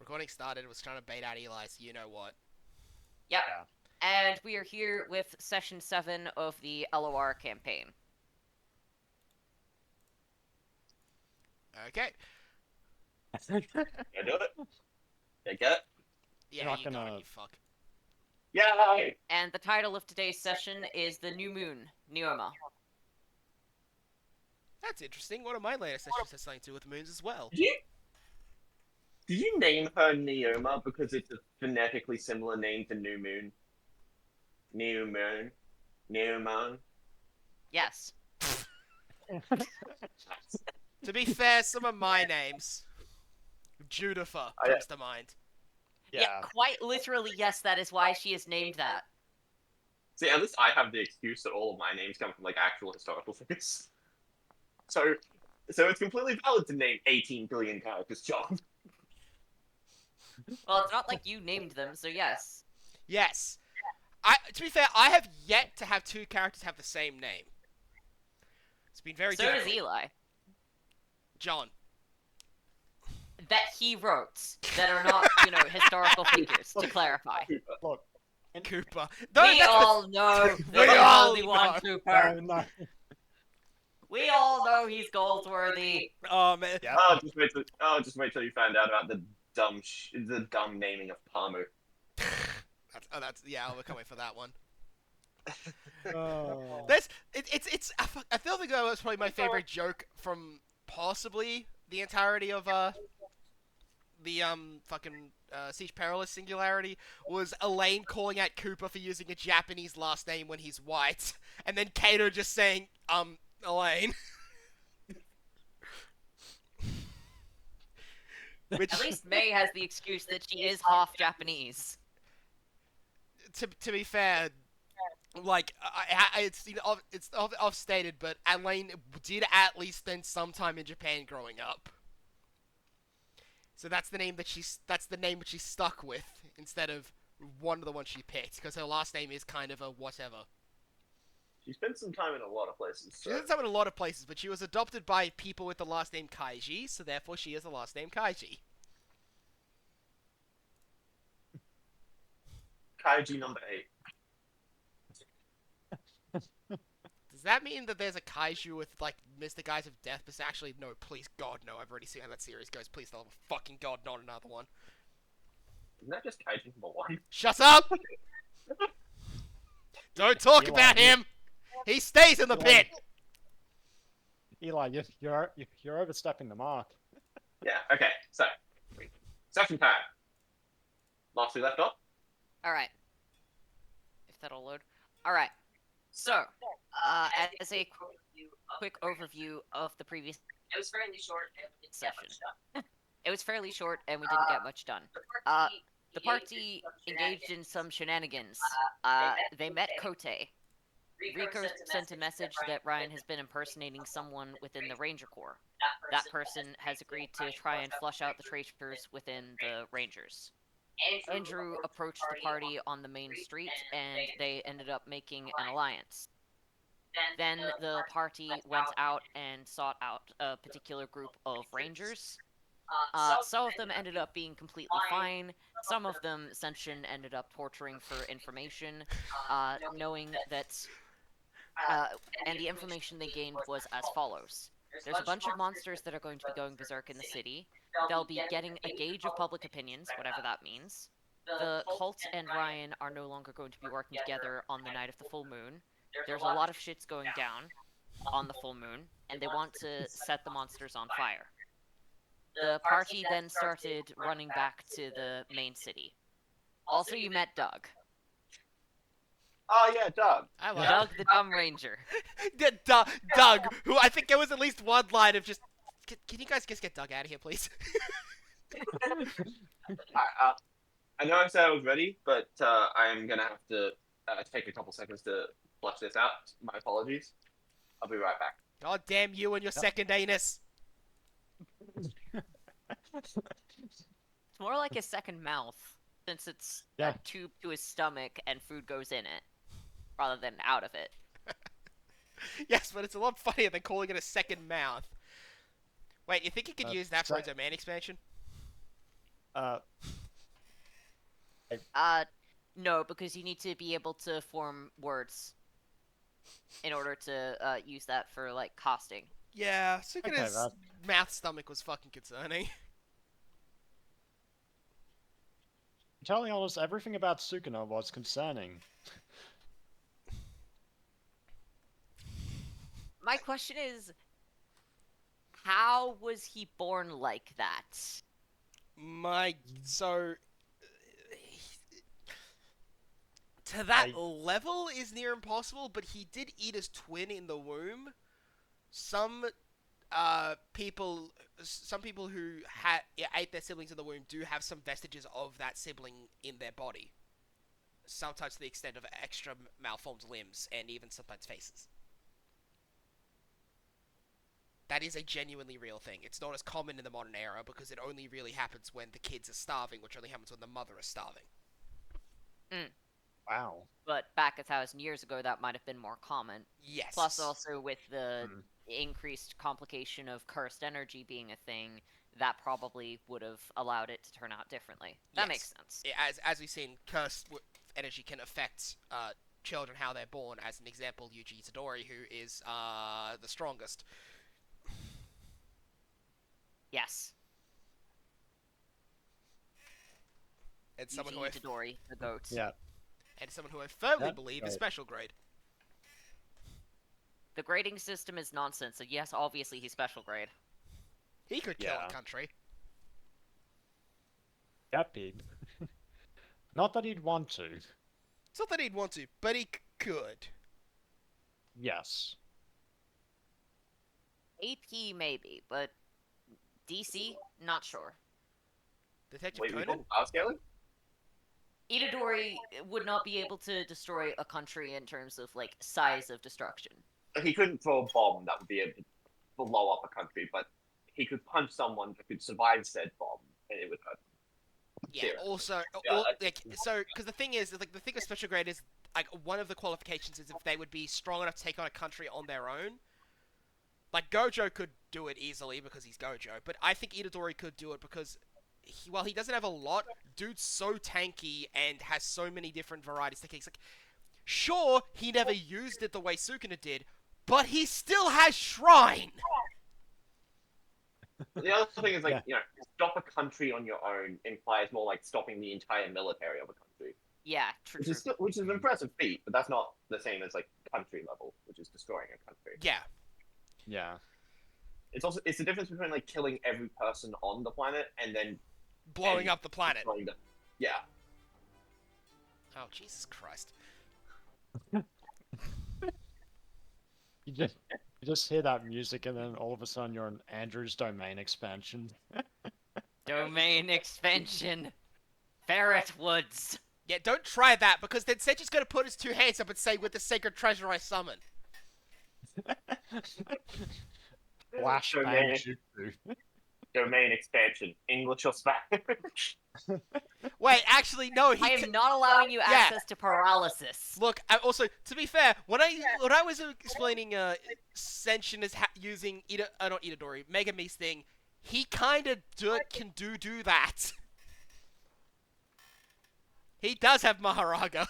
Recording started, was trying to bait out Eli, so you know what. Yep. Yeah. And we are here with Session 7 of the LOR campaign. Okay. Can I do it? Can I get it? Yeah, not you got gonna- it, you fuck. Yay! And the title of today's session is The New Moon, Neoma. That's interesting. One of my later sessions has something to do with moons as well. Did you name her Neoma because it's a phonetically similar name to New Moon? New Moon? New Moon? Yes. To be fair, some of my names. Judifer comes to mind. Yeah, quite literally, yes, that is why she is named that. See, at least I have the excuse that all of my names come from like actual historical figures. So it's completely valid to name 18 billion characters John. Well, it's not like you named them, so yes. Yes. To be fair, I have yet to have two characters have the same name. It's been very So difficult. does Eli. John. That he wrote, that are not, historical figures, to clarify. Look, Cooper. We all know We there's all only one know. Cooper. no. We all know he's Goldsworthy. Oh man. Yeah. Just wait till you find out about the dumb naming of Pamu. Yeah, we're coming for that one. Oh. I feel like that was probably my favorite joke from possibly the entirety of the Siege Perilous Singularity was Elaine calling out Cooper for using a Japanese last name when he's white, and then Kato just saying Elaine. Which, At least May has the excuse that she is half Japanese. to be fair, like it's off-stated, but Elaine did at least spend some time in Japan growing up. So that's the name that she stuck with instead of one of the ones she picked, because her last name is kind of a whatever. She spent some time in a lot of places. So. She spent time in a lot of places, but she was adopted by people with the last name Kaiji, so therefore she has the last name Kaiji. Kaiji number 8. Does that mean that there's a kaiju with, like, Mystic Eyes of Death? But actually, no, please, God, no. I've already seen how that series goes. Please, tell fucking God, not another one. Isn't that just Kaiji number 1? Shut up! Don't talk about him! He stays in the pit! Eli, you're overstepping the mark. Yeah, okay, so. Session time. Last we left off? Alright. If that'll load. Alright. So, as a quick overview of the previous It was fairly short and we didn't get session. much done. It was fairly short and we didn't get much done. The party engaged in some shenanigans. They met Kote. Rico sent a message that Ryan has been impersonating someone within the Ranger Corps. That person has agreed to try and flush out the traitors within the Rangers. Andrew approached the party on the main street, and they ended up making an alliance. Then the party went out and sought out a particular group of Rangers. Some of them ended up being completely fine. Some of them, Senshin ended up torturing for information, knowing that... and the information they gained was as follows. There's a bunch of monsters that are going to be going berserk in the city. They'll be getting a gauge of public opinions, whatever that means. The cult and Ryan are no longer going to be working together on the night of the full moon. There's a lot of shits going down on the full moon, and they want to set the monsters on fire. The party then started running back to the main city. Also, you met Doug. Oh yeah, Doug. I like Doug the Dumb Ranger. Doug, who I think there was at least one line of just... Can you guys just get Doug out of here, please? I know I said I was ready, but I am gonna have to take a couple seconds to flush this out. My apologies. I'll be right back. God damn you and your second anus. It's more like his second mouth, since it's Yeah. a tube to his stomach and food goes in it, rather than out of it. Yes, but it's a lot funnier than calling it a second mouth. Wait, you think you could use that for a domain expansion? Uh, No, because you need to be able to form words in order to use that for like casting. Yeah, okay, Sukuna's mouth stomach was fucking concerning. totally honest, everything about Sukuna was concerning. My question is, how was he born like that? So to that I- level is near impossible, but he did eat his twin in the womb. Some some people who ate their siblings in the womb do have some vestiges of that sibling in their body. Sometimes to the extent of extra malformed limbs and even sometimes faces. That is a genuinely real thing. It's not as common in the modern era because it only really happens when the kids are starving, which only happens when the mother is starving. Wow. But back 1,000 years ago, that might have been more common. Yes. Plus, also with the Hmm. increased complication of cursed energy being a thing, that probably would have allowed it to turn out differently. That Yes. makes sense. As we've seen, cursed energy can affect children how they're born. As an example, Yuji Itadori, who is the strongest. Yes. And someone who Yuji Itadori, the goat. Yeah. and someone who I firmly That's believe is right. special grade. The grading system is nonsense, so yes, obviously he's special grade. He could kill Yeah. a country. Yep, he'd. Not that he'd want to. It's not that he'd want to, but he could. Yes. AP maybe, but DC, not sure. Detective Wait, we Conan? got power scaling? Itadori would not be able to destroy a country in terms of like size of destruction. He couldn't throw a bomb that would be able to blow up a country, but he could punch someone that could survive said bomb, and it would hurt. Yeah. Yeah. Also, Yeah, because the thing is, like, the thing with special grade is, like, one of the qualifications is if they would be strong enough to take on a country on their own. Like, Gojo could do it easily because he's Gojo, but I think Itadori could do it because, while he doesn't have a lot, dude's so tanky and has so many different varieties of techniques. Like, sure, he never used it the way Sukuna did, but he still has Shrine! The other thing is, like, Yeah. you know, stop a country on your own implies more like stopping the entire military of a country, Yeah, true. which is an impressive feat, but that's not the same as like country level, which is destroying a country. Yeah. Yeah. It's the difference between like killing every person on the planet and then Blowing up the planet. destroying them. Yeah. Oh, Jesus Christ. You just hear that music and then all of a sudden you're in Andrew's domain expansion. Domain expansion. Ferret Woods. Yeah, don't try that, because then Senji's gonna put his two hands up and say, with the sacred treasure I summon. Flashbang Domain, jutsu. domain expansion, English or Spanish. Wait, actually, no, I am not allowing you access to paralysis. Look, also, to be fair, when I was explaining Senshin as using not Itadori, Megumi's thing, he kind of can do that. He does have Maharaga.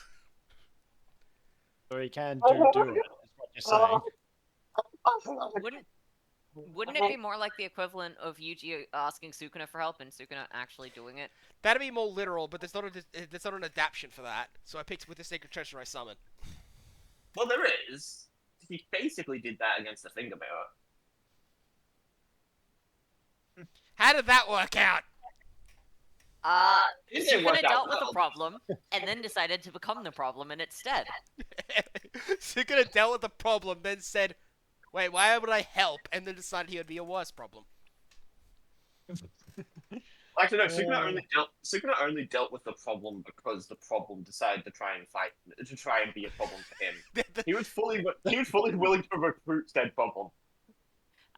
So he can do it, is what you're saying. Wouldn't it be more like the equivalent of Yuji asking Sukuna for help and Sukuna actually doing it? That'd be more literal, but there's not an adaptation for that. So I picked with the sacred treasure I summon. Well, there is. He basically did that against the finger mirror. How did that work out? It didn't work Sukuna out dealt with well. the problem and then decided to become the problem in its stead. Sukuna dealt with the problem, then said, wait, why would I help? And then decided he would be a worse problem. Actually, no. Sukuna only dealt with the problem because the problem decided to try and be a problem for him. He was fully willing to recruit said problem.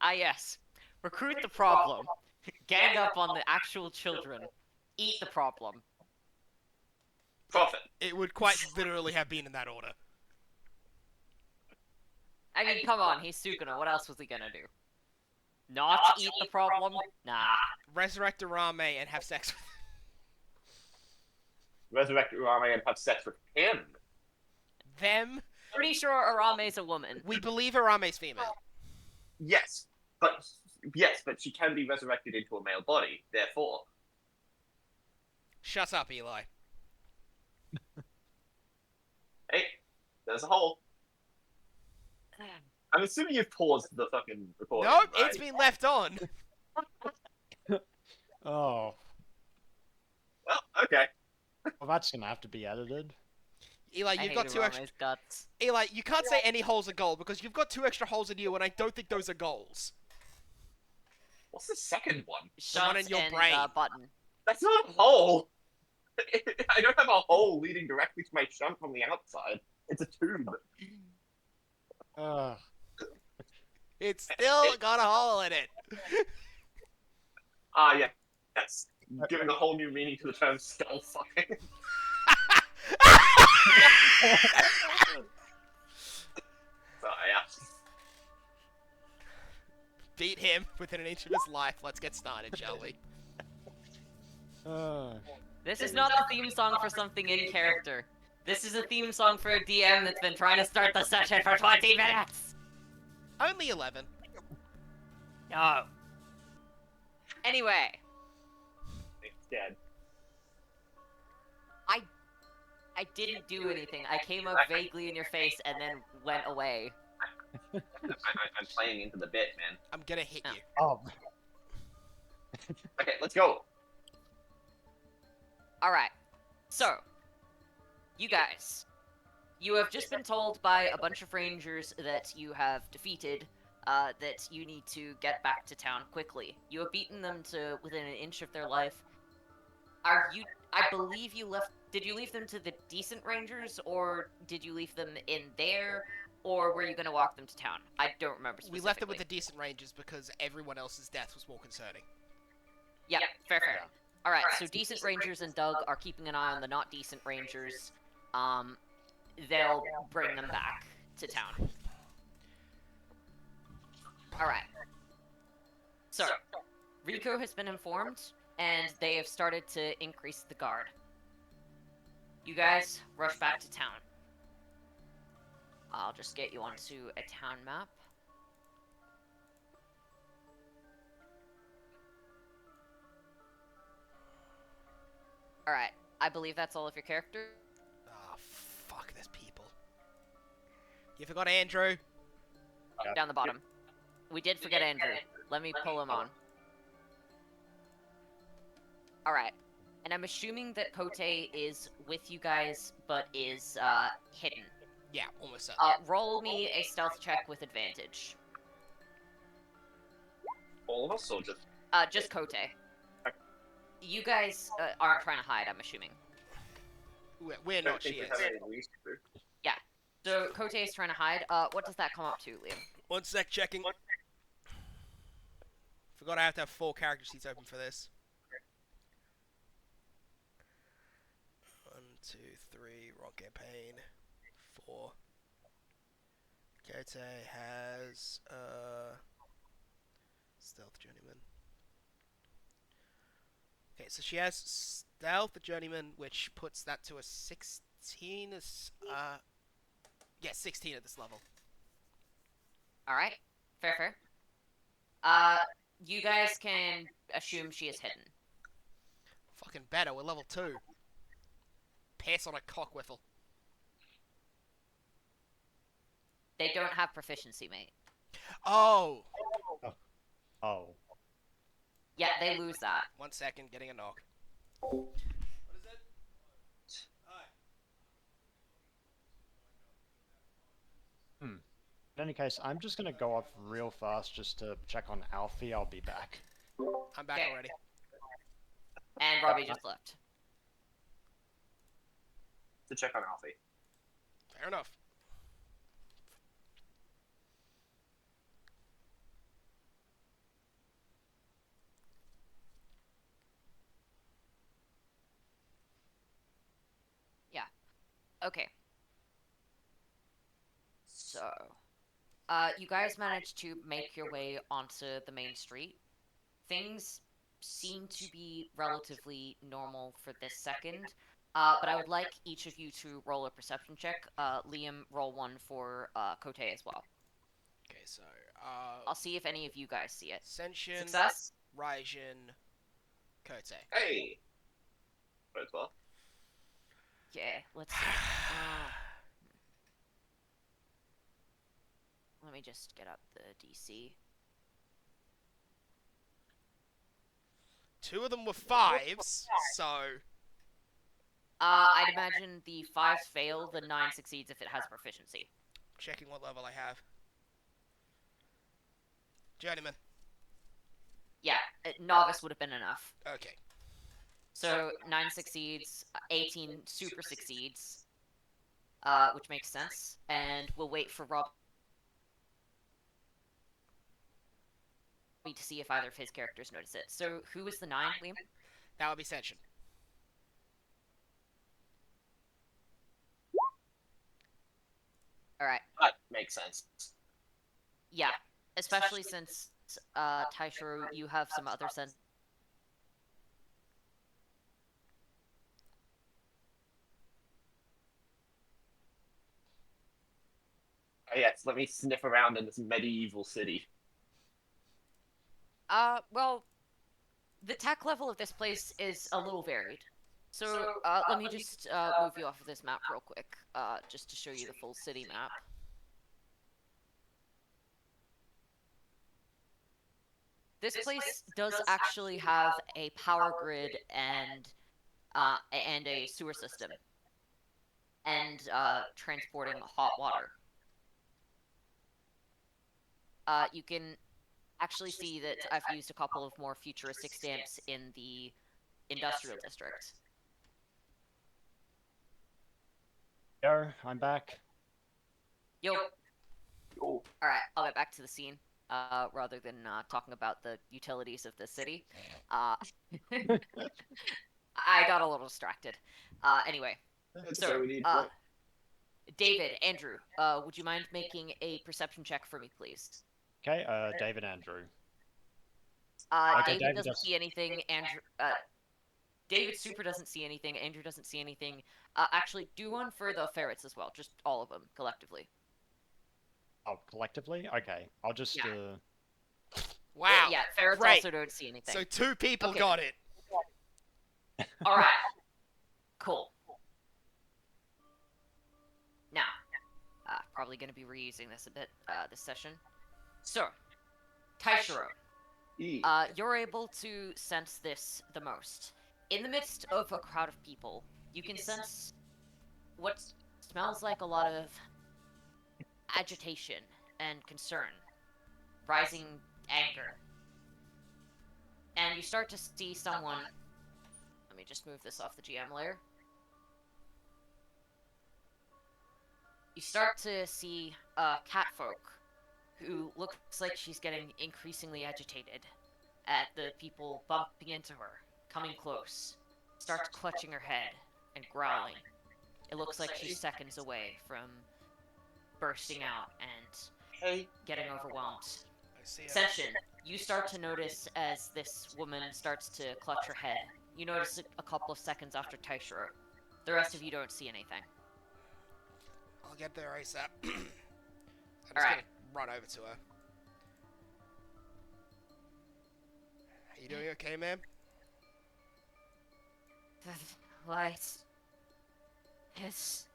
Ah yes. Recruit the problem. Gang up on the actual children. Eat the problem. Profit. It would quite literally have been in that order. I mean, come on, he's Sukuna. What else was he gonna do? Not eat the problem? Nah. Resurrect Arame and have sex with resurrect Urame and have sex with him. Them, Pretty sure Arame's a woman. we believe Arame's female. Yes, but she can be resurrected into a male body. Therefore, Shut up, Eli. hey, there's a hole. I'm assuming you've paused the fucking recording. Nope, right? it's been left on. Oh, Well, okay. well, that's gonna have to be edited. Eli, I you've hate got two extra. Arame's guts. Eli, you can't say any holes are gold because you've got two extra holes in you, and I don't think those are goals. What's the second one? Shots one in your and, brain. button. That's not a hole. I don't have a hole leading directly to my shunt from the outside. It's a tube. Uh, It's still got a hole in it. Ah, yeah. That's giving a whole new meaning to the term skull fucking. So, yeah. Beat him within an inch of his life. Let's get started, shall we? uh, This is not the theme song for something in character. This is a theme song for a DM that's been trying to start the session for 20 minutes! Only 11. No. Anyway, It's dead. I didn't do anything. I came up vaguely in your face and then went away. I'm playing into the bit, man. I'm gonna hit Oh. you. oh, Okay, let's go. Alright. So, you guys. You have just been told by a bunch of rangers that you have defeated, that you need to get back to town quickly. You have beaten them to within an inch of their life. I believe you left... Did you leave them to the decent rangers, or did you leave them in there, or were you going to walk them to town? I don't remember specifically. We left it with the decent rangers because everyone else's death was more concerning. Yeah, fair. Alright, so decent rangers and Doug are keeping an eye on the not decent rangers. They'll bring them back to town. Alright. So, Rico has been informed, and they have started to increase the guard. You guys, rush back to town. I'll just get you onto a town map. Alright, I believe that's all of your character. Oh, fuck, there's people. You forgot Andrew? Down the bottom. We did forget Andrew. Let me pull him on. Alright. And I'm assuming that Kote is with you guys, but is, hidden. Yeah, almost certainly. Roll me a stealth check with advantage. All of us, or just... Just Kote. You guys, aren't trying to hide, I'm assuming. We're not, she is. So, Kote is trying to hide. What does that come up to, Liam? 1 sec, checking. Forgot I have to have 4 character sheets open for this. 1, 2, 3, wrong campaign. 4. Kote has, Stealth Journeyman. Okay, so she has Stealth Journeyman, which puts that to a 16. Yeah, 16 at this level. Alright. Fair. You guys can assume she is hidden. Fucking better, we're level 2. Pass on a cock whiffle. They don't have proficiency, mate. Oh! oh. Yeah, they lose that. 1 second, getting a knock. What is it? Hi. In any case, I'm just gonna go off real fast just to check on Alfie. I'll be back. I'm back Okay. already. And Robbie just left. To check on Alfie. Fair enough. Okay. So, you guys managed to make your way onto the main street. Things seem to be relatively normal for this second. But I would like each of you to roll a perception check. Liam, roll one for Kote as well. Okay, so I'll see if any of you guys see it. Senshin, Success? Raijin, Kote. Hey. As well. Yeah, let's see. Let me just get up the DC. Two of them were 5s, so I'd imagine the 5s fail, the 9 succeeds if it has proficiency. checking what level I have. Journeyman. Yeah, novice would have been enough. Okay. So 9 succeeds, 18 super succeeds, which makes sense. And we'll wait for Rob to see if either of his characters notice it. So who is the 9, Liam? That would be Senshin. Alright. That makes sense. Yeah, especially since, Taishiro, you have some other sense. Oh, yes, let me sniff around in this medieval city. Well, the tech level of this place is a little varied. So, let me just, move you off of this map real quick, just to show you the full city map. This place does actually have a power grid and a sewer system. And, transporting hot water. You can actually see that I've used a couple of more futuristic stamps in the industrial district. Yo, I'm back. Yo, Oh, alright, I'll get back to the scene, rather than, talking about the utilities of the city. I got a little distracted. Anyway, that's so, okay, we need David, Andrew, would you mind making a perception check for me, please? Okay, David Andrew. David David doesn't does- see anything, Andrew, David super doesn't see anything, Andrew doesn't see anything. Actually, do one for the ferrets as well, just all of them, collectively. Oh, collectively? Okay, I'll just, Yeah. Wow. Yeah, ferrets Great. also don't see anything. So 2 people Okay. got it. Alright. Cool. Now, probably going to be reusing this a bit, this session. So, Taishiro, you're able to sense this the most. In the midst of a crowd of people, you can sense what smells like a lot of agitation and concern, rising anger. And you start to see someone... Let me just move this off the GM layer. You start to see catfolk who looks like she's getting increasingly agitated at the people bumping into her, coming close, starts clutching her head and growling. It looks like she's seconds away from bursting out and getting overwhelmed. I see it. Senshin, you start to notice as this woman starts to clutch her head. You notice it a couple of seconds after Taishiro. The rest of you don't see anything. I'll get there ASAP. I'm just Alright. gonna run over to her. Are you doing okay, ma'am? The light is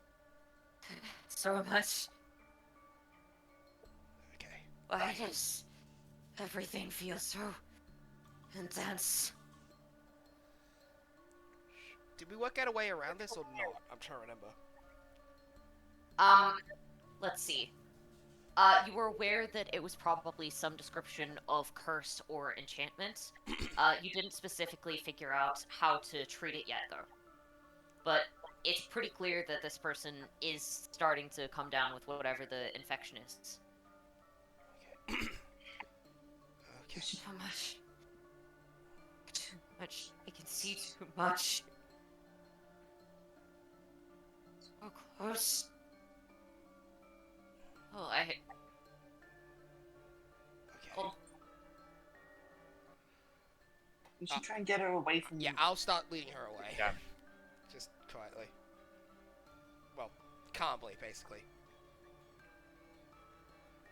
so much. Okay. Why does everything feel so intense? Did we work out a way around this or not? I'm trying to remember. Let's see. You were aware that it was probably some description of curse or enchantment. You didn't specifically figure out how to treat it yet, though. But it's pretty clear that this person is starting to come down with whatever the infection is. Okay. Too much. Too much. I can see too much. So close. Oh, Okay. Oh. We should try and get her away from. Yeah, I'll start leading her away. Yeah. Just quietly. Well, calmly, basically.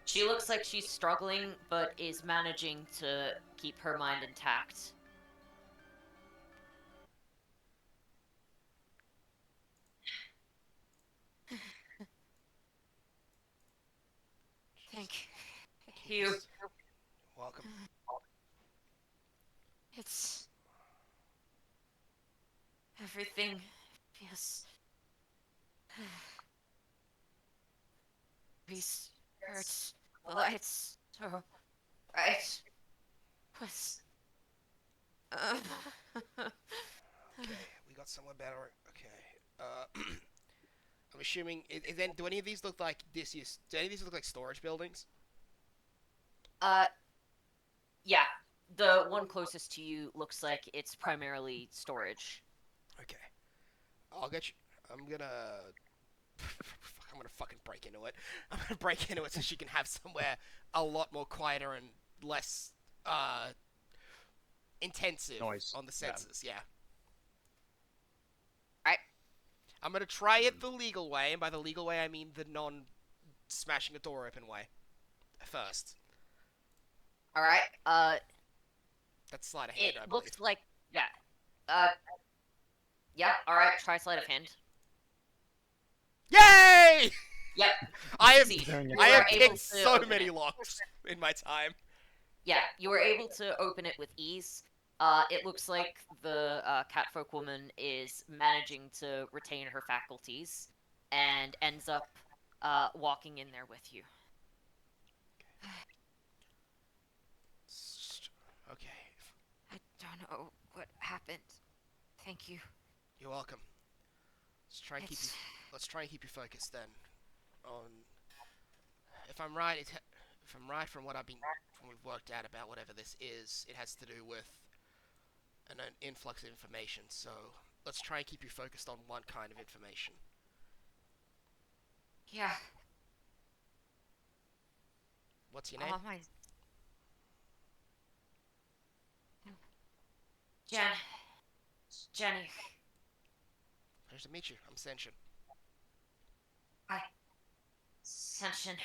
She looks like she's struggling, but is managing to keep her mind intact. Thank you. Welcome. It's... everything feels... Reese hurts. The lights so bright. Was... Okay, we got somewhere better. Okay. I'm assuming. Then, do any of these look like disused? Do any of these look like storage buildings? Yeah. The one closest to you looks like it's primarily storage. Okay. I'll get you. I'm gonna. I'm gonna fucking break into it. I'm gonna break into it so she can have somewhere a lot more quieter and less intensive Noise. on the senses. Yeah. Right. I'm gonna try it the legal way, and by the legal way I mean the non-smashing a door open way. First. Alright, That's sleight of hand, it I believe. looks like... yeah. Yeah, alright, try sleight of hand. Yay! Yep. I have Succeed. Doing it. I You have are able picked to so open many it. locks in my time. Yeah, you were able to open it with ease. It looks like the catfolk woman is managing to retain her faculties and ends up walking in there with you. Okay, I don't know what happened. Thank you. you're welcome. Let's try and keep you focused then. On if I'm right, if I'm right from from we've worked out about whatever this is, it has to do with an influx of information. So let's try and keep you focused on one kind of information. Yeah. What's your name? My... Jenny. Pleasure to meet you. I'm Senshin. Senshin.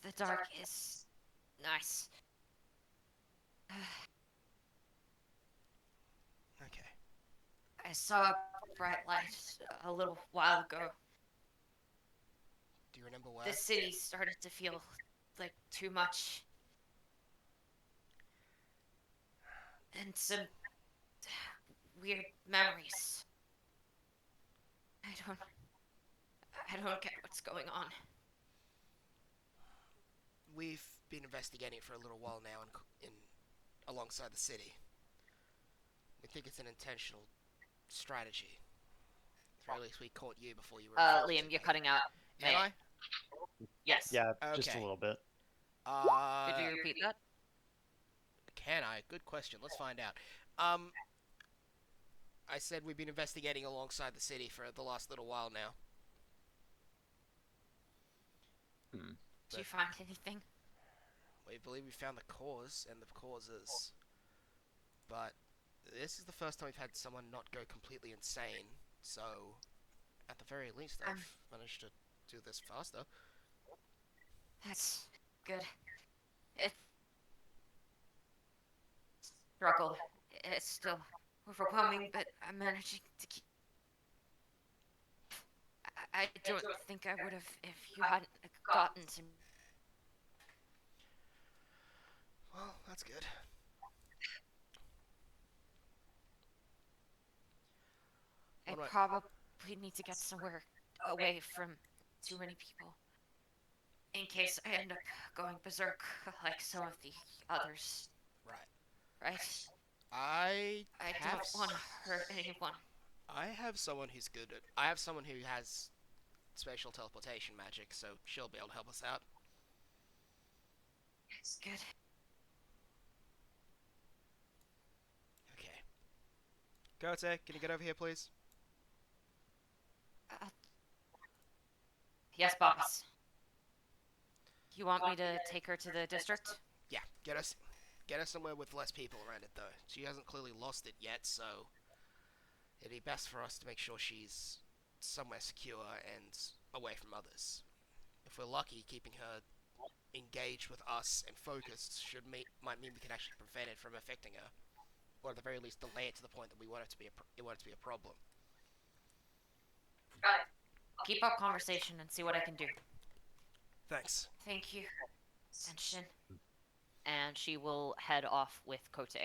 The dark is nice. Okay. I saw a bright light a little while ago. Do you remember where? The city started to feel like too much. And some weird memories. I don't get what's going on. We've been investigating for a little while now in alongside the city. We think it's an intentional strategy. At the very least, we caught you before you were. Liam, you're cutting out. Am I? Yes. Yeah, just a Okay. little bit. Could you repeat that? Can I? Good question. Let's find out. I said we've been investigating alongside the city for the last little while now. Did you find anything? We believe we found the cause and the causes. But this is the first time we've had someone not go completely insane. So, at the very least, I've managed to do this faster. That's good. It's struggle. It's still overwhelming, but I'm managing to keep. I don't think I would have if you hadn't gotten to me. Well, that's good. I What do I- probably need to get somewhere away from too many people. In case I end up going berserk like some of the others. Right. Right? I don't want to hurt anyone. I have someone who's good at. I have someone who has spatial teleportation magic, so she'll be able to help us out. It's good. Okay. Gote, can you get over here, please? Yes, boss. You want me to take her to the district? Yeah, get us. Get her somewhere with less people around it, though. She hasn't clearly lost it yet, so it'd be best for us to make sure she's somewhere secure and away from others. If we're lucky, keeping her engaged with us and focused might mean we can actually prevent it from affecting her, or at the very least delay it to the point that we want it to be a problem. Got it. Keep up conversation and see what I can do. Thanks. Thank you. And Shin. And she will head off with Kote.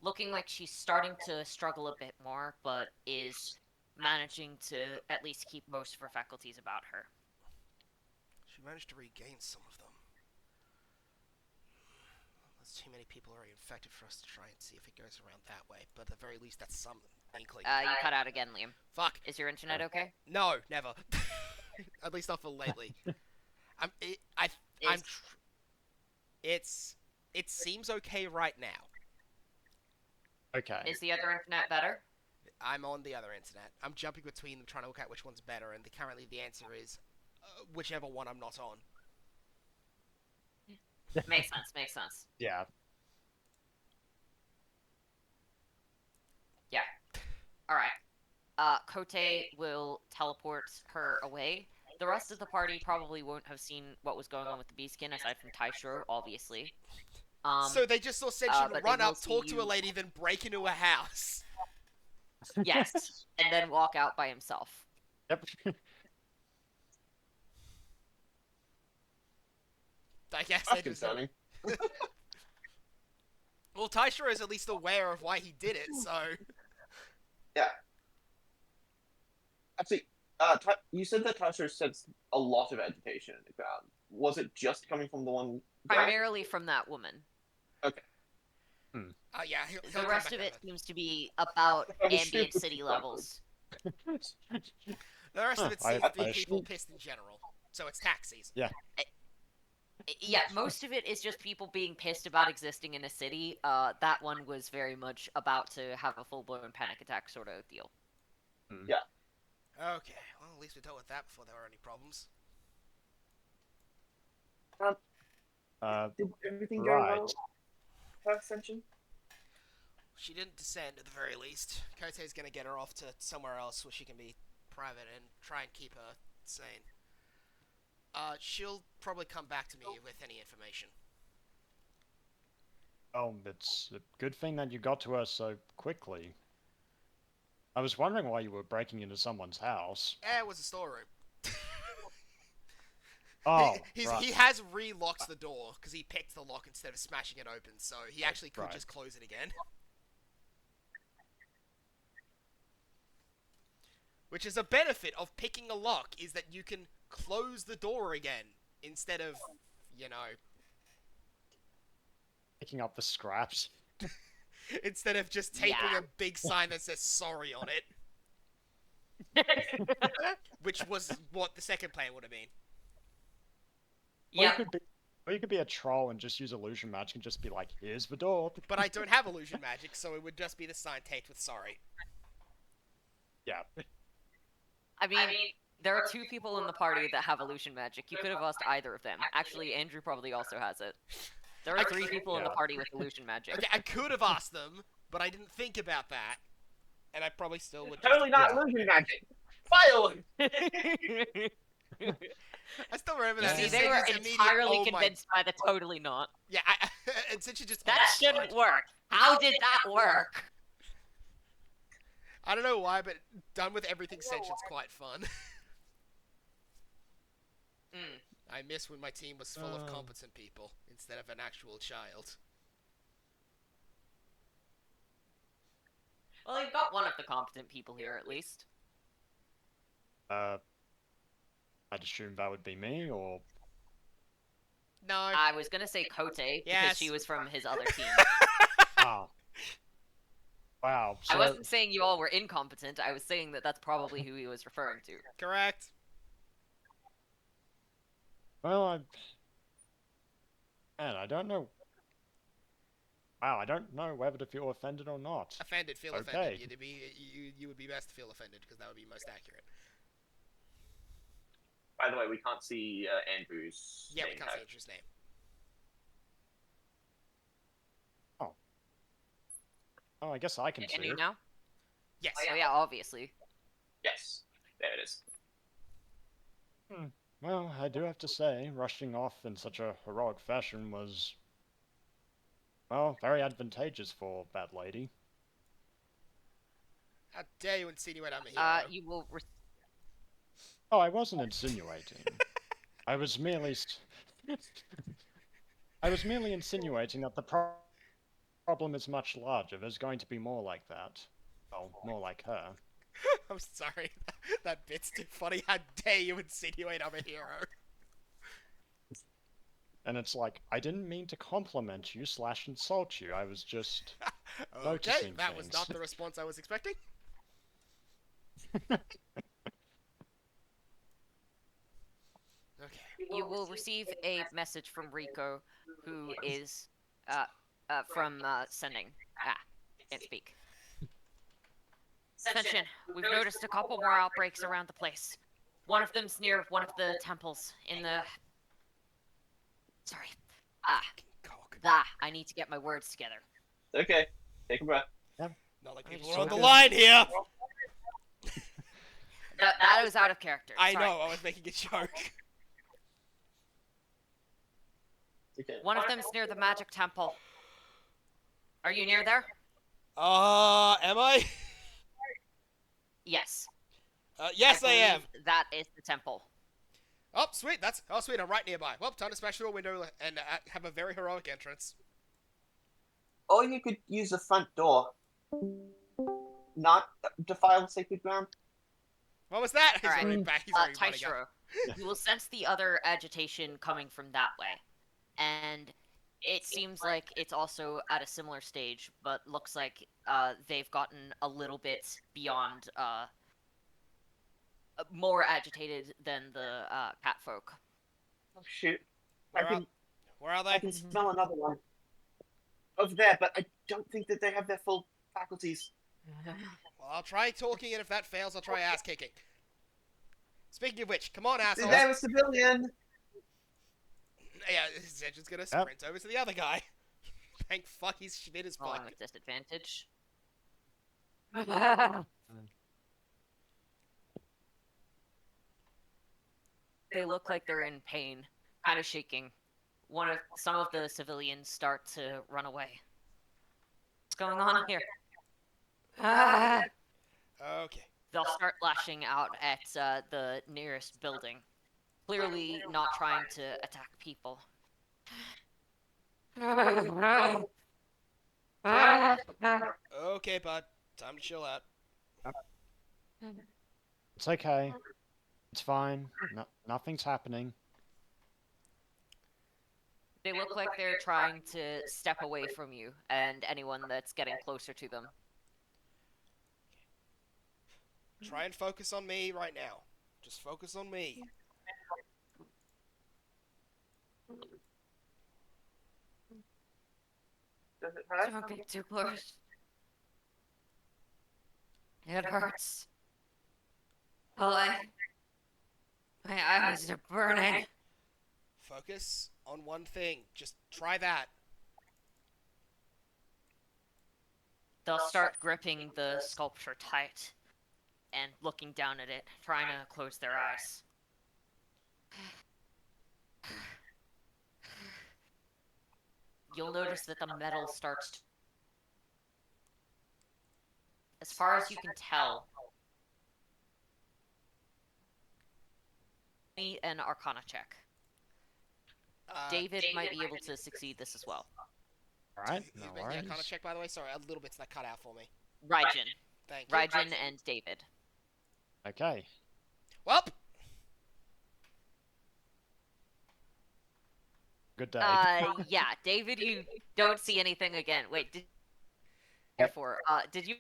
Looking like she's starting to struggle a bit more, but is managing to at least keep most of her faculties about her. She managed to regain some of them. There's too many people already infected for us to try and see if it goes around that way, but at the very least that's some inkling. You cut out again, Liam. Fuck. Is your internet okay? No, never. At least not for lately. It seems okay right now. Okay. Is the other internet better? I'm on the other internet. I'm jumping between them trying to work out which one's better, and currently the answer is whichever one I'm not on. Makes sense. Yeah. Alright. Kote will teleport her away. The rest of the party probably won't have seen what was going on with the beastkin, aside from Taishro, obviously. So they just saw Senshin but run they will up, talk see to a you- lady, then break into a house. Yes, and then walk out by himself. Yep. I guess That's they just... concerning. Well, Taishro is at least aware of why he did it, so... Actually, you said that Tasha sensed a lot of agitation in the crowd. Was it just coming from the one guy? Primarily from that woman. Yeah, he'll The come rest back of on it that. seems to be about I'm sure ambient it's city awkward. levels. The rest of it Huh, seems to be I people assume- pissed in general. So it's tax season. Yeah, most of it is just people being pissed about existing in a city. That one was very much about to have a full-blown panic attack sort of deal. Okay, well, at least we dealt with that before there were any problems. Did everything go Right. well? Her ascension? She didn't descend at the very least. Kote's gonna get her off to somewhere else where she can be private and try and keep her sane. She'll probably come back to me with any information. Oh, it's a good thing that you got to her so quickly. I was wondering why you were breaking into someone's house. It was a storeroom. Oh, He right. has re-locked the door because he picked the lock instead of smashing it open, so he actually could Right. just close it again. Which is a benefit of picking a lock, is that you can close the door again instead of, you know, Picking up the scraps. instead of just taping Yeah. a big sign that says sorry on it, which was what the second plan would have been. Or Yeah. you could be a troll and just use illusion magic and just be like, here's the door. But I don't have illusion magic, so it would just be the sign taped with sorry. Yeah. I mean, there are two people in the party that have illusion magic. You could have asked either of them. Actually, Andrew probably also has it. There are three people in the Yeah. party with illusion magic. Okay, I could have asked them, but I didn't think about that, and I probably still would. Totally not Yeah. illusion magic! Fireworks! I still remember You that. see, He they said were his immediate, entirely "Oh my-" convinced by the totally not. Yeah, and since you just That "Oh my shouldn't God." work. How did that work? I don't know why, but done with everything sentient's quite fun. Mm. I miss when my team was full of Oh. competent people instead of an actual child. Well, you've got one of the competent people here, at least. I'd assume that would be me, or... No. I was gonna say Kote, because Yes. she was from his other team. Ah. Wow. I So, wasn't saying you all were incompetent, I was saying that that's probably who he was referring to. Correct. well, Man, I don't know... Wow, I don't know whether to feel offended or not. Offended, feel Okay. offended. You would be best to feel offended because that would be most accurate. By the way, we can't see Andrew's Yeah, we name can't tag. say Andrew's name. I guess I can Can see you it. now? Yes. Oh yeah, obviously. Yes. There it is. Well, I do have to say, rushing off in such a heroic fashion was, well, very advantageous for that lady. How dare you insinuate I'm a hero? You will. Oh, I wasn't insinuating. I was merely... I was merely insinuating that the problem is much larger. There's going to be more like that. Well, more like her. I'm sorry. That bit's too funny. How dare you insinuate I'm a hero? And it's like, I didn't mean to compliment you / insult you. I was just Okay, noticing that was things. not the response I was expecting. Okay. You will receive a message from Rico, who is from sending. Can't speak. Ascension, we've noticed a couple more outbreaks around the place. One of them's near one of the temples in the. Sorry. Cock. I need to get my words together. Okay. Take a breath. Not like I mean, people it's are on so the good. line here. That was out of character. I Sorry. know. I was making a joke. Okay. One of them's near the magic temple. Are you near there? Am I? Yes. Yes, I am. believe That is the temple. Oh, sweet. Sweet. I'm right nearby. Well, time to smash through a window and have a very heroic entrance. Or you could use the front door. Not defile sacred ground. What was that? He's Alright. already back. He's already running up. Taishro, you will sense the other agitation coming from that way. And it seems like it's also at a similar stage, but looks like they've gotten a little bit beyond more agitated than the cat folk. Oh shoot! Where are I they? can smell another one over there, but I don't think that they have their full faculties. Well, I'll try talking, and if that fails, I'll try ass kicking. Speaking of which, come on, Is assholes. there a civilian? Yeah, Zedge is gonna sprint over to the other guy. Thank fuck he's shit his Rolling butt. with disadvantage. They look like they're in pain, kind of shaking. Some of the civilians start to run away. What's going on here? Okay. They'll start lashing out at the nearest building, clearly not trying to attack people. Okay, bud. Time to chill out. It's okay. It's fine. Nothing's happening. They look like they're trying to step away from you and anyone that's getting closer to them. Try and focus on me right now. Just focus on me. Does it hurt? Don't get too close. It hurts. My eyes are burning. Focus on one thing. Just try that. They'll start gripping the sculpture tight and looking down at it, trying to close their eyes. You'll notice that the metal starts to... As far as you can tell, need an Arcana check. David might be able to succeed this as well. Alright, Who's no making the Arcana worries. check, by the way? Sorry, a little bit's that cut out for me. Raijin. Thank you. Raijin and David. Okay. Well, Good day. Yeah, David, you don't see anything again. Wait, therefore, did you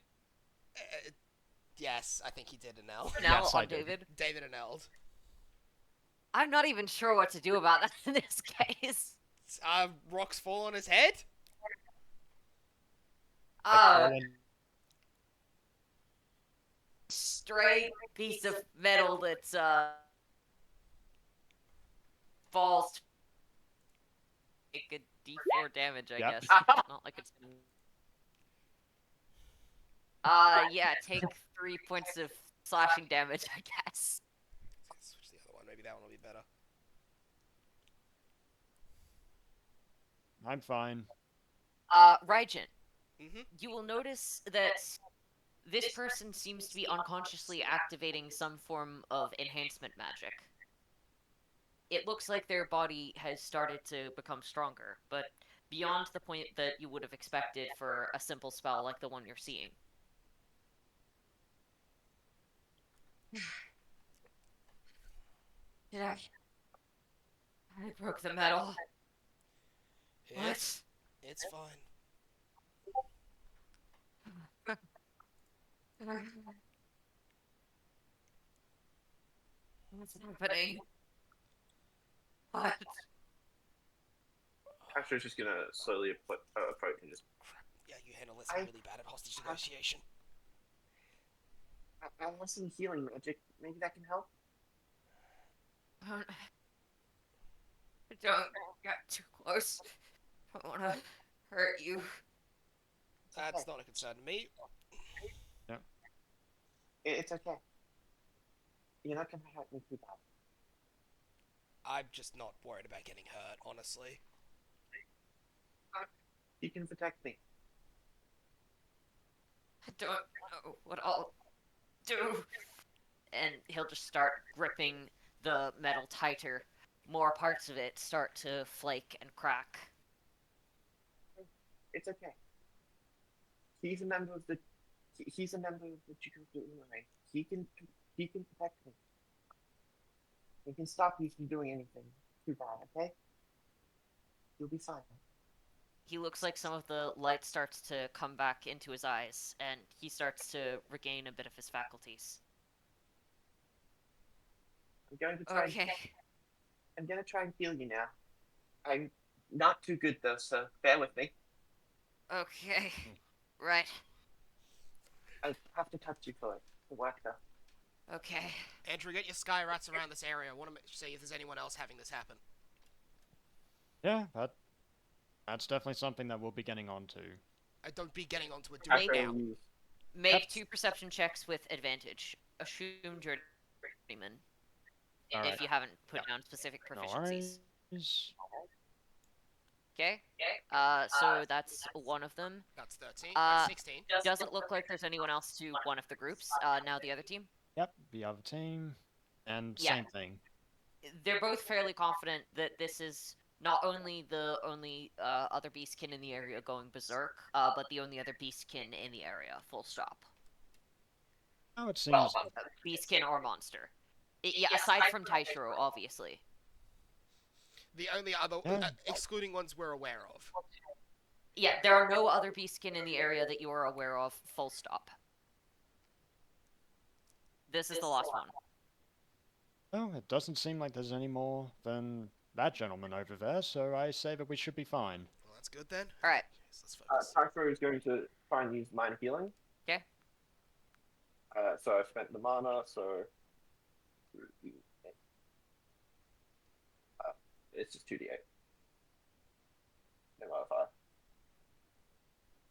yes, I think he did an L. now Yes, I on did. David? David an L. I'm not even sure what to do about that in this case. Rocks fall on his head? Straight piece of metal that's falls. Take a D4 damage, I Yep. guess. Not like it's. Yeah, take 3 points of slashing damage, I guess. Switch the other one. Maybe that one will be better. I'm fine. Raijin, Mm-hmm. you will notice that this person seems to be unconsciously activating some form of enhancement magic. It looks like their body has started to become stronger, but beyond the point that you would have expected for a simple spell like the one you're seeing. Yeah, I broke the metal. It's fine. What's happening? What? Tasha's just gonna slowly approach and just. Crap. Yeah, you handle this. I'm really bad at hostage negotiation. I want some healing magic. Maybe that can help. Don't get too close. I don't wanna hurt you. That's not a concern to me. It's okay. You're not gonna hurt me too bad. I'm just not worried about getting hurt, honestly. You can protect me. I don't know what I'll do. And he'll just start gripping the metal tighter. More parts of it start to flake and crack. It's okay. He's a member of the. He's a member of the Chikuku Umarai. He can protect me. He can stop you from doing anything too bad. Okay? You'll be fine. He looks like some of the light starts to come back into his eyes, and he starts to regain a bit of his faculties. I'm going to try. Okay. I'm gonna try and heal you now. I'm not too good though, so bear with me. Okay. Right. I have to touch you for it to work though. Okay. Andrew, get your sky rats around this area. I want to see if there's anyone else having this happen. Yeah, that's definitely something that we'll be getting onto. I don't be getting onto it. Do Wait it now. Make 2 perception checks with advantage. Assume journeyman. Alright. If you haven't put down specific No proficiencies. worries. Okay. So that's one of them. That's 13. Uh, That's 16. Doesn't look like there's anyone else to one of the groups. Now the other team. Yep, the other team. And Yeah. same thing. They're both fairly confident that this is not only the only other beastkin in the area going berserk, but the only other beastkin in the area. Full stop. Oh, it seems. Beastkin or monster. Yeah, aside from Taishiro, obviously. The only other, Yeah. excluding ones we're aware of. Yeah, there are no other beastkin in the area that you are aware of. Full stop. This is the last one. Oh, it doesn't seem like there's any more than that gentleman over there, so I say that we should be fine. Well, that's good then. Alright. Let's focus. Typhro is going to try and use minor healing. Okay. So I've spent the mana, so it's just 2d8. No modifier.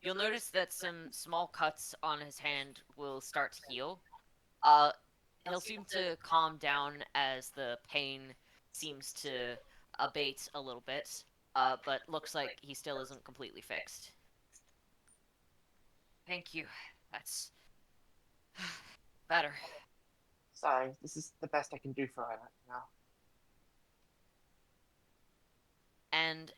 You'll notice that some small cuts on his hand will start to heal. He'll seem to calm down as the pain seems to abate a little bit, but looks like he still isn't completely fixed. Thank you. That's better. Sorry, this is the best I can do for right now. And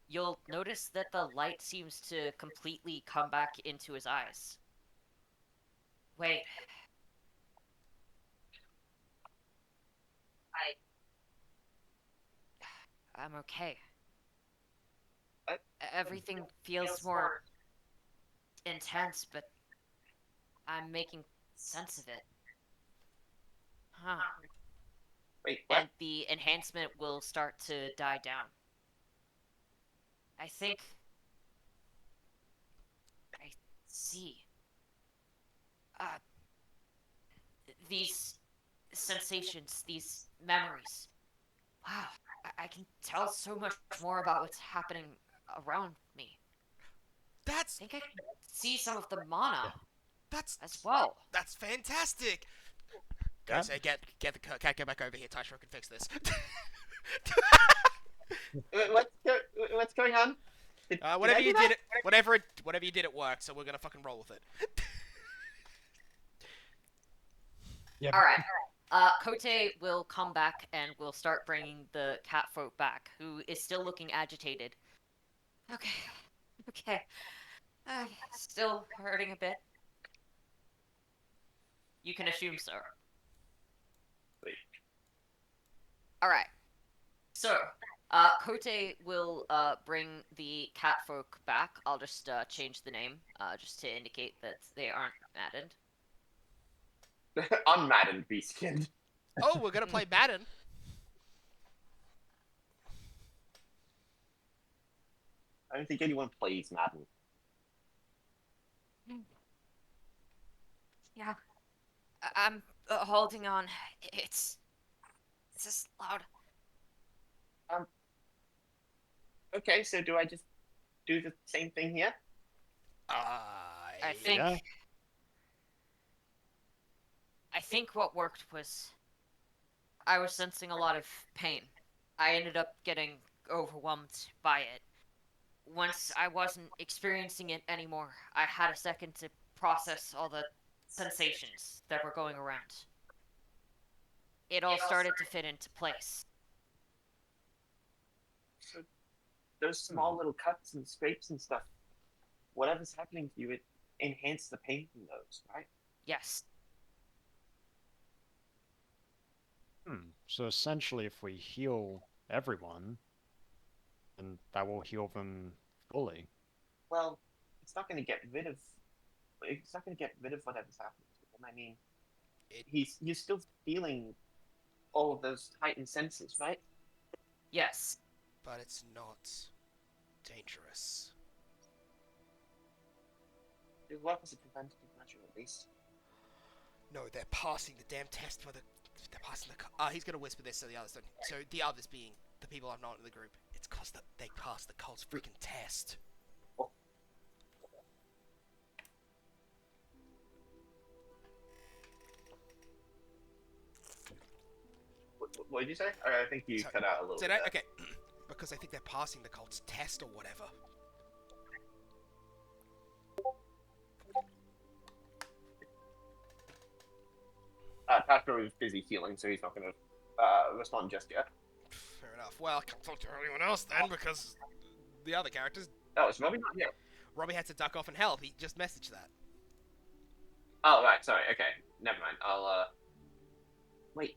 you'll notice that the light seems to completely come back into his eyes. Wait. I'm okay. Everything feels more intense, but I'm making sense of it. Huh. Wait, what? And the enhancement will start to die down. I think I see. These sensations, these memories. Wow, I can tell so much more about what's happening around me. I That's think I can see some of the mana. That's as well. that's fantastic. Yeah. Guys, get the cat go back over here. Tashiro can fix this. What's going on? Did Whatever I do you that? did, whatever you did, it worked. So we're gonna fucking roll with it. Yeah. Alright. Kote will come back and will start bringing the catfolk back, who is still looking agitated. Okay. Okay. Still hurting a bit. You can assume so. Wait. Alright. So, Kote will bring the catfolk back. I'll just change the name, just to indicate that they aren't maddened. Unmaddened Beastkin. Oh, we're gonna play Madden. I don't think anyone plays Madden. Yeah. I'm holding on. It's just loud. Okay, so do I just do the same thing here? I think Yeah. I think what worked was I was sensing a lot of pain. I ended up getting overwhelmed by it. Once I wasn't experiencing it anymore, I had a second to process all the sensations that were going around. It all started to fit into place. So those small little cuts and scrapes and stuff, whatever's happening to you, it enhanced the pain from those, right? Yes. So essentially, if we heal everyone, then that will heal them fully. Well, it's not going to get rid of. It's not going to get rid of whatever's happening to him. I mean, you're still feeling all of those heightened senses, right? Yes. But it's not dangerous. What was a preventative measure, at least? No, they're passing the damn test for the. They're passing the. He's gonna whisper this so the others don't. So the others being the people I've known in the group. It's cause they passed the cult's freaking test. What did you say? I think you Sorry. cut out a little Did bit. I? Okay. Because I think they're passing the cult's test or whatever. Pastor is busy healing, so he's not going to respond just yet. Fair enough. Well, I can't talk to anyone else then because the other characters. Oh, is Robbie not here? Robbie had to duck off and help. He just messaged that. Oh, right, sorry, okay. Never mind. I'll, Wait.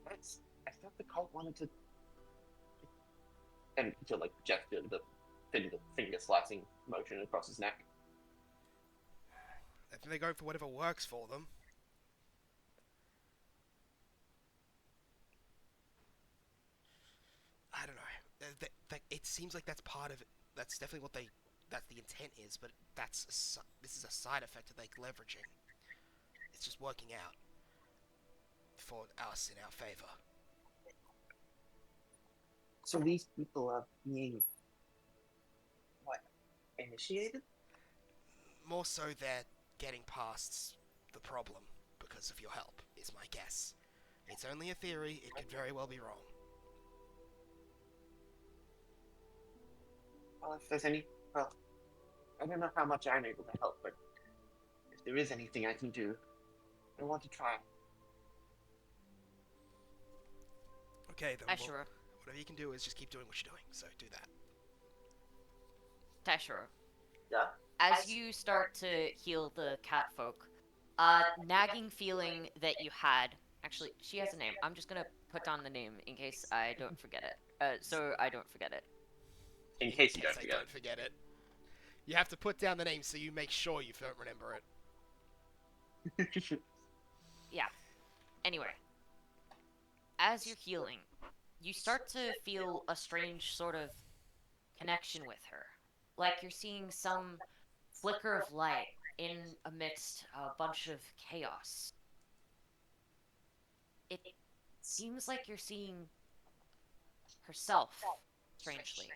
That's... I thought the cult wanted to... And to, like, gesture the finger slicing motion across his neck. I think they go for whatever works for them. I don't know. It seems like that's part of it. That's definitely what they. That's the intent is, but this is a side effect that they're leveraging. It's just working out for us in our favor. So these people are being... What? Initiated? More so, they're getting past the problem because of your help. Is my guess. It's only a theory. It could very well be wrong. Well, if there's any... Well, I don't know how much I'm able to help, but if there is anything I can do, I want to try. Okay, then. Tashiro. Whatever you can do is just keep doing what you're doing. So do that. Tashiro. Yeah? As you start to heal the catfolk, nagging feeling that you had. Actually, she has a name. I'm just gonna put down the name in case I don't forget it. So I don't forget it. In case you don't I forget. don't forget it. You have to put down the name so you make sure you don't remember it. Yeah. Anyway, as you're healing, you start to feel a strange sort of connection with her. Like you're seeing some flicker of light in amidst a bunch of chaos. It seems like you're seeing herself, strangely.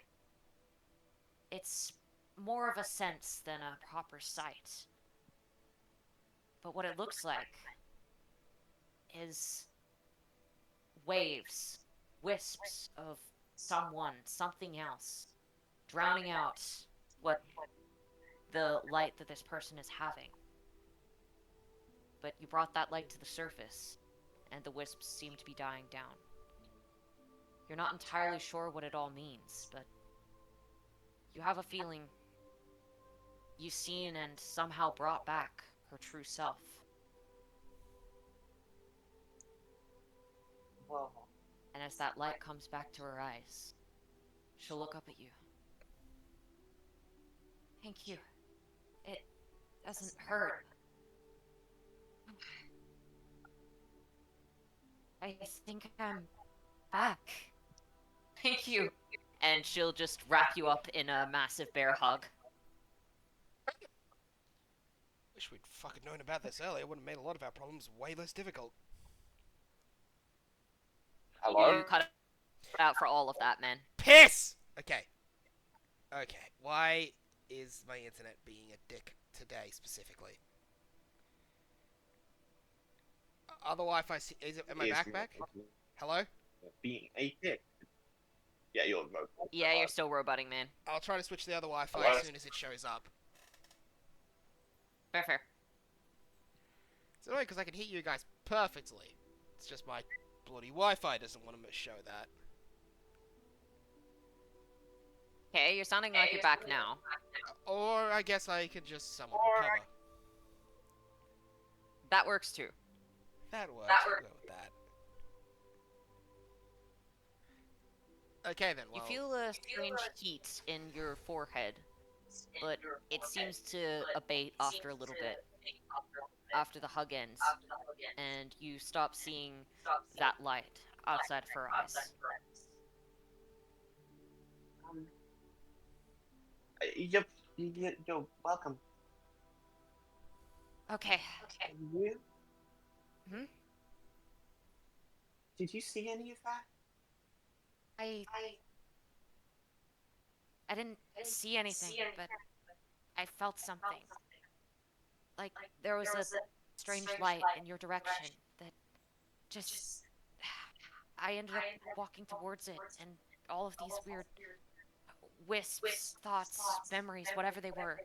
It's more of a sense than a proper sight. But what it looks like is waves, wisps of someone, something else, drowning out what the light that this person is having. But you brought that light to the surface, and the wisps seem to be dying down. You're not entirely sure what it all means, but you have a feeling you've seen and somehow brought back her true self. Whoa. And as that light comes back to her eyes, she'll look up at you. Thank you. It doesn't hurt. I think I'm back. Thank you. And she'll just wrap you up in a massive bear hug. Wish we'd fucking known about this earlier. Would have made a lot of our problems way less difficult. Hello? You cut out for all of that, man. Piss! Okay. Okay. Why is my internet being a dick today, specifically? Other Wi-Fi... Is it... Am I Is back? Hello? being a dick. Yeah, you're remote. Yeah, you're still roboting, man. I'll try to switch to the other Wi-Fi Hello? as soon as it shows up. Fair. It's annoying because I can hear you guys perfectly. It's just my bloody Wi-Fi doesn't want to show that. Okay, you're sounding like you're back now. Or I guess I could just somewhat recover. That works too. That works. I'll go with that. Okay then, well... You feel a strange heat in your forehead, but it seems to abate after a little bit, after the hug ends, and you stop seeing that light outside of her eyes. You're welcome. Okay. You? Hmm? Did you see any of that? I didn't see anything, but I felt something. Like there was a strange light in your direction that just... I ended up walking towards it, and all of these weird wisps, thoughts, memories, whatever they were,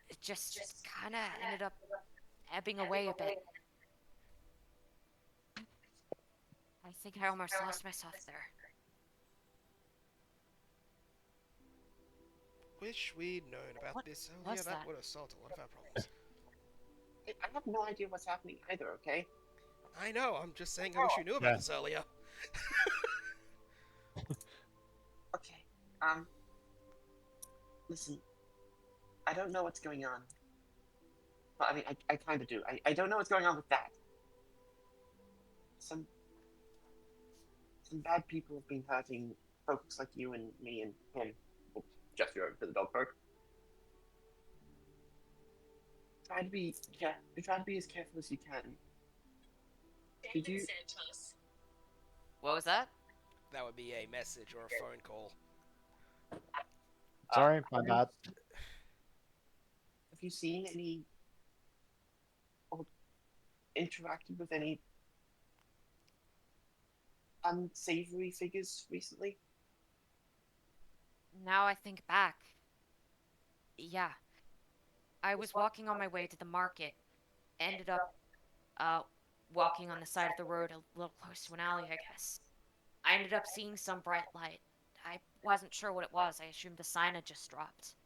it just kind of ended up ebbing away a bit. I think I almost lost myself there. Wish we'd known about this earlier. What's That that? would have solved a lot of our problems. I have no idea what's happening either, okay? I know, I'm just saying I wish you knew about Yeah. this earlier. Okay, listen, I don't know what's going on. Well, I mean, I kind of do. I don't know what's going on with that. Some bad people have been hurting folks like you and me and him. We'll gesture over to the dog park. Try to be as careful as you can. Did you? What was that? That would be a message or a phone call. Sorry, my bad. Have you seen any or interacted with any unsavory figures recently? Now I think back. Yeah. I was walking on my way to the market. Ended up, walking on the side of the road a little close to an alley, I guess. I ended up seeing some bright light. I wasn't sure what it was. I assumed the sign had just dropped.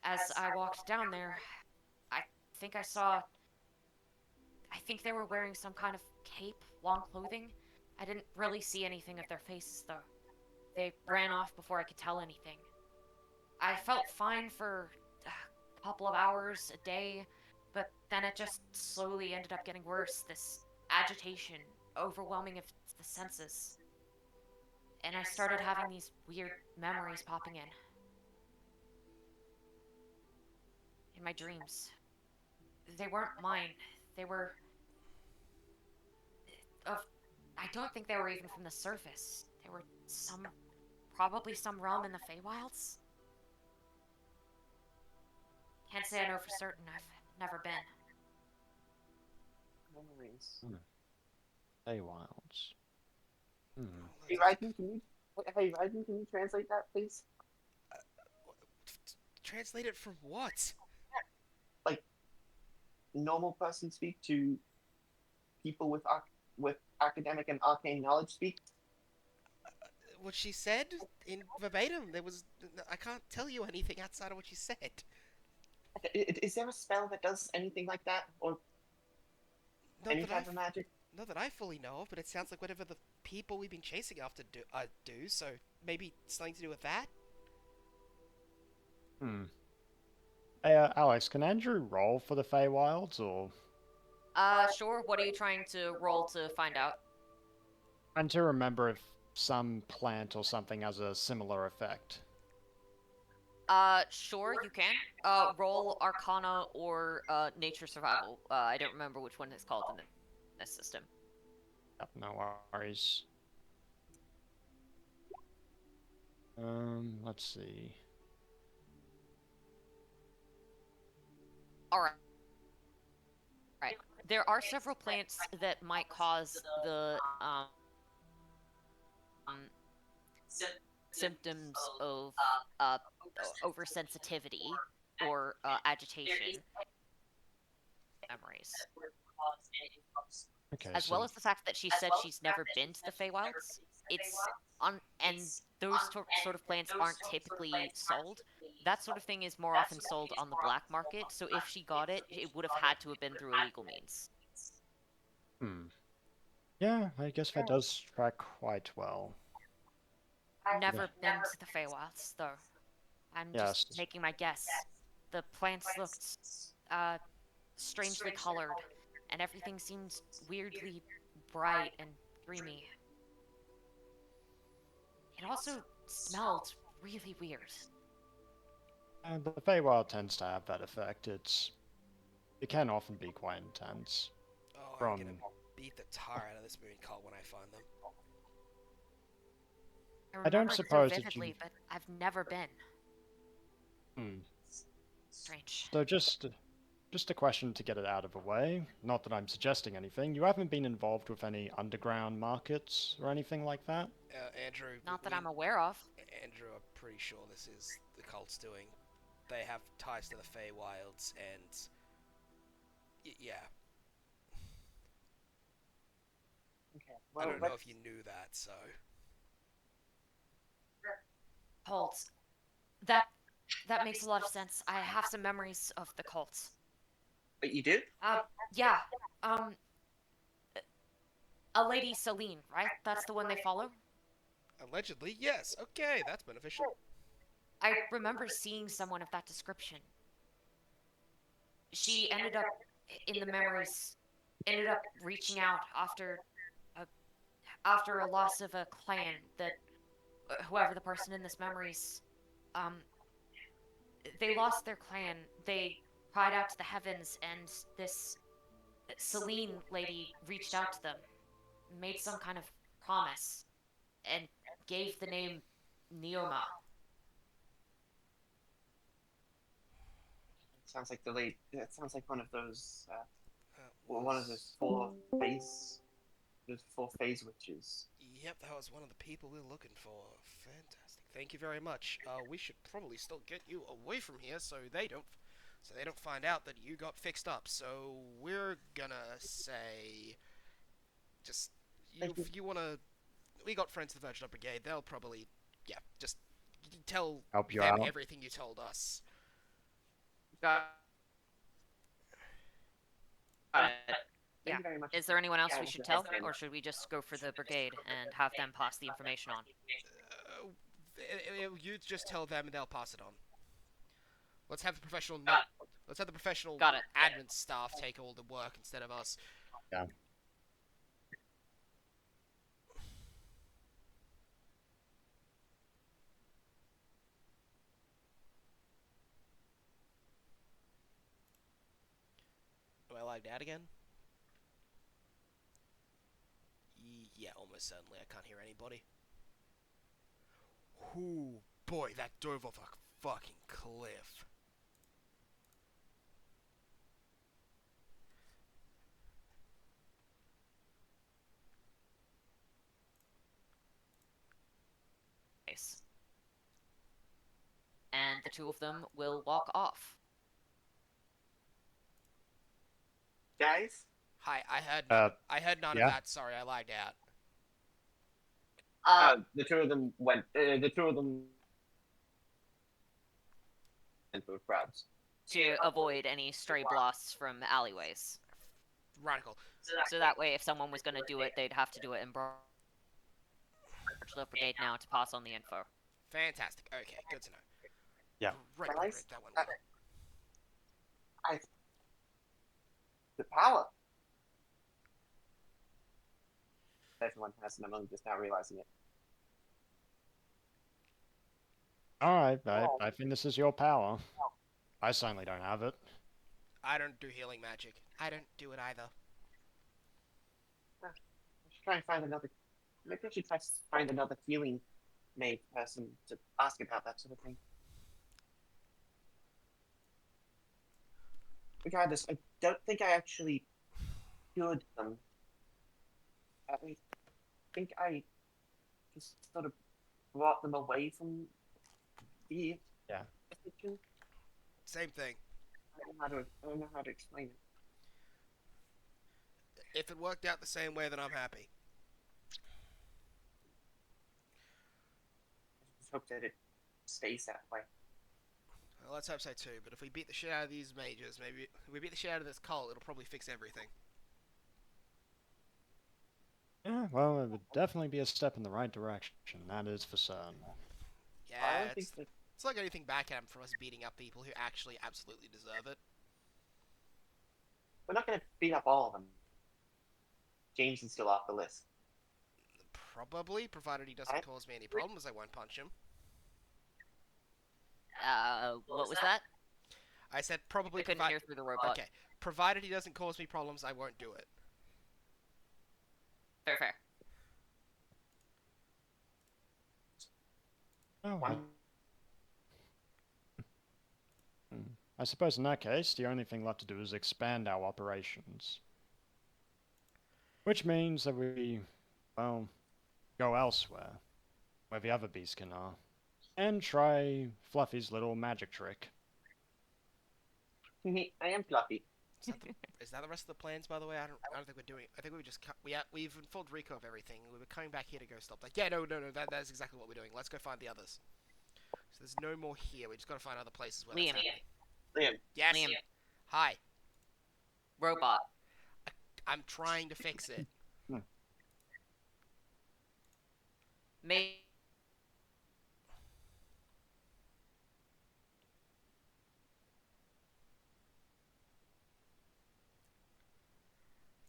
As I walked down there, I think I saw... I think they were wearing some kind of cape, long clothing. I didn't really see anything of their faces, though. They ran off before I could tell anything. I felt fine for a couple of hours, a day, but then it just slowly ended up getting worse. This agitation, overwhelming of the senses. And I started having these weird memories popping in my dreams. They weren't mine. They were... I don't think they were even from the surface. They were probably some realm in the Feywilds. say I know for certain. I've never been. Memories. Feywilds. Hmm. Hey, Raiden, can you? Hey, Raiden, can you translate that, please? Translate it from what? Like normal person speak to people with with academic and arcane knowledge speak. What she said in verbatim. There was. I can't tell you anything outside of what she said. Is there a spell that does anything like that, or Not any that I type of magic? Not that I fully know of, but it sounds like whatever the people we've been chasing after do, so maybe something to do with that? Hmm. Hey, Alex, can Andrew roll for the Feywilds, or Sure. What are you trying to roll to find out? trying to remember if some plant or something has a similar effect? Sure, you can. Roll Arcana or, Nature Survival. I don't remember which one it's called in this system. Yep, no worries. Let's see. Alright. Right. There are several plants that might cause the, symptoms of, oversensitivity or, agitation memories. Okay, As so well as the fact that she said she's never been to the Feywilds. It's on, and those sort of plants aren't typically sold. That sort of thing is more often sold on the black market, so if she got it, it would have had to have been through illegal means. yeah, I guess that does track quite well. Never been to the Feywilds, though. I'm just Yes. taking my guess. The plants looked, strangely colored, and everything seemed weirdly bright and dreamy. It also smelled really weird. And the Feywild tends to have that effect. It can often be quite intense. Oh, I'm From gonna beat the tar out of this moon cult when I find them. I I don't remember it so suppose that vividly, you. but I've never been. Hmm. Strange. So just a question to get it out of the way. Not that I'm suggesting anything. You haven't been involved with any underground markets or anything like that? Andrew, Not that I'm aware of. Andrew, I'm pretty sure this is the cult's doing. They have ties to the Feywilds, and yeah, Okay. I Well, don't know if you knew that. So Cult. That makes a lot of sense. I have some memories of the cult. but you do? Yeah. Um, a lady Celine, right? That's the one they follow? allegedly, yes. Okay, that's beneficial. I remember seeing someone of that description. She ended up, in the memories, ended up reaching out a, after a loss of a clan that, whoever the person in this memories, um, they lost their clan. They cried out to the heavens, and this Celine lady reached out to them, made some kind of promise, and gave the name Neoma. Sounds like the late. That sounds like one of those. That One of was- those four phase witches. Yep, that was one of the people we were looking for. Fantastic. Thank you very much. We should probably still get you away from here so they don't find out that you got fixed up. So we're gonna say, just if you wanna, we got friends of the Virgin Brigade. They'll probably, yeah, just tell Help you them out. everything you told us. Got it. Yeah. Thank you very much. Is there anyone else Yeah, we should is tell, there any- or should we just go for the brigade and have them pass the information on? You just tell them and they'll pass it on. Let's have the professional let's have the professional Got it. admin staff take all the work instead of us. Yeah. Am I lagged out again? Yeah, almost certainly. I can't hear anybody. Ooh, boy, that dove off a fucking cliff. face. And the two of them will walk off. Guys, Hi, Uh, I heard none of yeah. that. Sorry, I lagged out. the two of them went. The two of them into crowds. To avoid any stray blasts from alleyways. Radical. So that way, if someone was going to do it, they'd have to do it in barge the brigade now to pass on the info. Fantastic. Okay, good to know. Yeah. Great, Guys, great. That went well. The power. Everyone has, and I'm only just now realizing it. Alright, I think this is your power. I certainly don't have it. I don't do healing magic. I don't do it either. I should try and find another. Maybe I should try to find another healing mage person to ask about that sort of thing. Regardless, I don't think I actually cured them. I think I just sort of brought them away from the Yeah. affliction. Same thing. I don't know how to explain it. If it worked out the same way, then I'm happy. I just hope that it stays that way. Well, let's hope so too. But if we beat the shit out of these mages, maybe if we beat the shit out of this cult, it'll probably fix everything. Yeah, well, it would definitely be a step in the right direction, that is for certain. Yeah, I don't think it's, that it's like anything backhand from us beating up people who actually absolutely deserve it. we're not going to beat up all of them. James is still off the list. Probably, provided he doesn't cause me any problems, I won't punch him. What was that? I said probably. I couldn't hear through the robot. Okay, provided he doesn't cause me problems, I won't do it. Fair. Oh, One. I suppose in that case, the only thing left to do is expand our operations. Which means that we, well, go elsewhere, where the other beastkin are, and try Fluffy's little magic trick. I am fluffy. Is that the rest of the plans, by the way? I don't think we're doing. I think we just we've informed Rico of everything. We were coming back here to go stop. Like, yeah, no. That's exactly what we're doing. Let's go find the others. So there's no more here. We just got to find other places where Liam. that's happening. Liam. Yes. Liam. Hi. Robot. I'm trying to fix it.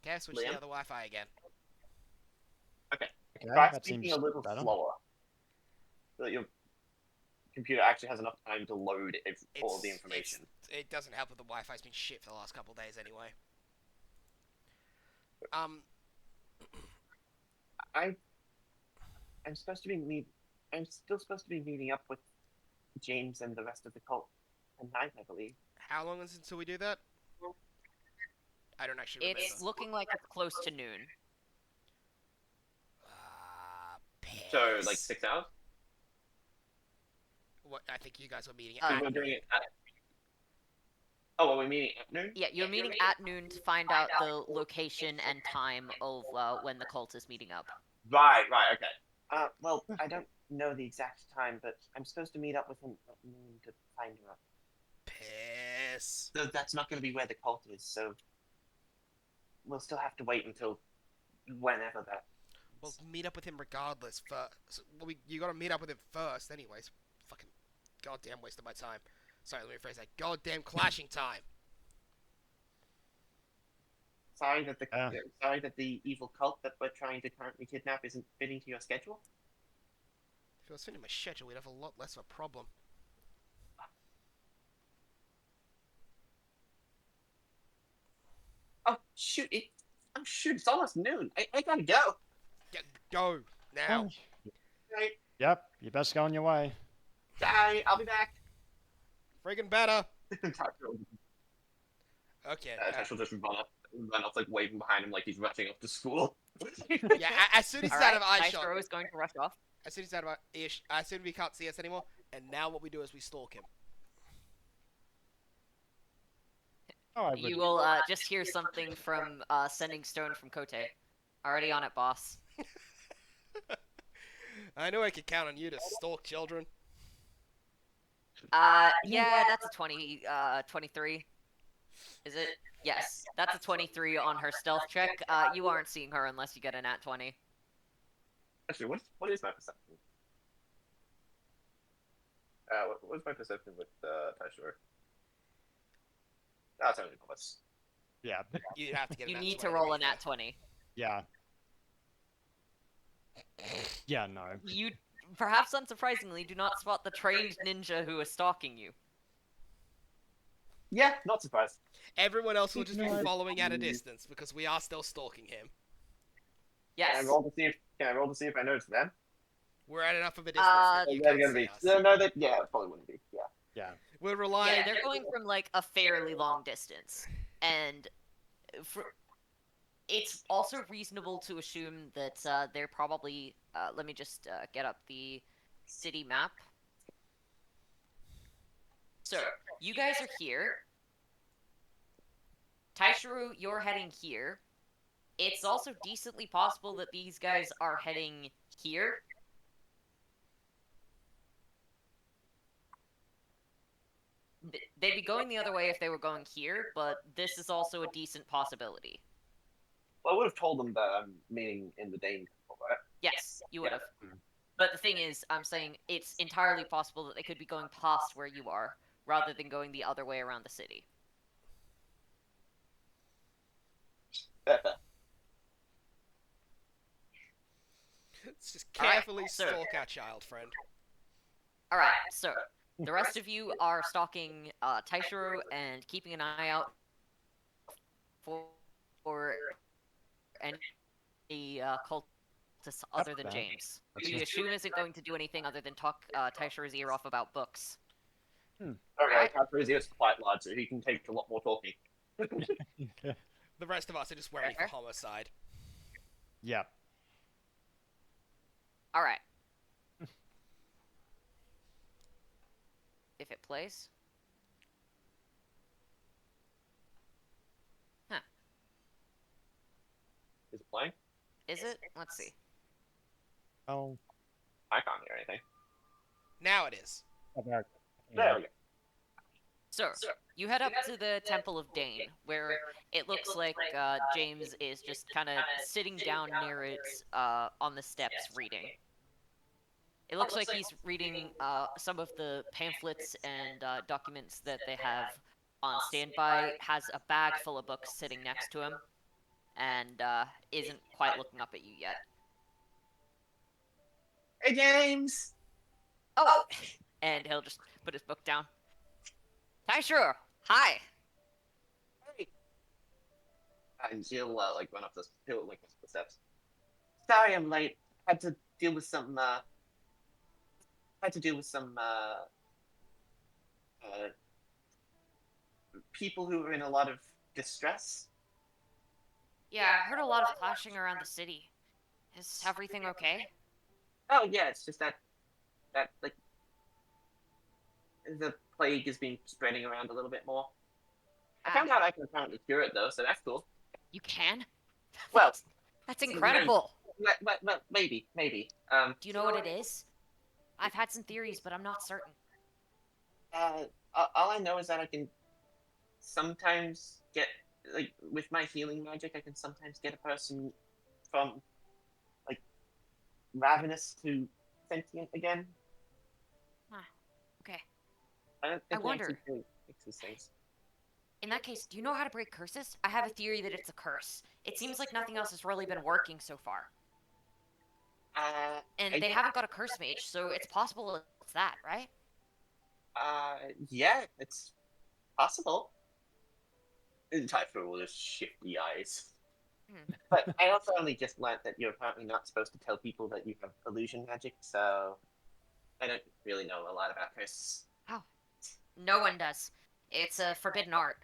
Okay, switch to the Liam? other Wi-Fi again. Okay. Okay, Try that speaking seems a little better. slower. So that your computer actually has enough time to load all the information. It doesn't help that the Wi-Fi's been shit for the last couple of days anyway. I'm supposed to be I'm still supposed to be meeting up with James and the rest of the cult tonight, I believe. How long is it until we do that? I don't actually remember. It's looking like it's close to noon. So, Piss. like 6 hours? What? I think you guys were meeting So at we're doing it at... Oh, are we meeting at noon? Yeah, you're meeting at noon to find out the location and time of when the cult is meeting up. Right, okay. Well, I don't know the exact time, but I'm supposed to meet up with him at noon to find her. Piss. So that's not going to be where the cult is, so we'll still have to wait until whenever that. Well, meet up with him regardless. You gotta meet up with him first, anyways. Fucking goddamn waste of my time. Sorry, let me rephrase that. Goddamn clashing time. Sorry that the evil cult that we're trying to currently kidnap isn't fitting to your schedule. If it was fitting my schedule, we'd have a lot less of a problem. Oh shoot! It's almost noon. I gotta go. Go now. Right. Yep, you best go on your way. Bye. I'll be back. Friggin' better. Tatsuo Okay. just run off, like waving behind him like he's rushing off to school. Yeah. As soon as he's Alright, out of eyeshot. Nitro is going to rush off. As soon as he's out of our ish, as soon as we can't see us anymore, and now what we do is we stalk him. Oh, I would. You will just hear something from Sending Stone from Kote. Already on it, boss. I knew I could count on you to stalk children. Yeah, that's a 23. Is it? Yes, that's a 23 on her stealth check. You aren't seeing her unless you get a nat 20. Actually, what is my perception? What's my perception with Taishore? That's only plus. Yeah. You have to get. You a nat need to 20 roll be a nat fair. 20. Yeah. Yeah, no. You, perhaps unsurprisingly, do not spot the trained ninja who is stalking you. Yeah, not surprised. Everyone else will just be No. following at a distance because we are still stalking him. Can I Yes. roll to see if I notice them? We're at enough of a distance Uh, that you They're can't gonna see be. us. No, yeah, it probably wouldn't be. Yeah. Yeah. We're Yeah, relying. they're going from like a fairly long distance, and it's also reasonable to assume that they're probably. Let me just get up the city map. So you guys are here. Taishiro, you're heading here. It's also decently possible that these guys are heading here. They'd be going the other way if they were going here, but this is also a decent possibility. Well, I would have told them that I'm meeting in the Dane temple, right? Yes, you would have. Mm. But the thing is, I'm saying it's entirely possible that they could be going past where you are, rather than going the other way around the city. Let's just Alright, carefully so- stalk our child friend. Alright, so the rest of you are stalking Taishiro and keeping an eye out for any cultists other than that. James, That's who you it. assume isn't going to do anything other than talk Taishiro's ear off about books. Okay, Casper's ears are quite large, so he can take a lot more talking. The rest of us are just waiting for Fair. homicide. Yeah. Alright. If it plays. Is it playing? Is it? Let's see. Oh. I can't hear anything. Now it is. About. There we go. So, you head up to the Temple of Dane, where it looks like James is just kind of sitting down near it on the steps reading. It looks like he's reading some of the pamphlets and documents that they have on standby, has a bag full of books sitting next to him, and isn't quite looking up at you yet. Hey, James! Oh! And he'll just put his book down. Taishiro! Hi! Hey! And he'll, run up the steps. Sorry I'm late. Had to deal with some, people who were in a lot of distress. Yeah, I heard a lot of clashing around the city. Is everything okay? Oh, yeah, it's just that, the plague has been spreading around a little bit more. I found out I can apparently cure it, though, so that's cool. You can? Well, That's incredible! maybe. Do you know what it is? I've had some theories, but I'm not certain. All I know is that I can sometimes get, with my healing magic, I can sometimes get a person from, ravenous to sentient again. Okay. I don't think I wonder. it actually fixes things. In that case, do you know how to break curses? I have a theory that it's a curse. It seems like nothing else has really been working so far. And they haven't got a curse mage, so it's possible it's that, right? Yeah, it's possible. Typhoon will just shift the eyes. But I also only just learned that you're apparently not supposed to tell people that you have illusion magic, so I don't really know a lot about curses. No one does. It's a forbidden art.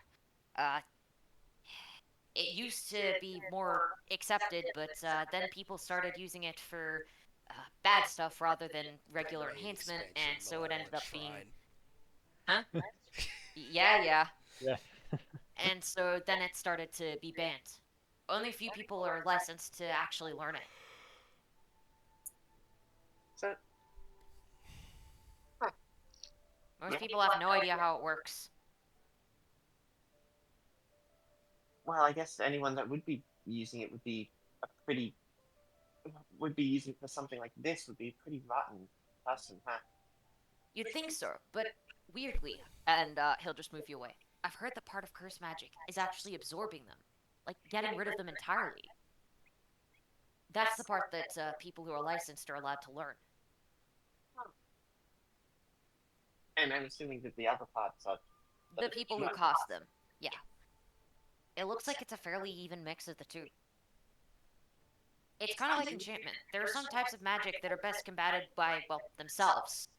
It used to be more accepted, but then people started using it for bad stuff rather than regular Brain enhancement, expansion, and so it ended up being, Shrine. huh? Yeah. Yeah. And so then it started to be banned. Only a few people are licensed to actually learn it. So, huh. Most people have no idea how it works. Well, I guess anyone that would be using it would be a pretty would be using it for something like this would be a pretty rotten person, huh? You'd think so, but weirdly, and he'll just move you away. I've heard that part of curse magic is actually absorbing them, like getting rid of them entirely. That's the part that people who are licensed are allowed to learn. And I'm assuming that the other parts are The people who cost them, yeah. It looks like it's a fairly even mix of the two. It's kind of like enchantment. There are some types of magic that are best combated by, well, themselves.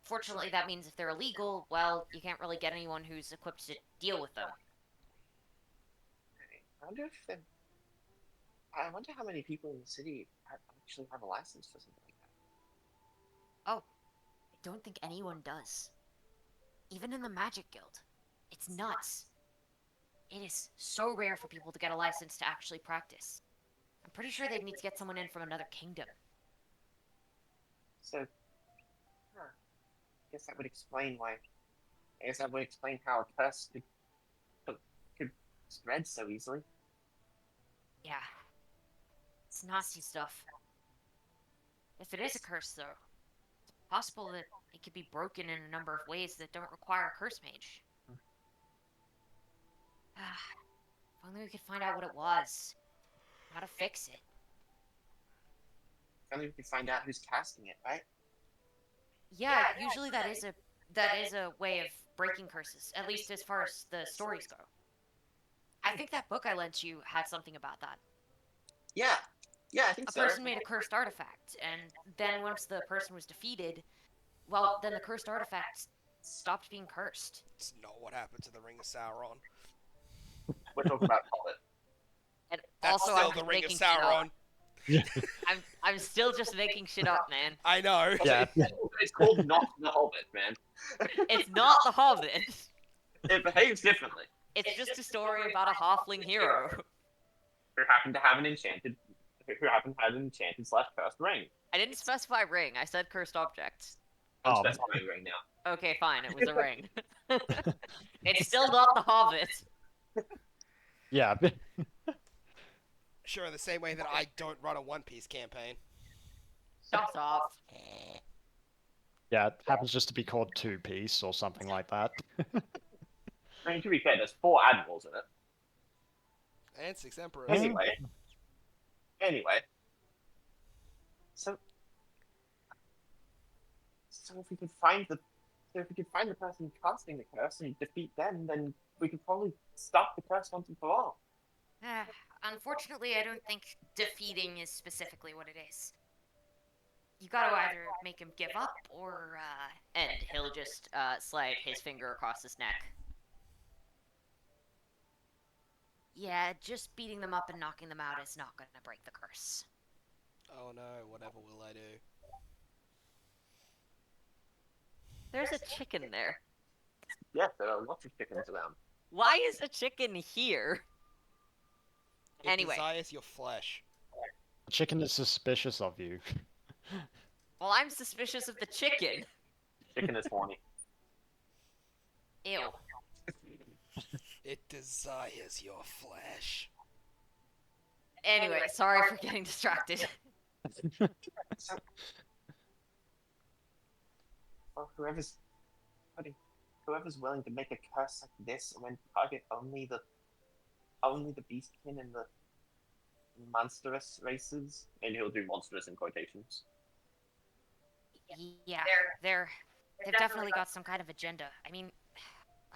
Fortunately, that means if they're illegal, well, you can't really get anyone who's equipped to deal with them. I wonder if then. I wonder how many people in the city actually have a license for something like that. Oh, I don't think anyone does. Even in the Magic Guild. It's nuts. It is so rare for people to get a license to actually practice. I'm pretty sure they'd need to get someone in from another kingdom. So, huh. I guess that would explain why. I guess that would explain how a curse could spread so easily. Yeah. It's nasty stuff. If it is a curse, though, it's possible that it could be broken in a number of ways that don't require a curse mage. If only we could find out what it was. How to fix it. If only we could find out who's casting it, right? Yeah, usually that is a way of breaking curses, at least as far as the stories go. I think that book I lent you had something about that. Yeah, I think A so. person made a cursed artifact, and then once the person was defeated, well, then the cursed artifact stopped being cursed. It's not what happened to the Ring of Sauron. We're talking about Hobbit. And That's also, still I'm the just Ring of making shit up. Sauron. I'm still just making shit up, man. I know. Yeah. It's called not the Hobbit, man. It's not The Hobbit. It behaves differently. It's just a story about a halfling hero. Who happened to have an enchanted slash cursed ring. I didn't specify ring. I said cursed object. I'm Oh. specifying ring now. Okay, fine. It was a ring. It's still not The Hobbit. Yeah. Sure, the same way that I don't run a One Piece campaign. Shut up. Yeah, it happens just to be called Two Piece or something like that. I mean, to be fair, there's 4 admirals in it. And 6 Emperors. Anyway. So if we could find the person casting the curse and defeat them, then we could probably stop the curse once and for all. Unfortunately, I don't think defeating is specifically what it is. You gotta either make him give up, or, and he'll just, slide his finger across his neck. Yeah, just beating them up and knocking them out is not gonna break the curse. Oh no, whatever will I do? There's a chicken there. Yes, there are lots of chickens around. Why is a chicken here? It Anyway. desires your flesh. The chicken is suspicious of you. Well, I'm suspicious of the chicken. Chicken is horny. Ew. It desires your flesh. Anyway, sorry for getting distracted. So, well, whoever's willing to make a curse like this and then target only the beastkin and the monstrous races, and he'll do monstrous in quotations. Yeah, they've definitely got some kind of agenda. I mean,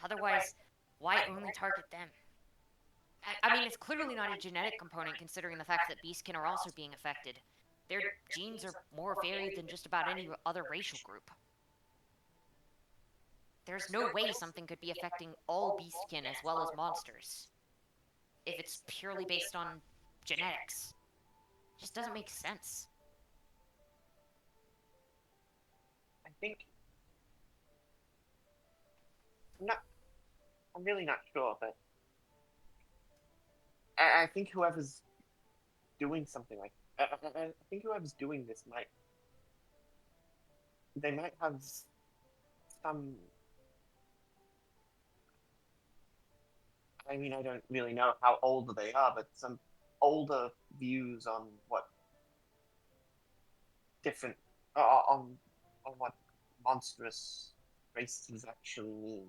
otherwise, why only target them? I mean, it's clearly not a genetic component considering the fact that beastkin are also being affected. Their genes are more varied than just about any other racial group. There's no way something could be affecting all beastkin as well as monsters. If it's purely based on genetics. It just doesn't make sense. think I'm not. I'm really not sure, but I think whoever's doing something like I think whoever's doing this might have some. I mean, I don't really know how old they are, but some older views on what different on what monstrous races actually mean.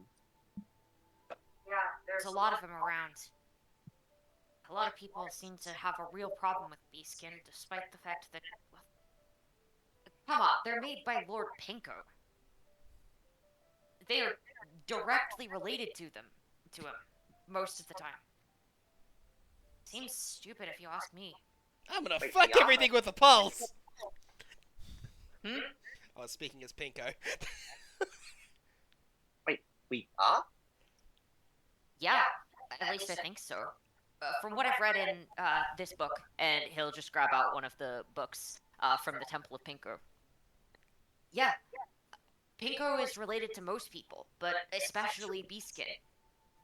Yeah, There's a lot of them around. A lot of people seem to have a real problem with Beaskin, despite the fact that, well, come on, they're made by Lord Pinko. They are directly related to him, most of the time. Seems stupid if you ask me. I'm gonna Wait, fuck we are? everything with a pulse. Hmm? I was speaking as Pinko. We are? Yeah, at least I think so. From what I've read in this book, and he'll just grab out one of the books from the Temple of Pinko. Yeah, Pinko is related to most people, but especially Beaskin.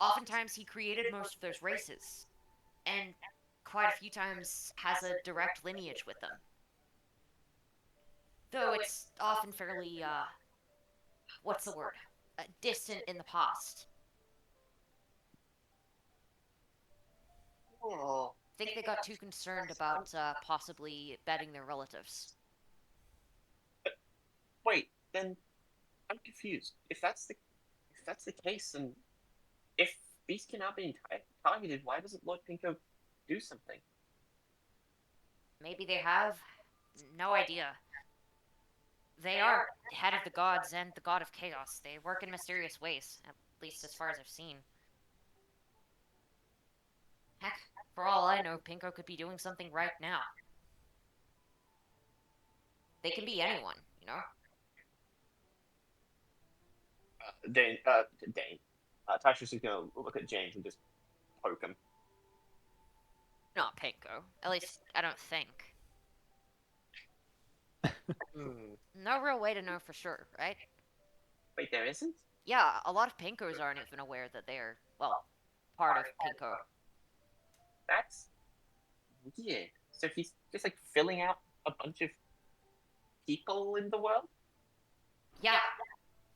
Oftentimes he created most of those races, and quite a few times has a direct lineage with them. Though it's often fairly, what's the word? Distant in the past. Oh, Think they got too concerned about possibly betting their relatives. wait. Then I'm confused. If that's the case, and if Beast cannot be targeted, why doesn't Lord Pinko do something? Maybe they have? No idea. They are head of the gods and the god of chaos. They work in mysterious ways, at least as far as I've seen. Heck, for all I know, Pinko could be doing something right now. They can be anyone, you know? Dane. Tasha's just gonna look at James and just poke him. Not Pinko. At least, I don't think. Hmm. No real way to know for sure, right? Wait, there isn't? Yeah, a lot of Pinkos aren't even aware that they're, well, part of Pinko. That's weird. So he's just like filling out a bunch of people in the world? Yeah.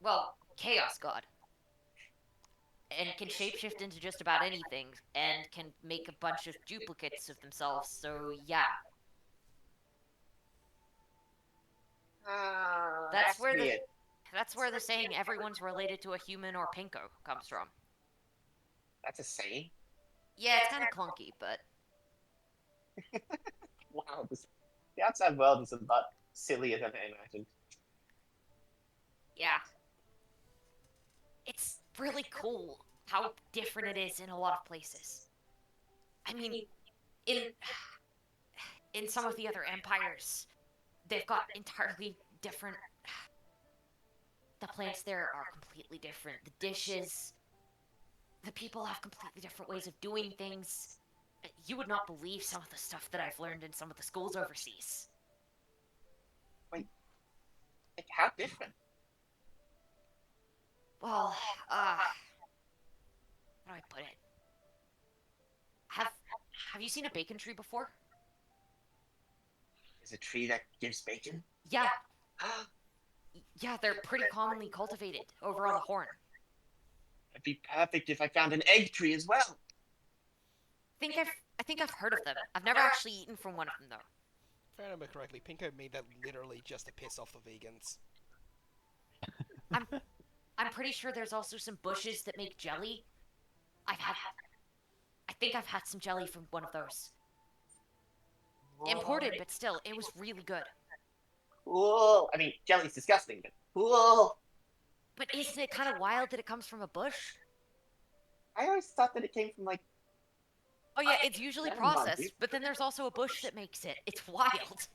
Well, Chaos God. And can shapeshift into just about anything, and can make a bunch of duplicates of themselves, so yeah. That's where weird. That's where the saying everyone's related to a human or Pinko comes from. That's a saying. Yeah, it's kind of clunky, but Wow, the outside world is a lot sillier than I imagined. yeah. It's really cool how different it is in a lot of places. I mean, in some of the other empires, they've got entirely different. The plants there are completely different. The dishes, the people have completely different ways of doing things. You would not believe some of the stuff that I've learned in some of the schools overseas. Like, how different? Well, how do I put it? Have you seen a bacon tree before? There's a tree that gives bacon? Yeah, yeah, they're pretty commonly cultivated over on the Horn. It'd be perfect if I found an egg tree as well. I think I've heard of them. I've never actually eaten from one of them though. If I remember correctly, Pinko made that literally just to piss off the vegans. I'm pretty sure there's also some bushes that make jelly. I think I've had some jelly from one of those. Imported, but still, it was really good. Cool. I mean, jelly's disgusting, but cool. But isn't it kind of wild that it comes from a bush? I always thought that it came from like. Oh yeah, it's usually Never mind, processed, dude. but then there's also a bush that makes it. It's wild.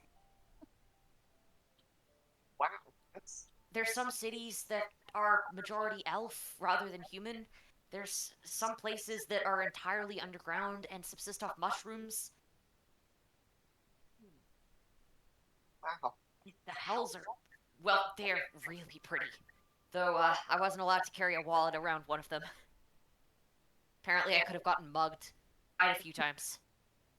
Wow, that's. There's some cities that are majority elf rather than human. There's some places that are entirely underground and subsist off mushrooms. Wow. The hells are well, they're really pretty. Though, I wasn't allowed to carry a wallet around one of them. Apparently, I could have gotten mugged quite a few times.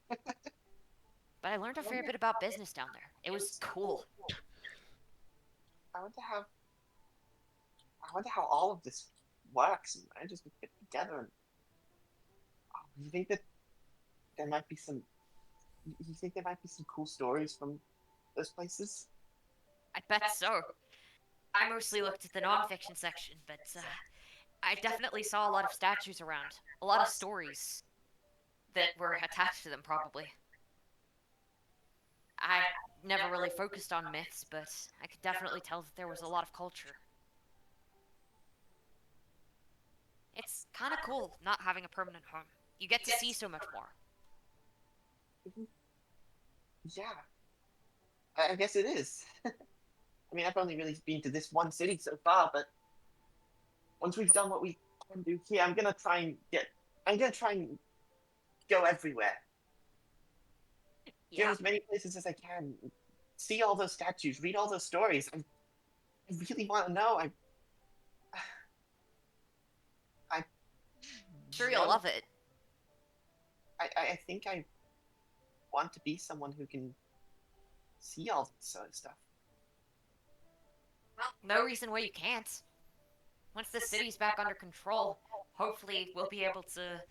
But I learned a fair bit about business down there. It was cool. I wonder how. I wonder how all of this works and manages to fit together. And you think that there might be some? You think there might be some cool stories from those places? I bet so. I mostly looked at the nonfiction section, but I definitely saw a lot of statues around. A lot of stories that were attached to them, probably. I never really focused on myths, but I could definitely tell that there was a lot of culture. It's kind of cool not having a permanent home. You get to see so much more. Mhm. Yeah, I guess it is. I mean, I've only really been to this one city so far, but once we've done what we can do here, I'm gonna try and get. I'm gonna try and go everywhere. Go Yeah, as many places as I can. See all those statues. Read all those stories. I really want to know. I sure you'll want. love it. I think I want to be someone who can see all this sort of stuff. No reason why you can't. Once the city's back under control, hopefully we'll be able to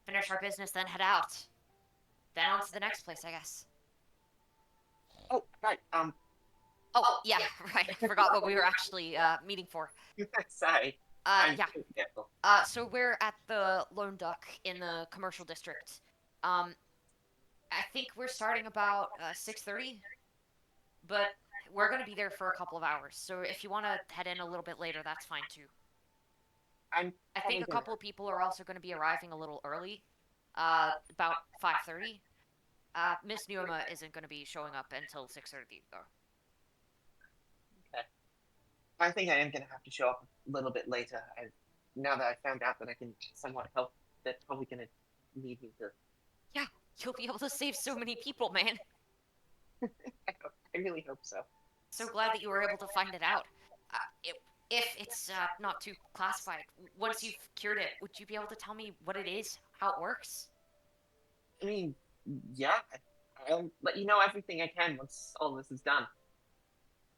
finish our business, then head out. Then on to the next place, I guess. Oh, right. Oh, yeah, right. I forgot what we were actually meeting for. Sorry. I'm Yeah. forgetful. So we're at the Lone Duck in the commercial district. I think we're starting about 6:30, but we're gonna be there for a couple of hours. So if you want to head in a little bit later, that's fine too. I'm. I think a couple of people are also going to be arriving a little early, about 5:30. Miss Neoma isn't going to be showing up until 6:30 though. Okay. I think I am gonna have to show up a little bit later. Now that I found out that I can somewhat help, that's probably gonna need me to. Yeah, you'll be able to save so many people, man. I really hope so. So glad that you were able to find it out. If it's not too classified, once you've cured it, would you be able to tell me what it is, how it works? I mean, yeah. I'll let you know everything I can once all this is done.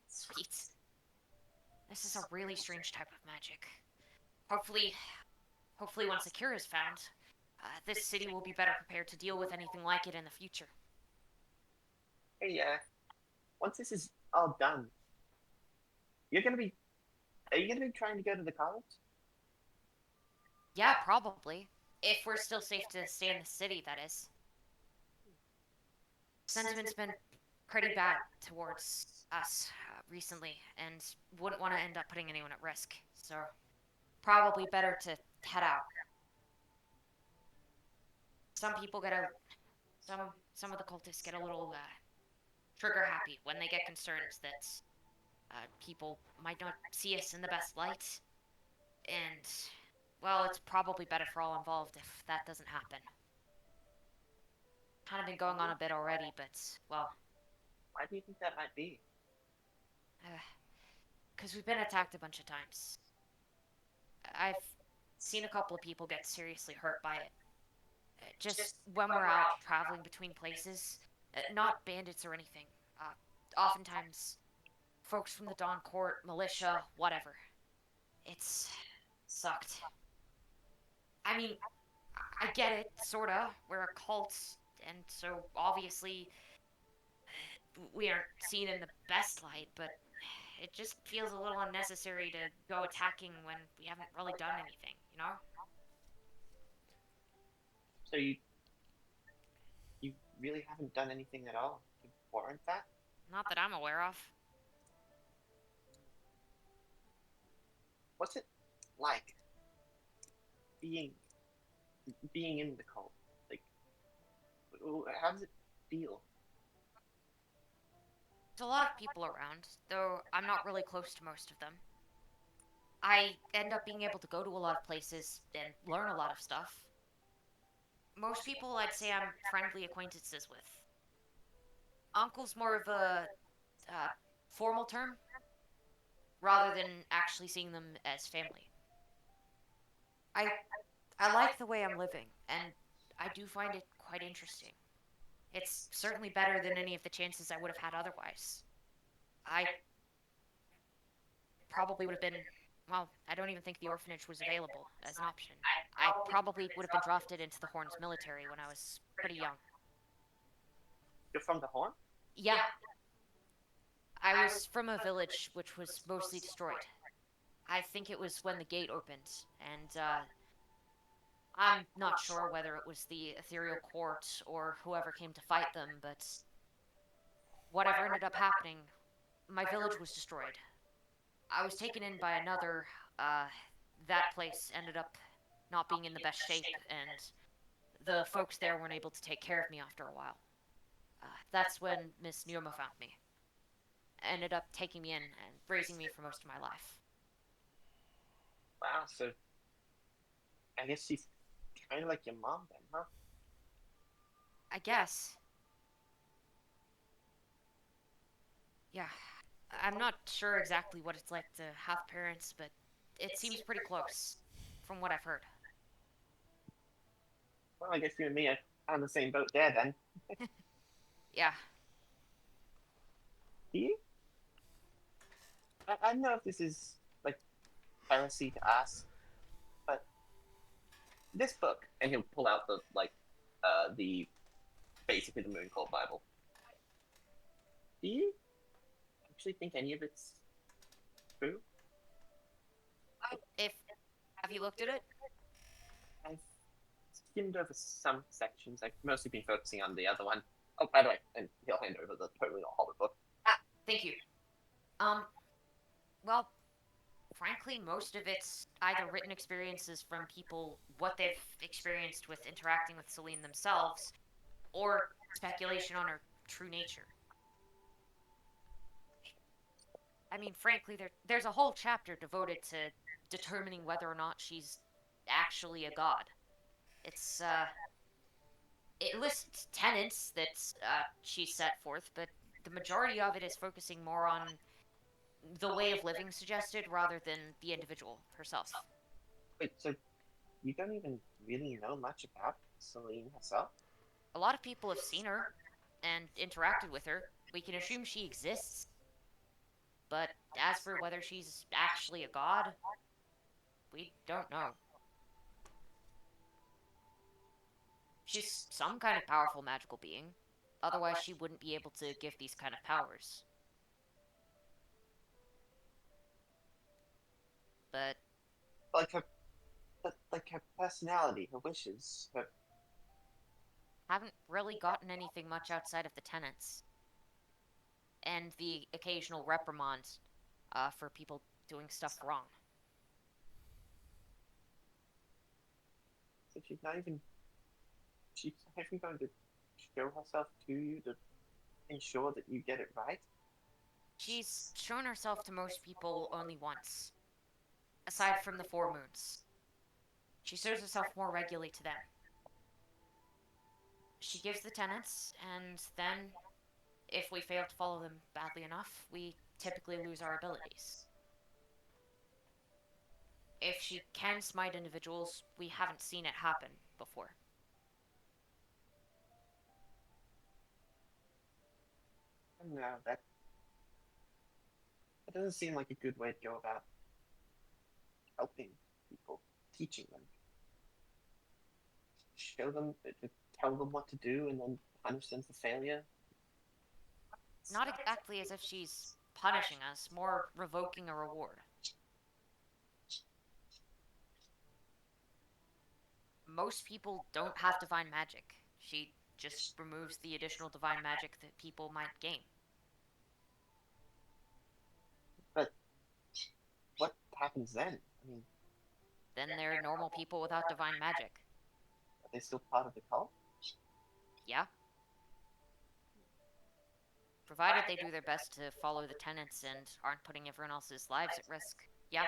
Sweet. This is a really strange type of magic. Hopefully, once a cure is found, this city will be better prepared to deal with anything like it in the future. Hey, once this is all done, you're gonna be. Are you gonna be trying to go to the college? Yeah, probably. If we're still safe to stay in the city, that is. Sentiment's been pretty bad towards us recently, and wouldn't want to end up putting anyone at risk. So, probably better to head out. Some people get a some of the cultists get a little trigger happy when they get concerned that people might not see us in the best light, and well, it's probably better for all involved if that doesn't happen. Kind of been going on a bit already, but well, Why do you think that might be? because we've been attacked a bunch of times. I've seen a couple of people get seriously hurt by it. Just when we're out traveling between places, not bandits or anything. Oftentimes, folks from the Dawn Court, militia, whatever. It's sucked. I mean, I get it, sorta. We're a cult, and so obviously we aren't seen in the best light, but it just feels a little unnecessary to go attacking when we haven't really done anything, you know? So you really haven't done anything at all to warrant that? Not that I'm aware of. What's it like being being in the cult? Like, how does it feel? There's a lot of people around, though I'm not really close to most of them. I end up being able to go to a lot of places and learn a lot of stuff. Most people I'd say I'm friendly acquaintances with. Uncle's more of a formal term. rather than actually seeing them as family. I like the way I'm living, and I do find it quite interesting. It's certainly better than any of the chances I would have had otherwise. I probably would have been, well, I don't even think the orphanage was available as an option. I probably would have been drafted into the Horn's military when I was pretty young. You're from the Horn? Yeah, I was from a village which was mostly destroyed. I think it was when the gate opened, and I'm not sure whether it was the Ethereal Court or whoever came to fight them, but whatever ended up happening, my village was destroyed. I was taken in by another. Uh, that place ended up not being in the best shape, and the folks there weren't able to take care of me after a while. That's when Miss Neoma found me. Ended up taking me in and raising me for most of my life. Wow, so I guess she's kind of like your mom then, huh? I guess. Yeah. I'm not sure exactly what it's like to have parents, but it seems pretty close, from what I've heard. Well, I guess you and me are on the same boat there then. Yeah. Do you? I don't know if this is like heresy to ask, but this book, and he'll pull out the basically the Mooncore Bible. Do you actually think any of it's true? If have you looked at it? I've skimmed over some sections. I've mostly been focusing on the other one. Oh, by the way, and he'll hand over the totally hollow book. Thank you. Um, well, frankly, most of it's either written experiences from people, what they've experienced with interacting with Celine themselves, or speculation on her true nature. I mean, frankly, there's a whole chapter devoted to determining whether or not she's actually a god. It's it lists tenets that she set forth, but the majority of it is focusing more on the way of living suggested rather than the individual herself. Wait, so you don't even really know much about Celine herself? A lot of people have seen her and interacted with her. We can assume she exists, but as for whether she's actually a god, we don't know. She's some kind of powerful magical being. Otherwise, she wouldn't be able to give these kind of powers. But Like her personality, her wishes, her. haven't really gotten anything much outside of the tenets. And the occasional reprimand for people doing stuff wrong. So she's not even. She's not even going to show herself to you to ensure that you get it right. She's shown herself to most people only once, aside from the 4 moons. She shows herself more regularly to them. She gives the tenets, and then, if we fail to follow them badly enough, we typically lose our abilities. If she can smite individuals, we haven't seen it happen before. I don't know, that doesn't seem like a good way to go about helping people, teaching them. Show them, tell them what to do, and then punish them for failure. Not exactly as if she's punishing us, more revoking a reward. Most people don't have divine magic. She just removes the additional divine magic that people might gain. But what happens then? I mean, Then they're normal people without divine magic. are they still part of the cult? Yeah? Provided they do their best to follow the tenets and aren't putting everyone else's lives at risk. Yeah.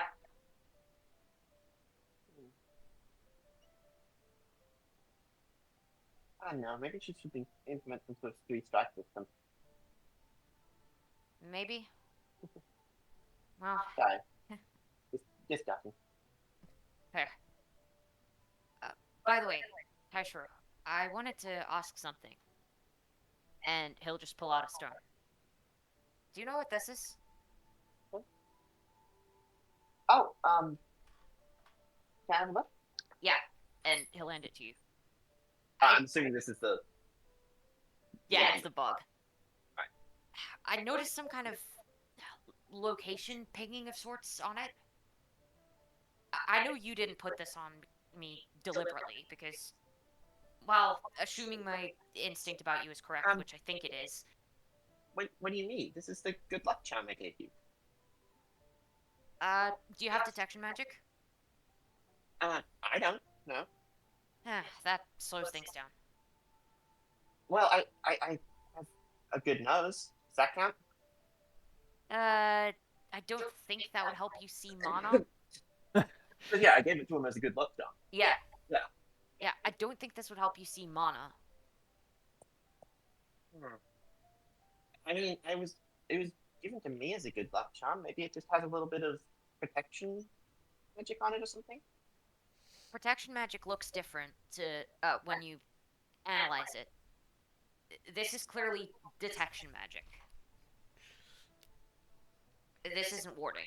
I don't know, maybe she should implement some sort of three-strike system. Maybe. Well, Sorry. Just ducking. fair. By the way, Taishiro, I wanted to ask something. And he'll just pull out a stone. Do you know what this is? Oh, can I have a look? Yeah, and he'll hand it to you. I'm assuming this is the. Yeah, it's the bug. I noticed some kind of location pinging of sorts on it. I know you didn't put this on me deliberately because, well, assuming my instinct about you is correct, which I think it is. Wait, what do you mean? This is the good luck charm I gave you. Do you have detection magic? I don't. No. That slows things down. Well, I have a good nose. Does that count? I don't think that would help you see mana. But yeah, I gave it to him as a good luck charm. Yeah. Yeah. Yeah, I don't think this would help you see mana. I mean, it was given to me as a good luck charm. Maybe it just has a little bit of protection magic on it or something. Protection magic looks different to when you analyze it. This is clearly detection magic. This isn't warding.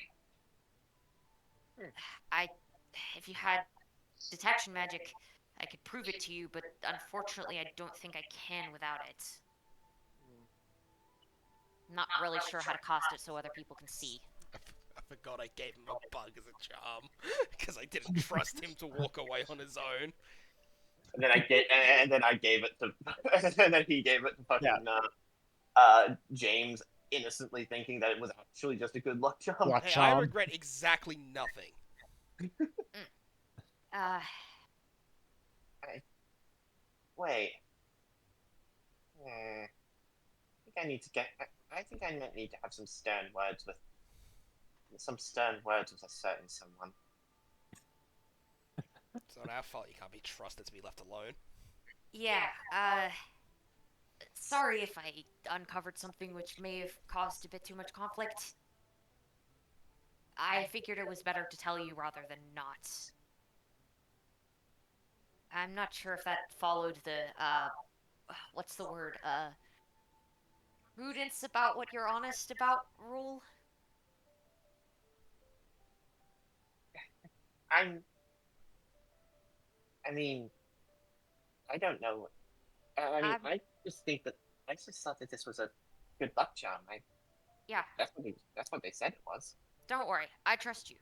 If you had detection magic, I could prove it to you, but unfortunately I don't think I can without it. I'm not really sure how to cast it so other people can see. I forgot I gave him a bug as a charm because I didn't trust him to walk away on his own. And then I gave it to, and then he gave it to fucking James, innocently thinking that it was actually just a good luck charm. Luck Hey, I charm. regret exactly nothing. Wait. I think I need to get. I think I might need to have some stern words with a certain someone. It's not our fault you can't be trusted to be left alone. Yeah, sorry if I uncovered something which may have caused a bit too much conflict. I figured it was better to tell you rather than not. I'm not sure if that followed the, what's the word, prudence about what you're honest about rule? I mean, I don't know. I just think that I just thought that this was a good luck charm. Yeah. That's what they said it was. Don't worry, I trust you.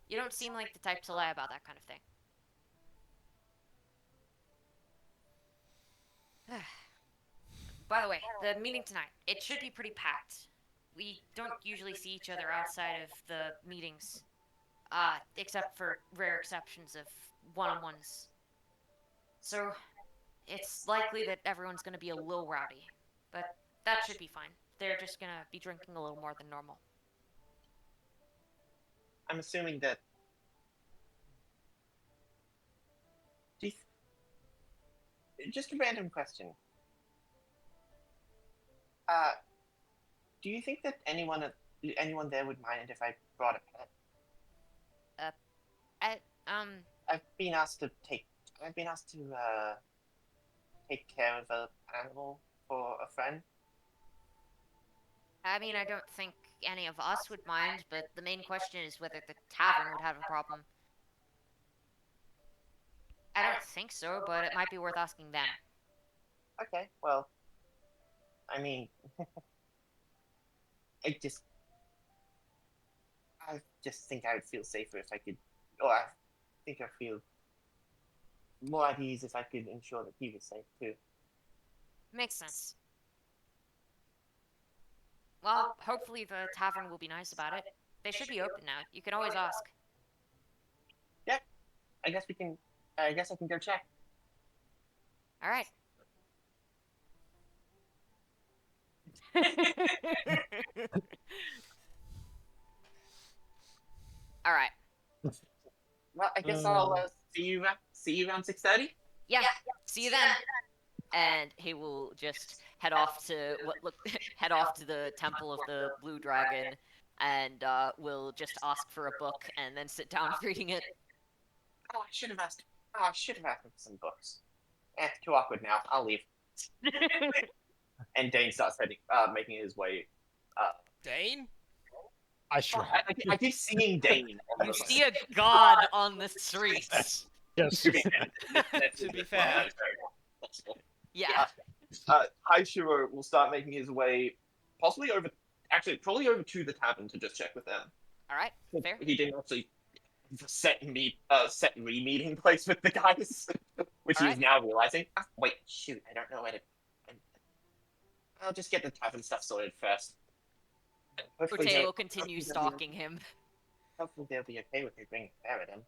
You don't seem like the type to lie about that kind of thing. By the way, the meeting tonight, it should be pretty packed. We don't usually see each other outside of the meetings, except for rare exceptions of one-on-ones. So, it's likely that everyone's gonna be a little rowdy, but that should be fine. They're just gonna be drinking a little more than normal. I'm assuming that. Just a random question. Do you think that anyone there would mind if I brought a pet? I've been asked to take care of an animal for a friend. I mean, I don't think any of us would mind, but the main question is whether the tavern would have a problem. I don't think so, but it might be worth asking them. Okay, well, I mean, I just think I would feel safer if I could, or I think I'd feel more at ease if I could ensure that he was safe too. Makes sense. Well, hopefully the tavern will be nice about it. They should be open now. You can always ask. Yeah, I guess we can. I guess I can go check. All right. All right. Well, I guess I'll see you around 6:30. Yeah. See you then. And he will just head off to the temple of the blue dragon, and will just ask for a book and then sit down reading it. Oh, I should have asked. Oh, I should have asked him for some books. Too awkward now. I'll leave. And Dane starts making his way. Dane? I sure. I keep seeing Dane on You the see a god on the streets. Yes. To be fair, To be fair. that is very possible. Yeah. Haishiro will start making his way, possibly over, actually probably over to the tavern to just check with them. All right. Fair. He didn't actually set re-meeting place with the guys, which All he's now realizing. Wait, shoot, I don't know where to. I'll just get the tavern stuff sorted first. Hopefully, Ute will continue stalking him. hopefully they'll be okay with me bringing Ferret in.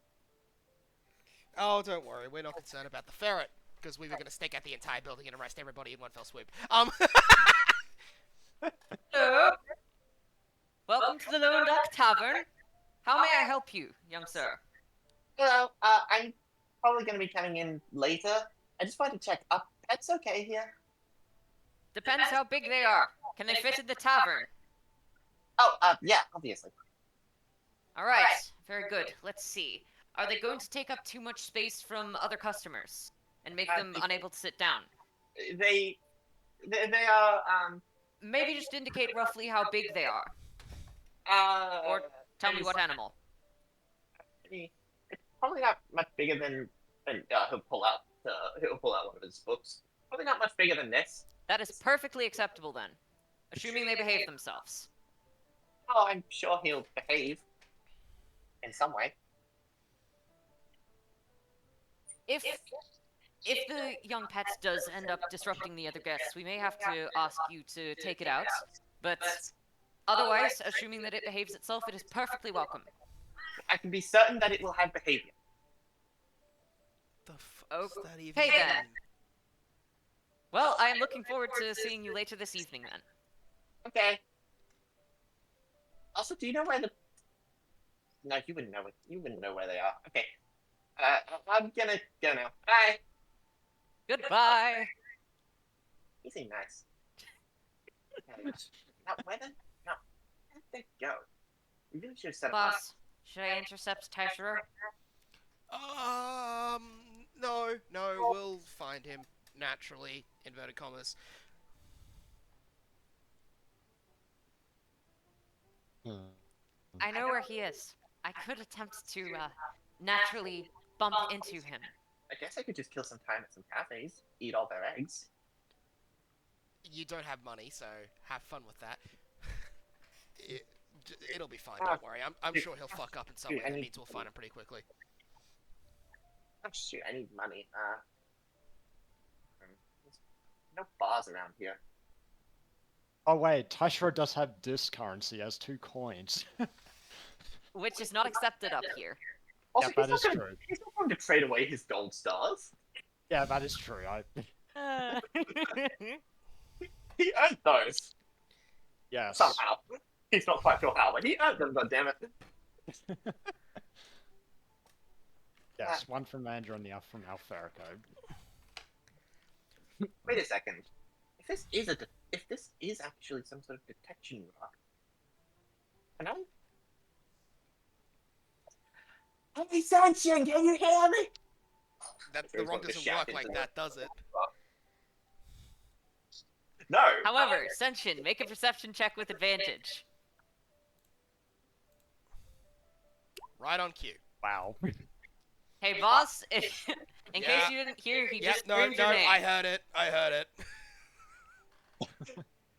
Oh, don't worry. We're not concerned about the ferret, because we were going to stake out the entire building and arrest everybody in one fell swoop. Hello. Welcome to the Lone Duck Tavern. How may I help you, young sir? Hello, I'm probably going to be coming in later. I just wanted to check. Pets okay here? Depends how big they are. Can they fit in the tavern? Oh, yeah, obviously. All right. Very good. Let's see. Are they going to take up too much space from other customers and make them unable to sit down? They are, Maybe just indicate roughly how big they are. Or tell me what animal. It's probably not much bigger than he'll pull out one of his books. Probably not much bigger than this. That is perfectly acceptable then, assuming they behave themselves. Oh, I'm sure he'll behave in some way. If the young pet does end up disrupting the other guests, we may have to ask you to take it out. But otherwise, assuming that it behaves itself, it is perfectly welcome. I can be certain that it will have behavior. The fuck's that even Okay, then. mean? Well, I am looking forward to seeing you later this evening then. Okay. Also, do you know where the? No, you wouldn't know it. You wouldn't know where they are. Okay. I'm gonna go now. Bye. Goodbye. You seem nice. Now, where did they go? We really should have set up. Boss, should I intercept Taishiro? No, we'll find him naturally, inverted commas. I know where he is. I could attempt to, naturally bump into him. I guess I could just kill some time at some cafes, eat all their eggs. You don't have money, so have fun with that. It'll be fine, don't worry. I'm sure he'll fuck up in some way that means we'll find him pretty quickly. Oh shoot, I need money. There's no bars around here. Oh wait, Taishiro does have this currency as 2 coins. Which is not accepted up here. Also, Yeah, that is true. He's not going to trade away his gold stars. Yeah, that is true. He earned those Yes. somehow. He's not quite sure how, but he earned them. Goddammit. Yes, one from Andrew and the other from Alferico. Wait a second. If this is actually some sort of detection rock, can I? Hey, Sanchin, can you hear me? The rock doesn't work like that, does it? No. However, Senshin, make a perception check with advantage. Right on cue. Wow. Hey, boss, in Yeah. case you didn't hear, he Yep, just no, screamed your name. I heard it.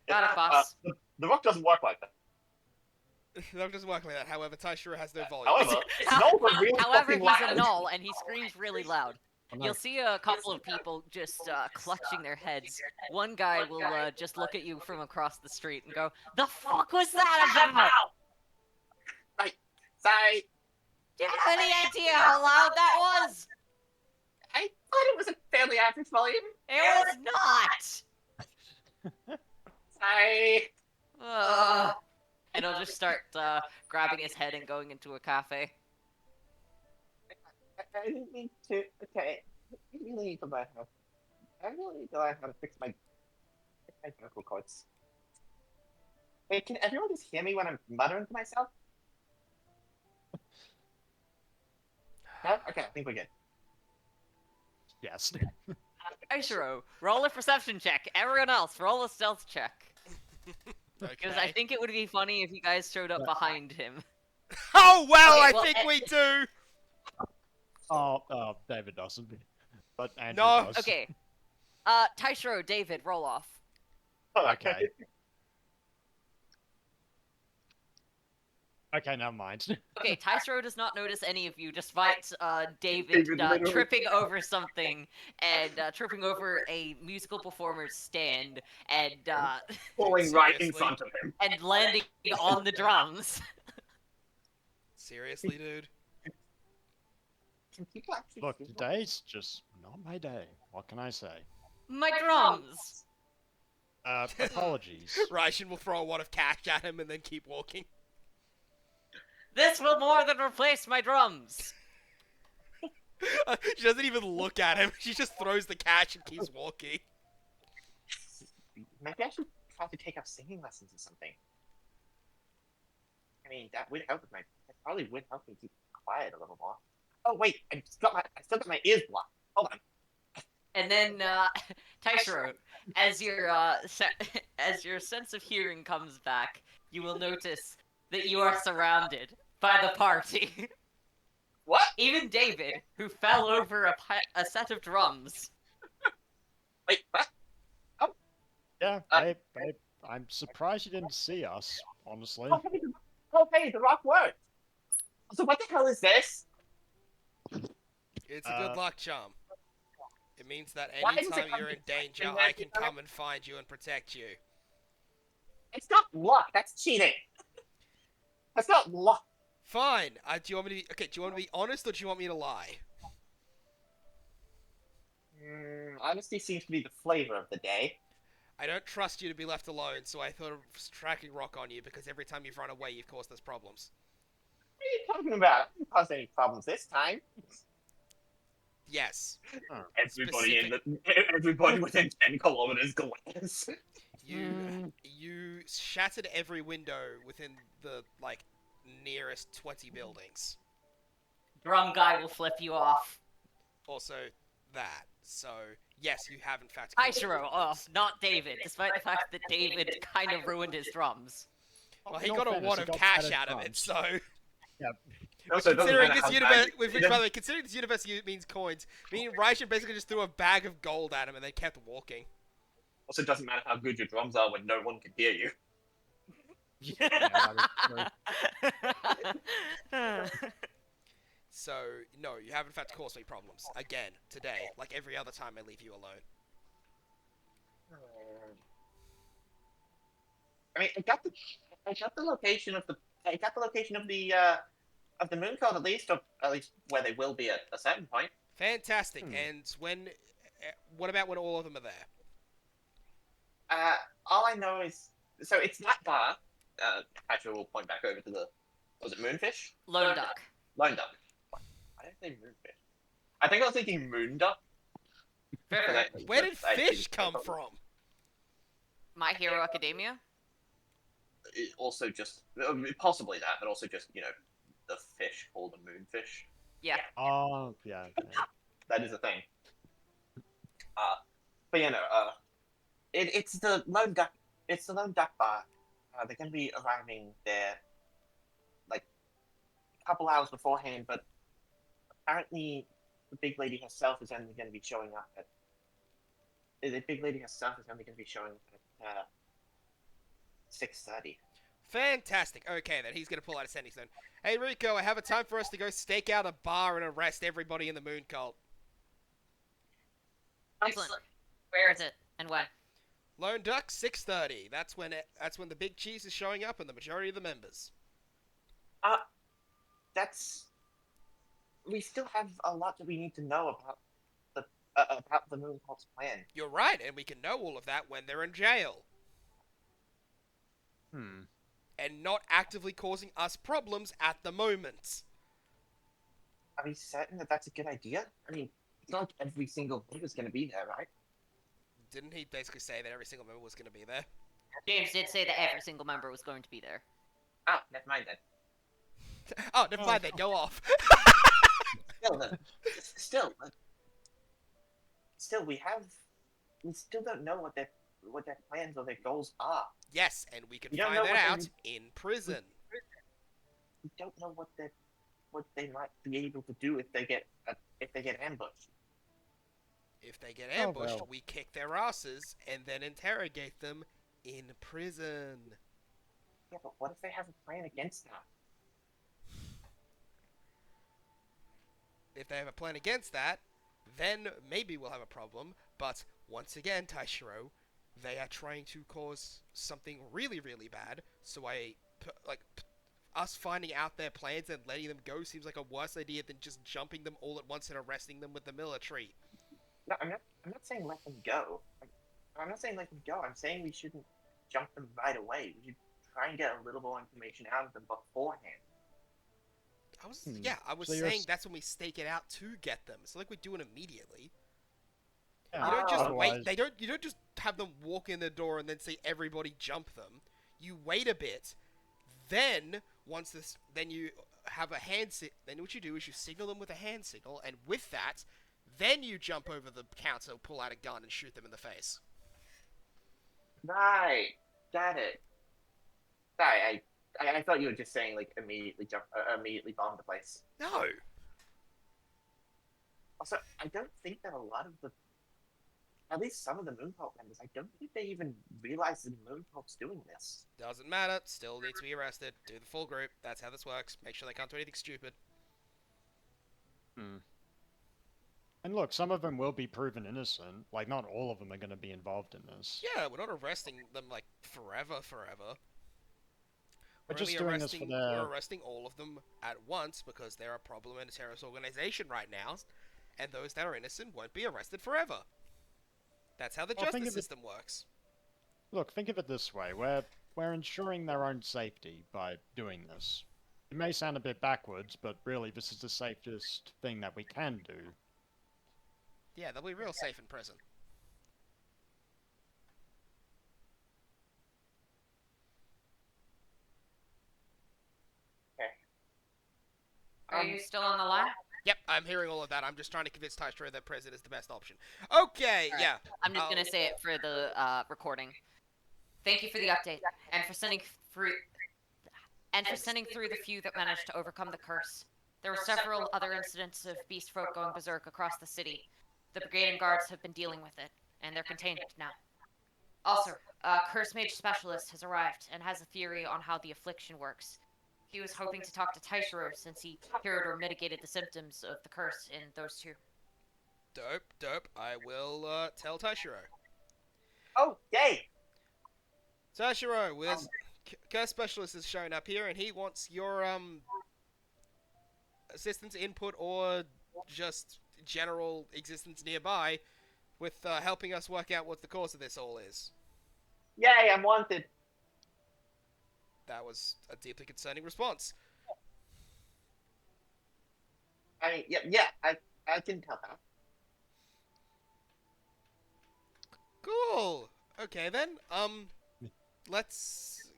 Got it, boss. The rock doesn't work like that. The rock doesn't work like that. However, Taishiro has no volume. However, it's not really However, fucking he's a loud. null, and he screams really loud. Oh, no. You'll see a couple of people just clutching their heads. One guy will just look at you from across the street and go, "The fuck was that about?" Right. Sorry. Do you have any idea how loud that was? I thought it was a fairly average volume. It was not! Sorry. And he'll just start grabbing his head and going into a cafe. I didn't mean to. Okay. I really need to learn how. I really need to learn how to fix my vocal cords. Wait, can everyone just hear me when I'm muttering to myself? No? Okay, I think we're good. Yes. Aishiro, roll a perception check. Everyone else, roll a stealth check. Because I Okay. think it would be funny if you guys showed up behind him. Oh well, Okay, I well, think we do. David doesn't. But Andrew No. does. Okay. Taishiro, David, roll off. Okay. Okay, never mind. Okay, Taishiro does not notice any of you, despite David David literally- tripping over something and tripping over a musical performer's stand and Falling right in Seriously? front of him. and landing on the drums. Seriously, dude. Can people actually Look, hear what- today's just not my day. What can I say? My drums. Apologies. Raishin will throw a wad of cash at him and then keep walking. This will more than replace my drums. She doesn't even look at him. She just throws the cash and keeps walking. Maybe I should try to take up singing lessons or something. I mean, that would help with my. That probably would help me keep quiet a little more. Oh wait, I still got my ears blocked. Hold on. And then Taishiro, as your as your sense of hearing comes back, you will notice that you are surrounded by the party. What? Even David, who fell over a set of drums. Wait, what? Yeah, I'm surprised you didn't see us, honestly. Oh hey, the rock worked. So what the hell is this? It's a good luck charm. It means that Why does it anytime come you're in to- danger, and I then can you don't come and find you and protect you. It's not luck. That's cheating. That's not luck. Fine. Do you want me to be okay? Do you want me to be honest or do you want me to lie? Honesty seems to be the flavor of the day. I don't trust you to be left alone, so I thought of striking rock on you because every time you've run away, you've caused us problems. What are you talking about? I didn't cause any problems this time. Yes. Everybody within 10 kilometers glass. You shattered every window within the nearest 20 buildings. Drum guy will flip you off. Also, that. So yes, you have in fact. caused Taishiro, problems. not David, despite the fact that David kind of ruined his drums. Well, he In all got a fairness, wad he of got cash better out of it, drums. so. Also, it doesn't Considering matter this how universe, bad by the way, considering this universe means coins, me and Raishin basically just threw a bag of gold at him and they kept walking. Also, it doesn't matter how good your drums are when no one can hear you. Yeah, that is true. So no, you have in fact caused me problems again today, like every other time I leave you alone. I mean, I got the location of the moon code at least, or at least where they will be at a certain point. Fantastic. And when? What about when all of them are there? All I know is so it's that bar. Actually, we'll point back over to the was it moonfish? Lone duck. Lone duck. I didn't say moonfish. I think I was thinking moon duck. Fair. Where did fish come from? My Hero Academia? It also just possibly that, but also just the fish called a moonfish. Yeah. Oh, yeah. That is a thing. But it's the lone duck. It's the lone duck bar. They're gonna be arriving there like a couple hours beforehand, but apparently the big lady herself is only going to be showing up at. The big lady herself is only going to be showing up at 6:30. Fantastic. Okay, then he's gonna pull out a sending stone. Hey Rico, I have a time for us to go stake out a bar and arrest everybody in the moon cult. Excellent. Where is it? And when? Lone Duck, 6:30. That's when the big cheese is showing up and the majority of the members. We still have a lot that we need to know about the moon cult's plan. You're right, and we can know all of that when they're in jail. And not actively causing us problems at the moment. Are we certain that that's a good idea? I mean, it's not like every single member is going to be there, right? Didn't he basically say that every single member was going to be there? James did say that every single member was going to be there. Oh, never mind then. Oh, never mind then. Go off. Still, then, still, still, we still don't know what their plans or their goals are. Yes, and we can You don't find know that what out in prison. We don't know what they might be able to do if they get ambushed. If they get Oh, ambushed, well. we kick their asses and then interrogate them in prison. Yeah, but what if they have a plan against that? If they have a plan against that, then maybe we'll have a problem. But once again, Taishiro, they are trying to cause something really, really bad. So us finding out their plans and letting them go seems like a worse idea than just jumping them all at once and arresting them with the military. No, I'm not saying let them go. I'm not saying let them go. I'm saying we shouldn't jump them right away. We should try and get a little more information out of them beforehand. I was So you're saying s- that's when we stake it out to get them. It's like we do it immediately. Yeah, You don't just otherwise, wait. You don't just have them walk in the door and then say everybody jump them. You wait a bit. Then then you have a hand then what you do is you signal them with a hand signal, and with that, then you jump over the counter, pull out a gun, and shoot them in the face. Right, got it. Sorry, I thought you were just saying like immediately bomb the place. No. Also, I don't think that a lot of at least some of the Moonpulp members, I don't think they even realize the Moonpulp's doing this. Doesn't matter. Still need to be arrested. Do the full group. That's how this works. Make sure they can't do anything stupid. and look, some of them will be proven innocent. Like, not all of them are going to be involved in this. Yeah, we're not arresting them like forever. We're We're just only doing this for we're their. arresting all of them at once because they're a problem in a terrorist organization right now, and those that are innocent won't be arrested forever. That's how the Well, think justice of it- system works. Look, think of it this way: we're ensuring their own safety by doing this. It may sound a bit backwards, but really, this is the safest thing that we can do. Yeah, they'll be real safe in prison. Are you still on the line? Yep, I'm hearing all of that. I'm just trying to convince Taishiro that prison is the best option. Okay, Alright. yeah. I'm just gonna say it for the recording. Thank you for the update and for sending through the few that managed to overcome the curse. There were several other incidents of beast folk going berserk across the city. The brigade and guards have been dealing with it, and they're contained now. Also, a curse mage specialist has arrived and has a theory on how the affliction works. He was hoping to talk to Taishiro since he cured or mitigated the symptoms of the curse in those two. Dope. I will tell Taishiro. Oh, yay! Taishiro, curse specialist has shown up here, and he wants your assistance, input, or just general existence nearby with helping us work out what the cause of this all is. Yay, I'm wanted. That was a deeply concerning response. I can tell that. Cool. Okay then. Let's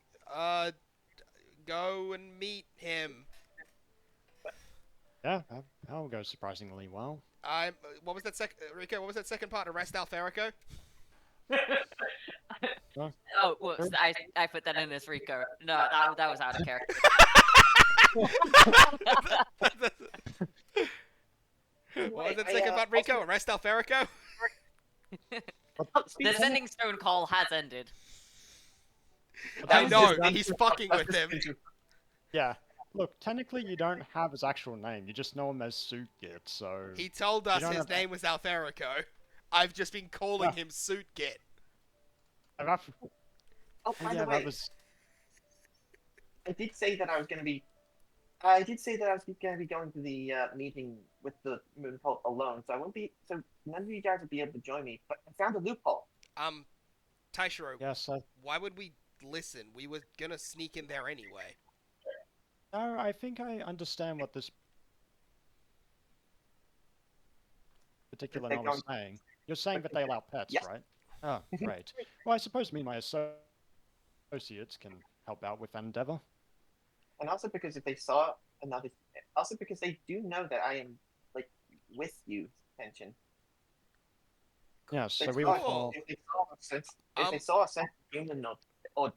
go and meet him. Yeah, that'll go surprisingly well. What was that Rico? What was that second part? Arrest Alferico? Oh, whoops! I put that in as Rico. No, that was out of character. What was that second part, Rico? Arrest Alferico? The sending stone call has ended. I know. just- He's fucking with him. Yeah. Look, technically you don't have his actual name. You just know him as Suitgit, so... He told us don't his have- name was Alferico. I've just been calling Yeah. him Suitgit. Oh, by Yeah, the way, that was... I did say that I was going to be. I did say that I was going to be going to the meeting with the Moonpulp alone, so I won't be. So none of you guys will be able to join me. But I found a loophole. Taishiro, Yes, why would we listen? We were gonna sneak in there anyway. No, I think I understand what this particular They're novel is going- saying. You're saying that they allow pets, Yes. right? Oh, great. Well, I suppose me and my associate associates can help out with that endeavor. And also because if they saw another, also because they do know that I am like with you, tension. Yes, so They we saw, will fall. if they saw a sense, if they Um, saw a sense of human or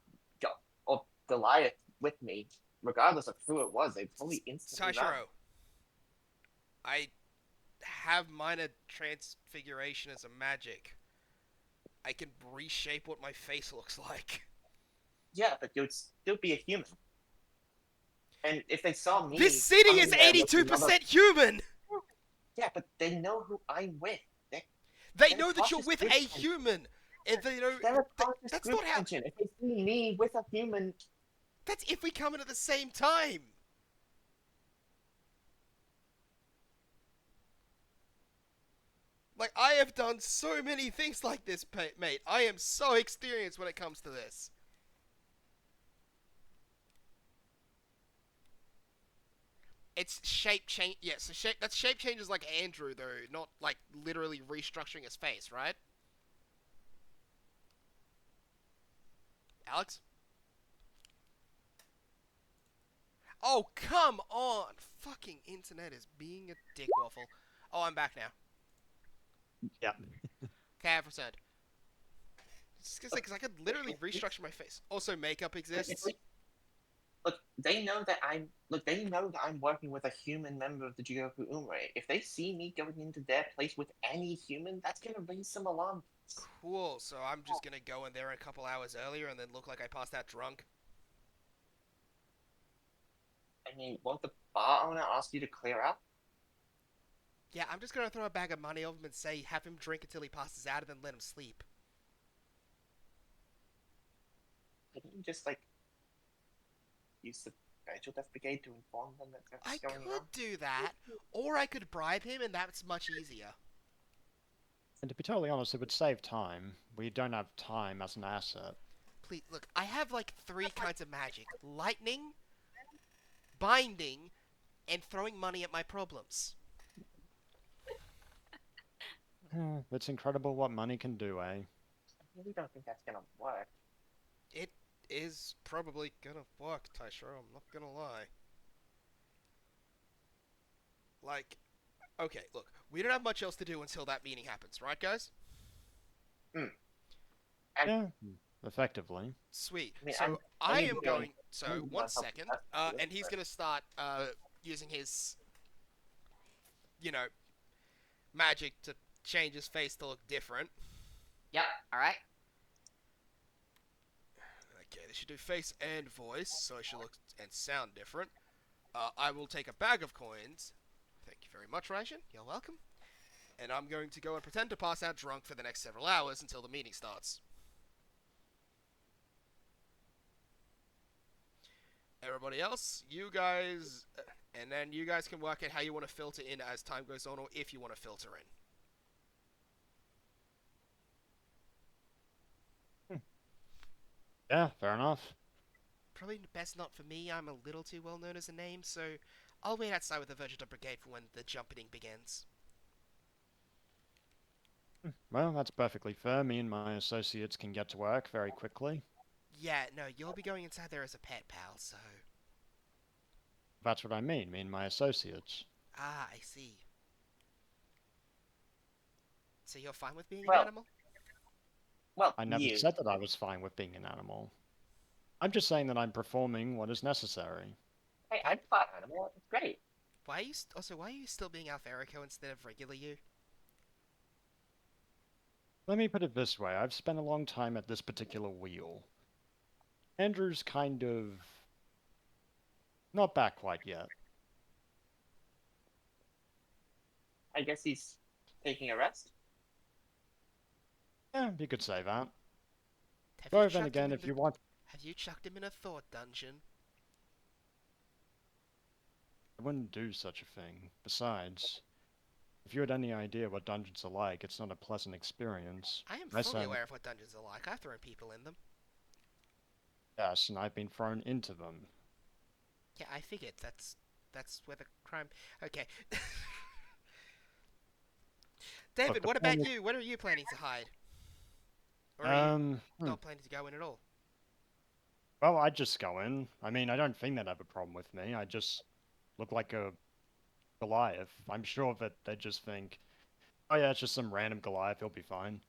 or Goliath with me, regardless of who it was, they'd probably instantly run. Taishiro, I have minor transfiguration as a magic. I can reshape what my face looks like. Yeah, but you'd still be a human. And if they saw me, This city coming is there with another- 82% human! Yeah, but they know who I'm with. They They're know that you're cautious with group a tension. human! And they know. They're a cautious That's group not how. tension. If they see me with a human, That's if we come in at the same time! Like, I have done so many things like this, mate. I am so experienced when it comes to this. It's shape change. Yeah, so that's shape changes like Andrew, though, not like literally restructuring his face, right? Alex? Oh, come on! Fucking internet is being a dick waffle. Oh, I'm back now. Yeah. Okay, I've returned. It's just because I could literally restructure my face. Also, makeup exists. look, they know that I'm working with a human member of the Jigoku Umre. If they see me going into their place with any human, that's gonna raise some alarm. Cool, so I'm just gonna go in there a couple hours earlier and then look like I passed out drunk. I mean, won't the bar owner ask you to clear out? Yeah, I'm just gonna throw a bag of money over him and say, have him drink until he passes out and then let him sleep. Couldn't you just use the Virtual Death Brigade to inform them that I that's going could on? do that, or I could bribe him and that's much easier. And to be totally honest, it would save time. We don't have time as an asset. Please, look, I have like 3 kinds of magic. Lightning, binding, and throwing money at my problems. It's incredible what money can do, eh? I really don't think that's gonna work. It is probably gonna work, Taishiro, I'm not gonna lie. Like, okay, look, we don't have much else to do until that meeting happens, right, guys? Yeah, effectively. Sweet. I mean, So I I need am to go going. So and- 1 second, and he's gonna start using his, magic to change his face to look different. Yep. All right. Okay, they should do face and voice, so it should look and sound different. I will take a bag of coins. Thank you very much, Ration. You're welcome. And I'm going to go and pretend to pass out drunk for the next several hours until the meeting starts. Everybody else, you guys, and then you guys can work out how you want to filter in as time goes on, or if you want to filter in. Yeah, fair enough. Probably best not for me, I'm a little too well known as a name, so I'll wait outside with the Vegeta Brigade for when the jumpening begins. Well, that's perfectly fair. Me and my associates can get to work very quickly. Yeah, no, you'll be going inside there as a pet, pal, so... That's what I mean, me and my associates. Ah, I see. So you're fine with being an Well, animal? Well, I never you. said that I was fine with being an animal. I'm just saying that I'm performing what is necessary. Hey, I'm fine animal. It's great. Why are you why are you still being Alferico instead of regular you? Let me put it this way, I've spent a long time at this particular wheel. Andrew's kind of... not back quite yet. I guess he's taking a rest. Yeah, you could say that. Have Or you then chucked again, him if in you want... Have you chucked him in a thought dungeon? I wouldn't do such a thing. Besides, if you had any idea what dungeons are like, it's not a pleasant experience. I am I fully say- aware of what dungeons are like. I've thrown people in them. Yes, and I've been thrown into them. Yeah, I figured that's where the crime. Okay. David, the what about point you? When are you planning to hide? Or are you Hmm. not planning to go in at all? Well, I'd just go in. I mean, I don't think they'd have a problem with me. I just look like a Goliath. I'm sure that they just think, oh yeah, it's just some random Goliath, he'll be fine.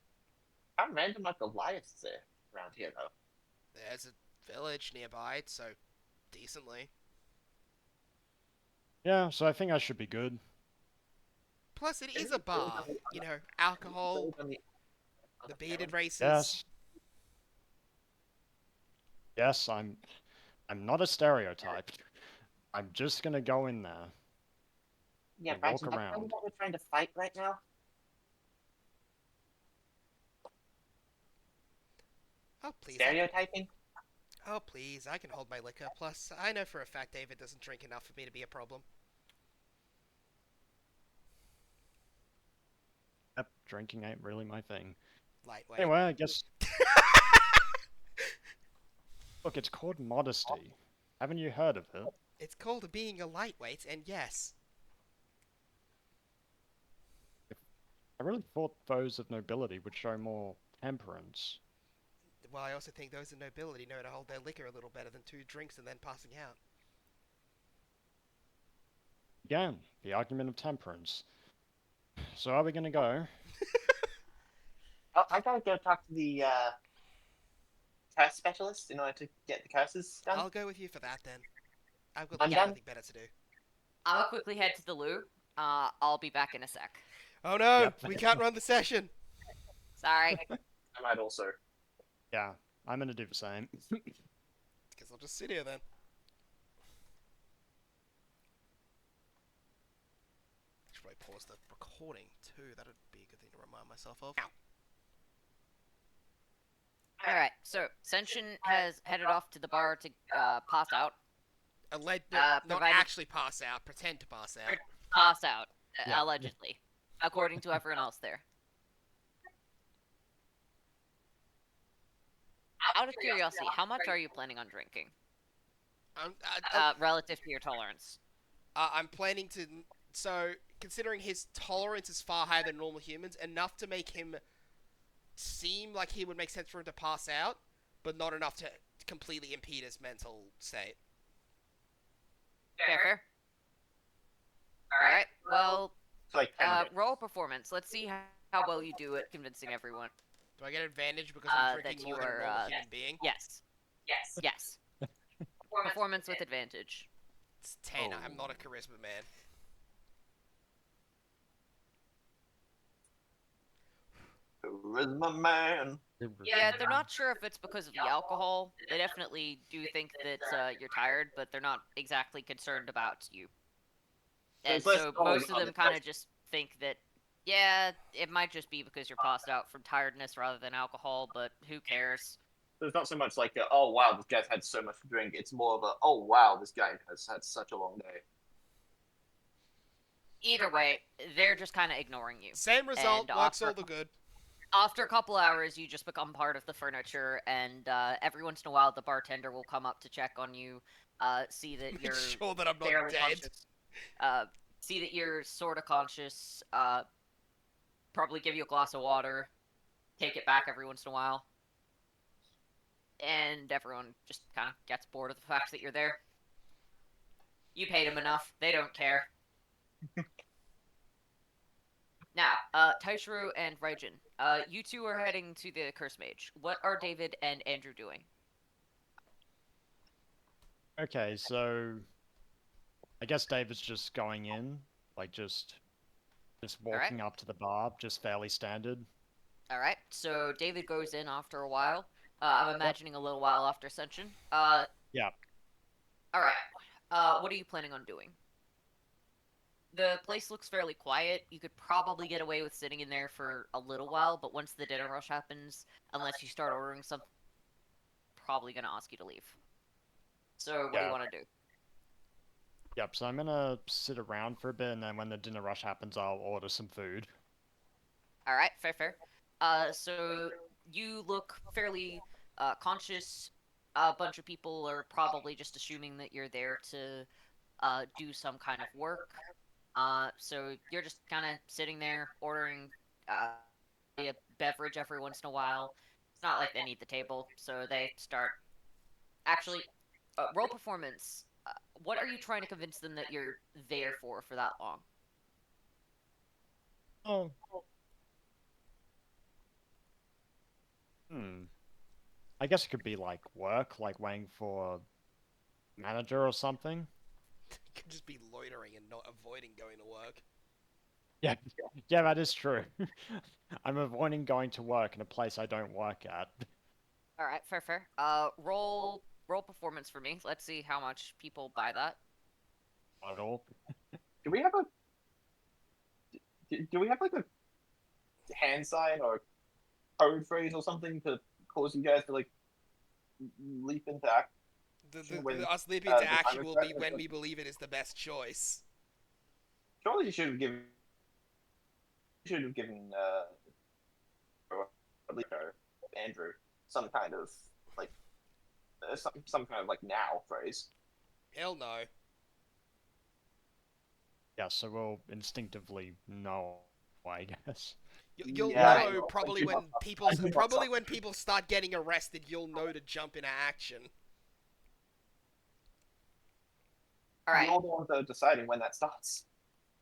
How random are Goliaths there around here, though? There's a village nearby, so decently. Yeah, so I think I should be good. Plus, it is Isn't a it weird bar. on the You know, island? alcohol, On the the other bearded island? races. Yes, yes, I'm not a stereotype. I'm just gonna go in there Yeah, and walk Bryson, have you told me around. what we're trying to fight right now? Oh please, Stereotyping? oh please, I can hold my liquor. Plus, I know for a fact David doesn't drink enough for me to be a problem. Yep, drinking ain't really my thing. Lightweight. Anyway, I guess look, it's called modesty. Haven't you heard of it? It's called being a lightweight, and yes. I really thought those of nobility would show more temperance. Well, I also think those in nobility know how to hold their liquor a little better than two drinks and then passing out. Again, the argument of temperance. So are we gonna go? Oh, I gotta go talk to the curse specialist in order to get the curses done. I'll go with you for that then. I've got I'm literally done. nothing better to do. I'll quickly head to the loo. I'll be back in a sec. Oh no, Yep. we can't run the session. Sorry. I might also. Yeah, I'm gonna do the same. Guess I'll just sit here then. Should probably pause the recording too. That'd be a good thing to remind myself of. Ow. Alright, so Senshin has headed off to the bar to pass out. Not provided- actually pass out. Pretend to pass out. Pass out, Yeah. allegedly. According to everyone else there. Out of curiosity, how much are you planning on drinking? Relative to your tolerance? I'm planning to. So, considering his tolerance is far higher than normal humans, enough to make him seem like he would make sense for him to pass out, but not enough to completely impede his mental state. Fair. Alright, well, It's like 10 minutes. roll performance. Let's see how well you do at convincing everyone. Do I get advantage because I'm That drinking you more than a are, normal human being? Yes. Performance with advantage. It's 10. Oh. I'm not a charisma man. Charisma man. Yeah, they're not sure if it's because of the alcohol. They definitely do think that you're tired, but they're not exactly concerned about you. And it's less so going most of on them than kind of less- just think that, yeah, it might just be because you're passed out from tiredness rather than alcohol, but who cares? So it's not so much like, oh wow, this guy's had so much to drink. It's more of a, oh wow, this guy has had such a long day. Either way, they're just kind of ignoring you. Same result, And works after- all the good. After a couple hours, you just become part of the furniture, and every once in a while, the bartender will come up to check on you, see that Make you're sure that I'm not fairly dead. conscious. See that you're sort of conscious. Probably give you a glass of water. Take it back every once in a while. And everyone just kind of gets bored of the fact that you're there. You paid them enough. They don't care. Now, Taishiro and Raijin, you two are heading to the Curse Mage. What are David and Andrew doing? Okay, so I guess David's just going in, like just Alright. walking up to the bar, just fairly standard. Alright, so David goes in after a while. I'm imagining a little while after Ascension. Yeah. Alright, what are you planning on doing? The place looks fairly quiet. You could probably get away with sitting in there for a little while, but once the dinner rush happens, unless you start ordering something, probably gonna ask you to leave. So what do you Yeah. want to do? Yep, so I'm gonna sit around for a bit, and then when the dinner rush happens, I'll order some food. Alright, fair. So you look fairly conscious. A bunch of people are probably just assuming that you're there to do some kind of work. So you're just kind of sitting there ordering a beverage every once in a while. It's not like they need the table, so they start Actually, roll performance. What are you trying to convince them that you're there for that long? Oh. Hmm. I guess it could be like work, like waiting for a manager or something. Could just be loitering and not avoiding going to work. Yeah, yeah, that is true. I'm avoiding going to work in a place I don't work at. All right, fair. Roll performance for me. Let's see how much people buy that. Not at all. Do we have a do we have like a hand sign or code phrase or something to cause you guys to like leap into action when Us leaping into the time action is will right? be when we believe it is the best choice. Surely you should have given or at least Andrew some kind of like some kind of like now phrase. Hell no. Yeah, so we'll instinctively know, I guess. You'll Yeah, Alright. know probably when people start getting arrested. You'll know to jump into action. Alright. You're the ones that are deciding when that starts.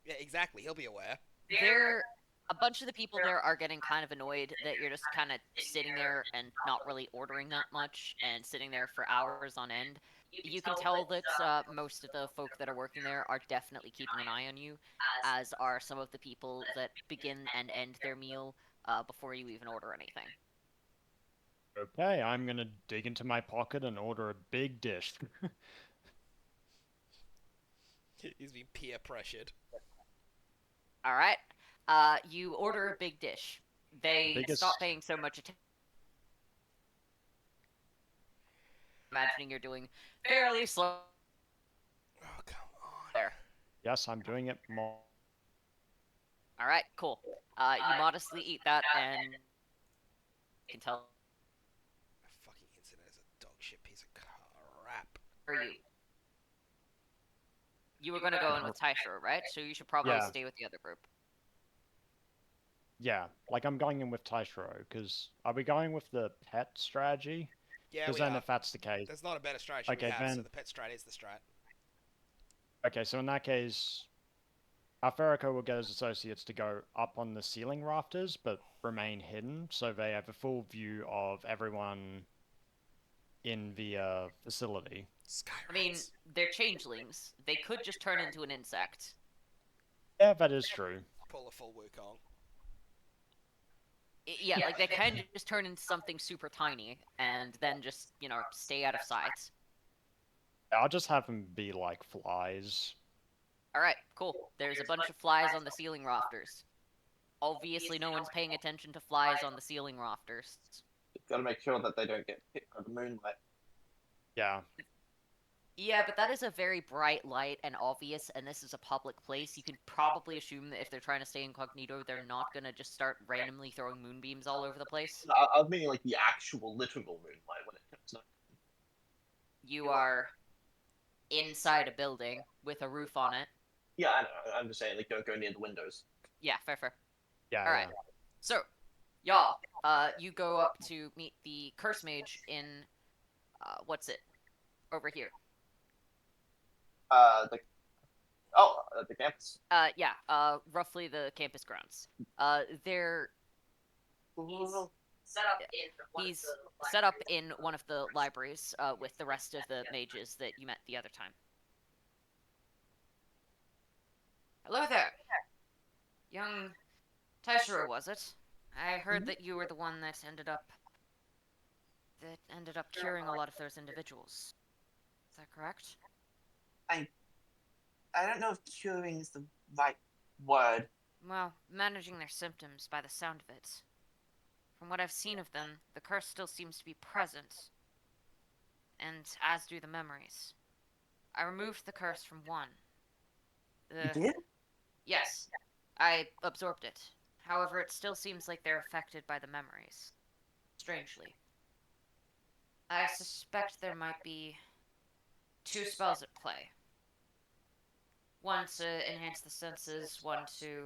Yeah, exactly. He'll be aware. There, a bunch of the people there are getting kind of annoyed that you're just kind of sitting there and not really ordering that much and sitting there for hours on end. You can tell that most of the folk that are working there are definitely keeping an eye on you, as are some of the people that begin and end their meal before you even order anything. Okay, I'm gonna dig into my pocket and order a big dish. He's being peer pressured. All right, you order a big dish. They Biggest. stop paying so much attention. Imagining you're doing fairly slow Oh, come on. there. Yes, I'm doing it more. All right, cool. You modestly eat that, and you can tell Fucking internet is a dog shit piece of crap. for you. You were gonna go in with Taishro, right? So you should probably Yeah. stay with the other group. Yeah, like I'm going in with Taishiro, because are we going with the pet strategy? Yeah, Because we then are. if that's the case, There's not a better strategy we okay, have, so then the pet strat is the strat. okay, so in that case, Farako will get his associates to go up on the ceiling rafters, but remain hidden, so they have a full view of everyone in the facility. Sky I mean, rats. they're changelings. They could just turn into an insect. Yeah, that is true. Pull a full Wukong. Yeah, like they can just turn into something super tiny and then just, stay out of sight. I'll just have them be like flies. All right, cool. There's a bunch of flies on the ceiling rafters. Obviously, no one's paying attention to flies on the ceiling rafters. Got to make sure that they don't get hit by the moonlight. Yeah. Yeah, but that is a very bright light and obvious, and this is a public place. You can probably assume that if they're trying to stay incognito, they're not gonna just start randomly throwing moonbeams all over the place. I was meaning like the actual literal moonlight when it comes to. You are inside a building with a roof on it. Yeah, I know. I'm just saying like don't go near the windows. Yeah, fair. Yeah, All right. So, y'all, you go up to meet the curse mage in, what's it? Over here. The the campus. Yeah, roughly the campus grounds. They're he's set up in one of the libraries with the rest of the mages that you met the other time. Hello there, young Taishiro, was it? I heard that you were the one that ended up curing a lot of those individuals. Is that correct? I don't know if curing is the right word. Well, managing their symptoms by the sound of it. From what I've seen of them, the curse still seems to be present, and as do the memories. I removed the curse from one. You did? Yes, I absorbed it. However, it still seems like they're affected by the memories. Strangely. I suspect there might be two spells at play. One to enhance the senses, one to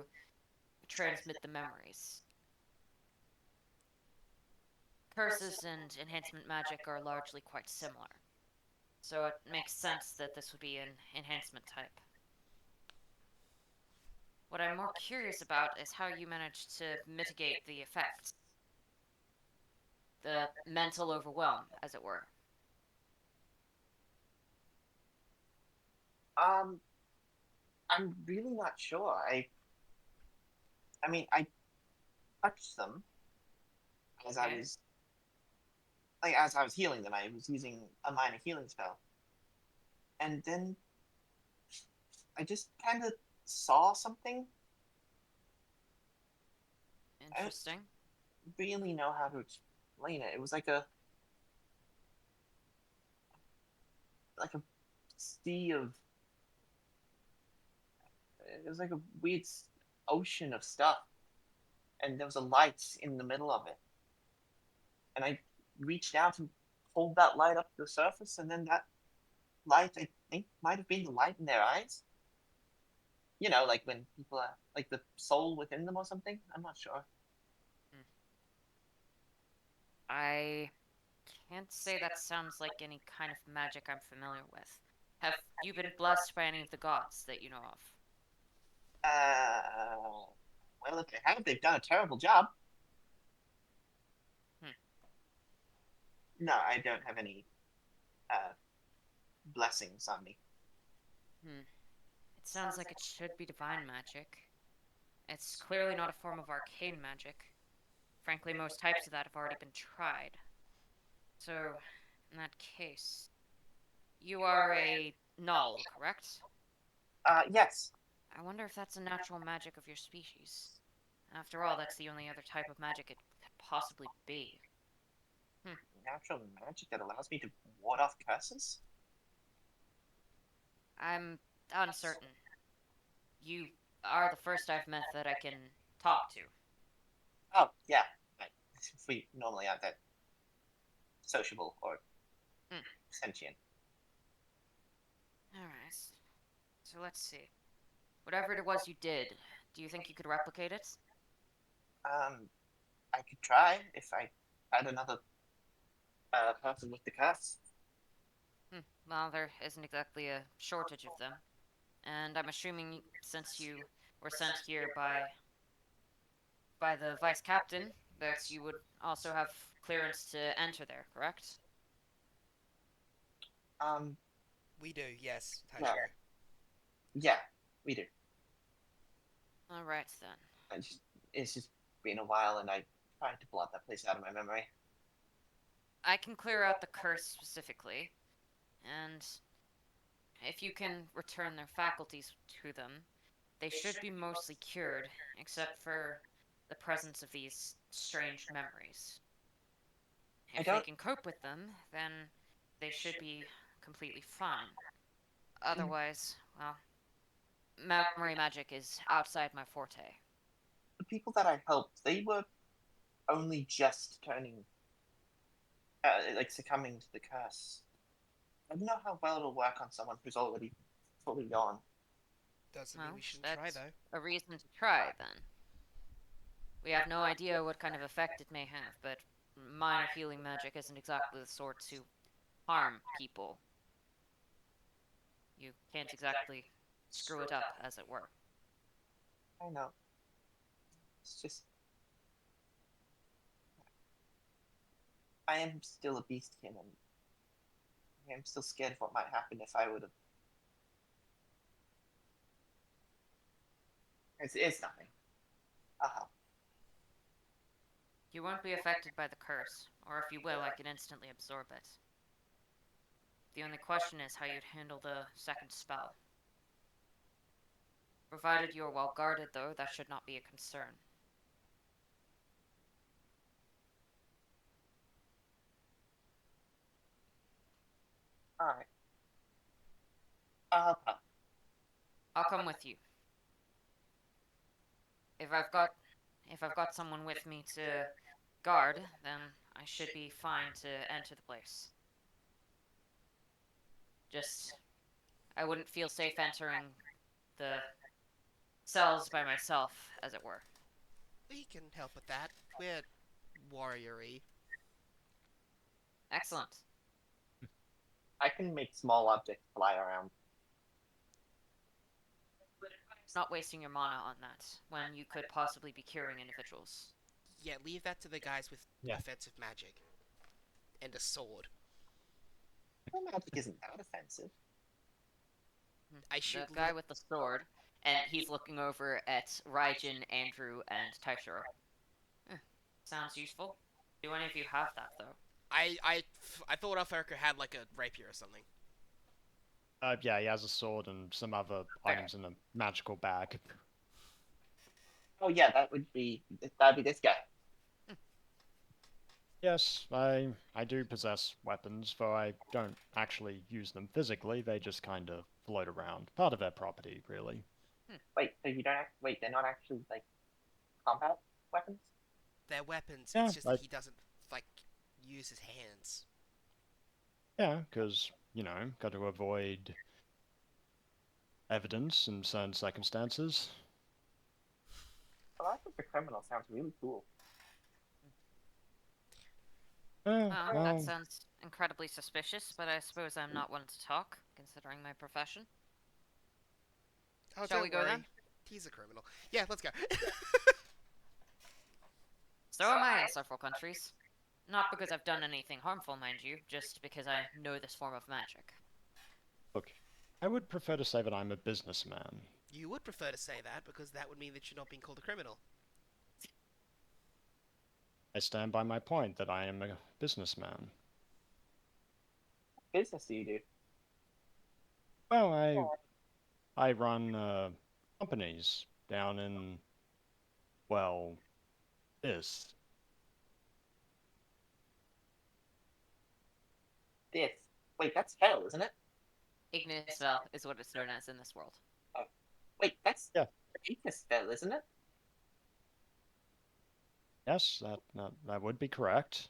transmit the memories. Curses and enhancement magic are largely quite similar. So it makes sense that this would be an enhancement type. What I'm more curious about is how you managed to mitigate the effects. The mental overwhelm, as it were. Um, I'm really not sure. I mean, I touched them as I Okay. was like as I was healing them. I was using a minor healing spell, and then I just kind of saw something. I don't Interesting. really know how to explain it. It was like a sea of. It was like a weird ocean of stuff, and there was a light in the middle of it. And I reached out and pulled that light up to the surface, and then that light, I think, might have been the light in their eyes. You know, like when people are like the soul within them or something. I'm not sure. I can't say that sounds like any kind of magic I'm familiar with. Have you been blessed by any of the gods that you know of? Uh, well, if they have, they've done a terrible job. Hmm. No, I don't have any uh, blessings on me. It sounds like it should be divine magic. It's clearly not a form of arcane magic. Frankly, most types of that have already been tried. So, in that case, you are a null, correct? Yes. I wonder if that's a natural magic of your species. After all, that's the only other type of magic it could possibly be. Natural magic that allows me to ward off curses? I'm uncertain. You are the first I've met that I can talk to. Oh, yeah. Right. We normally aren't that sociable or Hmm. sentient. Alright. So let's see. Whatever it was you did, do you think you could replicate it? I could try if I had another person with the curse. Well, there isn't exactly a shortage of them. And I'm assuming since you were sent here by the vice captain, that you would also have clearance to enter there, correct? Um, We do, yes, yeah, Taishiro. yeah, we do. All right then. It's just been a while, and I tried to blot that place out of my memory. I can clear out the curse specifically, and if you can return their faculties to them, they should be mostly cured, except for the presence of these strange memories. I If they don't. can cope with them, then they should be completely fine. Mm, Otherwise, well, memory magic is outside my forte. the people that I helped, they were only just turning, like succumbing to the curse. I don't know how well it'll work on someone who's already fully gone. Doesn't mean we Well, shouldn't try, that's though. a reason to try, then. We have no idea what kind of effect it may have, but minor healing magic isn't exactly the sort to harm people. You can't exactly screw it up, as it were. I know. It's just I am still a beastkin, and I am still scared of what might happen if I would have. It's nothing. Uh-huh. You won't be affected by the curse, or if you will, I can instantly absorb it. The only question is how you'd handle the second spell. Provided you are well guarded, though, that should not be a concern. All right. Uh, I'll come with you. If I've got if I've got someone with me to guard, then I should be fine to enter the place. Just I wouldn't feel safe entering the cells by myself, as it were. We can help with that. We're warrior-y. Excellent. I can make small objects fly around. Not wasting your mana on that when you could possibly be curing individuals. Yeah, leave that to the guys with Yeah. offensive magic and a sword. Well, magic isn't that offensive. I shoot The guy with the sword, and he's looking over at Raijin, Andrew, and Taishiro. Sounds useful. Do any of you have that though? I thought Elferica had like a rapier or something. Yeah, he has a sword and some other items in a magical bag. Oh yeah, that'd be this guy. Yes, I do possess weapons, though I don't actually use them physically. They just kind of float around. Part of their property, really. Wait, so you don't wait? They're not actually like combat weapons. They're weapons. Yeah, It's just that he doesn't like use his hands. Yeah, because, got to avoid evidence in certain circumstances. The life of a criminal sounds really cool. That Well, sounds incredibly suspicious, but I suppose I'm not one to talk, considering my profession. Oh, Shall don't we go worry. then? He's a criminal. Yeah, let's go. So am I in several countries. Not because I've done anything harmful, mind you, just because I know this form of magic. look, I would prefer to say that I'm a businessman. You would prefer to say that because that would mean that you're not being called a criminal. I stand by my point that I am a businessman. What business do you do? Well, I run companies down in, well, this. This. Wait, that's hell, isn't it? Ignisfell is what it's known as in this world. Wait, that's Yeah. Ignis spell, isn't it? Yes, that would be correct.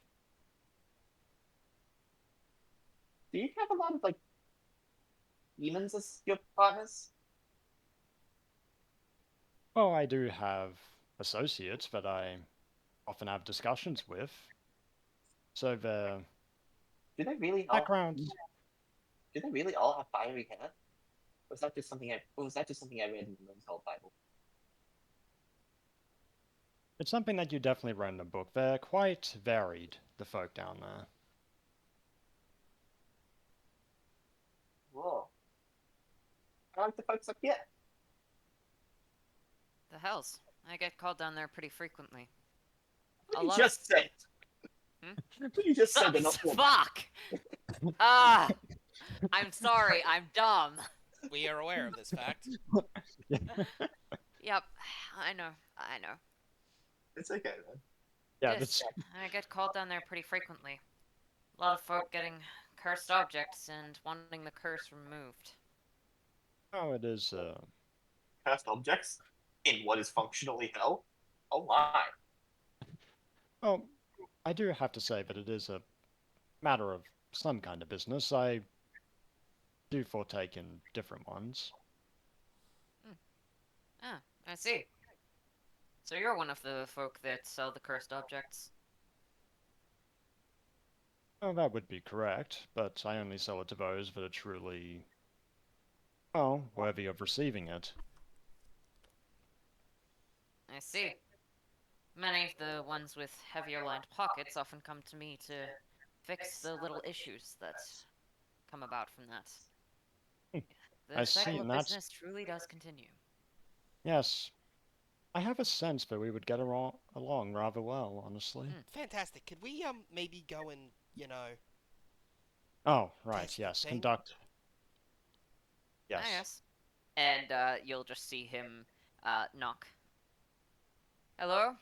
Do you have a lot of like demons as your partners? Well, I do have associates that I often have discussions with. So the Do they really backgrounds. Do they really all have fiery hair? Or was that just something I read in the Men's Whole Bible? It's something that you definitely read in the book. They're quite varied, the folk down there. Whoa. I like the folks up here. The hells. I get called down there pretty frequently. What A did you lot just say? Hmm? What you just said they're not Fuck! Ah! I'm sorry, I'm dumb. We are aware of this fact. Yep, I know. It's okay, man. Yeah, Yes, that's I get called down there pretty frequently. A lot of folk getting cursed objects and wanting the curse removed. how it is. Cursed objects in what is functionally hell? Oh my. Well, I do have to say that it is a matter of some kind of business. I do partake in different ones. Ah, I see. So you're one of the folk that sell the cursed objects. Well, that would be correct, but I only sell it to those that are truly, well, worthy of receiving it. I see. Many of the ones with heavier lined pockets often come to me to fix the little issues that come about from that. The I see, cycle of and that's- business truly does continue. Yes, I have a sense that we would get along rather well, honestly. Fantastic. Could we maybe go and Oh, right, Test the yes, thing? conduct. Ah, Yes. yes. And you'll just see him knock. Hello?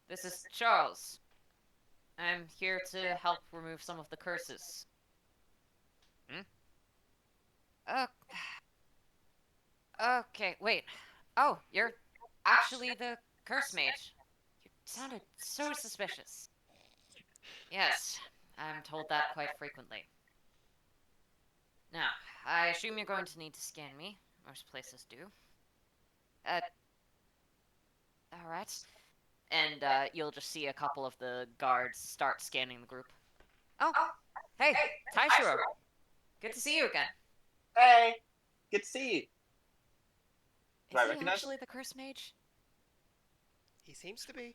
This is Charles. I'm here to help remove some of the curses. Uh, okay, wait. Oh, you're actually the curse mage. You sounded so suspicious. Yes, I'm told that quite frequently. Now, I assume you're going to need to scan me. Most places do. Alright. And you'll just see a couple of the guards start scanning the group. Oh, Hey, Taishiro. Good to see you again. Hey, good to see you. Do Is I he recognize actually the Curse Mage? He seems to be.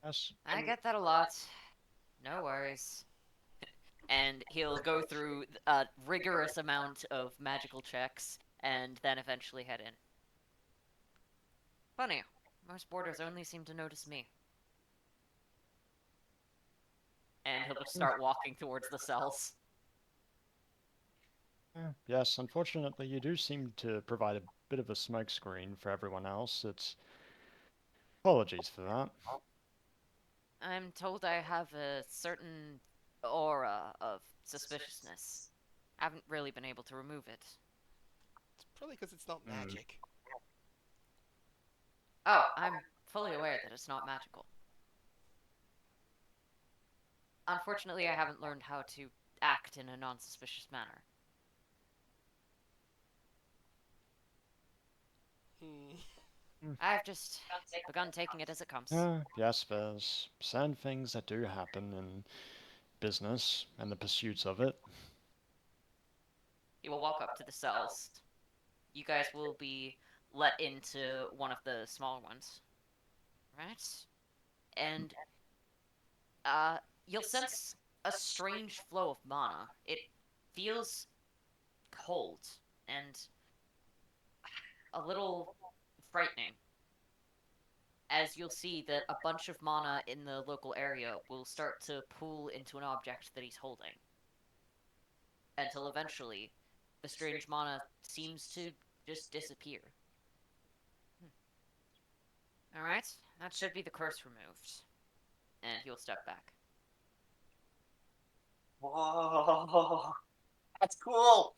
Yes. I get that a lot. No worries. And he'll go through a rigorous amount of magical checks and then eventually head in. Funny, most boarders only seem to notice me. And he'll just start walking towards the cells. Yes, unfortunately, you do seem to provide a bit of a smokescreen for everyone else. It's apologies for that. I'm told I have a certain aura of suspiciousness. Haven't really been able to remove it. It's probably because it's not magic. Oh, I'm fully aware that it's not magical. Unfortunately, I haven't learned how to act in a non-suspicious manner. I've just begun taking it as it comes. Yes, there's certain things that do happen in business and the pursuits of it. He will walk up to the cells. You guys will be let into one of the smaller ones. Right? And you'll sense a strange flow of mana. It feels cold and a little frightening, as you'll see that a bunch of mana in the local area will start to pool into an object that he's holding. Until eventually, the strange mana seems to just disappear. Alright, that should be the curse removed. And he'll step back. Whoa, that's cool.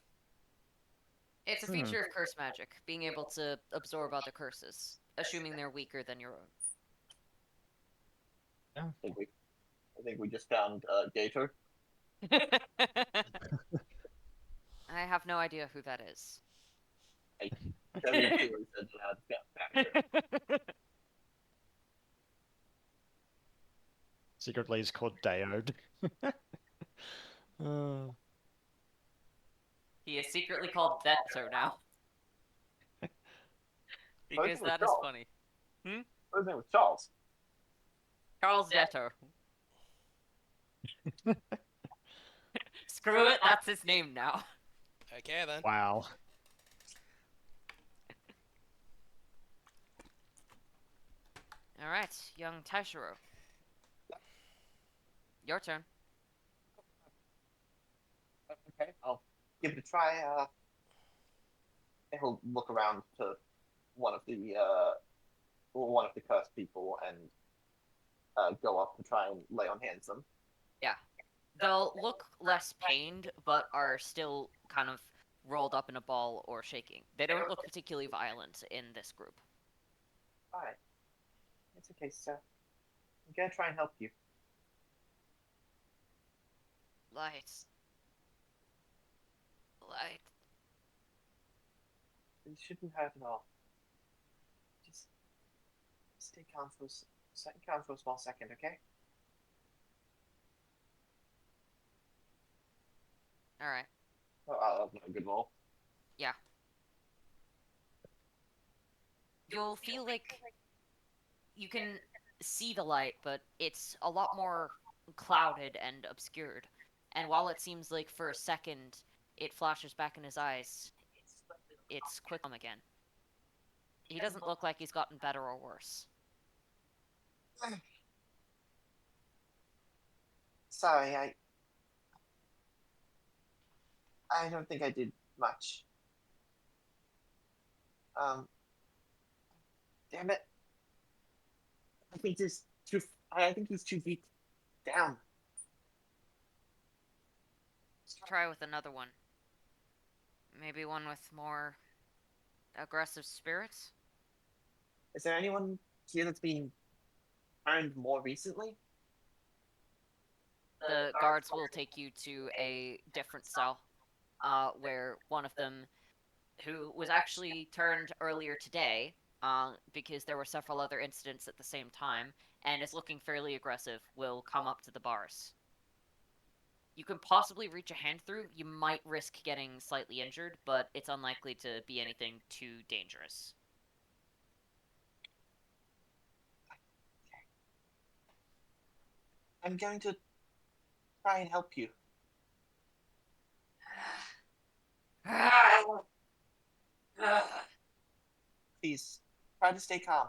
It's a feature of curse magic, being able to absorb other curses, assuming they're weaker than your I think we just found Gator. own. I have no idea who that is. Very clearly said that. Secretly, it's called Daode. He is secretly called Vetso now. Because His name was that is Charles. funny. His name was Charles. Charles Detto. Screw it, that's his name now. Okay then. Wow. Alright, young Taishiro. Your turn. Okay, I'll give it a try. And he'll look around to one of the cursed people and go up and try and lay on hands them. Yeah. They'll look less pained, but are still kind of rolled up in a ball or shaking. They don't look particularly violent in this group. Alright. It's okay, sir. I'm gonna try and help you. Light. Light. It shouldn't hurt at all. Just stay calm for a small second, okay? Alright. Oh, that's a good roll. Yeah. You'll feel like you can see the light, but it's a lot more clouded and obscured. And while it seems like for a second it flashes back in his eyes, it's quick again. He doesn't look like he's gotten better or worse. Sorry, I don't think I did much. Damn it. I think he's 2 feet down. Let's try with another one. Maybe one with more aggressive spirits? Is there anyone here that's been burned more recently? The guards will take you to a different cell, where one of them, who was actually turned earlier today, because there were several other incidents at the same time, and is looking fairly aggressive, will come up to the bars. you can possibly reach a hand through. You might risk getting slightly injured, but it's unlikely to be anything too dangerous. I'm going to try and help you. Please, try to stay calm.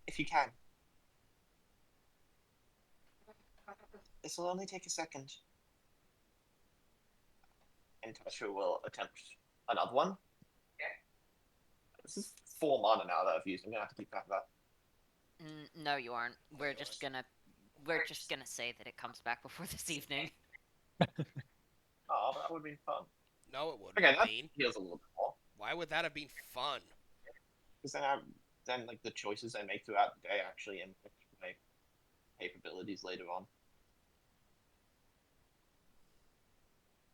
If you can. This will only take a second. And Tasha will attempt another one. This is 4 mana now that I've used. I'm gonna have to keep track of that. No, you aren't. We're just gonna say that it comes back before this evening. Oh, that would have been fun. No, it wouldn't Okay, have that been. heals a little bit more. Why would that have been fun? Because then like the choices I make throughout the day actually impact my capabilities later on.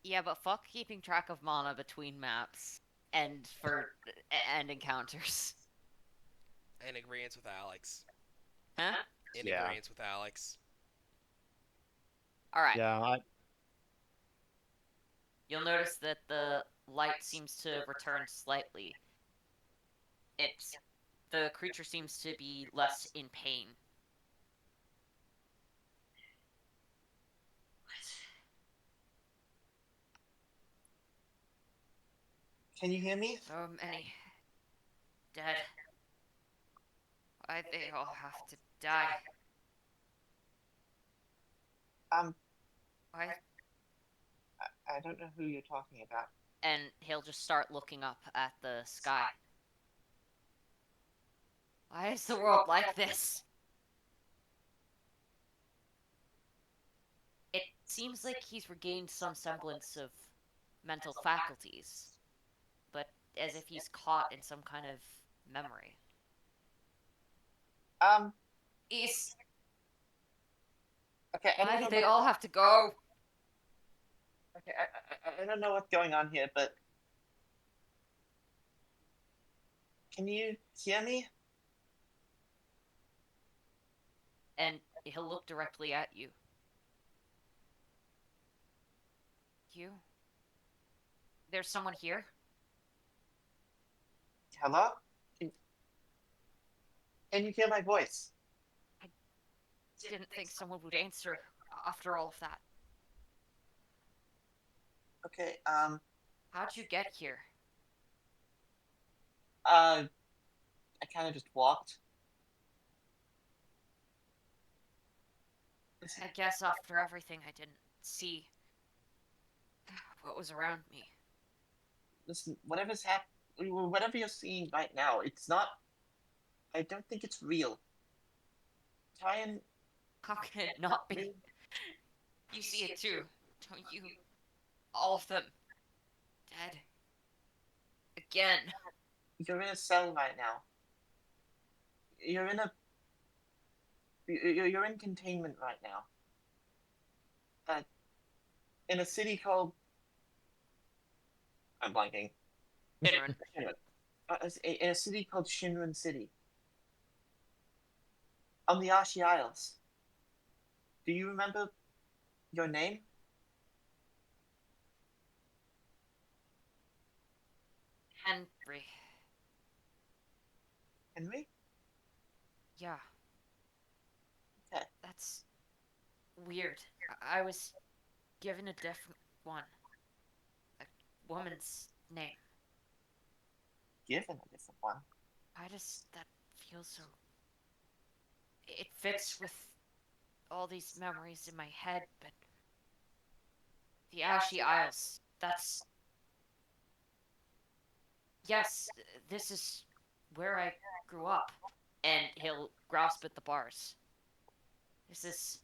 Yeah, but fuck keeping track of mana between maps and encounters. In agreement with Alex. Huh? In Yeah. agreement with Alex. All right. Yeah, You'll notice that the light seems to return slightly. The creature seems to be less in pain. Can you hear me? So many dead. Why'd they all have to die? Why? I don't know who you're talking about. And he'll just start looking up at the sky. Why is the world like this? It seems like he's regained some semblance of mental faculties, but as if he's caught in some kind of memory. He's... Okay, Why did they all have to go? Okay, I don't know what's going on here, but can you hear me? And he'll look directly at you. You? There's someone here? Hello? Can you hear my voice? Didn't think someone would answer after all of that. Okay, How'd you get here? I kind of just walked. I guess after everything I didn't see what was around me. Listen, whatever you're seeing right now, it's not. I don't think it's real. Try and. How can it not be? You see it too, don't you? All of them. Dead. Again. You're in a cell right now. You're in a. You're in containment right now. In a city called. I'm blanking. Shinran. In a city called Shinran City. On the Ashi Isles. Do you remember your name? Henry. Henry? Yeah. Okay. That's weird. I was given a different one. A woman's name. Given a different one. Why does that feel so... It fits with all these memories in my head, but... The Ashy Isles, that's... Yes, this is where I grew up. And he'll grasp at the bars. This is...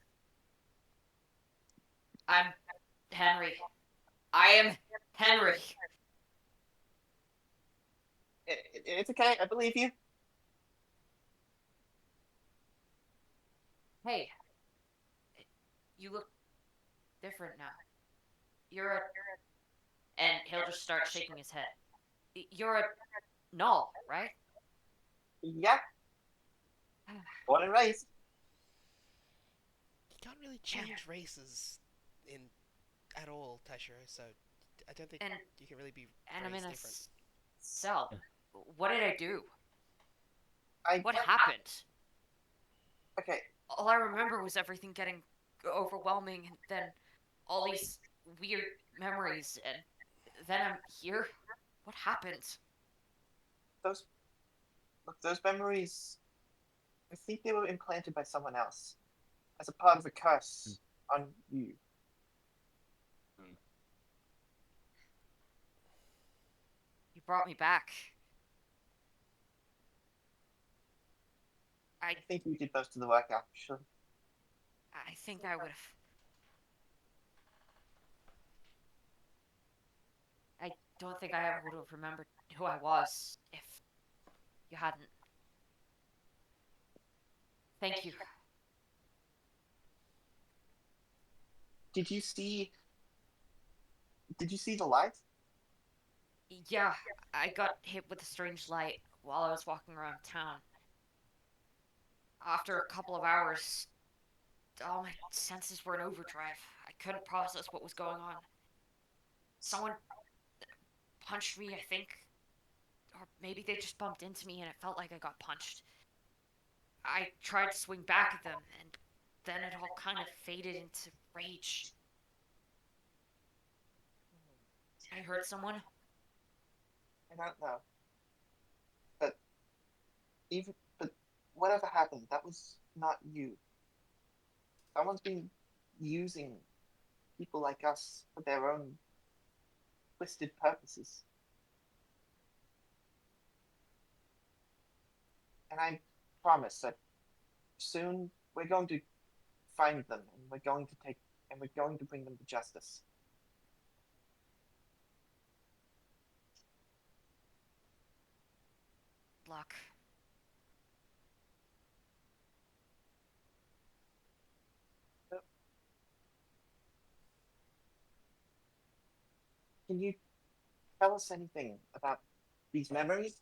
I'm Henry. I am Henry. It's okay, I believe you. Hey. You look different now. You're a... And he'll just start shaking his head. You're a null, right? Yeah. Born and raised. You can't really change races in at all, Taishiro. So I don't think And you can really be I'm in raised a different. cell. What did I do? I What happened? okay. All I remember was everything getting overwhelming, and then all these weird memories, and then I'm here. What happened? Those look, those memories. I think they were implanted by someone else as a part of a curse on you. You brought me back. I I think you did most of the work, actually. I think I would have. I don't think I ever would have remembered who I was if you hadn't. Thank you. Did you see? Did you see the light? Yeah, I got hit with a strange light while I was walking around town. After a couple of hours, all my senses were in overdrive. I couldn't process what was going on. Someone punched me, I think. Or maybe they just bumped into me and it felt like I got punched. I tried to swing back at them, and then it all kind of faded into rage. I hurt someone? I don't know. But but whatever happened, that was not you. Someone's been using people like us for their own twisted purposes. And I promise that soon we're going to find them and we're going to bring them to justice. Luck. Can you tell us anything about these memories?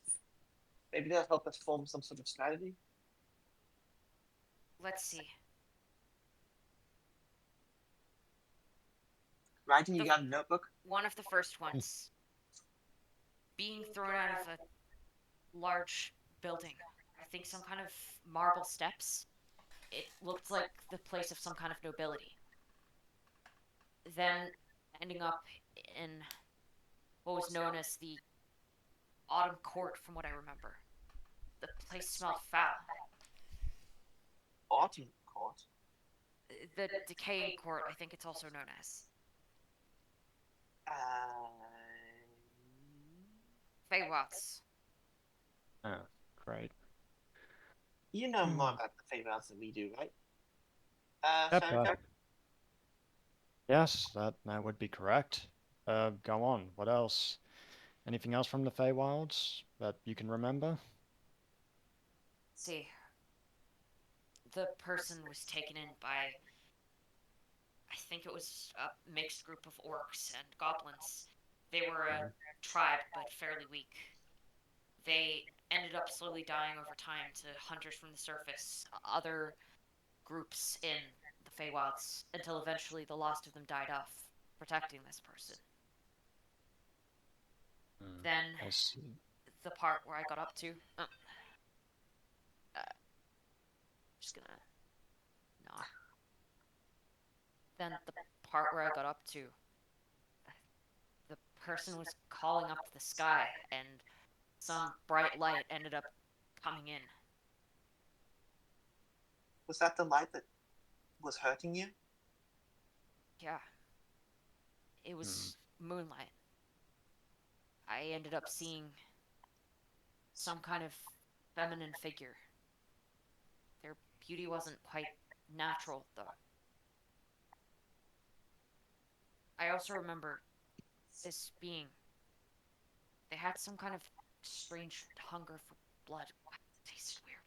Maybe they'll help us form some sort of strategy. Let's see. Writing, you The- got a notebook? One of the first ones. Being thrown out of a large building. I think some kind of marble steps. It looked like the place of some kind of nobility. Then ending up in what was known as the Autumn Court, from what I remember. The place smelled foul. Autumn Court. The Decaying Court, I think it's also known as. Uh, Feywatts. Oh, great. you know more Hmm. about the favorites than we do, right? Yep. Farrakhan? Yes, that would be correct. Go on. What else? Anything else from the Feywilds that you can remember? See, the person was taken in by, I think it was a mixed group of orcs and goblins. They were a tribe, but fairly weak. They ended up slowly dying over time to hunters from the surface, other groups in the Feywilds, until eventually the last of them died off, protecting this person. Then I see. the part where I got up to. Just gonna. Nah. Then the part where I got up to. The person was calling up to the sky, and some bright light ended up coming in. Was that the light that was hurting you? Yeah. It was moonlight. I ended up seeing some kind of feminine figure. Their beauty wasn't quite natural, though. I also remember this being. They had some kind of strange hunger for blood. It tasted weird.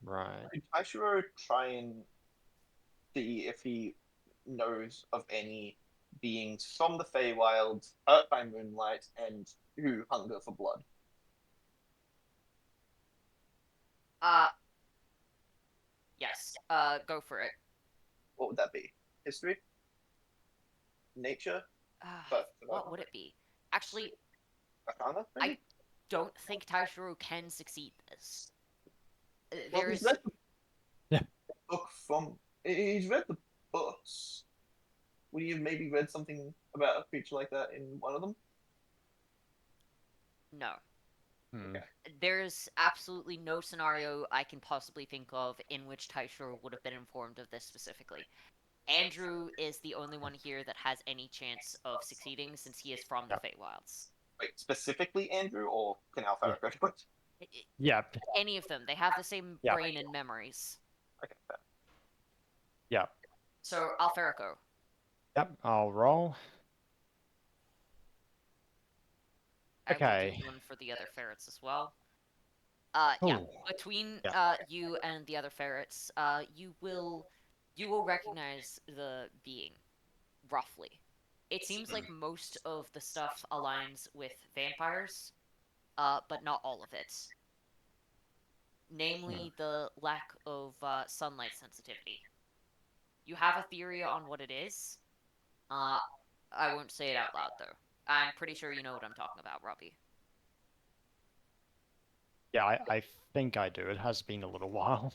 Right. Could Taishiro try and see if he knows of any beings from the Feywild hurt by moonlight and who hunger for blood? Uh, yes. Go for it. What would that be? History? Nature? But What would it be? Actually, Arcana? I Maybe? don't think Taishiro can succeed this. Well, There he's is read the Yeah. book from. He's read the books. Would you have maybe read something about a creature like that in one of them? no. Hmm. There's absolutely no scenario I can possibly think of in which Taishiro would have been informed of this specifically. Andrew is the only one here that has any chance of succeeding since he is from the Feywilds. Wait, specifically Andrew, or can Alpha go to it? Yep. Any of them. They have the same Yeah. brain and memories. Okay, fair. Yep. So, Alferico. Yep. I'll roll. I will Okay. do one for the other ferrets as well. Yeah. Ooh. Between Yeah. you and the other ferrets, you will recognize the being, roughly. It seems like most of the stuff aligns with vampires, but not all of it. Namely, the lack of sunlight sensitivity. You have a theory on what it is. I won't say it out loud, though. I'm pretty sure you know what I'm talking about, Robbie. Yeah, I think I do. It has been a little while.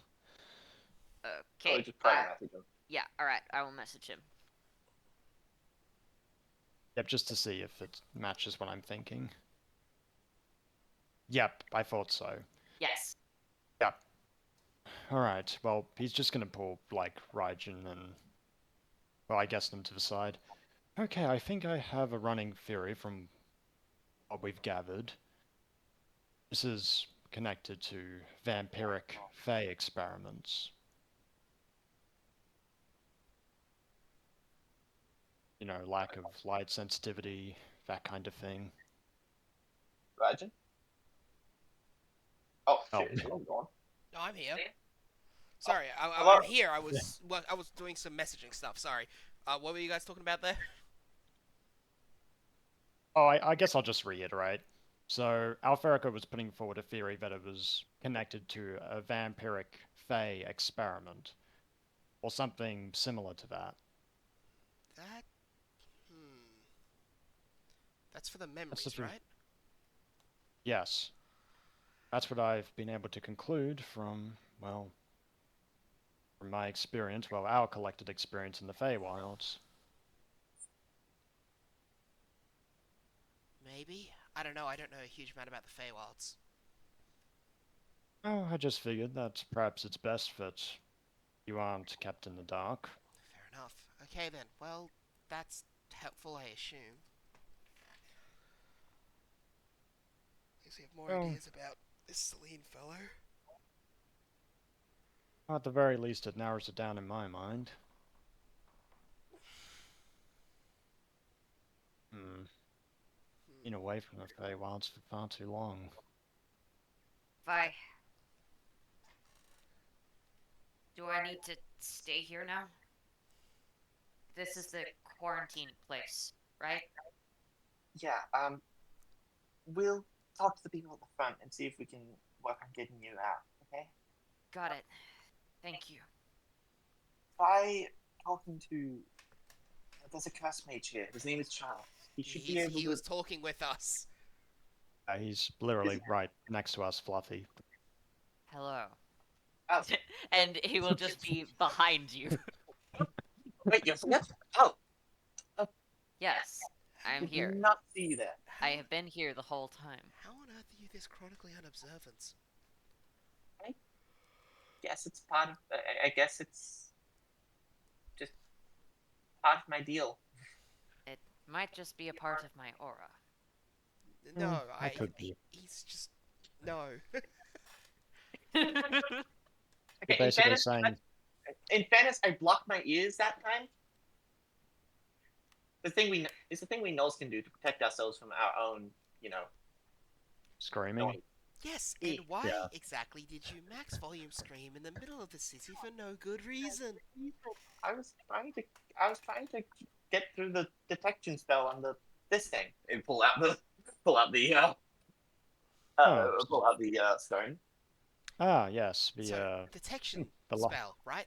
Okay. Just private message him. Yeah, alright, I will message him. Yep, just to see if it matches what I'm thinking. Yep, I thought so. Yes. Yep. Alright, well, he's just gonna pull, like, Raijin and... Well, I guess them to the side. Okay, I think I have a running theory from what we've gathered. This is connected to vampiric Fey experiments. You know, lack of light sensitivity, that kind of thing. Rajan? Oh, Oh. shit, I'm gone. No, I'm here. Sorry, hello? I'm here. I was doing some messaging stuff. Sorry. What were you guys talking about there? Oh, I guess I'll just reiterate. So, Alferico was putting forward a theory that it was connected to a vampiric Fey experiment. Or something similar to that. That. That's for the That's memories, the right? Yes. That's what I've been able to conclude from, well, from my experience, well, our collected experience in the Feywilds. Maybe. I don't know. I don't know a huge amount about the Feywilds. Oh, I just figured that perhaps it's best that you aren't kept in the dark. Fair enough. Okay then. Well, that's helpful, I assume. Does he have more Well, ideas about this Celine fellow? at the very least, it narrows it down in my mind. Been away from the Feywilds for far too long. Do I need to stay here now? This is the quarantine place, right? Yeah, we'll talk to the people at the front and see if we can work on getting you out, okay? Got it. Thank you. Try talking to... There's a curse mage here. His name is Charles. He should be able He to... was talking with us. He's literally right next to us, Fluffy. Hello. Oh, And he will just be behind you. wait, you're here? Oh, Yes, I am did here. not see you there. I have been here the whole time. How on earth are you this chronically unobservant? Guess it's part of... I guess it's... just part of my deal. It might just be a part of my aura. No, I could be. He's just no. You're Okay, basically saying... in fairness, I blocked my ears that time. It's the thing we gnolls can do to protect ourselves from our own, Screaming? noise. Yes, and why Yeah. exactly did you max volume scream in the middle of the city for no good reason? I was trying to get through the detection spell on this thing and pull out the stone. Ah, yes, So, detection the spell, right?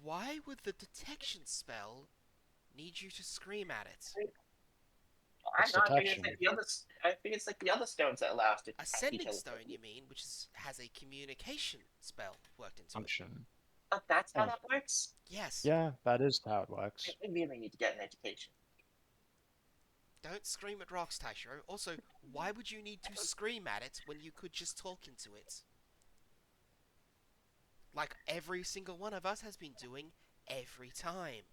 why would the detection spell need you to scream at it? I It's don't know. I think it's detection. like the other. I think it's like the other stones that allow us to track each Ascending other. stone, you mean, which has a communication spell worked into it. Function. But that's how Yeah. that works. Yes. Yeah, that is how it works. I really need to get an education. Don't scream at rocks, Taishiro. Also, why would you need to scream at it when you could just talk into it? Like every single one of us has been doing every time.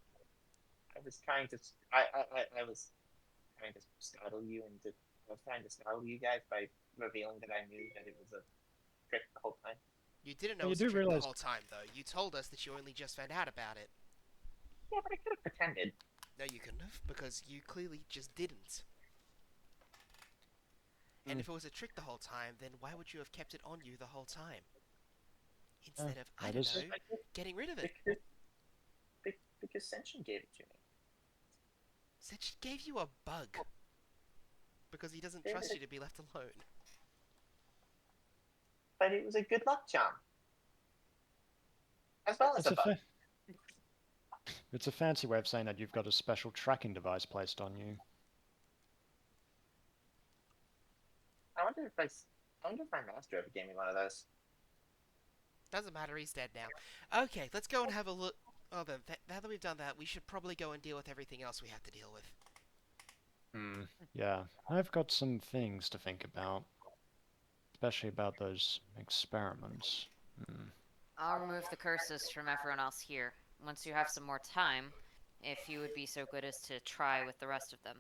I was trying to. I was trying to startle you into. I was trying to startle you guys by revealing that I knew that it was a trick the whole time. You didn't know Well, it you was a do trick the realize whole time, though. You told us that you only just found out about it. Yeah, but I could have pretended. No, you couldn't have, because you clearly just didn't. And if it was a trick the whole time, then why would you have kept it on you the whole time? Instead of, I that don't is- know, getting rid of it. Because Senshin gave it to me. Said she gave you a bug. Because he doesn't trust you to be left alone. But it was a good luck charm. As well as It's a a, bug. it's a fancy way of saying that you've got a special tracking device placed on you. I wonder if my master ever gave me one of those. Doesn't matter, he's dead now. Okay, let's go and have a look. Oh, then, now that we've done that, we should probably go and deal with everything else we have to deal with. Yeah, I've got some things to think about. Especially about those experiments. I'll remove the curses from everyone else here. Once you have some more time, if you would be so good as to try with the rest of them.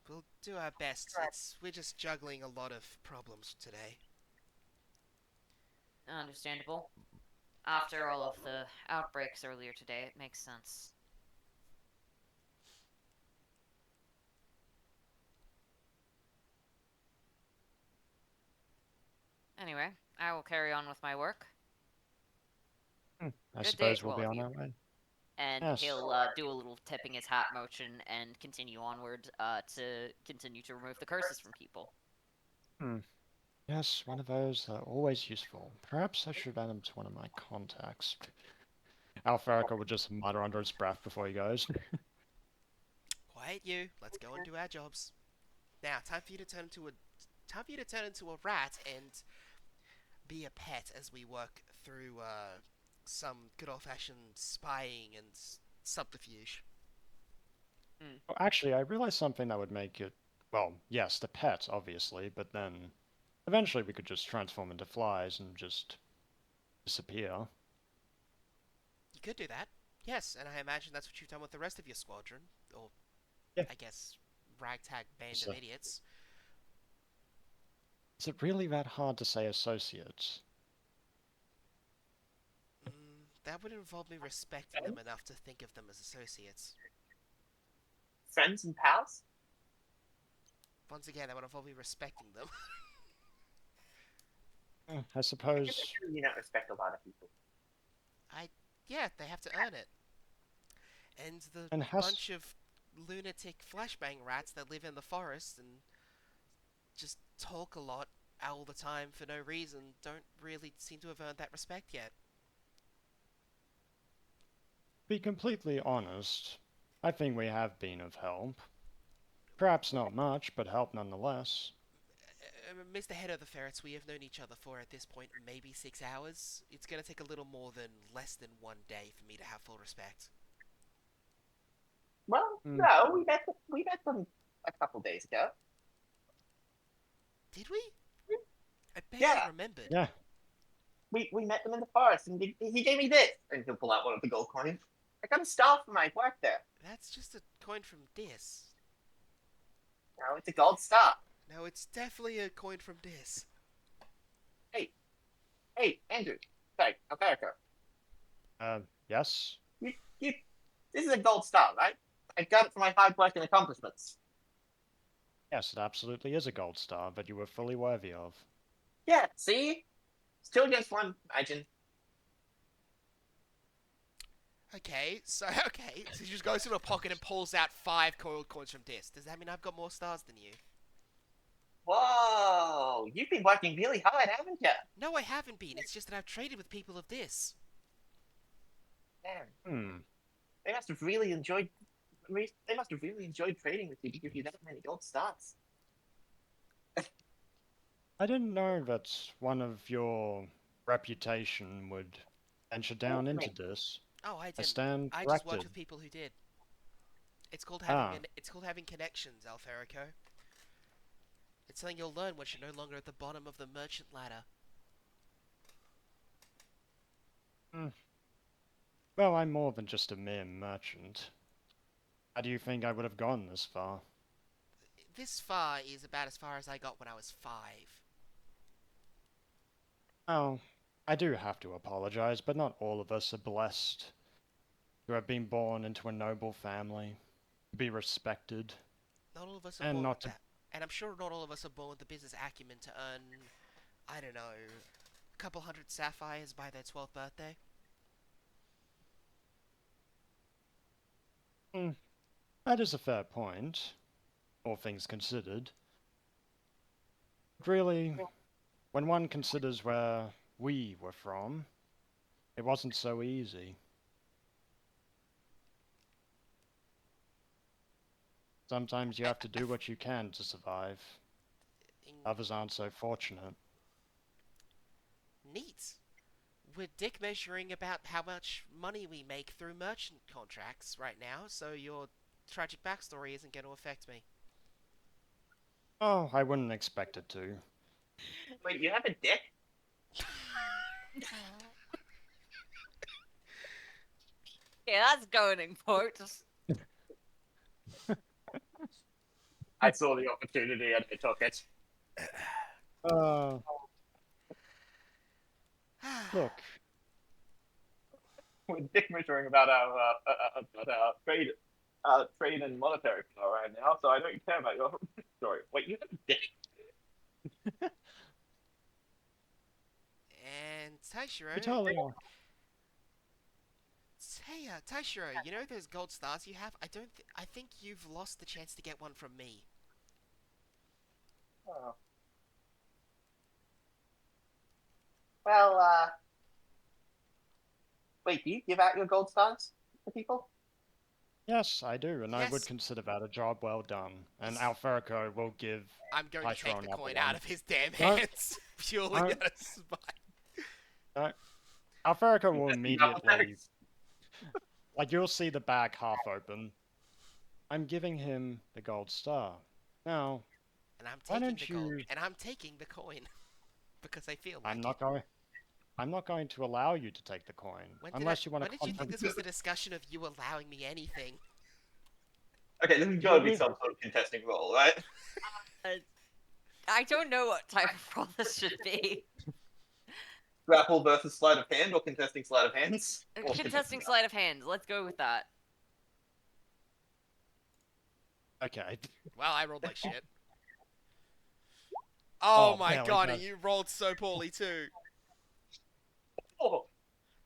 We'll do our best. We're just juggling a lot of problems today. Understandable. After all of the outbreaks earlier today, it makes sense. Anyway, I will carry on with my work. I Good day suppose to we'll all be of on you. our way. And Yes. he'll do a little tipping his hat motion and continue onward to continue to remove the curses from people. Yes, one of those are always useful. Perhaps I should add him to one of my contacts. Alfarica will just mutter under his breath before he goes. Quiet you. Let's go and do our jobs. Now, time for you to turn into a rat and be a pet as we work through some good old-fashioned spying and subterfuge. Oh, actually, I realized something that would make it... Well, yes, the pet, obviously, but then... Eventually we could just transform into flies and just... disappear. You could do that. Yes, and I imagine that's what you've done with the rest of your squadron. Or, Yeah. I guess, ragtag band So- of idiots. Is it really that hard to say associates? That would involve me respecting them enough to think of them as associates. Friends and pals? Once again, that would involve me respecting them. I suppose... You don't respect a lot of people. Yeah, they have to earn it. And the And has- bunch of lunatic flashbang rats that live in the forest and just talk a lot all the time for no reason don't really seem to have earned that respect yet. To be completely honest, I think we have been of help. Perhaps not much, but help nonetheless. Mr. Head of the Ferrets, we have known each other for, at this point, maybe 6 hours. It's going to take a little more than less than 1 day for me to have full respect. Well, Mm. no, we met them a couple days ago. Did we? I barely Yeah. remembered. Yeah, We met them in the forest, and he gave me this, and he'll pull out one of the gold coins. I got a star for my work there. That's just a coin from Dis. No, it's a gold star. No, it's definitely a coin from Dis. Hey, Andrew. Sorry, Alfarica. yes? This is a gold star, right? I got it for my hard work and accomplishments. Yes, it absolutely is a gold star that you were fully worthy of. Yeah, see? Still against one, imagine. Okay, so he just goes into a pocket and pulls out 5 gold coins from Dis. Does that mean I've got more stars than you? Whoa, you've been working really hard, haven't you? No, I haven't been. It's just that I've traded with people of Dis. Man, Hmm. they must have really enjoyed. They must have really enjoyed trading with you to give you that many gold stars. I didn't know that one of your reputation would venture down into this. Oh, I I didn't. stand I just worked corrected. with people who did. Ah, It's called having connections, Alferico. It's something you'll learn once you're no longer at the bottom of the merchant ladder. hmm. Well, I'm more than just a mere merchant. How do you think I would have gone this far? This far is about as far as I got when I was 5. Oh, I do have to apologize, but not all of us are blessed to have been born into a noble family, to be respected, Not all of us are and born not with to. that. And I'm sure not all of us are born with the business acumen to earn, I don't know, a couple hundred sapphires by their 12th birthday. Hmm, that is a fair point, all things considered. But really, when one considers where we were from, it wasn't so easy. Sometimes you have to do what you can to survive. Others aren't so fortunate. Neat. We're dick measuring about how much money we make through merchant contracts right now, so your tragic backstory isn't going to affect me. Oh, I wouldn't expect it to. Wait, you have a dick? Yeah, that's going in quotes. I saw the opportunity and I took it. Uh, look, We're dick measuring about our trade and monetary power right now, so I don't care about your story. Wait, you have a dick? And we Taishiro, totally are. hey, Taishiro, you know those gold stars you have? I think you've lost the chance to get one from me. Oh. Well, wait, do you give out your gold stars to people? Yes, I do, and I would Yes, consider that a job well done. And Yes. Alferico will give I'm going to take Tyrone the another coin out one. of his damn No, hands purely no. out of spite. No, Alferico will You have immediately, thanks. like, you'll see the bag half open. I'm giving him the gold star. Now, And why don't you? I'm taking the coin because I feel I'm like it. not going. I'm not going to allow you to take the coin unless you want When to did you think confront. this was the discussion of you allowing me anything? Okay, this is You gotta will be give. some sort of contesting role, right? I don't know what type of role this should be. Grapple versus sleight of hand or contesting sleight of hands? Or Contesting sleight of hand. Let's go with that. Okay. Well, I rolled like shit. Oh Oh, my there we god, go. and you rolled so poorly too. Oh,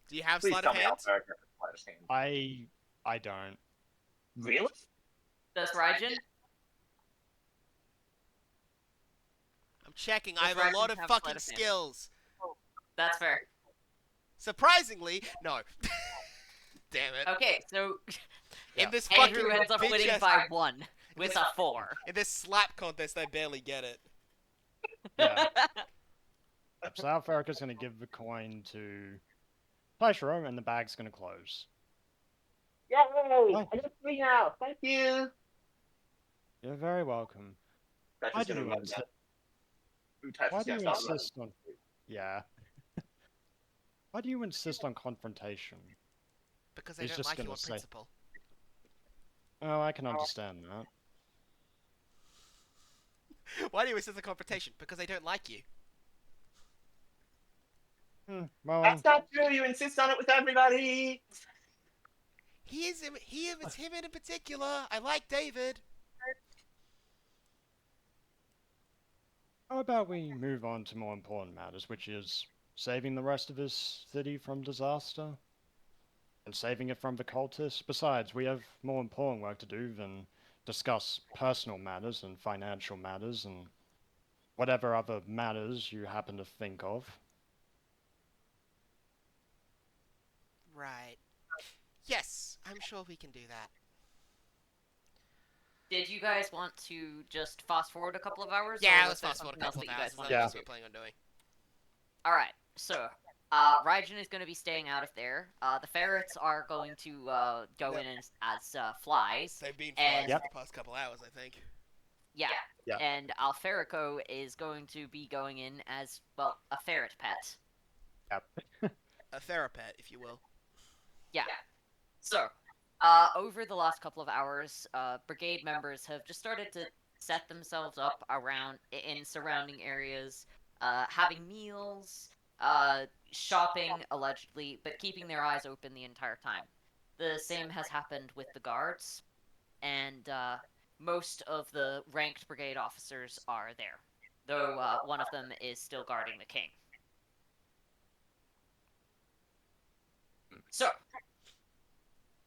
Do you have please sleight tell of me hand? Alpha Griffin sleight of hand. I don't. Really? Does Raijin? I'm checking. I Does have a lot Raijin of have sleight fucking of hand? skills. That's fair. Surprisingly, no. Damn it. Okay, so In this fucking Andrew ends up bitch winning ass- by 1 with this- a 4. In this slap contest, I barely get it. Yeah. Yep, so Alferico's going to give the coin to Taishiro, and the bag's going to close. Yay! What? I got 3 now. Thank you. You're very welcome. That's Why just do gonna you run insist? down. That's Why just do gonna you start running. insist on? Yeah. Why do you insist on confrontation? Because I He's don't just like you gonna on say- principle. Oh, I can understand that. Why do you insist on confrontation? Because I don't like you. Well, That's not true. You insist on it with everybody. It's him in particular. I like David. how about we move on to more important matters, which is saving the rest of this city from disaster? And saving it from the cultists? Besides, we have more important work to do than discuss personal matters and financial matters and whatever other matters you happen to think of. Right. Yes, I'm sure we can do that. Did you guys want to just fast forward a couple of hours, Yeah, or was let's there fast forward a something else couple that of you hours. guys Is wanted that to what do? we're planning on doing? All right, so Raijin is going to be staying out of there. The ferrets are going to go Yep. in as flies. They've been And- flies for the past couple hours, I think. Yeah. Yeah. And Alferico is going to be going in as, well, a ferret pet. Yep. A therapet, if you will. Yeah. So, over the last couple of hours, brigade members have just started to set themselves up around in surrounding areas, having meals, shopping allegedly, but keeping their eyes open the entire time. The same has happened with the guards, and most of the ranked brigade officers are there, though one of them is still guarding the king. So,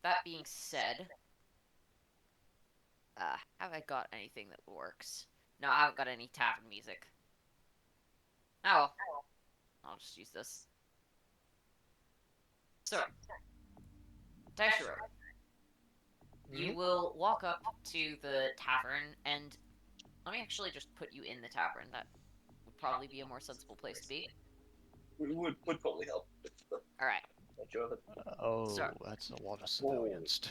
that being said, have I got anything that works? No, I haven't got any tavern music. Oh well. I'll just use this. So, Taishiro, you will walk up to the tavern, and let me actually just put you in the tavern. That would probably be a more sensible place to be. Would probably help. Alright. Oh, So- that's a lot of civilians.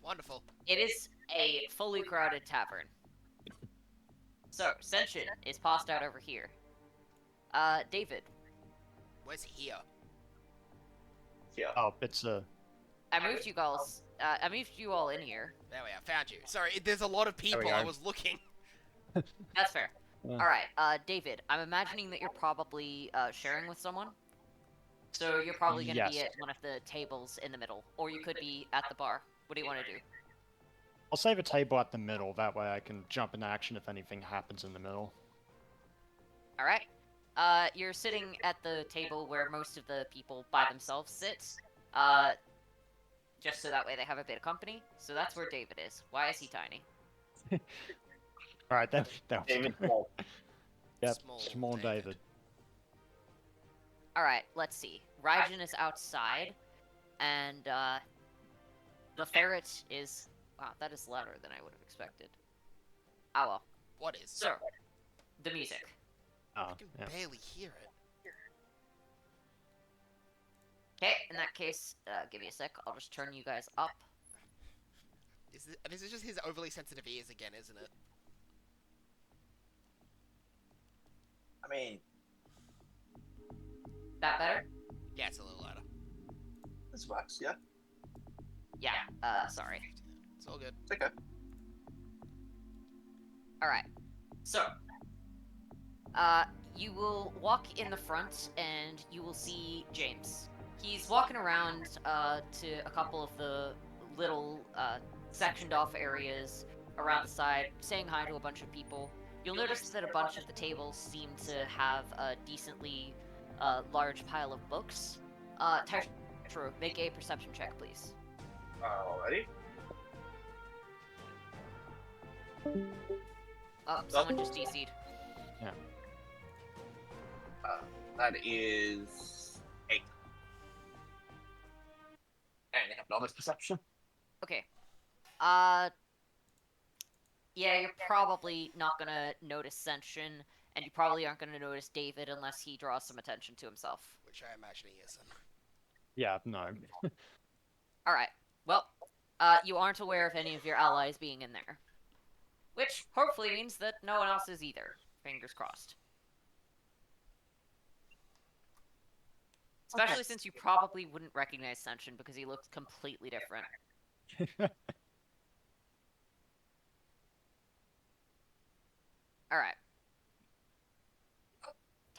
Wonderful. It is a fully crowded tavern. So, Senshin is passed out over here. David, Where's here? Yeah. Oh, it's a. I moved you guys. I moved you all in here. There we are. Found you. Sorry, there's a lot of we people. go. I was looking. That's fair. Yeah. Alright, David, I'm imagining that you're probably sharing with someone. So you're probably going to be Yes. at one of the tables in the middle, or you could be at the bar. What do you want to do? I'll save a table at the middle. That way I can jump into action if anything happens in the middle. Alright. You're sitting at the table where most of the people by themselves sit. Just so that way they have a bit of company. So that's where David is. Why is he tiny? Alright, then. That was David good. Paul. Yep, Small small David. David. Alright, let's see. Raijin is outside, and the ferret is... Wow, that is louder than I would have expected. Ah well. What is? So, the music. Oh, I can yeah. barely hear it. Okay, in that case, give me a sec. I'll just turn you guys up. This is just his overly sensitive ears again, isn't it? I mean, That better? Yeah, it's a little louder. this works, yeah. Yeah, sorry. It's all good. It's okay. Alright. So, you will walk in the front and you will see James. He's walking around to a couple of the little sectioned off areas around the side, saying hi to a bunch of people. You'll notice that a bunch of the tables seem to have a decently large pile of books. True, make a perception check, please. Alrighty. Oh, someone just DC'd. That is 8. And I have novice perception. Okay. Yeah, you're probably not gonna notice Senshin, and you probably aren't gonna notice David unless he draws some attention to himself. Which I imagine he isn't. Yeah, no. Alright, well, you aren't aware of any of your allies being in there. Which hopefully means that no one else is either. Fingers crossed. Especially since you probably wouldn't recognize Senshin because he looks completely different. Alright.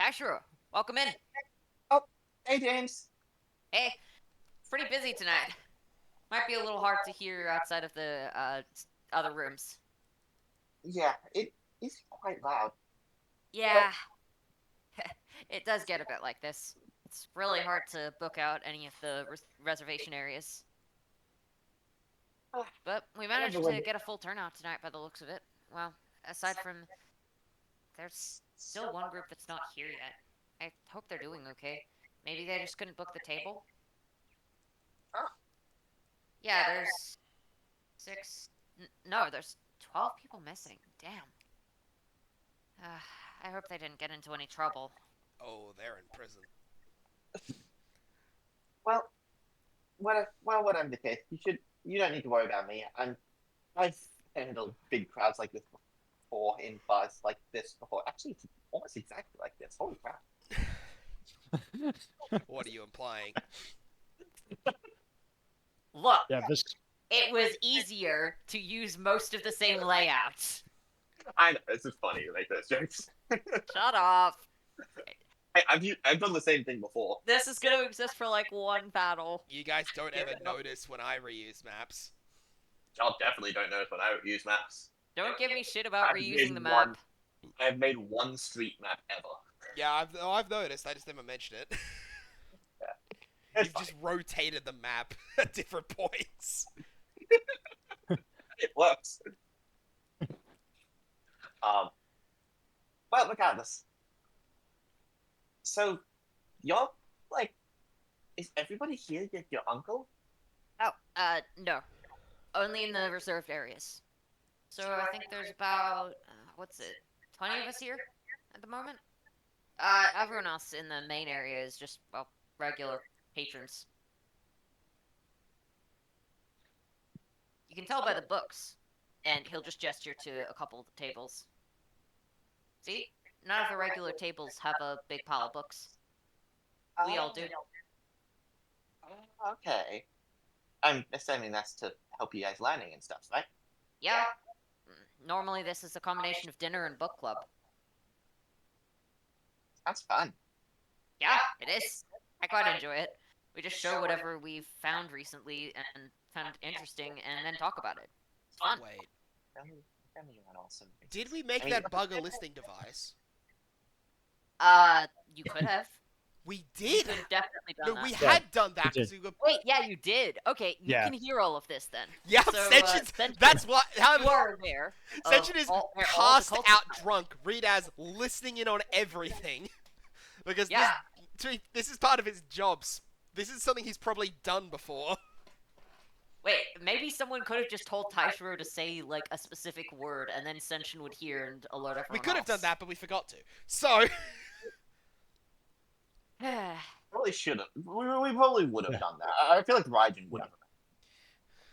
Taishiro, welcome in. Hey, James. Hey, pretty busy tonight. Might be a little hard to hear outside of the other rooms. Yeah, it is quite loud. Yeah, it does get a bit like this. It's really hard to book out any of the reservation areas. But we managed to get a full turnout tonight by the looks of it. Well, aside from... There's still one group that's not here yet. I hope they're doing okay. Maybe they just couldn't book the table? Yeah, there's 6. No, there's 12 people missing. Damn. I hope they didn't get into any trouble. Oh, they're in prison. Well, whatever the case, you don't need to worry about me. I've handled big crowds like this before in bars like this before. Actually, it's almost exactly like this. Holy crap! What are you implying? Look, Yeah, this. it was easier to use most of the same layouts. I know this is funny, like those jokes. Shut up. I've done the same thing before. This is gonna exist for like one battle. You guys don't Give ever it up. notice when I reuse maps. Y'all definitely don't know when I use maps. Don't give me shit about I've reusing made the map. I've made one street map ever. Yeah, I've noticed. I just never mentioned it. It's You've fine. just rotated the map at different points. It works. Well, regardless. So, y'all like, is everybody here your uncle? Oh, no. Only in the reserved areas. So I think there's about, what's it, 20 of us here at the moment? Everyone else in the main area is just, well, regular patrons. You can tell by the books, and he'll just gesture to a couple of the tables. See? None of the regular tables have a big pile of books. We all do. Okay. I'm assuming that's to help you guys learning and stuff, right? Yeah. Normally this is a combination of dinner and book club. Sounds fun. Yeah, it is. I quite enjoy it. We just show whatever we've found recently and found interesting and then talk about it. It's fun. Wait, Family around also. did we make I mean, that bug a listening device? You could have. We You did. could have definitely done No, that. we Yeah, had done that we because did. we got. Wait, yeah, you did. Okay, you Yeah. can hear all of this then. Yeah, So, Senshin's. Senshin, That's what. How You are aware. of Senshin is all- where all the passed cults out are. drunk. Read as listening in on everything, because Yeah. this is part of his jobs. This is something he's probably done before. Wait, maybe someone could have just told Taishiro to say like a specific word, and then Senshin would hear and alert everyone We could have done else. that, but we forgot to. So Probably should have. We probably would have Yeah. done that. I feel like Raijin would have.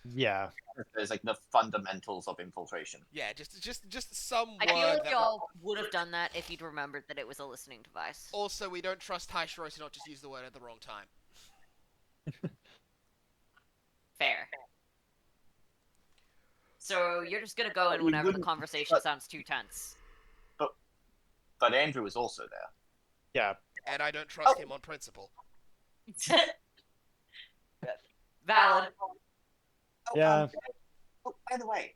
Yeah. There's like the fundamentals of infiltration. yeah, just some I feel word like that. y'all would have done that if you'd remembered that it was a listening device. Also, we don't trust Taishiro to not just use the word at the wrong time. Fair. So you're just gonna go in We whenever the wouldn't- conversation but- sounds too tense. But Andrew was also there. Yeah. And I don't trust Oh. him on principle. Valid. Oh, Yeah. Oh, by the way,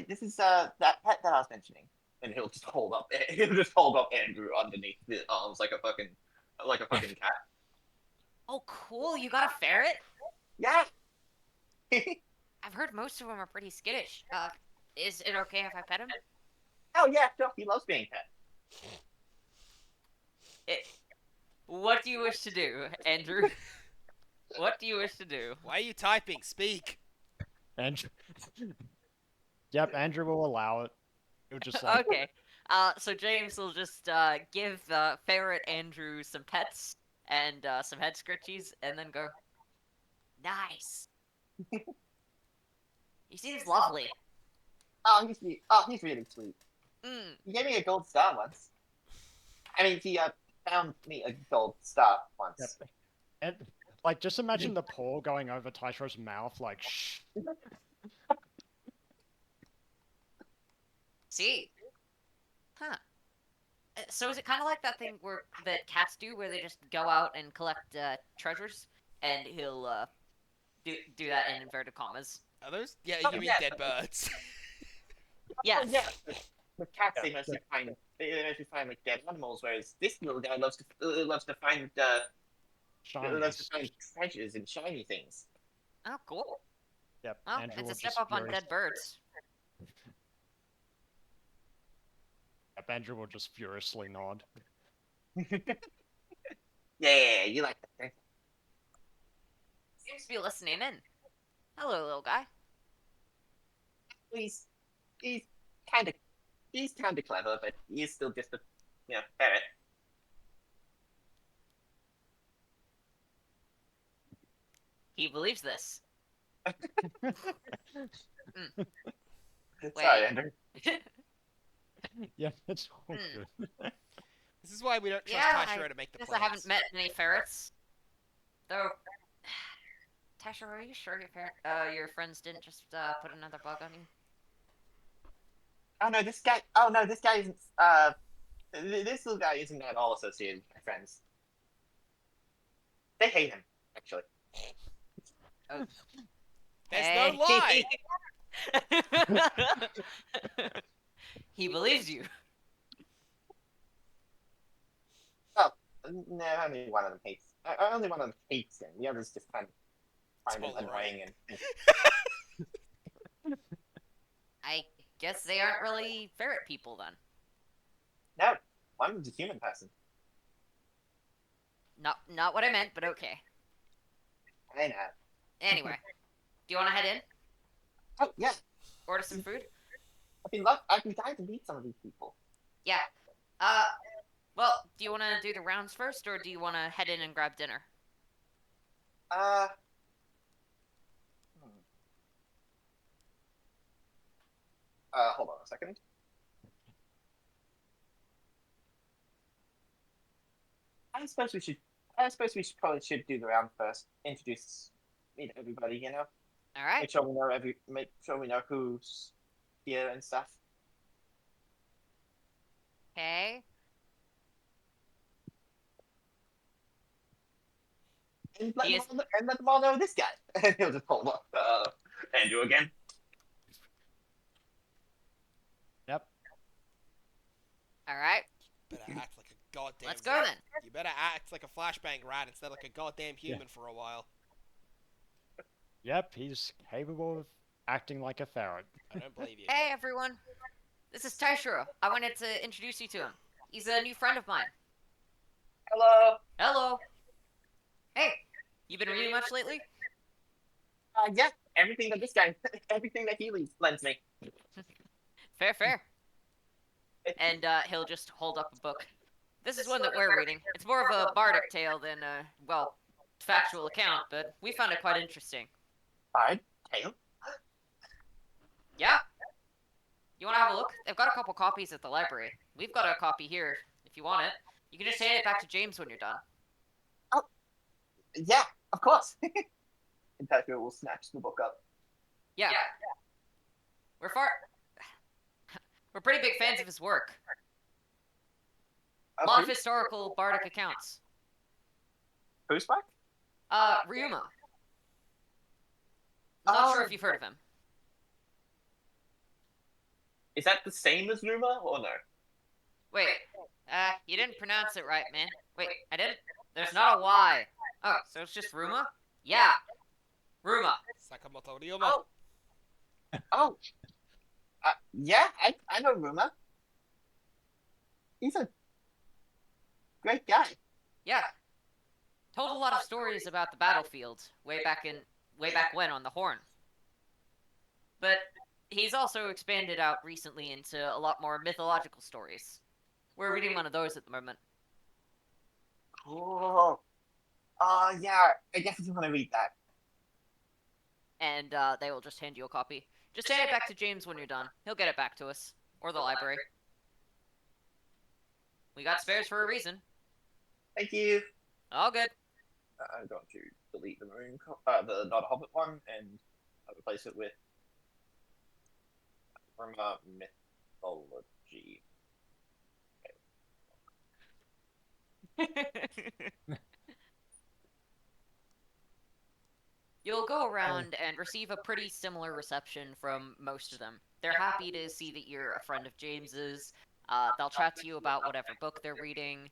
this is that pet that I was mentioning, and he'll just hold up Andrew underneath the arms like a fucking cat. Oh, cool. You got a ferret? Yeah. I've heard most of them are pretty skittish. Is it okay if I pet him? Oh yeah, sure. He loves being pet. What do you wish to do, Andrew? What do you wish to do? Why are you typing? Speak. Andrew. Yep, Andrew will allow it. He'll just like. Okay. So James will just give ferret Andrew some pets and some head scritchies, and then go. Nice. He seems lovely. He's really sweet. Mm. He gave me a gold star once. I mean, he found me a gold star once. Yep. And like, just imagine the paw going over Taishiro's mouth, like shh. See. Huh. So is it kind of like that thing that cats do, where they just go out and collect treasures, and he'll do that in inverted commas? Are those? Yeah, Oh, you mean yeah. dead birds? Yes. Oh, yeah. The cats Yeah, they mostly find like dead animals, whereas this little guy loves to find Shinies. treasures and shiny things. Oh, cool. Yep. Well, Andrew it's will a step just up on furious- dead birds. Yep, Andrew will just furiously nod. Yeah, you like that. Seems to be listening in. Hello, little guy. He's he's kind of clever, but he's still just a ferret. He believes this. Sorry, Wait. Andrew. Yeah, it's all Hmm. good. This is why we don't trust Yeah, Tashiro to make the Guess plans. I haven't met any ferrets. Though, Tasha, are you sure your friends didn't just put another bug on you? Oh no, this guy. Oh no, this guy isn't. This little guy isn't at all associated with my friends. They hate him, actually. There's no lie. He believes you. Oh, no, only one of them hates. Only one of them hates him. The others just kind of find him Tolerate. annoying and. I guess they aren't really ferret people then. No, one of them's a human person. Not what I meant, but okay. I know. Anyway, do you want to head in? Oh yeah, Order some food? I'd be dying to meet some of these people. Yeah. Well, do you want to do the rounds first, or do you want to head in and grab dinner? Hmm. Hold on a second. I suppose we should. I suppose we probably should do the round first. Meet everybody. All right. Make sure we know who's here and stuff. Okay. And He let them all know this guy. And he'll just hold up. Andrew again. Yep. All right. Better act like a goddamn. Let's go then. You better act like a flashbang rat instead of like a goddamn human for a while. Yep, he's capable of acting like a ferret. I don't believe you. Hey everyone. This is Taishiro. I wanted to introduce you to him. He's a new friend of mine. Hello. Hello. Hey. You been reading much lately? Yeah. Everything that he lends me. Fair. And he'll just hold up a book. This is one that we're reading. It's more of a bardic tale than well, factual account, but we found it quite interesting. Bard tale. Yeah. You want to have a look? They've got a couple copies at the library. We've got a copy here, if you want it. You can just hand it back to James when you're done. Yeah, of course. And Taiko will snatch the book up. Yeah. We're pretty big fans of his work. A lot of historical bardic accounts. Who's back? Ryuma. Not sure if you've heard of him. Is that the same as Ruma or no? Wait, you didn't pronounce it right, man. Wait, I didn't? There's not a Y. Oh, so it's just Ruma? Yeah. Ruma. Sakamoto Ryoma. Oh. Yeah, I know Ruma. He's a great guy. Yeah. Told a lot of stories about the battlefield way back when on the Horn. But he's also expanded out recently into a lot more mythological stories. We're reading one of those at the moment. Cool. Yeah, I definitely want to read that. And they will just hand you a copy. Just hand it back to James when you're done. He'll get it back to us. Or the library. We got spares for a reason. Thank you. All good. I'm going to delete the the not a Hobbit one, and replace it with Ruma mythology. You'll go around and receive a pretty similar reception from most of them. They're happy to see that you're a friend of James's. They'll chat to you about whatever book they're reading.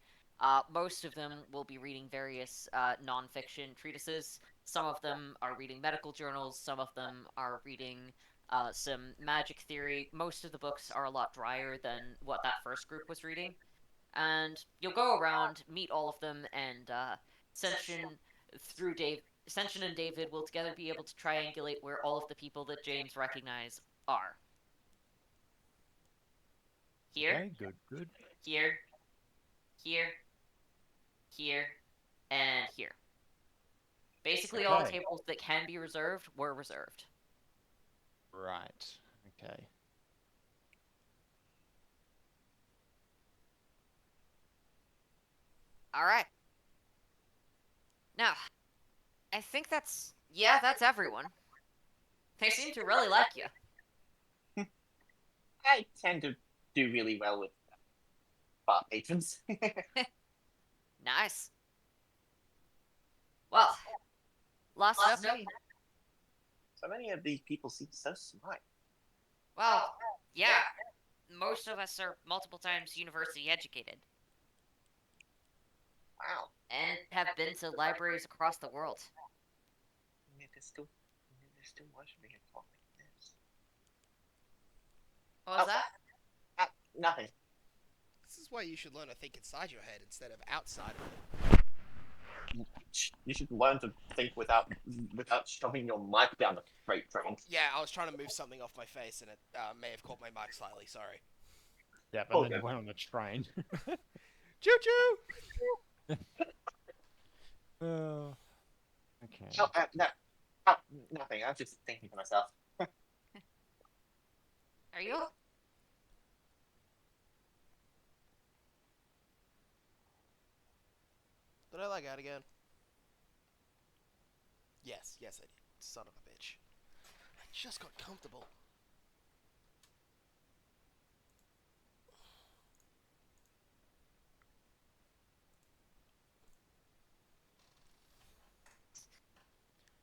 Most of them will be reading various non-fiction treatises. Some of them are reading medical journals. Some of them are reading some magic theory. Most of the books are a lot drier than what that first group was reading. And you'll go around, meet all of them, and session through Senshin and David will together be able to triangulate where all of the people that James recognize are. Here, Okay, good. here, here, here, and here. Basically, all Okay. tables that can be reserved were reserved. Right. Okay. Alright. Now, I think that's everyone. They seem to really like you. I tend to do really well with bar patrons. Nice. Well, last up, So many of these people seem so smart. well, yeah, most of us are multiple times university educated Wow. and have been to libraries across the world. And yet there still was being a talk like this. What was Oh. that? Nothing. This is why you should learn to think inside your head instead of outside of it. You should learn to think without shoving your mic down the freight train. Yeah, I was trying to move something off my face and it may have caught my mic slightly. Sorry. Yeah, but then Okay. you went on the train. Choo choo. Oh. Okay. Oh, nothing. I was just thinking to myself. Are you? Did I lag out again? Yes, I did. Son of a bitch. I just got comfortable.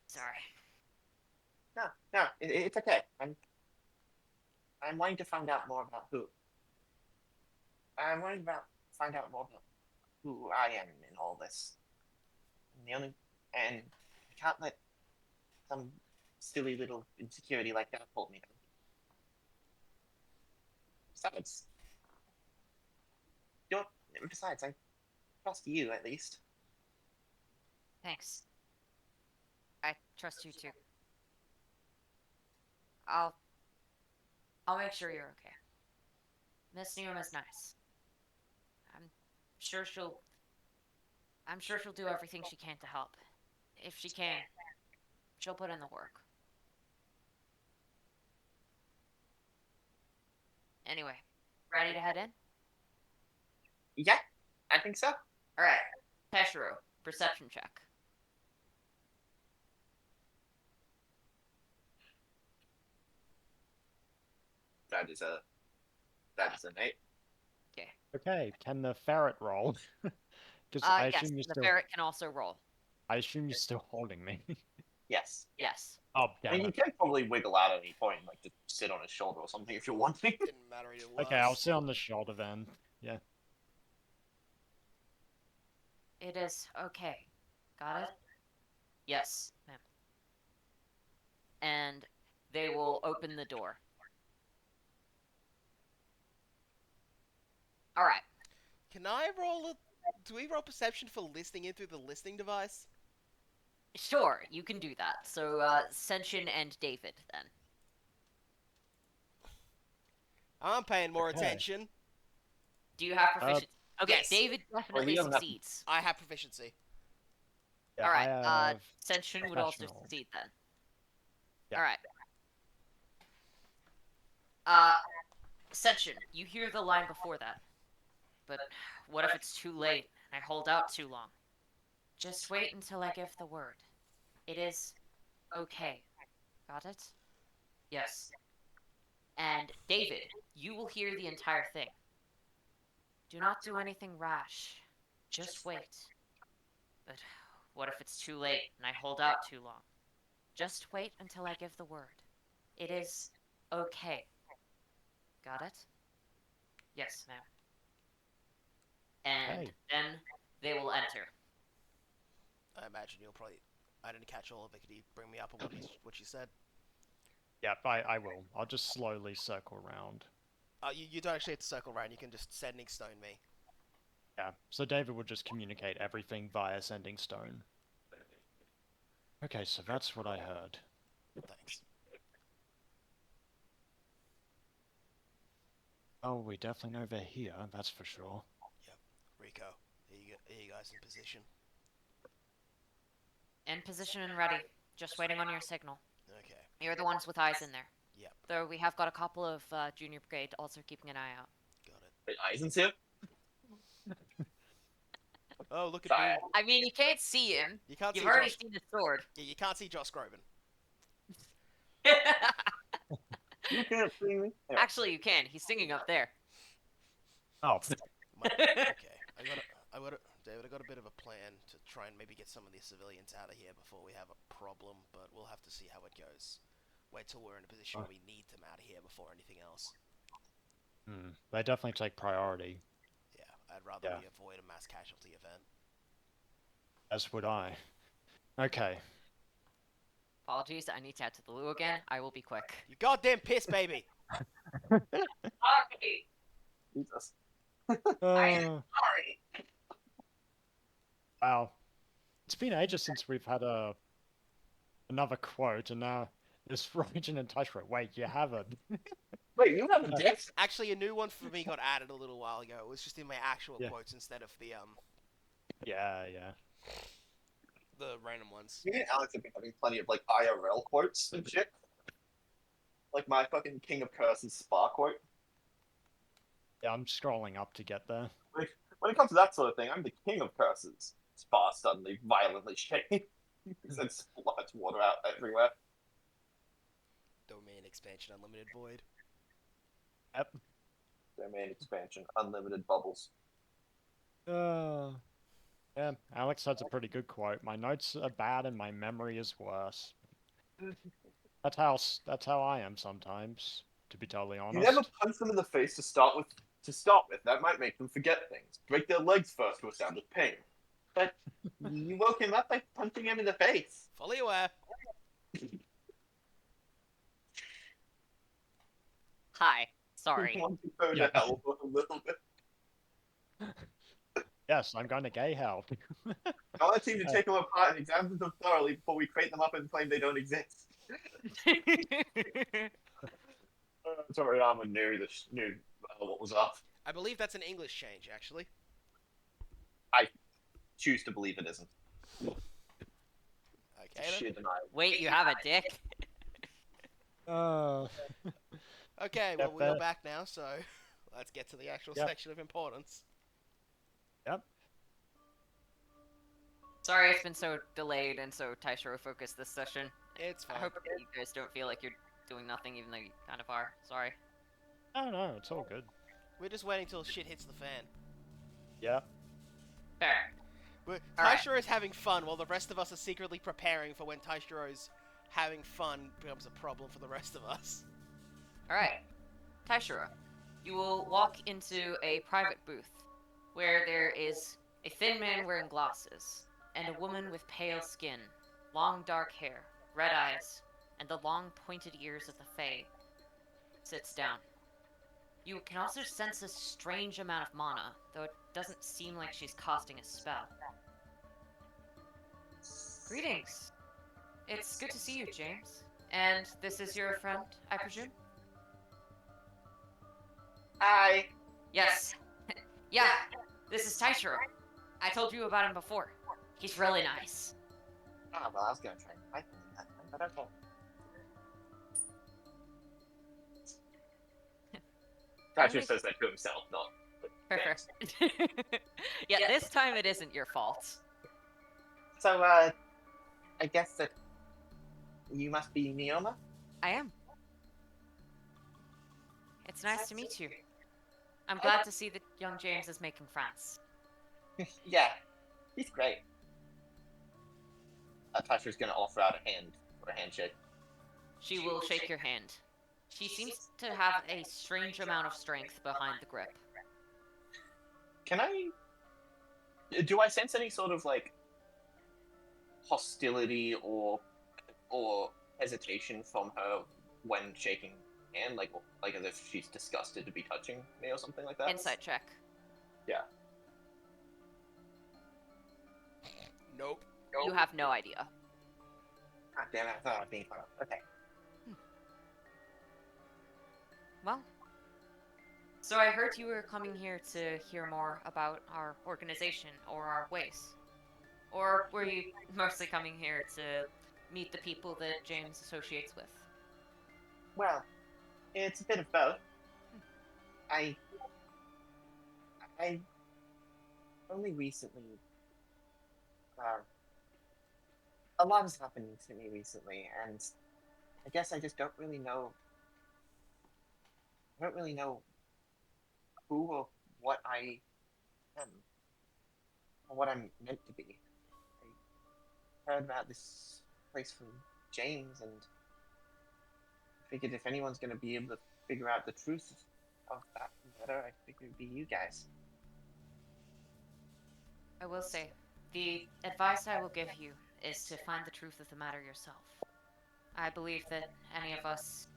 Sorry. No, it's okay. I'm wanting to find out more about who. I'm wanting to find out more about who I am in all this. And I can't let some silly little insecurity like that hold me down. Besides, I trust you at least. Thanks. I trust you too. I'll make sure you're okay. Miss Neoma's nice. I'm sure she'll do everything she can to help. If she can, she'll put in the work. Anyway, ready to head in? Yeah, I think so. Alright, Teshiro, perception check. That is an 8. Okay, can the ferret roll? Because I Yes, assume you're the still. ferret can also roll. I assume you're still holding me. Yes. Yes. Oh, I damn mean, you it. can probably wiggle out at any point, like to sit on his shoulder or something if you're wanting. Didn't matter either way. Okay, I'll sit on the shoulder then. Yeah. It is okay. Got it? Yes, ma'am. And they will open the door. Alright. Can I roll a... Do we roll perception for listening in through the listening device? Sure, you can do that. So, Senshin and David, then. I'm paying more Okay. attention. Do you have proficiency? Okay, yes. David definitely doesn't have- succeeds. I have proficiency. Yeah, Alright, I have Senshin would also professional. succeed then. Yeah. Alright. Senshin, you hear the line before that. But what if it's too late and I hold out too long? Just wait until I give the word. It is okay. Got it? Yes. And David, you will hear the entire thing. Do not do anything rash. Just wait. But what if it's too late and I hold out too long? Just wait until I give the word. It is okay. Got it? Yes, ma'am. And Okay. then they will enter. I imagine you'll probably... I didn't catch all of it. Could you bring me up on what you said? Yeah, I will. I'll just slowly circle around. You don't actually have to circle around. You can just sending stone me. Yeah, so David will just communicate everything via sending stone. Okay, so that's what I heard. Thanks. Oh, we definitely know they're here, that's for sure. Rico, are you guys in position? In position and ready. Just waiting on your signal. Okay. You're the ones with eyes in there. Yep. Though we have got a couple of junior brigade also keeping an eye out. Got it. Wait, Eisen's here? Oh, look at Sorry. me. I mean, you can't see him. You can't You've see already Josh. seen his sword. Yeah, you can't see Josh Groban. You can't see me. Here. Actually, you can. He's singing up there. Oh, Okay. David, I got a bit of a plan to try and maybe get some of the civilians out of here before we have a problem, but we'll have to see how it goes. Wait till we're in a position where we need them out of here before anything else. they definitely take priority, Yeah, I'd rather Yeah. we avoid a mass casualty event. as would I. Okay, Apologies, I need to head to the loo again. I will be quick. You goddamn piss, baby! Sorry. Jesus. uh, Sorry. wow. It's been ages since we've had another quote, and now this Rogen and Tashra. Wait, you haven't? Wait, you have a dick? Actually, a new one for me got added a little while ago. It was just in my actual Yeah. quotes instead of the Yeah. the random ones. Me and Alex have been having plenty of like IRL quotes and shit. Like my fucking King of Curses spa quote. Yeah, I'm scrolling up to get there. When it comes to that sort of thing, I'm the King of Curses. Spa suddenly violently shaking. And splurts water out everywhere. Domain expansion, unlimited void. Yep. Domain expansion, unlimited bubbles. Yeah, Alex has a pretty good quote. My notes are bad and my memory is worse. That's how I am sometimes, to be totally You honest. never punch them in the face to start with. That might make them forget things. Break their legs first to establish pain. But you woke him up by punching him in the face. Fully aware. Hi. Sorry. Want to go Yeah. to hell for a little bit. Yes, I'm going to gay hell. Now let's need to take them apart and examine them thoroughly before we crate them up and claim they don't exist. Sorry, Armor knew what was up. I believe that's an English change, actually. Choose to believe it isn't. Okay. Then. Shit, and Wait, you have a dick? Okay. Yep, Well, we're back now, so let's get to the actual Yep. section of importance. Yep. Sorry it's been so delayed and so Taishiro focused this session. It's I fine. hope that you guys don't feel like you're doing nothing even though you kind of are. Sorry. Oh no, it's all good. We're just waiting till shit hits the fan. Yeah. Fair. But Alright. Taishiro is having fun while the rest of us are secretly preparing for when Taishiro's having fun becomes a problem for the rest of us. Alright. Taishiro, you will walk into a private booth where there is a thin man wearing glasses and a woman with pale skin, long dark hair, red eyes, and the long pointed ears of the Fae sits down. You can also sense a strange amount of mana, though it doesn't seem like she's casting a spell. Greetings. It's good to see you, James. And this is your friend, I presume? Hi. Yes. Yeah, this is Taishiro. I told you about him before. He's really nice. Ah, well, I was gonna try and fight them that time, but okay. Thatcher says that to himself, not. Perfect. Yeah, this time it isn't your fault. So, I guess that you must be Neoma? I am. It's nice to meet you. I'm glad to see that young James is making friends. Yeah, he's great. Tasha's gonna offer out a hand for a handshake. She will shake your hand. She seems to have a strange amount of strength behind the grip. Can I? Do I sense any sort of like hostility or hesitation from her when shaking hand, like as if she's disgusted to be touching me or something like that? Insight check. Yeah. Nope. You have no idea. God damn it, I thought I was being fun. Okay. Well, so I heard you were coming here to hear more about our organization or our ways. Or were you mostly coming here to meet the people that James associates with? Well, it's a bit of both. I I only recently a lot has happened to me recently, and I guess I just don't really know. I don't really know who or what I am or what I'm meant to be. I heard about this place from James, and figured if anyone's going to be able to figure out the truth of that matter, I figured it'd be you guys. I will say, the advice I will give you is to find the truth of the matter yourself. I believe that any of us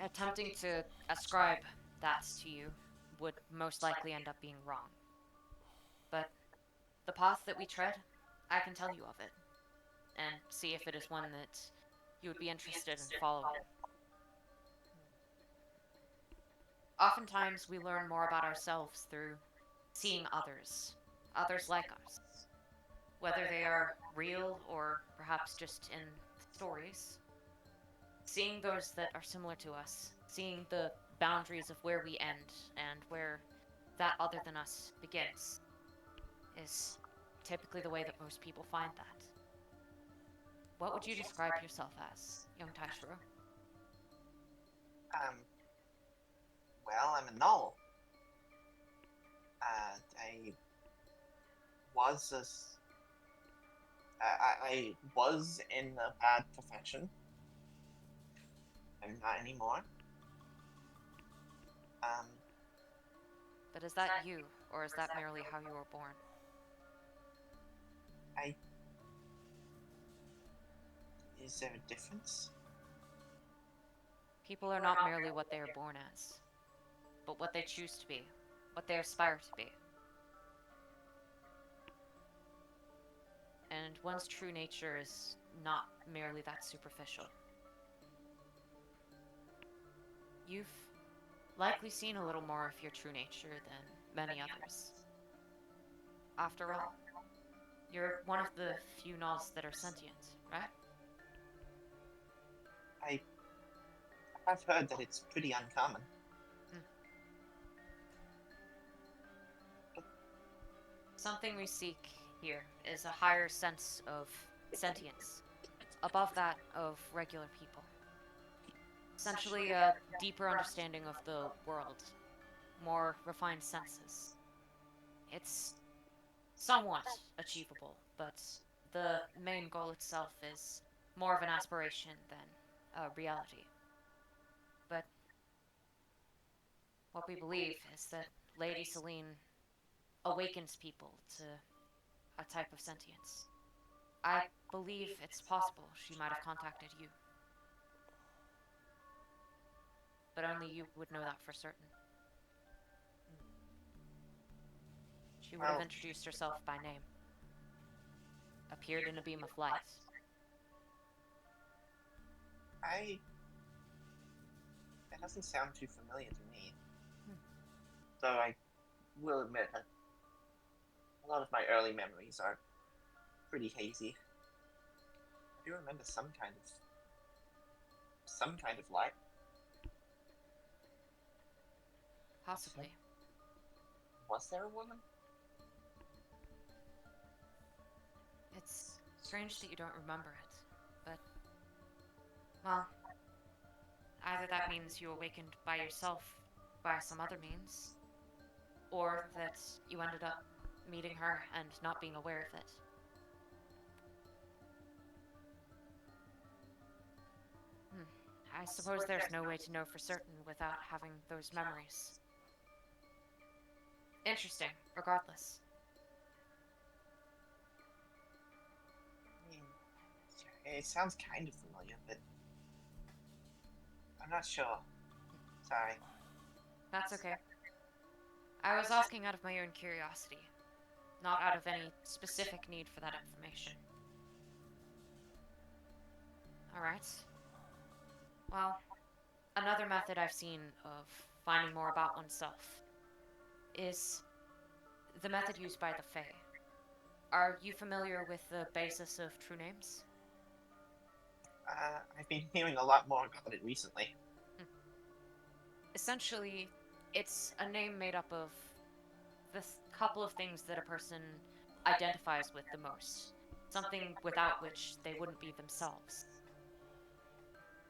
attempting to ascribe that to you would most likely end up being wrong. But the path that we tread, I can tell you of it, and see if it is one that you would be interested in following. Oftentimes, we learn more about ourselves through seeing others like us, whether they are real or perhaps just in stories. Seeing those that are similar to us, seeing the boundaries of where we end and where that other than us begins, is typically the way that most people find that. What would you describe yourself as, young Taishiro? Um, well, I'm a null. I was a I was in a bad profession. I'm not anymore. Um, But is that you, or is that merely how you were born? I. Is there a difference? People are not merely what they are born as, but what they choose to be, what they aspire to be. And one's true nature is not merely that superficial. You've likely seen a little more of your true nature than many others. After all, you're one of the few Nulls that are sentient, right? I have heard that it's pretty uncommon. Something we seek here is a higher sense of sentience, above that of regular people. Essentially, a deeper understanding of the world, more refined senses. It's somewhat achievable, but the main goal itself is more of an aspiration than a reality. But what we believe is that Lady Celine awakens people to a type of sentience. I believe it's possible she might have contacted you. But only you would know that for certain. She would have introduced herself by name, appeared in a beam of light. That doesn't sound too familiar to me. Though I will admit that a lot of my early memories are pretty hazy. I do remember some kind of light. Possibly. Was there a woman? It's strange that you don't remember it, but, well, either that means you awakened by yourself by some other means, or that you ended up meeting her and not being aware of it. I suppose there's no way to know for certain without having those memories. Interesting, regardless. I mean, it sounds kind of familiar, but I'm not sure. Sorry. That's okay. I was asking out of my own curiosity, not out of any specific need for that information. Alright. Well, another method I've seen of finding more about oneself is the method used by the Fae. Are you familiar with the basis of true names? I've been hearing a lot more about it recently. Essentially, it's a name made up of the couple of things that a person identifies with the most, something without which they wouldn't be themselves.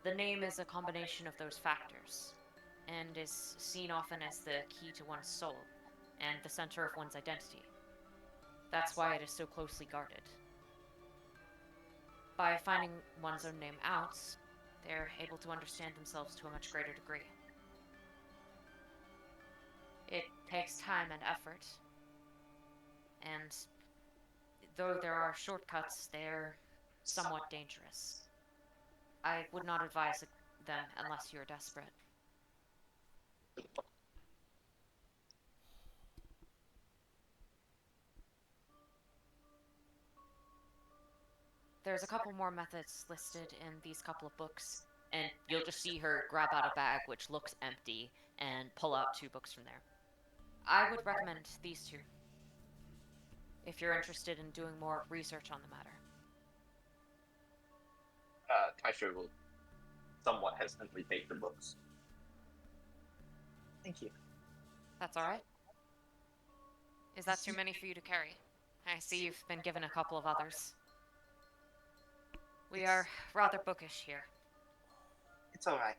The name is a combination of those factors, and is seen often as the key to one's soul, and the center of one's identity. That's why it is so closely guarded. By finding one's own name out, they're able to understand themselves to a much greater degree. It takes time and effort, and though there are shortcuts, they're somewhat dangerous. I would not advise them unless you're desperate. There's a couple more methods listed in these couple of books, and you'll just see her grab out a bag which looks empty and pull out 2 books from there. I would recommend these 2 if you're interested in doing more research on the matter. Taisho will somewhat hesitantly take the books. Thank you. That's alright? Is that too many for you to carry? I see you've been given a couple of others. We are rather bookish here. It's alright.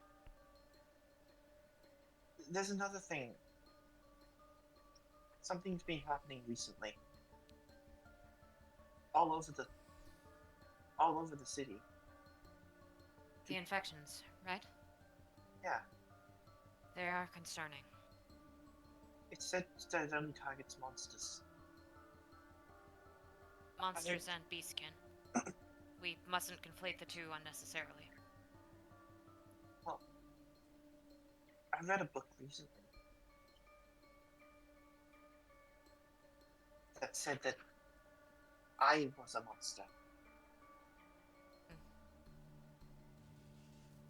There's another thing. Something's been happening recently. All over the city. The infections, right? Yeah. They are concerning. It said that it only targets monsters. Monsters and beastskin. We mustn't conflate the 2 unnecessarily. Well, I read a book recently that said that I was a monster.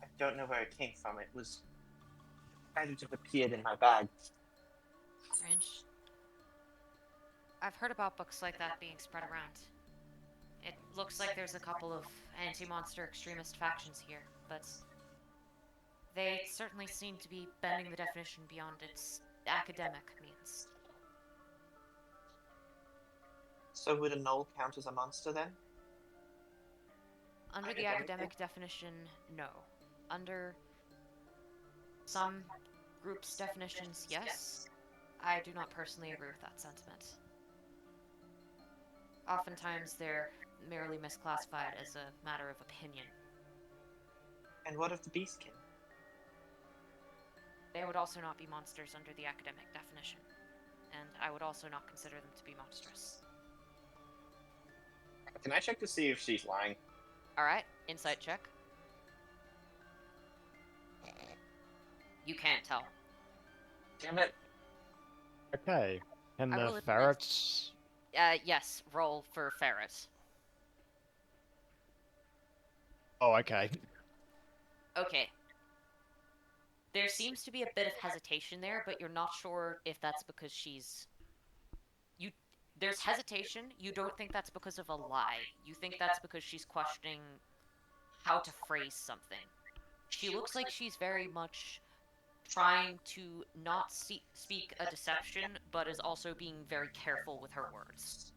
I don't know where it came from. It was kind of just appeared in my bag. Strange. I've heard about books like that being spread around. It looks like there's a couple of anti-monster extremist factions here, but they certainly seem to be bending the definition beyond its academic means. So would a gnoll count as a monster then? Under the academic definition, no. Under some groups' definitions, yes. I do not personally agree with that sentiment. Oftentimes, they're merely misclassified as a matter of opinion. And what of the beastkin? They would also not be monsters under the academic definition, and I would also not consider them to be monstrous. Can I check to see if she's lying? Alright, insight check. You can't tell. Damn it. Okay. Can I will the admit- ferrets... Yes, roll for ferret. Oh, okay. Okay. There seems to be a bit of hesitation there, but you're not sure if that's because she's... There's hesitation. You don't think that's because of a lie. You think that's because she's questioning how to phrase something. She looks like she's very much trying to not speak a deception, but is also being very careful with her words.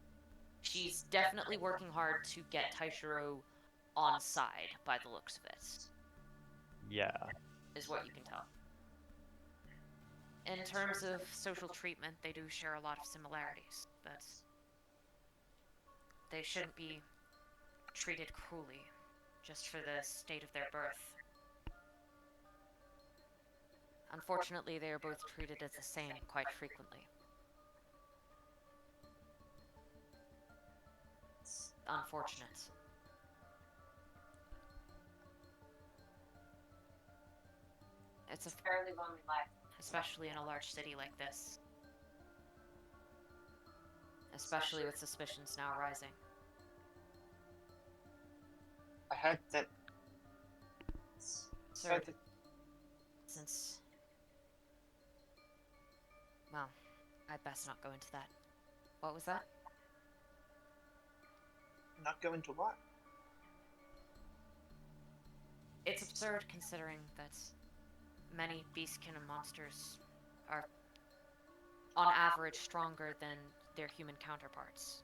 She's definitely working hard to get Taishiro on side, by the looks of it, Yeah. is what you can tell. In terms of social treatment, they do share a lot of similarities, but they shouldn't be treated cruelly just for the state of their birth. Unfortunately, they are both treated as the same quite frequently. It's unfortunate. It's a fairly lonely life, especially in a large city like this. Especially with suspicions now rising. I heard that absurd. that Since... Well, I'd best not go into that. What was that? not go into what? It's absurd considering that many beastkin and monsters are, on average, stronger than their human counterparts.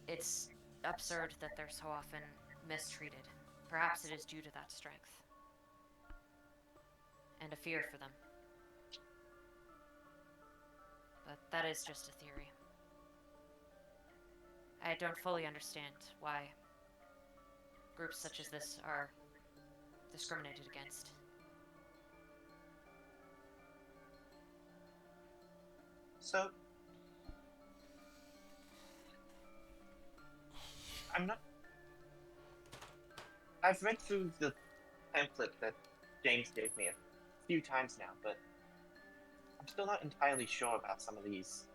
It's absurd that they're so often mistreated. Perhaps it is due to that strength. And a fear for them. But that is just a theory. I don't fully understand why groups such as this are discriminated against. So, I'm not. I've read through the pamphlet that James gave me a few times now, but I'm still not entirely sure about some of these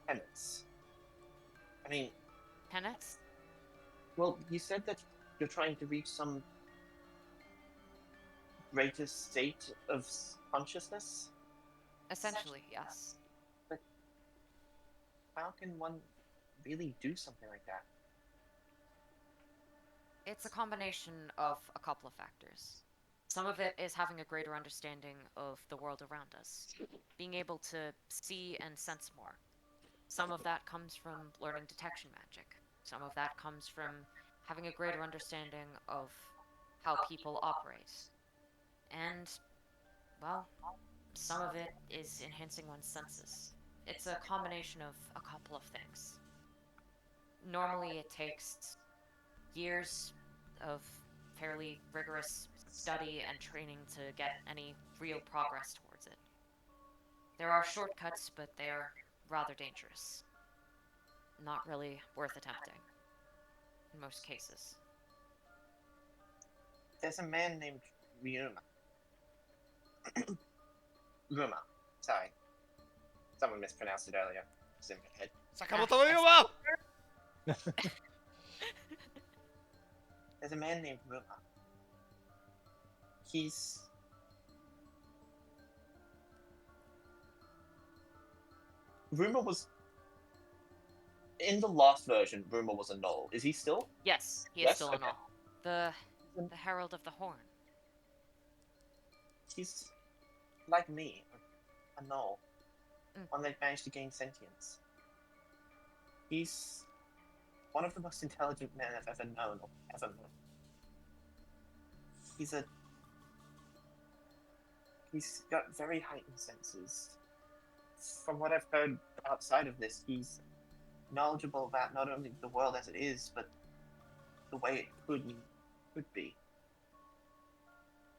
tenets. I mean, Tenets? well, you said that you're trying to reach some greater state of consciousness. Essentially, yes. How can one really do something like that? It's a combination of a couple of factors. Some of it is having a greater understanding of the world around us, being able to see and sense more. Some of that comes from learning detection magic. Some of that comes from having a greater understanding of how people operate. And, well, some of it is enhancing one's senses. It's a combination of a couple of things. Normally, it takes years of fairly rigorous study and training to get any real progress towards it. There are shortcuts, but they are rather dangerous. Not really worth attempting, in most cases. There's a man named Ryuma. Ruma. Sorry. Someone mispronounced it earlier. It's in my head. Sakamoto Ryoma! There's a man named Ruma. He's... Ruma was... In the last version, Ruma was a Knoll. Is he still? Yes, he is Yes? still Okay. an all. The Herald of the Horn. He's like me, a Knoll. Mm. One that managed to gain sentience. He's one of the most intelligent men I've ever known or ever met. He's got very heightened senses. From what I've heard outside of this, he's knowledgeable about not only the world as it is, but the way it could be.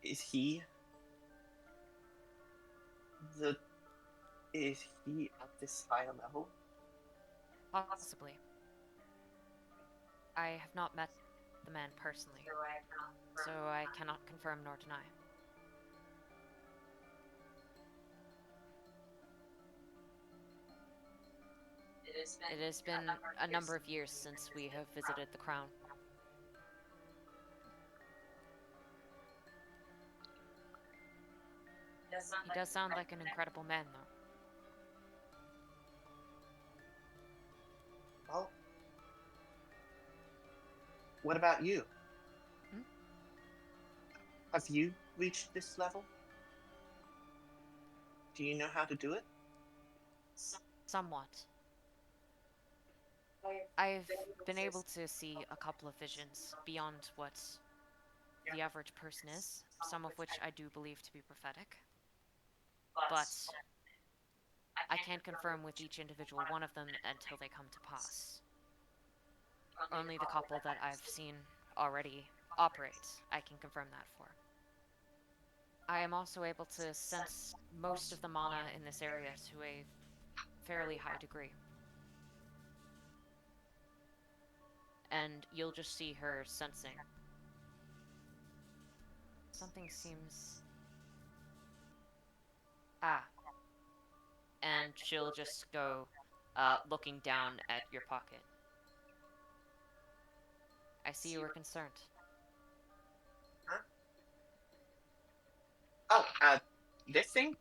Is he at this higher level? Possibly. I have not met the man personally, so I cannot confirm nor deny. It has been a number of years since we have visited the Crown. He does sound like an incredible man, though. Well, what about you? Hmm? Have you reached this level? Do you know how to do it? Somewhat. I've been able to see a couple of visions beyond what the average person is, some of which I do believe to be prophetic. But I can't confirm with each individual one of them until they come to pass. Only the couple that I've seen already operate, I can confirm that for. I am also able to sense most of the mana in this area to a fairly high degree. And you'll just see her sensing. Something seems... Ah. And she'll just go, looking down at your pocket. I see you were concerned. Oh, this thing?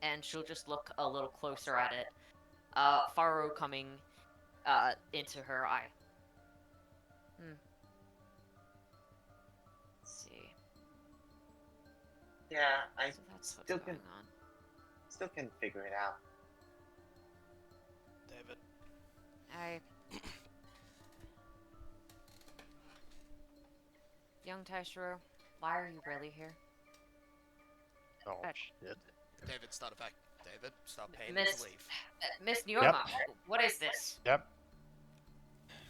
And she'll just look a little closer at it. Faro coming into her eye. Let's see. Yeah, I So that's what's still going can on. still can figure it out. David. Young Taishiro, why are you really here? Oh, Uh, shit. David, start back. David, stop paying Miss- to leave. Miss Neoma, what is this? Yep.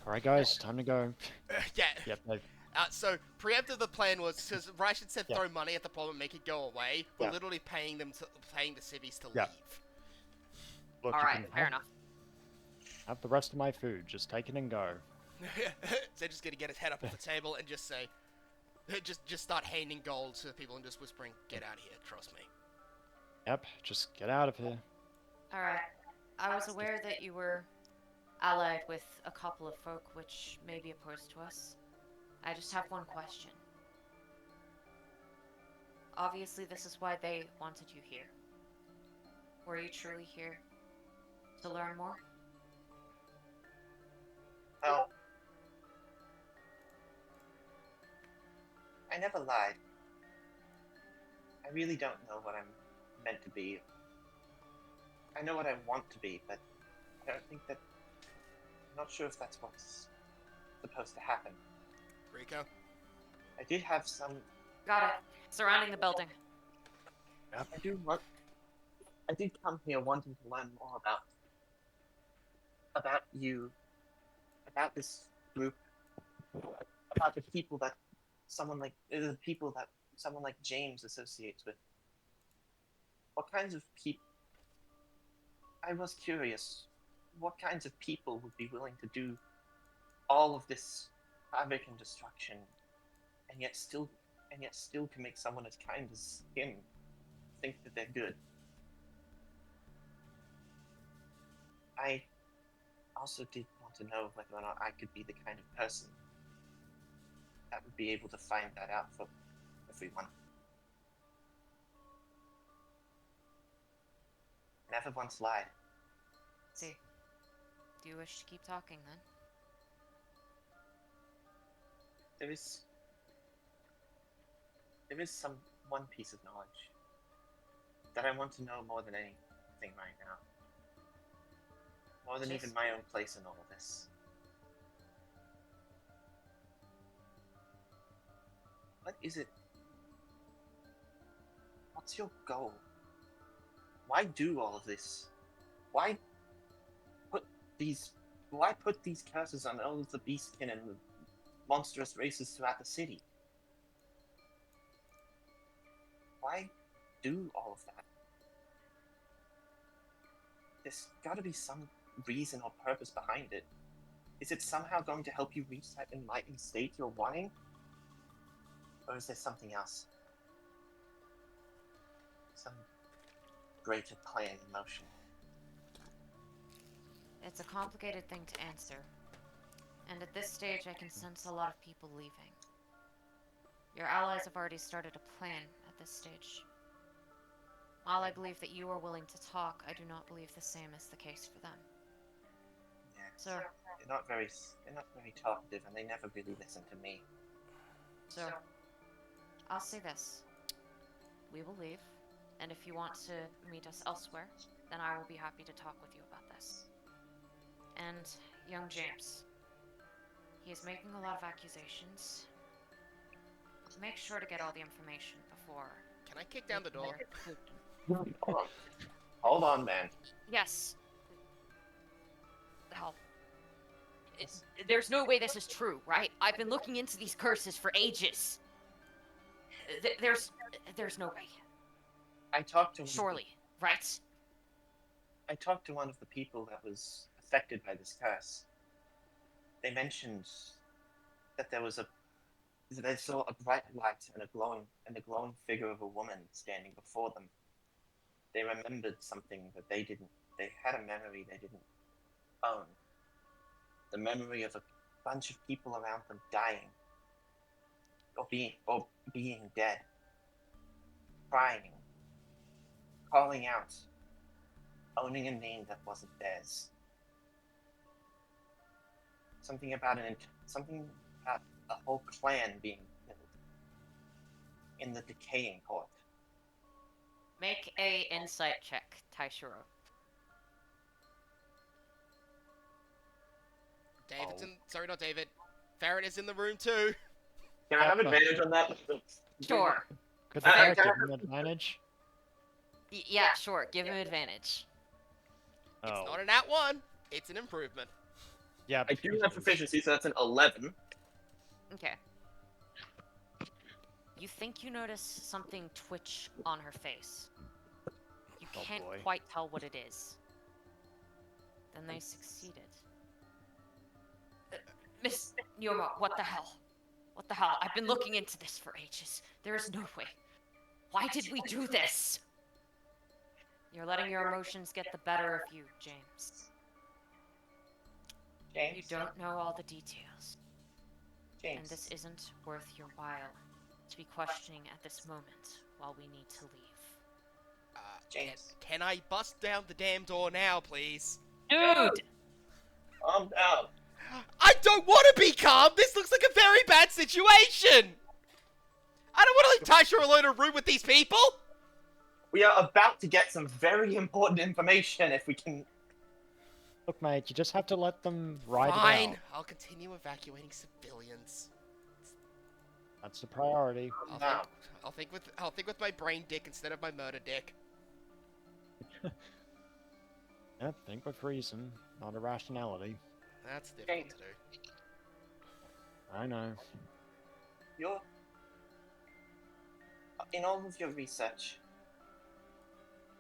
Alright, guys, time to go. Yeah. Yep, they So preemptive, the plan was because Raishin said Yeah. throw money at the problem and make it go away. We're Yeah. literally paying the civvies to Yeah. leave. look, you Alright, can fair have, enough. have the rest of my food. Just take it and go. Zed's gonna get his head up off the table and just say, just start handing gold to people and just whispering, "Get out of here, trust me." Yep, just get out of here. Alright. I was aware that you were allied with a couple of folk which may be opposed to us. I just have one question. Obviously, this is why they wanted you here. Were you truly here to learn more? Well, I never lied. I really don't know what I'm meant to be. I know what I want to be, but I don't think that. I'm not sure if that's what's supposed to happen. Rico. I did have some. Got it. Surrounding the building. I did come here wanting to learn more about you, about this group, about the people that someone like James associates with. What kinds of people? I was curious. What kinds of people would be willing to do all of this havoc and destruction, and yet still can make someone as kind as him think that they're good? I also did want to know whether or not I could be the kind of person that would be able to find that out for everyone. Never once lied. See. Do you wish to keep talking then? There is some one piece of knowledge that I want to know more than anything right now. More than even my own place in all of this. What is it? What's your goal? Why do all of this? Why put these curses on all of the beastkin and the monstrous races throughout the city? Why do all of that? There's gotta be some reason or purpose behind it. Is it somehow going to help you reach that enlightened state you're wanting? Or is there something else? Some greater plan in motion? It's a complicated thing to answer. And at this stage, I can sense a lot of people leaving. Your allies have already started a plan at this stage. While I believe that you are willing to talk, I do not believe the same is the case for them. Yeah. So, They're not very talkative, and they never really listen to me. I'll say this. We will leave, and if you want to meet us elsewhere, then I will be happy to talk with you about this. And young James. He is making a lot of accusations. Make sure to get all the information before. Can I kick down the door? Hold on, man. Yes. Hell. There's no way this is true, right? I've been looking into these curses for ages. There's no way. I talked to Surely, right? I talked to one of the people that was affected by this curse. They mentioned that they saw a bright light and a glowing figure of a woman standing before them. They remembered something that they had a memory they didn't own. The memory of a bunch of people around them dying. or being dead, crying, calling out, owning a name that wasn't theirs. Something about a whole clan being killed in the decaying court. Make a insight check, Taishiro. Davidson, sorry, not David. Farron is in the room too. Can I have advantage on that? Sure. Could the Fair. cleric give him advantage? Yeah, sure. Give him advantage. It's Oh. not an at one. It's an improvement. Yeah. I do have proficiency, so that's an 11. Okay. You think you notice something twitch on her face. You Oh, can't boy. quite tell what it is. Then they succeeded. Miss Neoma, what the hell? What the hell? I've been looking into this for ages. There is no way. Why did we do this? You're letting your emotions get the better of you, James. James? You don't know all the details. James. And this isn't worth your while to be questioning at this moment while we need to leave. James. Can I bust down the damn door now, please? Dude! Calm down. I don't want to be calm! This looks like a very bad situation! I don't want to leave Taisha alone in a room with these people! We are about to get some very important information if we can. Look, mate, you just have to let them ride Fine, it out. I'll continue evacuating civilians. That's the priority. Now. I'll think with my brain dick instead of my murder dick. Yeah, think with reason, not irrationality. That's difficult to do. I know. You're. In all of your research,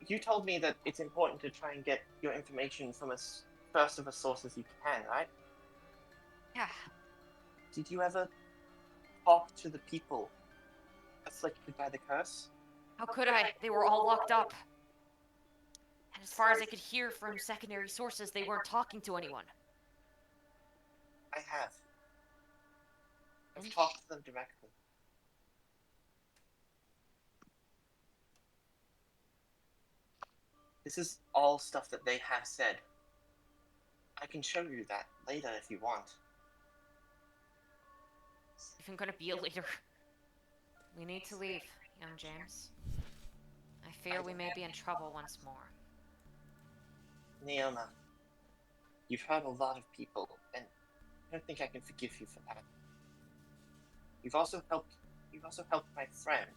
you told me that it's important to try and get your information from as first of a source as you can, right? Yeah. Did you ever talk to the people afflicted by the curse? How could I? They were all locked up. And as far as I could hear from secondary sources, they weren't talking to anyone. I have. I've talked to them directly. This is all stuff that they have said. I can show you that later if you want. It's even gonna be a later. We need to leave, young James. I fear we may be in trouble once more. Neoma, you've hurt a lot of people, and I don't think I can forgive you for that. You've also helped my friend.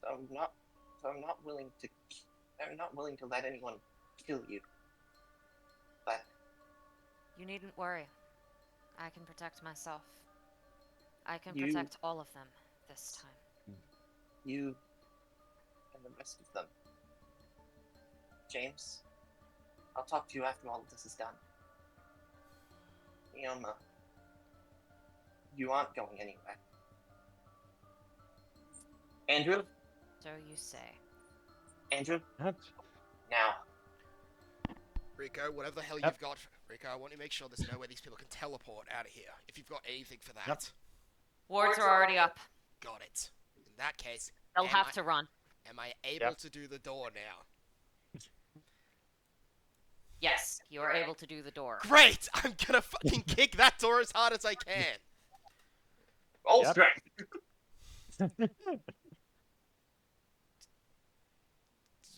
I'm not willing to let anyone kill you. But You needn't worry. I can protect myself. I can You- protect all of them this time. you and the rest of them. James, I'll talk to you after all of this is done. Neoma, you aren't going anywhere. Andrew? So you say. Andrew? What? Now. Rico, whatever the hell Yep. you've got, Rico, I want you to make sure there's no way these people can teleport out of here. If you've got anything for that. Yep. Wards are already up. Got it. In that case, They'll am have I- to run. Am I able Yep. to do the door now? Yes, you are able to do the door. Great! I'm gonna fucking kick that door as hard as I can. All Yep. strength.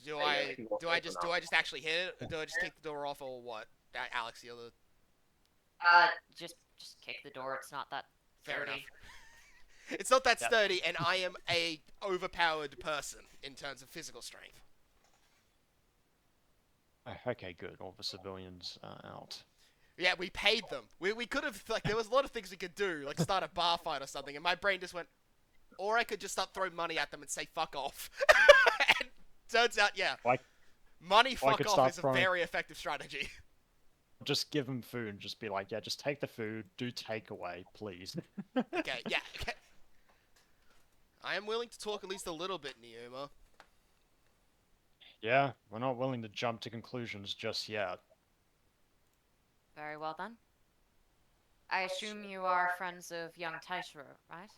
Do Yeah, I you can walk do I over just now. do I just actually hit it, or do I just kick the door off, or what? Alex, the other. Just kick the door. It's not that Fair sturdy. enough. It's not that Yep. sturdy, and I am a overpowered person in terms of physical strength. Okay, good. All the civilians are out. Yeah, we paid them. We could have, like, there was a lot of things we could do, like start a bar fight or something, and my brain just went, or I could just start throwing money at them and say fuck off. And turns out, yeah, Like, money Or I fuck could off start is a throwing- very effective strategy. just give them food and just be like, yeah, just take the food, do takeaway, please. Okay, yeah, okay. I am willing to talk at least a little bit, Neoma. Yeah, we're not willing to jump to conclusions just yet. Very well then. I assume you are friends of young Taishiro, right?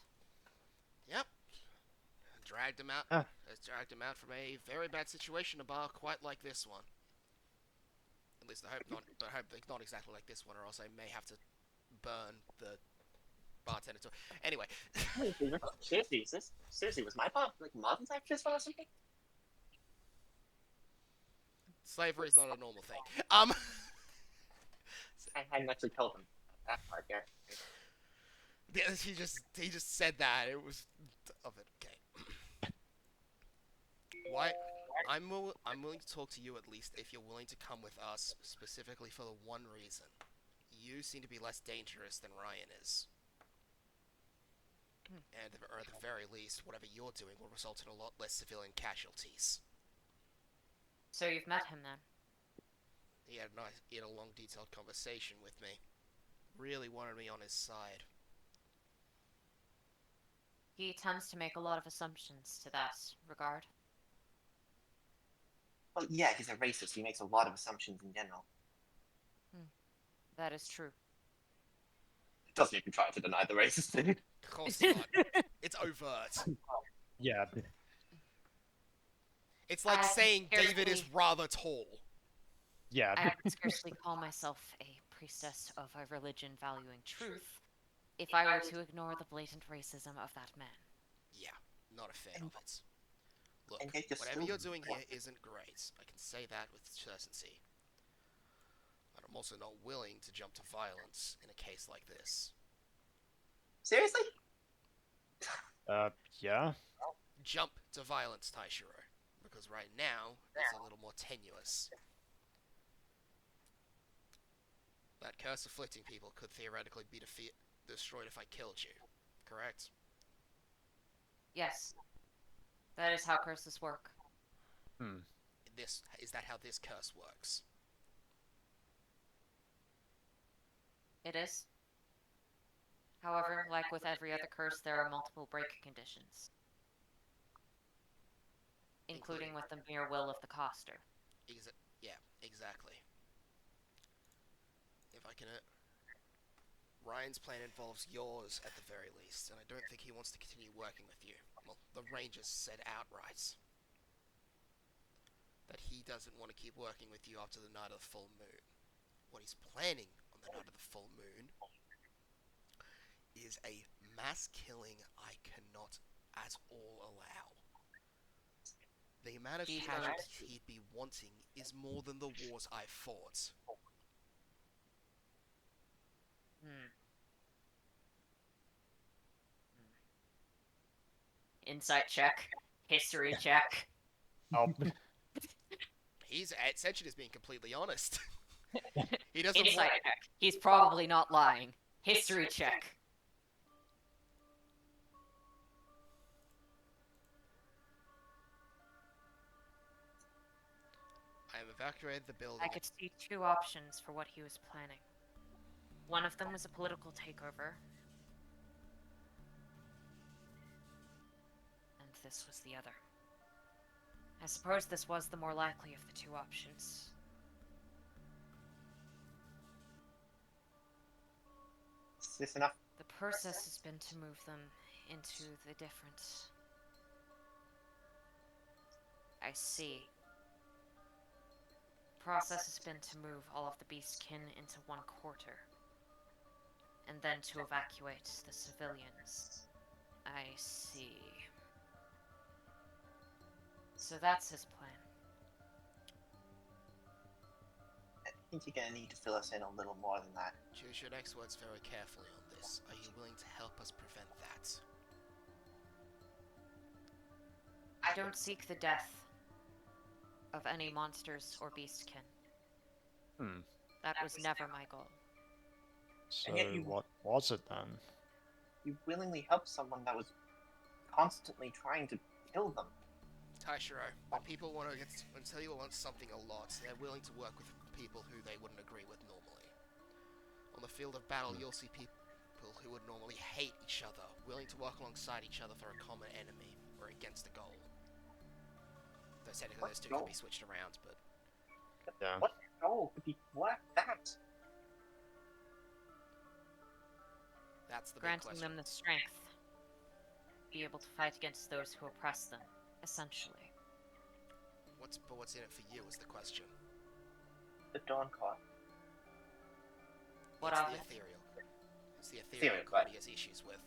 Yep. Dragged him out. Ah. Dragged him out from a very bad situation, a bar quite like this one. At least I hope not. But I hope it's not exactly like this one, or else I may have to burn the bartender. Anyway, Seriously, is this seriously was my pop like modern type this one or something? slavery is not a normal thing. I actually told him that part. Yeah. Yeah, he just said that. It was of it. Okay. Why? I'm willing to talk to you at least if you're willing to come with us specifically for the one reason. You seem to be less dangerous than Ryan is. And or at the very least, whatever you're doing will result in a lot less civilian casualties. So you've met him then? He had a long, detailed conversation with me. Really wanted me on his side. He tends to make a lot of assumptions to that regard. Well, yeah, he's a racist. He makes a lot of assumptions in general. That is true. It doesn't even try to deny the racist thing. Of course not. It's overt. Yeah. It's like I saying David is scarcely- rather tall. Yeah. I would scarcely call myself a priestess of a religion valuing truth if I were to ignore the blatant racism of that man. Yeah, not a fan of it. Look, And yet you're whatever still- you're doing here isn't great. I can say that with certainty. But I'm also not willing to jump to violence in a case like this. Seriously? Yeah. Jump to violence, Taishiro. Because right now, it's a little more tenuous. That curse afflicting people could theoretically be destroyed if I killed you. Correct? Yes. That is how curses work. Is that how this curse works? It is. However, like with every other curse, there are multiple break conditions. Including with the mere will of the caster. Yeah, exactly. If I can... Ryan's plan involves yours at the very least, and I don't think he wants to continue working with you. Well, the Rangers said outright that he doesn't want to keep working with you after the night of the full moon. What he's planning on the night of the full moon is a mass killing I cannot at all allow. The amount of He casualties he'd be wanting is more than the wars I've fought. Insight check. History check. Oh. He's essentially just being completely honest. He doesn't Insight want... check. He's probably not lying. History check. I have evacuated the building. I could see two options for what he was planning. One of them was a political takeover. And this was the other. I suppose this was the more likely of the two options. Is this enough? The process has been to move them into the different... I see. The process has been to move all of the beastkin into one quarter. And then to evacuate the civilians. I see. So that's his plan. I think you're gonna need to fill us in a little more than that. Choose your next words very carefully on this. Are you willing to help us prevent that? I don't seek the death of any monsters or beastkin. That was never my goal. So And yet you- what was it then? You willingly helped someone that was constantly trying to kill them. Taishiro, when people want to when people want something a lot, they're willing to work with people who they wouldn't agree with normally. On the field of battle, you'll see people who would normally hate each other, willing to work alongside each other for a common enemy, or against a goal. Though technically What those two goal? can be switched around, but... Yeah. What goal could be what? That? That's the big Granting question. them the strength. be able to fight against those who oppress them, essentially. What's in it for you is the question. The Dawn Card. What It's of the it? ethereal. It's the Ethereal ethereal card. card he has issues with.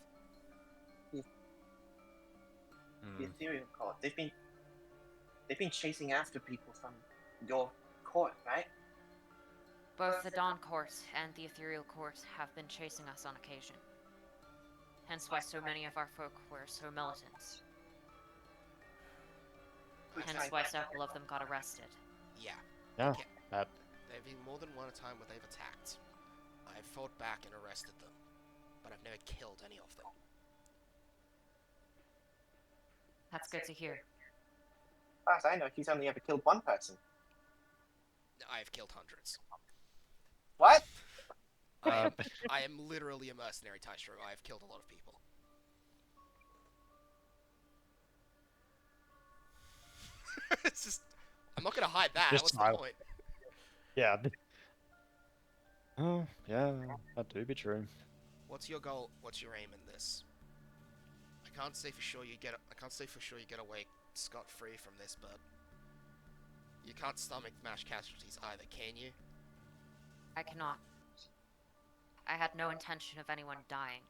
The Ethereal Court. They've been chasing after people from your court, right? Both the Dawn Court and the Ethereal Court have been chasing us on occasion. Hence why so many of our folk were so militant. Hence why several of them got arrested. Yeah. Yeah, Okay. that There've been more than one time where they've attacked. I've fought back and arrested them, but I've never killed any of them. That's good to hear. As far as I know, he's only ever killed one person. I have killed hundreds. What? I am literally a mercenary, Taishiro. I have killed a lot of people. It's just... I'm not gonna hide that. Just What's the silent. point? yeah. Oh, yeah, that do be true. What's your goal? What's your aim in this? I can't say for sure you get. I can't say for sure you get away scot-free from this, but you can't stomach mass casualties either, can you? I cannot. I had no intention of anyone dying,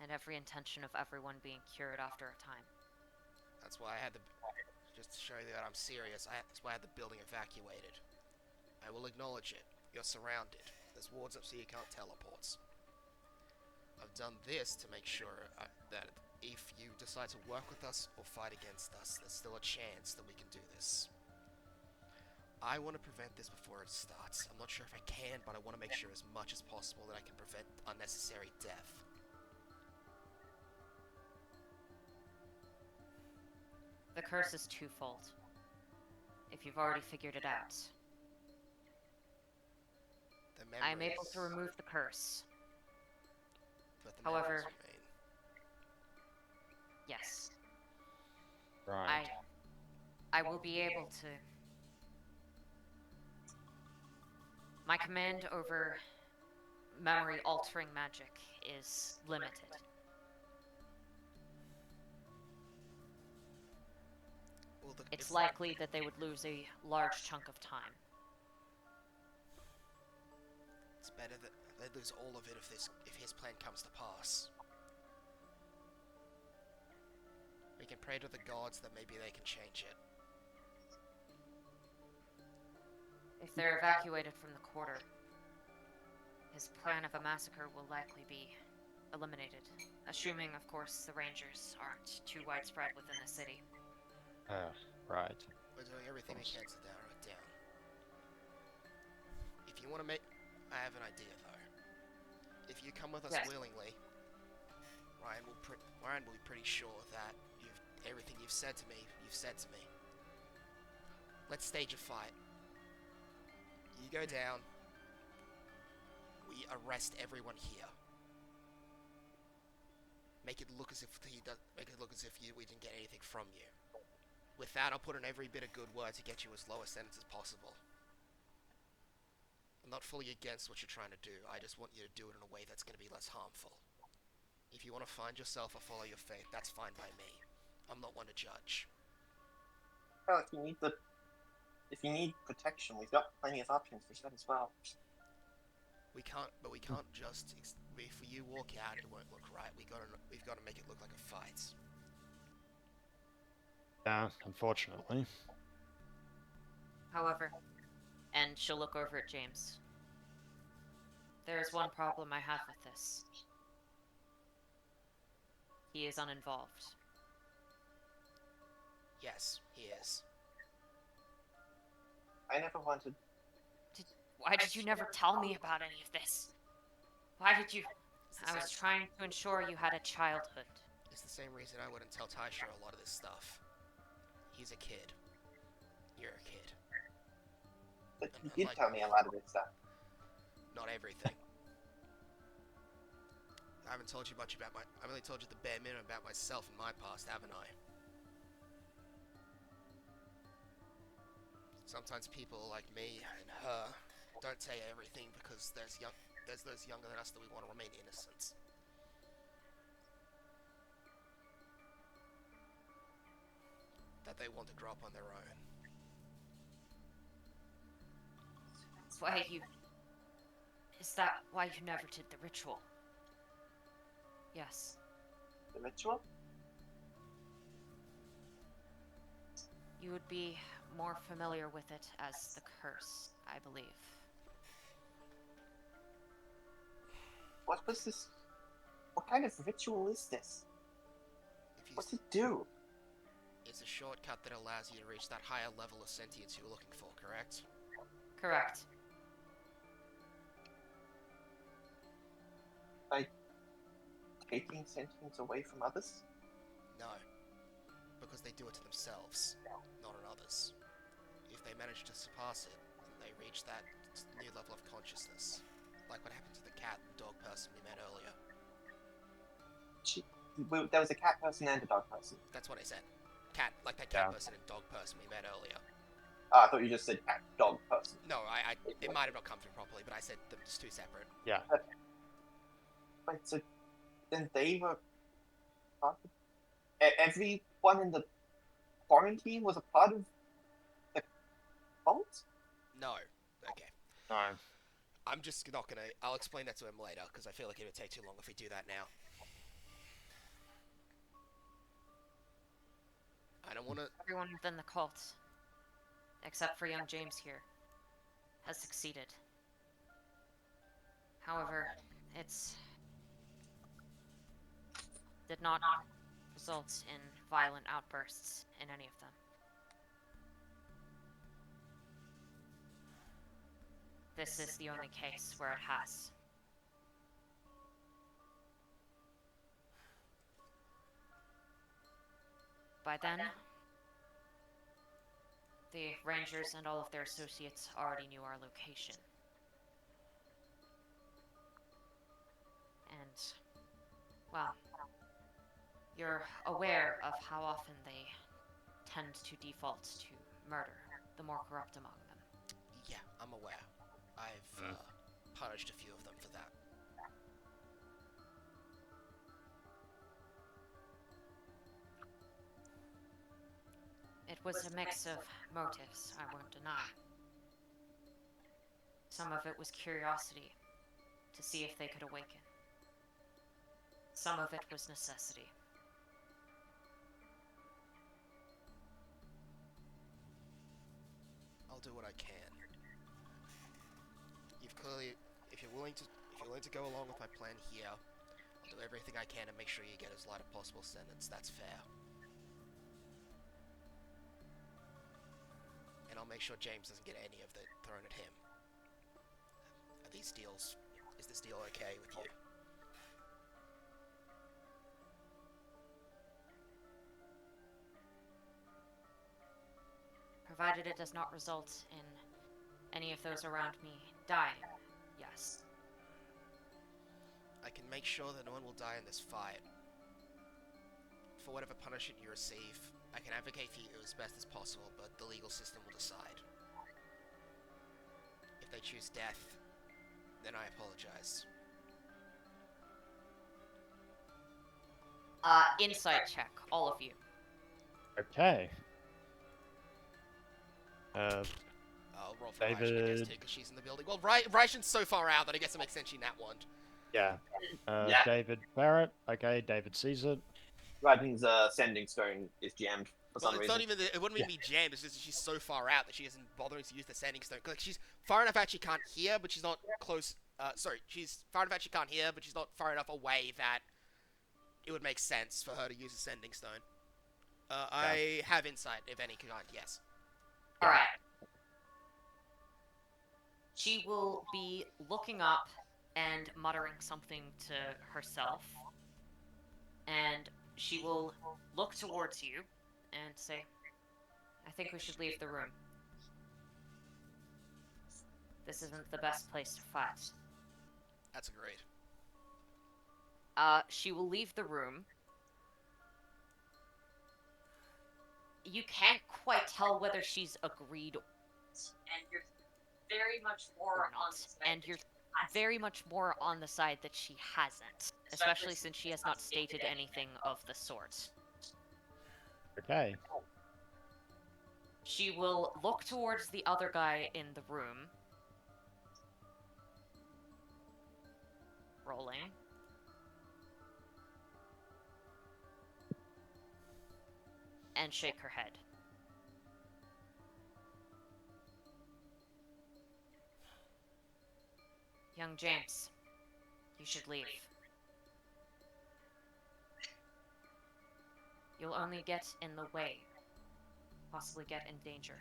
and every intention of everyone being cured after a time. That's why I had the. Just to show you that I'm serious, that's why I had the building evacuated. I will acknowledge it. You're surrounded. There's wards up so you can't teleports. I've done this to make sure that if you decide to work with us or fight against us, there's still a chance that we can do this. I want to prevent this before it starts. I'm not sure if I can, but I want to make sure as much as possible that I can prevent unnecessary death. The curse is twofold. If you've already figured it out, The I am able memories, to remove the curse. but the however- memories remain. Yes, Right. I will be able to. My command over memory-altering magic is limited. Well, It's likely that they would lose a large chunk of time. It's better that they lose all of it if his plan comes to pass. We can pray to the gods that maybe they can change it. If they're evacuated from the quarter, his plan of a massacre will likely be eliminated. Assuming, of course, the Rangers aren't too widespread within the city. Right. We're doing everything we can to narrow it down. If you want to make... I have an idea, though. If you come with us Yes. willingly, Ryan will be pretty sure that everything you've said to me, you've said to me. Let's stage a fight. You go down. We arrest everyone here. Make it look as if we didn't get anything from you. With that, I'll put in every bit of good word to get you as low a sentence as possible. I'm not fully against what you're trying to do. I just want you to do it in a way that's going to be less harmful. If you want to find yourself or follow your faith, that's fine by me. I'm not one to judge. Well, if you need protection, we've got plenty of options for that as well. We can't just. If you walk out, it won't look right. We've got to make it look like a fight. Yeah, unfortunately. However, and she'll look over at James. There is one problem I have with this. He is uninvolved. Yes, he is. I never wanted. Why did you never tell me about any of this? Why did you... It's the I was same- trying to ensure you had a childhood. It's the same reason I wouldn't tell Taishiro a lot of this stuff. He's a kid. You're a kid. But And you did unlike tell me a lot of this stuff. Not everything. I haven't told you much about I've only told you the bare minimum about myself and my past, haven't I? Sometimes people like me and her don't tell you everything because there's those younger than us that we want to remain innocent. they want to drop on their own. That's why you... Is that why you never did the ritual? Yes. The ritual? You would be more familiar with it as the curse, I believe. What was this? What kind of ritual is this? If you What's it do? It's a shortcut that allows you to reach that higher level of sentience you were looking for, correct? Correct. Taking sentience away from others? No. Because they do it to themselves, not on others. If they manage to surpass it, then they reach that new level of consciousness. Like what happened to the cat and dog person we met earlier. There was a cat person and a dog person. That's what I said. Cat, like that cat Yeah. person and dog person we met earlier. I thought you just said cat dog person. No, it might have not come through properly, but I said them just two separate. Yeah. Wait, so then they were part of... Everyone in the quarantine was a part of the cult? No. Okay. No. I'm just not gonna... I'll explain that to him later, because I feel like it would take too long if we do that now. I don't want to... Everyone within the cult, except for young James here, has succeeded. However, it's... did not result in violent outbursts in any of them. This is the only case where it has. By then, the Rangers and all of their associates already knew our location. And, well, you're aware of how often they tend to default to murder, the more corrupt among them. Yeah, I'm aware. I've punished a few of them for that. It was a mix of motives, I won't deny. Some of it was curiosity, to see if they could awaken. Some of it was necessity. I'll do what I can. You've clearly... If you're willing to go along with my plan here, I'll do everything I can to make sure you get as light a possible sentence. That's fair. And I'll make sure James doesn't get any of it thrown at him. Are these deals... Is this deal okay with you? Provided it does not result in any of those around me dying, yes. I can make sure that no one will die in this fight. For whatever punishment you receive, I can advocate for you as best as possible, but the legal system will decide. If they choose death, then I apologize. Insight check, all of you. Okay. I'll roll for Raishin, I guess, David. too, because she's in the building. Well, Raishin's so far out that I guess it makes sense she nat one. Yeah. Yeah. David Barrett. Okay, David sees it. Ryden's sending stone is jammed for Well, some it's reason. not even... It wouldn't even be jammed, it's just that she's so far out that she isn't bothering to use the sending stone. Like, she's far enough out she can't hear, but she's not close... sorry, she's far enough out she can't hear, but she's not far enough away that it would make sense for her to use a sending stone. I have insight, if any kind, yes. Alright. She will be looking up and muttering something to herself. And she will look towards you and say, I think we should leave the room. This isn't the best place to fight. That's agreed. She will leave the room. You can't quite tell whether she's agreed And you're very much more or on not. the side And that you're you hasn't. very much more on the side that she hasn't. Especially since she has not stated anything of the sort. Okay. She will look towards the other guy in the room. Rolling. And shake her head. Young James, you should leave. You'll only get in the way. Possibly get in danger.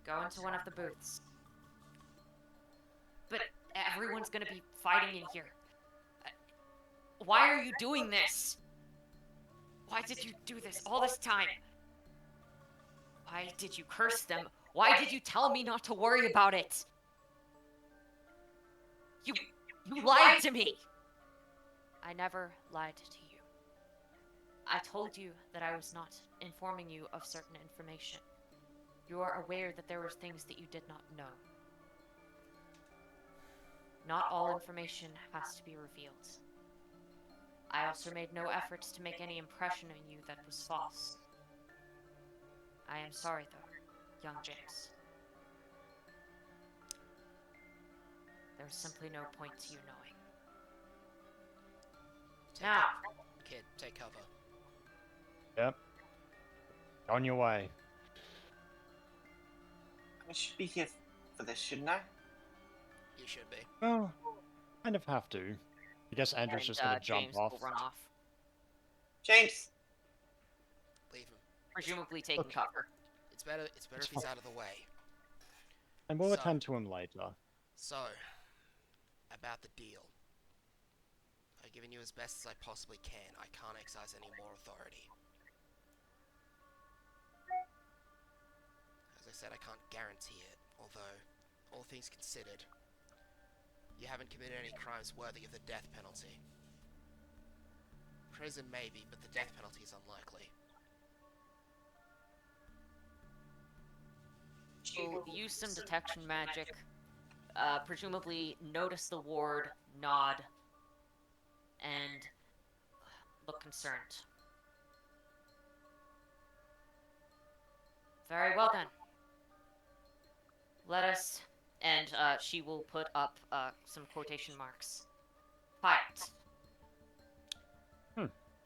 Go into one of the booths. But everyone's gonna be fighting in here. Why are you doing this? Why did you do this all this time? Why did you curse them? Why did you tell me not to worry about it? You lied to me! I never lied to you. I told you that I was not informing you of certain information. You are aware that there were things that you did not know. Not all information has to be revealed. I also made no efforts to make any impression on you that was false. I am sorry, though, young James. There's simply no point to you knowing. Now, Kid, take cover. Yep. On your way. I should be here for this, shouldn't I? You should be. Well, kind of have to. I guess Andrew's and, just gonna jump James off. will run off, James! Leave him. presumably taking Okay. cover. It's better if he's out of the way. And we'll So- attend to him later. So, about the deal. I've given you as best as I possibly can. I can't exercise any more authority. As I said, I can't guarantee it, although, all things considered, you haven't committed any crimes worthy of the death penalty. Prison maybe, but the death penalty is unlikely. Will use some detection magic. Presumably notice the ward, nod, and look concerned. Very well then. Let us, and she will put up some quotation marks. Fight.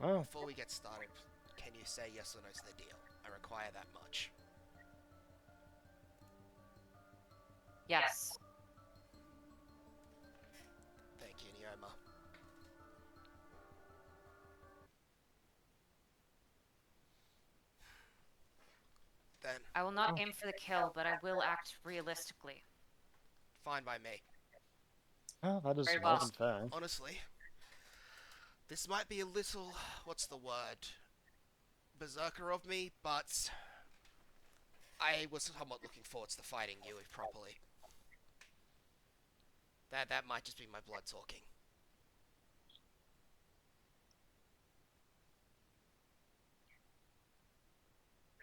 Well, Before we get started, can you say yes or no to the deal? I require that much. Yes. Thank you, Neoma. Then, I will not aim for the kill, but I will act realistically. fine by me. well, that is Very more well. than fair. Honestly, this might be a little, what's the word, berserker of me, but I was somewhat looking forward to fighting you properly. That might just be my blood talking.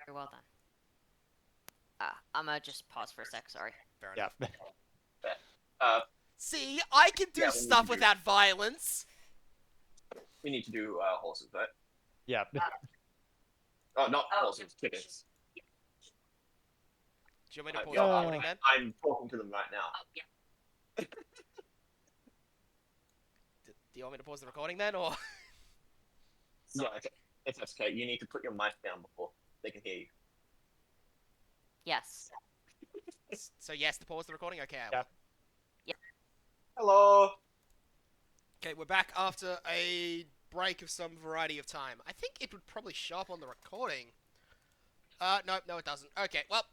Very well then. I'm gonna just pause for a sec, sorry. Fair Yeah. enough. See, I can do Yeah, we stuff can do- without violence. We need to do horses, right? Yeah. Oh, not horses, chickens. Do you want me to pause Yeah, the Uh, recording then? I'm talking to them right now. Oh, yeah. Do you want me to pause the recording then, or? Yeah, it's okay. You need to put your mic down before they can hear you. Yes. So yes, to pause the recording? Okay, I will. Yeah. Hello! Okay, we're back after a break of some variety of time. I think it would probably show up on the recording. No, it doesn't. Okay, well,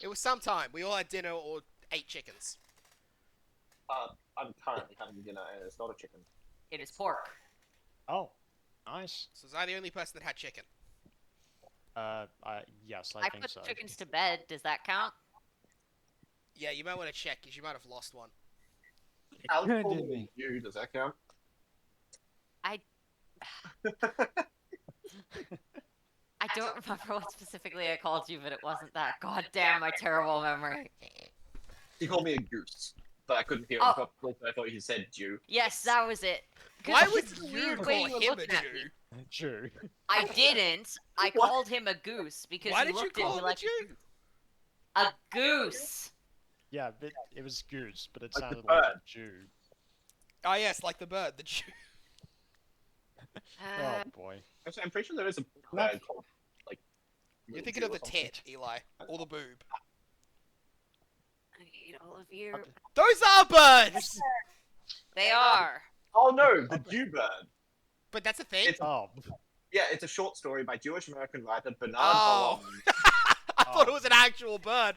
it was some time. We all had dinner or ate chickens. I'm currently having dinner and it's not a chicken. It is pork. Oh, nice. So was I the only person that had chicken? Yes, I I think put so. chickens to bed. Does that count? Yeah, you might want to check, because you might have lost one. Alex Did called me me. you, does that count? I don't remember what specifically I called you, but it wasn't that. God damn, my terrible memory. He called me a goose, but I couldn't hear him Oh. properly, so I thought he said Jew. Yes, that was it. 'Cause Why it's would just a you weird call way you were him a looking at me. Jew? Jew. I didn't. I What? called him a goose because Why he did you looked at call me him a like Jew? a goose. Yeah, it was goose, but it Like the sounded like a bird. Jew. Oh yes, like the bird, the Jew. Oh boy. Actually, I'm pretty sure there is a Not- bird called like. You're Little thinking Jew of or the something. tit, Eli, or the boob. I hate all of you. Those are birds. They are. Oh no, the Jew bird. But that's a thing. It's Oh. yeah, it's a short story by Jewish American writer Bernard Oh. Balam. I thought it was an actual bird.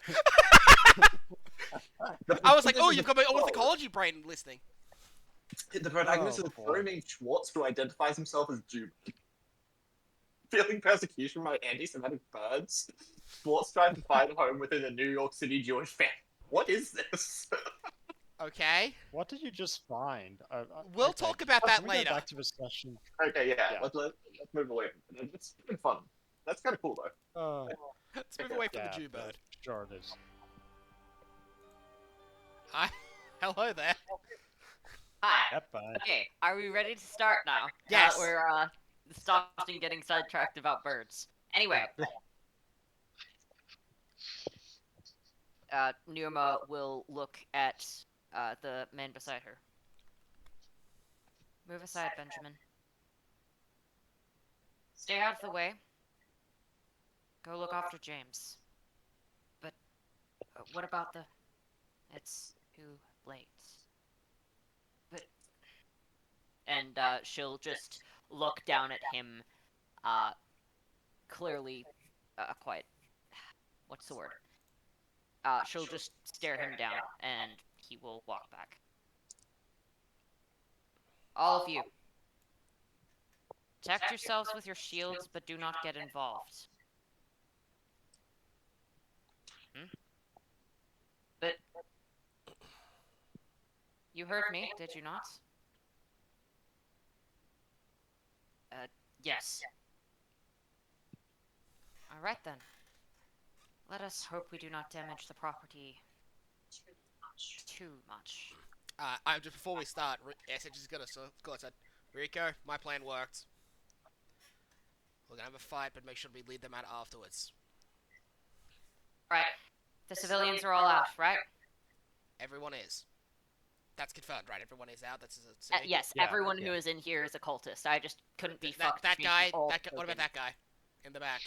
I was like, oh, you've got my ornithology brain listening. The protagonist Oh, is a boy. fellow named Schwartz who identifies himself as Jew. Feeling persecution by anti-Semitic birds, Schwartz tries to find a home within a New York City Jewish family. What is this? Okay. What did you just find? We'll Okay, talk about that can we go later. back to the session? Okay, yeah, Yeah. let's move away from it. It's been fun. That's kind of cool though. Let's move away from Yeah, the Jew bird. Sure it is. Hi. Hello there. Hi. Yep, bye. Okay, are we ready to start now? Yes. We're stopped and getting sidetracked about birds. Anyway, Neoma will look at the man beside her. Move aside, Benjamin. Stay out of the way. Go look after James. But what about the... It's too late. But... And she'll just look down at him, clearly, quite... What's the word? She'll just stare him down, and he will walk back. All of you. Protect yourselves with your shields, but do not get involved. But... You heard me, did you not? Yes. Alright then. Let us hope we do not damage the property too much. Just before we start, SH is gonna go outside. Rico, my plan worked. We're gonna have a fight, but make sure we lead them out afterwards. Right. The civilians are all out, right? Everyone is. That's confirmed, right? Everyone is out. That's Yes, Yeah, everyone who yeah. is in here is a cultist. I just couldn't be that fucked. that being guy. all That guy. What about broken. that guy in the back?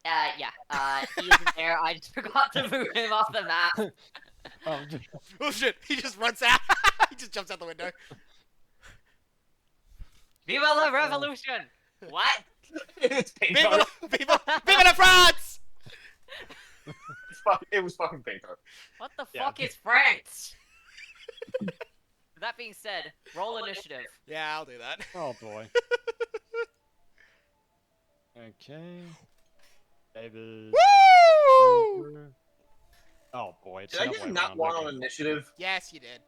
Yeah. He isn't there. I just forgot to move him off the map. Oh shit! He just runs out. He just jumps out the window. Viva la revolution! What? It's Viva, Pinko. la- Viva la France! It was fucking Pinko. What the Yeah. fuck is France? That being said, roll initiative. Yeah, I'll do that. Oh boy. Okay. David. Woo! Oh boy, it's Did I not get way not around one again. on initiative? Yes, you did.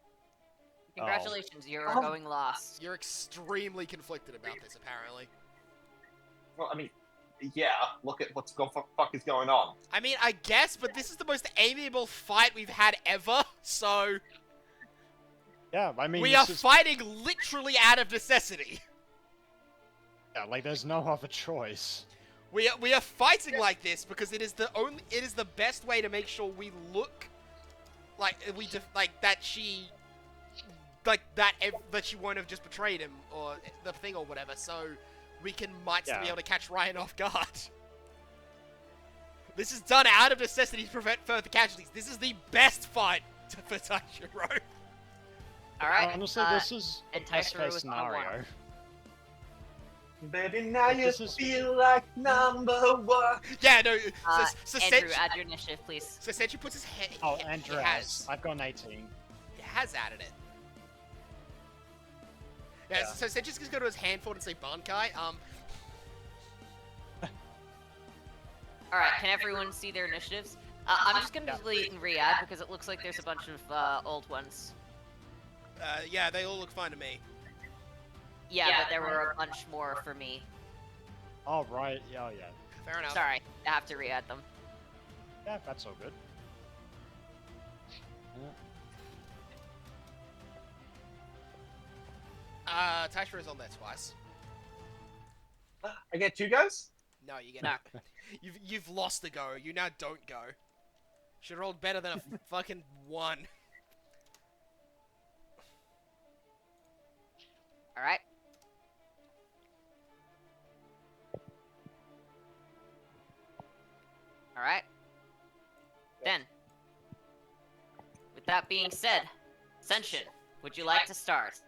Congratulations, you're Oh. going last. You're extremely conflicted about this, apparently. Well, I mean, yeah. Look at what's fuck is going on. I mean, I guess, but this is the most amiable fight we've had ever, so... Yeah, I mean, we are this is, fighting literally out of necessity. yeah, like there's no other choice. We are fighting like this because it is the best way to make sure we look like that she won't have just betrayed him or the thing or whatever, so we might still be Yeah. able to catch Ryan off guard. This is done out of necessity to prevent further casualties. This is the best fight for Taichiro. Alright, Honestly, this is the and best Typhro case is on one. scenario. Baby, now But you this is- feel like number one. Yeah, no. So Andrew, Senshi, add your initiative, please. so Senshi puts his head. Oh, he Andreas. has. I've got an 18. He has added it. Yeah, Yeah. so Senchi's gonna go to his hand forward and say Bankai. Alright, can everyone see their initiatives? I'm just gonna delete and re-add because it looks like there's a bunch of old ones. Yeah, they all look fine to me. Yeah, but there were a bunch more for me. Oh, right. Oh, yeah. Fair enough. Sorry, I have to re-add them. Yeah, that's all good. Tashira's on there twice. I get 2 goes? No, you get No. You've lost the go. You now don't go. Should rolled better than a fucking 1. All right. All right. Then, with that being said, Senshin, would you like to start?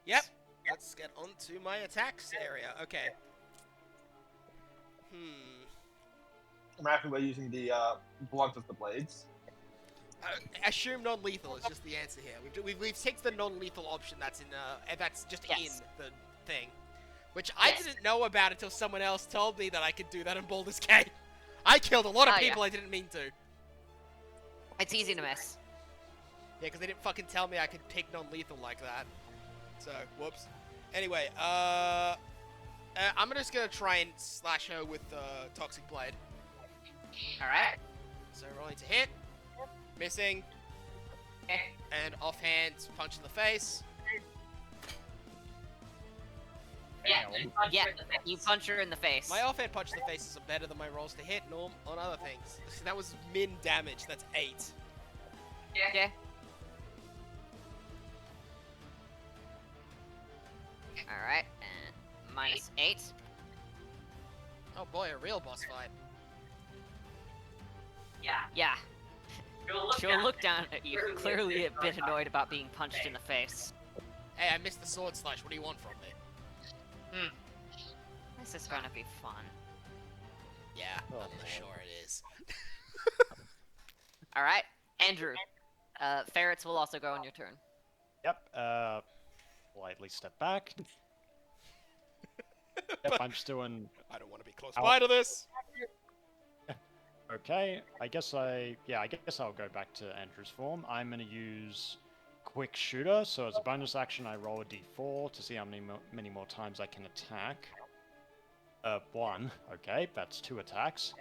Yep. Let's get on to my attacks area. Okay. I'm happy by using the blunt of the blades. Assume non-lethal is just the answer here. We've ticked the non-lethal option that's in that's just Yes. in the thing, which I Yes. didn't know about until someone else told me that I could do that in Baldur's Gate. I killed a lot of Oh, yeah. people I didn't mean to. It's easy to miss. Yeah, because they didn't fucking tell me I could pick non-lethal like that. So, whoops. Anyway, I'm just gonna try and slash her with Toxic Blade. All right. So rolling to hit, missing, Okay. and offhand punch in the face. Yeah, you punch Yeah, her in the face. you punch her in the face. My offhand punch in the face is better than my rolls to hit on other things. That was min damage. That's 8. Okay. All right, and -8. Oh boy, a real boss fight. Yeah. Yeah, she'll down. look down at you, clearly a bit annoyed about being punched in the face. Hey, I missed the sword slash. What do you want from me? This is gonna be fun. Yeah, Oh, I'm Lord. sure it is. All right, Andrew. Ferrets will also go on your turn. Yep, politely step back. Yep, I'm just doing... I don't want to be close Ow. by to this. Okay, I guess I'll go back to Andrew's form. I'm gonna use Quick Shooter, so as a bonus action I roll a d4 to see how many more times I can attack. 1. Okay, that's 2 attacks.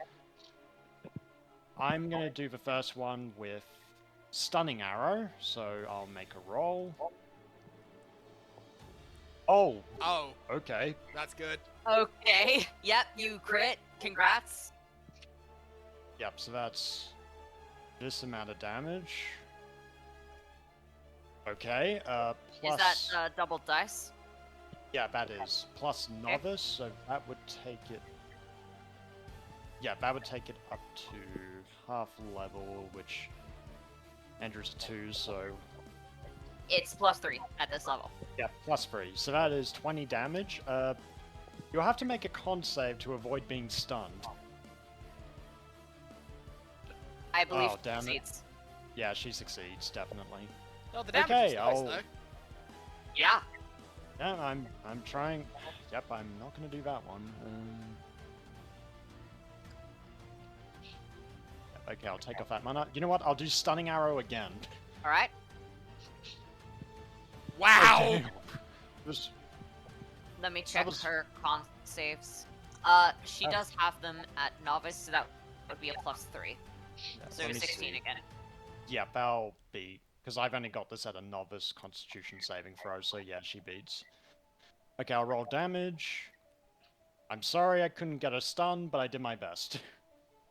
I'm gonna do the first one with Stunning Arrow, so I'll make a roll. Oh, Oh, okay. that's good. Okay. Yep, you crit. Congrats. Yep, so that's this amount of damage. Okay, plus... Is that double dice? Yeah, that is. Plus Novice, so that would take it... Yeah, that would take it up to half level, which... Andrew's 2, so... It's +3 at this level. Yeah, plus 3. So that is 20 damage. You'll have to make a con save to avoid being stunned. I believe Oh, damn it. succeeds. Yeah, she succeeds, definitely. Oh, the damage Okay, is nice, I'll- though. Yeah. Yeah, I'm trying... Yep, I'm not gonna do that one. Okay, I'll take off that mana. You know what? I'll do Stunning Arrow again. All right. Wow! Okay. Just- Let me check was- her con saves. She Oh. does have them at novice, so that would be a +3. yeah, So let me 16 see. again. Yeah, that'll be... Because I've only got this at a Novice Constitution saving throw, so yeah, she beats. Okay, I'll roll damage. I'm sorry I couldn't get a stun, but I did my best.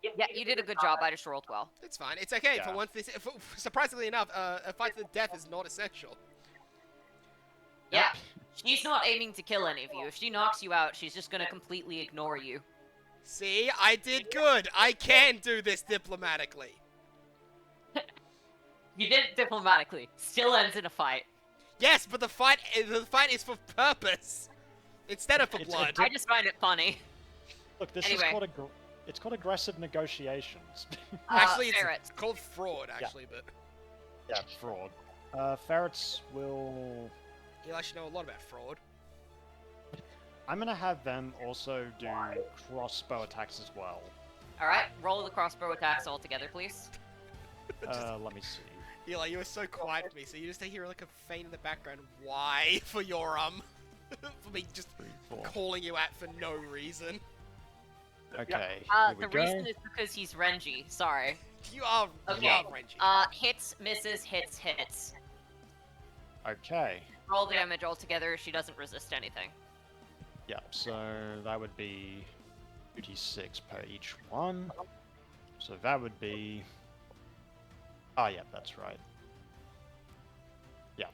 Yeah, you did a good job. I just rolled well. It's fine. It's okay. For Yeah. once, surprisingly enough, a fight to the death is not essential. Yeah. She's not aiming to kill any of you. If she knocks you out, she's just gonna completely ignore you. See, I did good. I can do this diplomatically. You did it diplomatically. Still ends in a fight. Yes, but the fight is for purpose instead of for It's a blood. I just find it funny. Look, this Anyway. is called it's called aggressive negotiations. Actually, it's ferrets. called fraud. Actually, but Yeah, fraud. Ferrets will... you'll actually know a lot about fraud. I'm gonna have them also do crossbow attacks as well. All right, roll the crossbow attacks all together, please. Let me see. Eli, you were so quiet to me, so you just hear like a faint in the background. Why for your for me just 3, 4. calling you out for no reason. Okay, here we The go. reason is because he's Renji. Sorry. You are Okay. Renji. Hits, misses, hits, hits. Okay. roll the damage altogether. She doesn't resist anything. Yep, so that would be 2d6 per each one. So that would be... Ah, yeah, that's right. Yeah.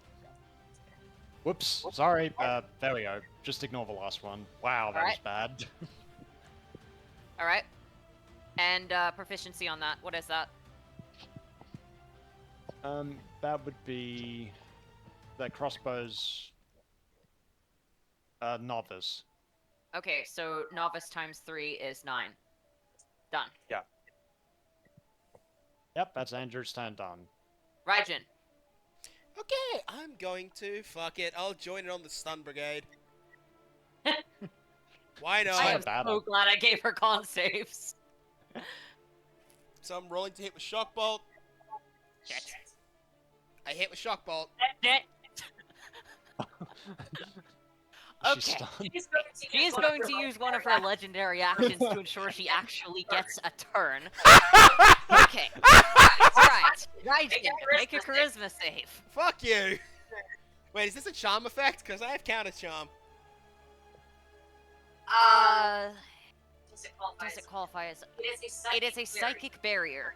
Whoops, sorry, there we go. Just ignore the last one. Wow, that was Alright. bad. Alright. And proficiency on that. What is that? That would be... The crossbow's... novice. Okay, so novice times 3 is 9. Done. Yep, that's Andrew's turn done. Raijin. Okay, I'm going to fuck it. I'll join it on the stun brigade. Why I not? Sorry. am bad so one. glad I gave her con saves. So I'm rolling to hit with shock bolt. Shit. I hit with shock bolt. Shit. She's Okay. stunned. She is going to use one of her legendary actions to ensure she actually gets a turn. Okay. Alright. Raijin, make a charisma save. Fuck you. Wait, is this a charm effect? Because I have counter charm. Does it qualify as... It is a psychic barrier.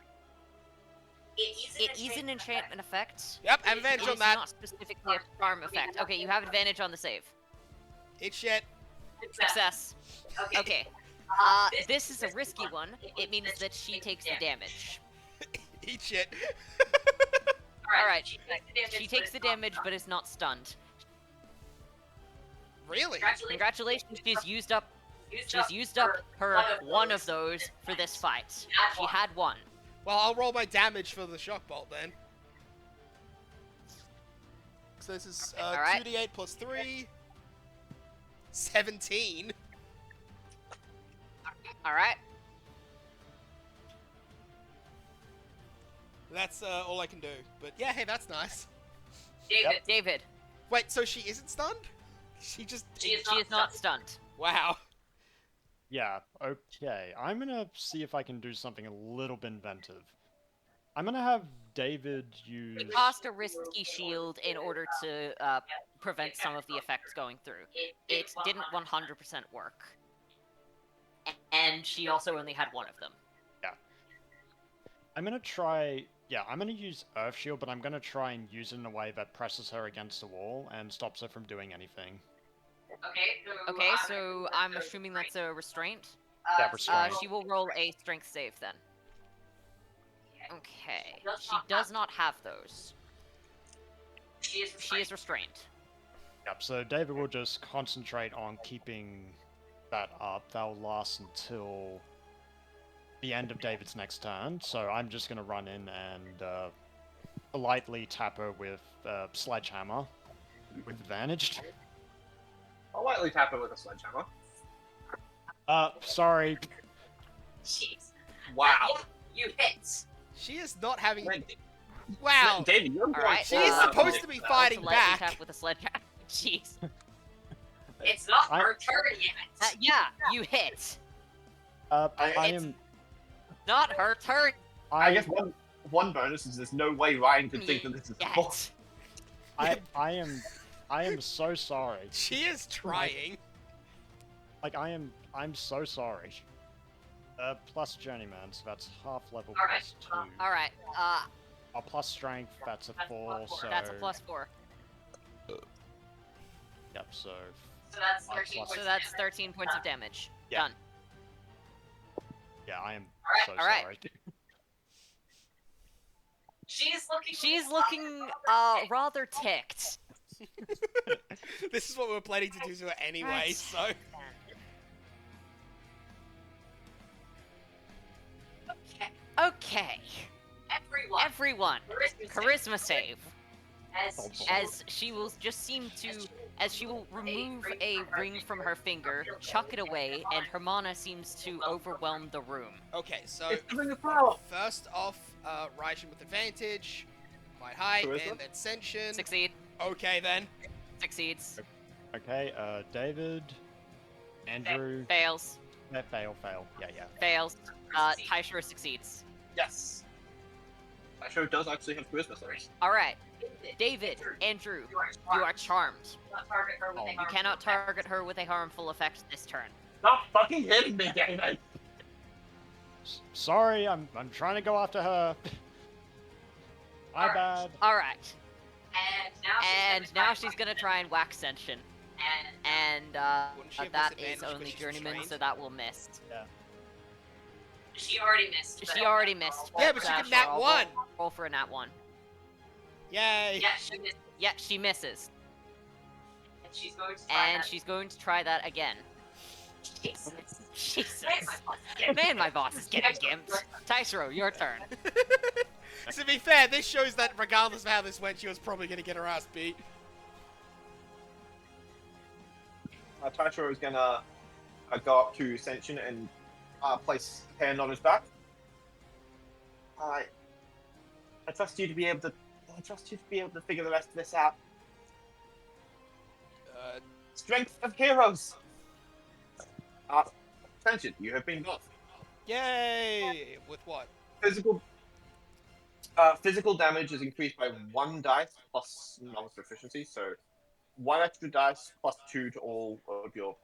It is an enchantment effect. Yep, I have advantage It on is that. not specifically a charm effect. Okay, you have advantage on the save. Eat shit. Success. Okay. This is a risky one. It means that she takes the damage. Eat shit. Alright, she takes the damage but is not stunned. Really? Congratulations, she's used up her one of those for this fight. She had one. Well, I'll roll my damage for the shock bolt then. So this is Alright. 2d8 plus 3. 17. Alright. That's all I can do. But yeah, hey, that's nice. David. Wait, so she isn't stunned? She just... She is not stunned. Wow. Yeah, okay. I'm gonna see if I can do something a little bit inventive. I'm gonna have David use... She cast a risky shield in order to prevent some of the effects going through. It didn't 100% work. And she also only had one of them. I'm gonna try... Yeah, I'm gonna use Earth Shield, but I'm gonna try and use it in a way that presses her against the wall and stops her from doing anything. Okay, so I'm assuming that's a restraint. Yeah, restraint. She will roll a strength save then. Okay. She does not have those. She is restrained. Yep, so David will just concentrate on keeping that up. That'll last until the end of David's next turn, so I'm just gonna run in and politely tap her with Sledgehammer with advantage. I'll lightly tap it with a sledgehammer. Sorry. Jeez. Wow. You hit. She is not having... Wait, Wow. David, you're Alright, She is supposed to be fighting Lightly back. tap with a sledgehammer. Jeez. It's not I- her turn yet. Yeah, you hit. I It's- am... Not her turn I guess one bonus is there's no way Ryan could think that this is full. yet. I am so sorry. She is trying. Like, I'm so sorry. Plus Journeyman, so that's half level Alright, plus 2. Alright, Plus Strength, that's a 4, so... that's a +4. Yep, so... So that's Plus- 13 plus- points So of that's damage. 13 points of damage. Yeah. Done. Yeah, I am so alright. sorry. She's looking. She's looking, rather ticked. This is what we were planning to do to her anyway, Right. so... Okay. Okay. Everyone. Everyone, charisma save. As As she will just seem to, as she will remove a ring from her finger, chuck it away, and her mana seems to overwhelm the room. Okay, so... It's the ring of power. First off, Raijin with advantage. Quite high, Charisma? and Ascension. Succeed. Okay, then. Succeeds. Okay, David... Andrew... Fails. Fail. Yeah. Fails. Taishura succeeds. Yes. Tachiro does actually have charisma stars. Alright. David, Andrew, you are charmed. Target her with Oh, a you You cannot target her with a harmful effect this turn. Stop fucking hitting me, David! Sorry, I'm trying to go after her. My Alright. bad. Alright. And Now she's gonna try and whack Senshin. And And Wouldn't she have that disadvantage is 'cause only she's Journeyman, trained? so that will miss. she already missed. She already missed. Yeah, but she uh, could nat I'll one. Roll for a nat 1. Yay! Yeah, she missed. Yeah, she misses. And she's going to try And that. she's going to try that again. Jesus. Jesus. Man, my boss is getting Man, my boss is getting gimped. Taisro, your turn. To be fair, this shows that regardless of how this went, she was probably gonna get her ass beat. Tachiro is gonna go up to Senshin and place a hand on his back. I trust you to be able to. I trust you to be able to figure the rest of this out. Strength of heroes. Senshin, you have been buffed. Yay! With what? Physical damage is increased by 1 dice plus novice proficiency, so 1 extra dice plus 2 to all of your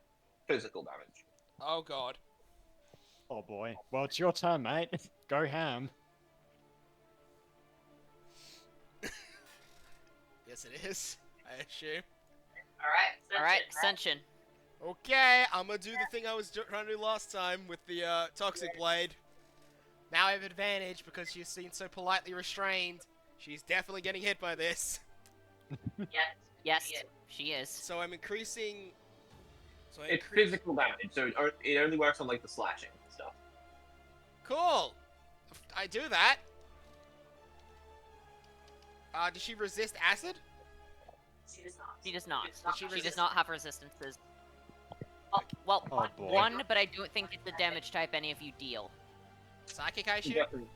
physical damage. Oh god. Oh boy. Well, it's your turn, mate. Go ham. Yes, it is. I assume. Alright. Alright, Senshin. Okay, I'm gonna do the thing I was trying to do last time with the Toxic Blade. Now I have advantage because she's seen so politely restrained. She's definitely getting hit by this. Yes, she is. So I'm increasing. So I It's increase. physical damage, so it only works on like the slashing and stuff. Cool. I do that. Does she resist acid? She does not. She does not. Does she She resist- does not have resistances. Well, Oh boy. 1, but I don't think it's the damage type any of you deal. Psychic, I You assume? definitely-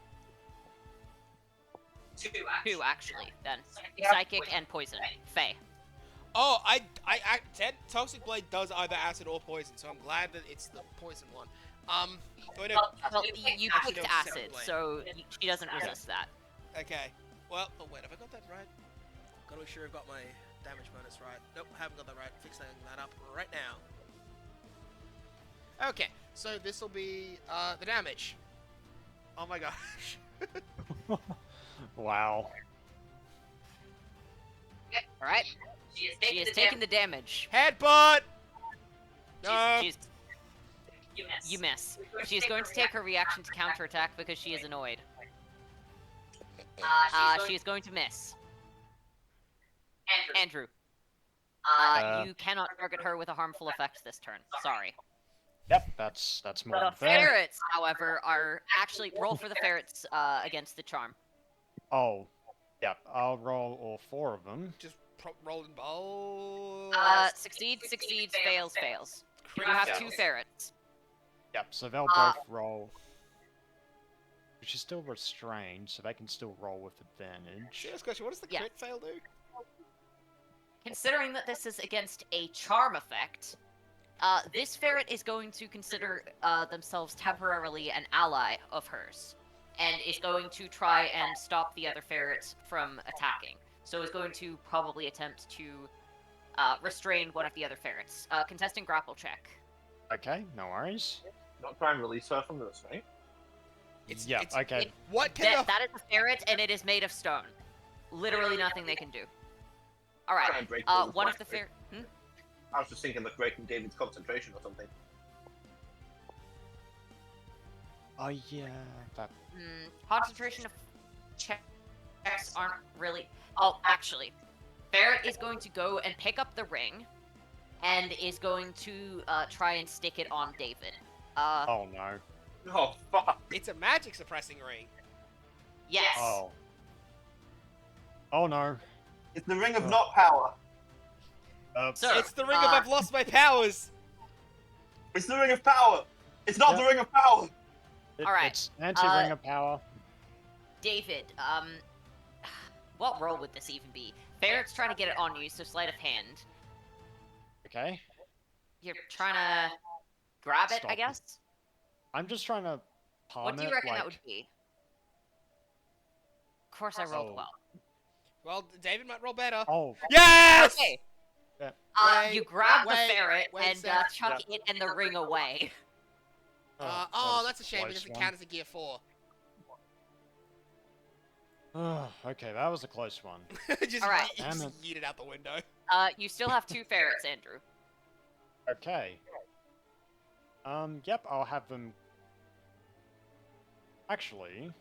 2, actually, then. Yeah. Psychic and Poison. Faye. Oh, I said Toxic Blade does either acid or poison, so I'm glad that it's the poison one. Do I know? Well, you Actually, picked no, it's acid, Blade. so she doesn't resist that. Okay. Well, oh wait, have I got that right? Gotta make sure I've got my damage bonus right. Nope, haven't got that right. Fixing that up right now. Okay, so this will be the damage. Oh my gosh. Wow. Alright? She has She has taken the damage. Headbutt! No. She's, You miss. you miss. She is going to take her reaction to counterattack because she is annoyed. She is going to miss. Andrew. Andrew, Uh, you cannot target her with a harmful effect this turn. Sorry. Yep, that's more The than fair. ferrets, however, are actually roll for the ferrets against the charm. Oh, yep. I'll roll all 4 of them. Just rolling ball. Succeeds, fails. You Crit have fail. 2 ferrets. Yep. So they'll both roll. Which is still restrained, so they can still roll with advantage. Serious question, what does the Yeah. crit fail do? Considering that this is against a charm effect, this ferret is going to consider themselves temporarily an ally of hers, and is going to try and stop the other ferrets from attacking. So is going to probably attempt to restrain one of the other ferrets. Contesting grapple check. Okay, no worries. Not try and release her from the restraint. Yeah, okay. What can That is a ferret, and it is made of stone. Literally nothing they can do. All Try right. and break through the One of the restraint. ferrets. I was just thinking of breaking David's concentration or something. Oh yeah, that. Concentration of checks aren't really. Oh, actually, ferret is going to go and pick up the ring, and is going to try and stick it on David. Oh no. Oh fuck! It's a magic suppressing ring. Yes. Oh. Oh no. It's the ring of Oh. not power. Sir, It's the ring of I've lost my powers. It's the ring of power. It's not the Yeah. ring of power. Alright, It's anti-ring of power. David. What role would this even be? Ferret's trying to get it on you, so sleight of hand. Okay. You're trying to grab it, Stop I it. guess. I'm just trying to palm What do you it, reckon like, that would be? course I rolled Oh. well. Well, David might roll better. Oh, Yes! Okay. Yeah. Wait, You grab the wait, ferret wait a and sec. chuck it and the ring away. that Oh, was that's a shame close because it one. counts as a gear 4. Okay, that was a close one. Just, Alright. just Damn it. yeet it out the window. You still have 2 ferrets, Andrew. Okay. Yep, I'll have them... Actually...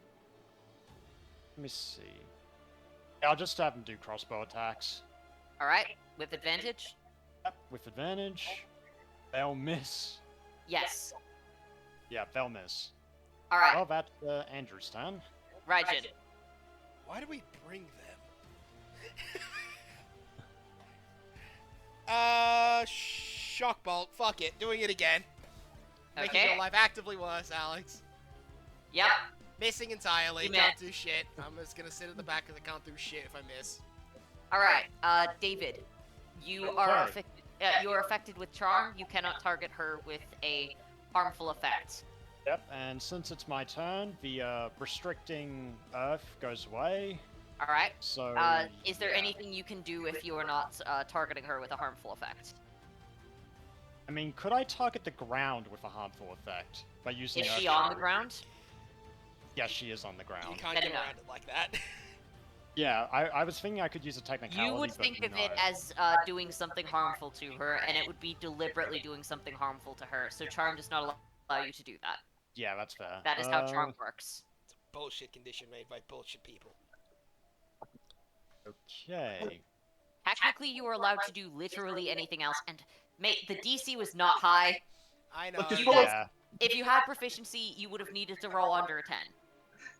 Let me see. Yeah, I'll just have them do crossbow attacks. Alright, with advantage? Yep, with advantage. They'll miss. Yes. Yeah, they'll miss. Alright, Well, that's Andrew's turn. Raijin. Why do we bring them? Shock bolt. Fuck it. Doing it again. Making Okay. your life actively worse, Alex. Yep. Missing entirely. You Can't miss. do shit. I'm just gonna sit at the back because I can't do shit if I miss. Alright, David. You are Okay. you are affected with charm. You cannot target her with a harmful effect. Yep, and since it's my turn, the restricting earth goes away. Alright. So. Is there yeah. anything you can do if you are not targeting her with a harmful effect? I mean, could I target the ground with a harmful effect by using? Is Earth she on the Shard? ground? Yes, she is on the You ground. can't Then get no. around it like that. Yeah, I was thinking I could use a technicality. You would but think of no. it as doing something harmful to her, and it would be deliberately doing something harmful to her. So charm does not allow you to do that. Yeah, that's fair. That is how charm works. It's a bullshit condition made by bullshit people. Okay. Technically, you are allowed to do literally anything else, and mate, the DC was not high. I know. Which is You fine. guys- Yeah. If you had proficiency, you would have needed to roll under a 10.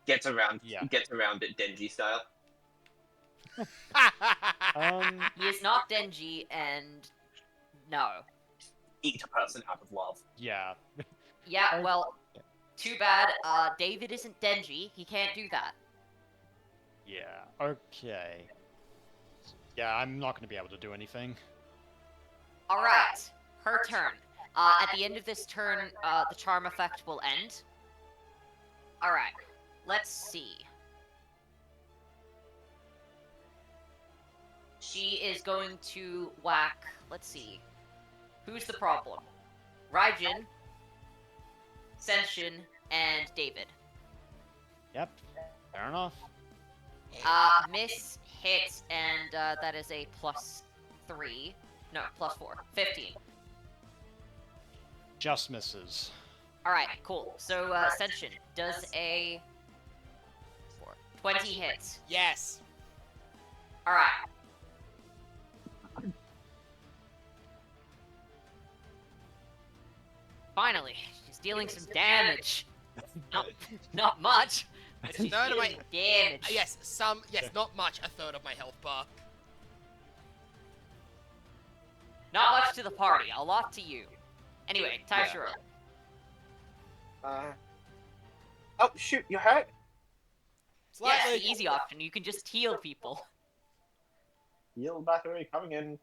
Gets around Yeah. it Denji style. He is not Denji, and no. Eat a person out of love. Yeah. Yeah, well, too bad. David isn't Denji. He can't do that. Yeah. Okay. Yeah, I'm not going to be able to do anything. All right, her turn. At the end of this turn, the charm effect will end. All right, let's see. She is going to whack. Let's see. Who's the problem? Raijin, Senshin, and David. Yep. Fair enough. Miss, hit, and that is a +3. No, +4. 15. Just misses. Alright, cool. So, Senshin does a 20 hits. Yes. Alright. Finally, she's dealing some damage. Not much. but she's third of my- dealing damage. Yes, not much. A third of my health bar. Not much to the party, a lot to you. Anyway, Yeah. Taishiro. Oh shoot, you hurt? Yeah, Slightly. it's the easy option. You can just heal people. Heal battery coming in.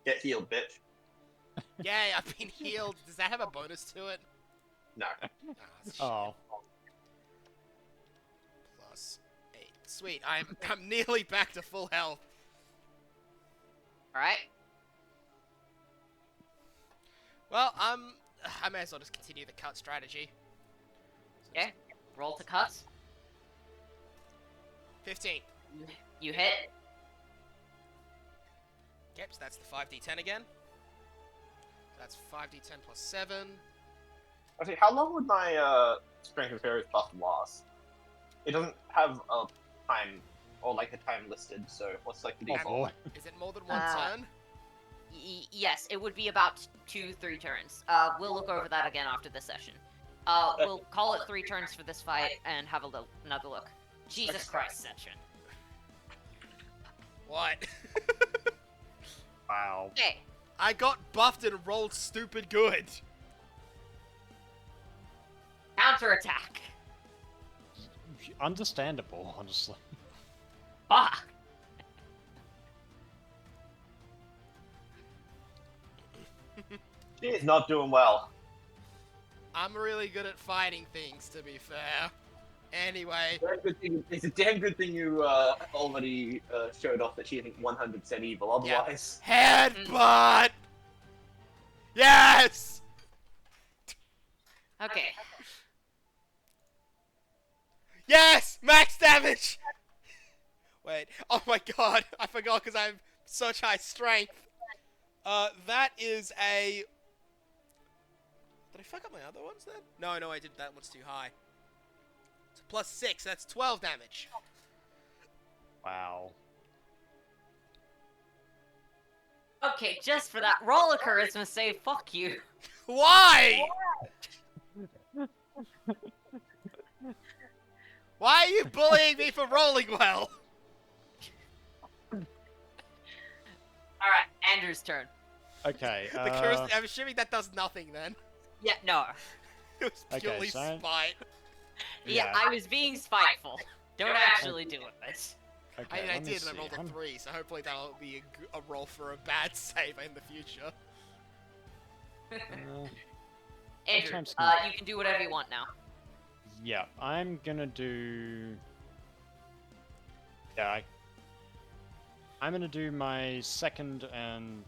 Get healed, bitch. Yay, I've been healed. Does that have a bonus to it? No. Ah, that's shit. Oh. +8. Sweet. I'm nearly back to full health. Alright? Well, I may as well just continue the cut strategy. Okay. Roll to cut. 15. You hit. Yep, so that's the 5d10 again. That's 5d10 plus 7. Okay, how long would my strength of fairies buff last? It doesn't have a time or like a time listed, so what's like the Oh default? boy. Is it more than one Uh, turn? Yes, it would be about 2-3 turns. We'll look over that again after this session. We'll call it 3 turns for this fight and have another look. Jesus Christ, Session. What? Wow. Okay, I got buffed and rolled stupid good. counterattack. Understandable, honestly. Fuck. She is not doing well. I'm really good at fighting things, to be fair. Anyway, It's a damn good thing you already showed off that she isn't 100% evil. Otherwise, headbutt! Yes! Okay. Yes! Max damage! Wait, oh my god, I forgot because I have such high strength. That is a... Did I fuck up my other ones then? No, I did. That one's too high. It's a +6, that's 12 damage. Wow. Okay, just for that, roll a charisma save. Fuck you. Why? Why are you bullying me for rolling well? Alright, Andrew's turn. Okay. The charisma, I'm assuming that does nothing then. Yeah, no. It was Okay, purely so- spite. Yeah, I was being spiteful. Don't actually do it. Okay, I mean, I let me did, and I see. rolled a I'm- 3, so hopefully that'll be a roll for a bad save in the future. Andrew, time's gonna- you can do whatever you want now. Yeah, I'm gonna do. Yeah, I'm gonna do my second and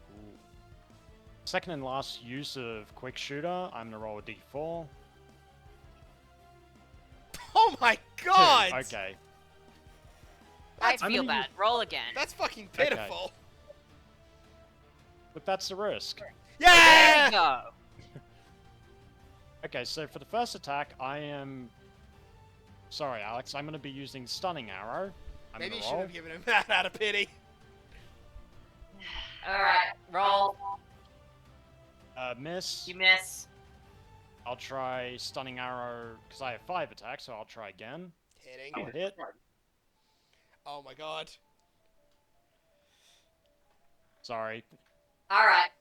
last use of quick shooter. I'm gonna roll a d4. Oh my Two, god! okay. I That's, I'm feel gonna bad. Roll again. that's fucking Okay. pitiful. But that's the risk. There Yeah! you go. Okay, so for the first attack, I am. Sorry, Alex. I'm gonna be using stunning arrow. I'm Maybe you gonna should roll. have given him that out of pity. Alright, roll. Miss. You miss. I'll try stunning arrow because I have 5 attacks, so I'll try again. Hitting. I'll hit. Oh my god. Sorry. Alright.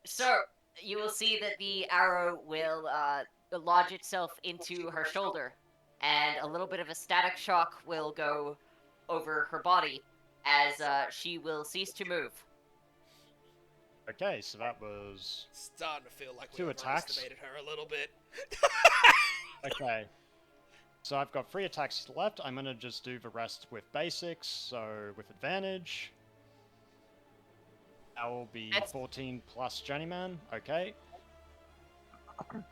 So, you will see that the arrow will lodge itself into her shoulder, and a little bit of a static shock will go over her body as she will cease to move. Okay, so that was. Starting to feel like we 2 attacks. overestimated her a little bit. Okay. So I've got 3 attacks left. I'm gonna just do the rest with basics, so with advantage. That will be That's- 14 plus Journeyman. Okay.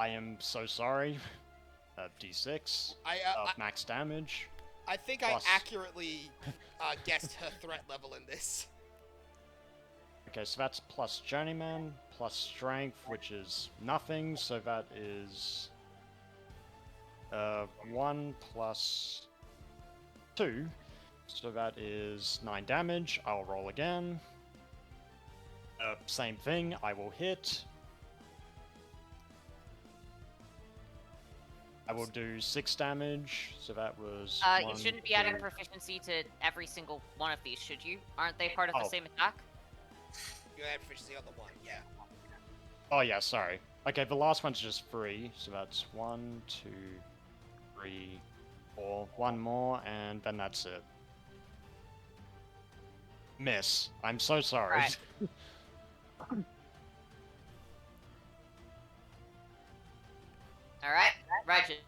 I am so sorry. D6 I of max damage. I think plus- I accurately guessed her threat level in this. Okay, so that's plus Journeyman, plus Strength, which is nothing, so that is 1 plus 2, so that is 9 damage. I'll roll again. Same thing, I will hit. I will do 6 damage, so that was. You 1, shouldn't be adding 2. proficiency to every single one of these, should you? Aren't they part of the Oh. same attack? You have proficiency on the 1, yeah. Oh yeah, sorry. Okay, the last one's just 3, so that's 1, 2, 3, 4. 1 more, and then that's it. Miss. I'm so sorry. Right. Alright, Reggie.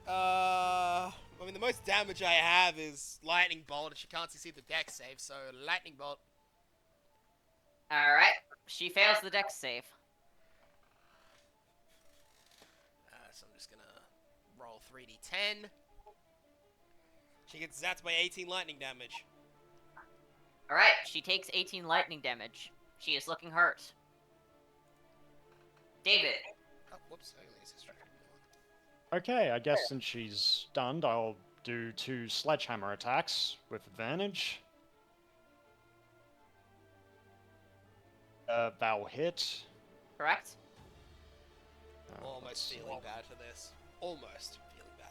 I mean, the most damage I have is Lightning Bolt, and she can't see the deck save, so Lightning Bolt. Alright, she fails the dex save. So I'm just gonna roll 3d10. She gets zapped by 18 lightning damage. Alright, she takes 18 lightning damage. She is looking hurt. David. Oh, whoops. I use history. Okay, I guess since she's stunned, I'll do 2 sledgehammer attacks with advantage. That'll hit. Correct? Almost Let's see. feeling bad for this. Almost feeling bad.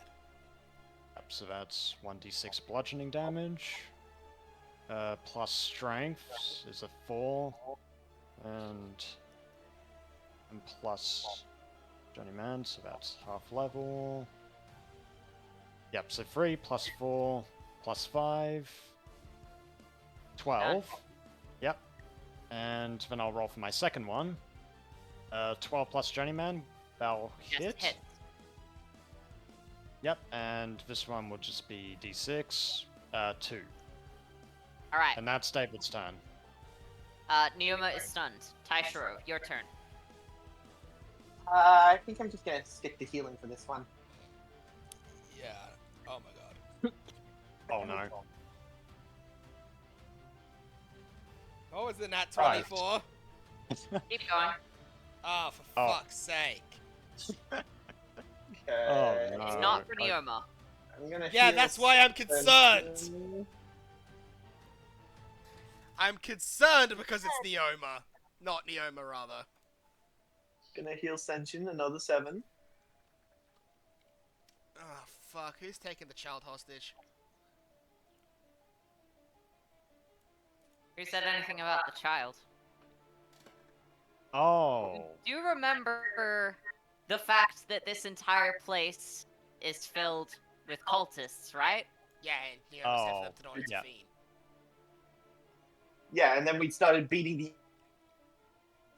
Yep, so that's 1d6 bludgeoning damage. Plus strength is a 4. And plus Journeyman, so that's half level. Yep, so 3 plus 4 plus 5. 12. Yep. And then I'll roll for my second one. 12 plus Journeyman. That'll hit. Hit. Yep, and this one will just be d6, 2. Alright. And that's David's turn. Neoma is stunned. Taishiro, your turn. I think I'm just gonna stick to healing for this one. Yeah. Oh my god. Oh no. What was the nat Right. 24? Keep going. Oh, for Oh. fuck's sake. Oh, Okay. no. It's not for I- Neoma. I'm gonna Yeah, heal that's why I'm concerned. Senshin. I'm concerned because it's Neoma. Not Neoma, rather. Gonna heal Senshin, another 7. Oh, fuck. Who's taking the child hostage? Who said anything about the child? Oh. Do you remember the fact that this entire place is filled with cultists, right? Yeah, and Neoma said for them to not yeah. intervene. Yeah, and then we started beating the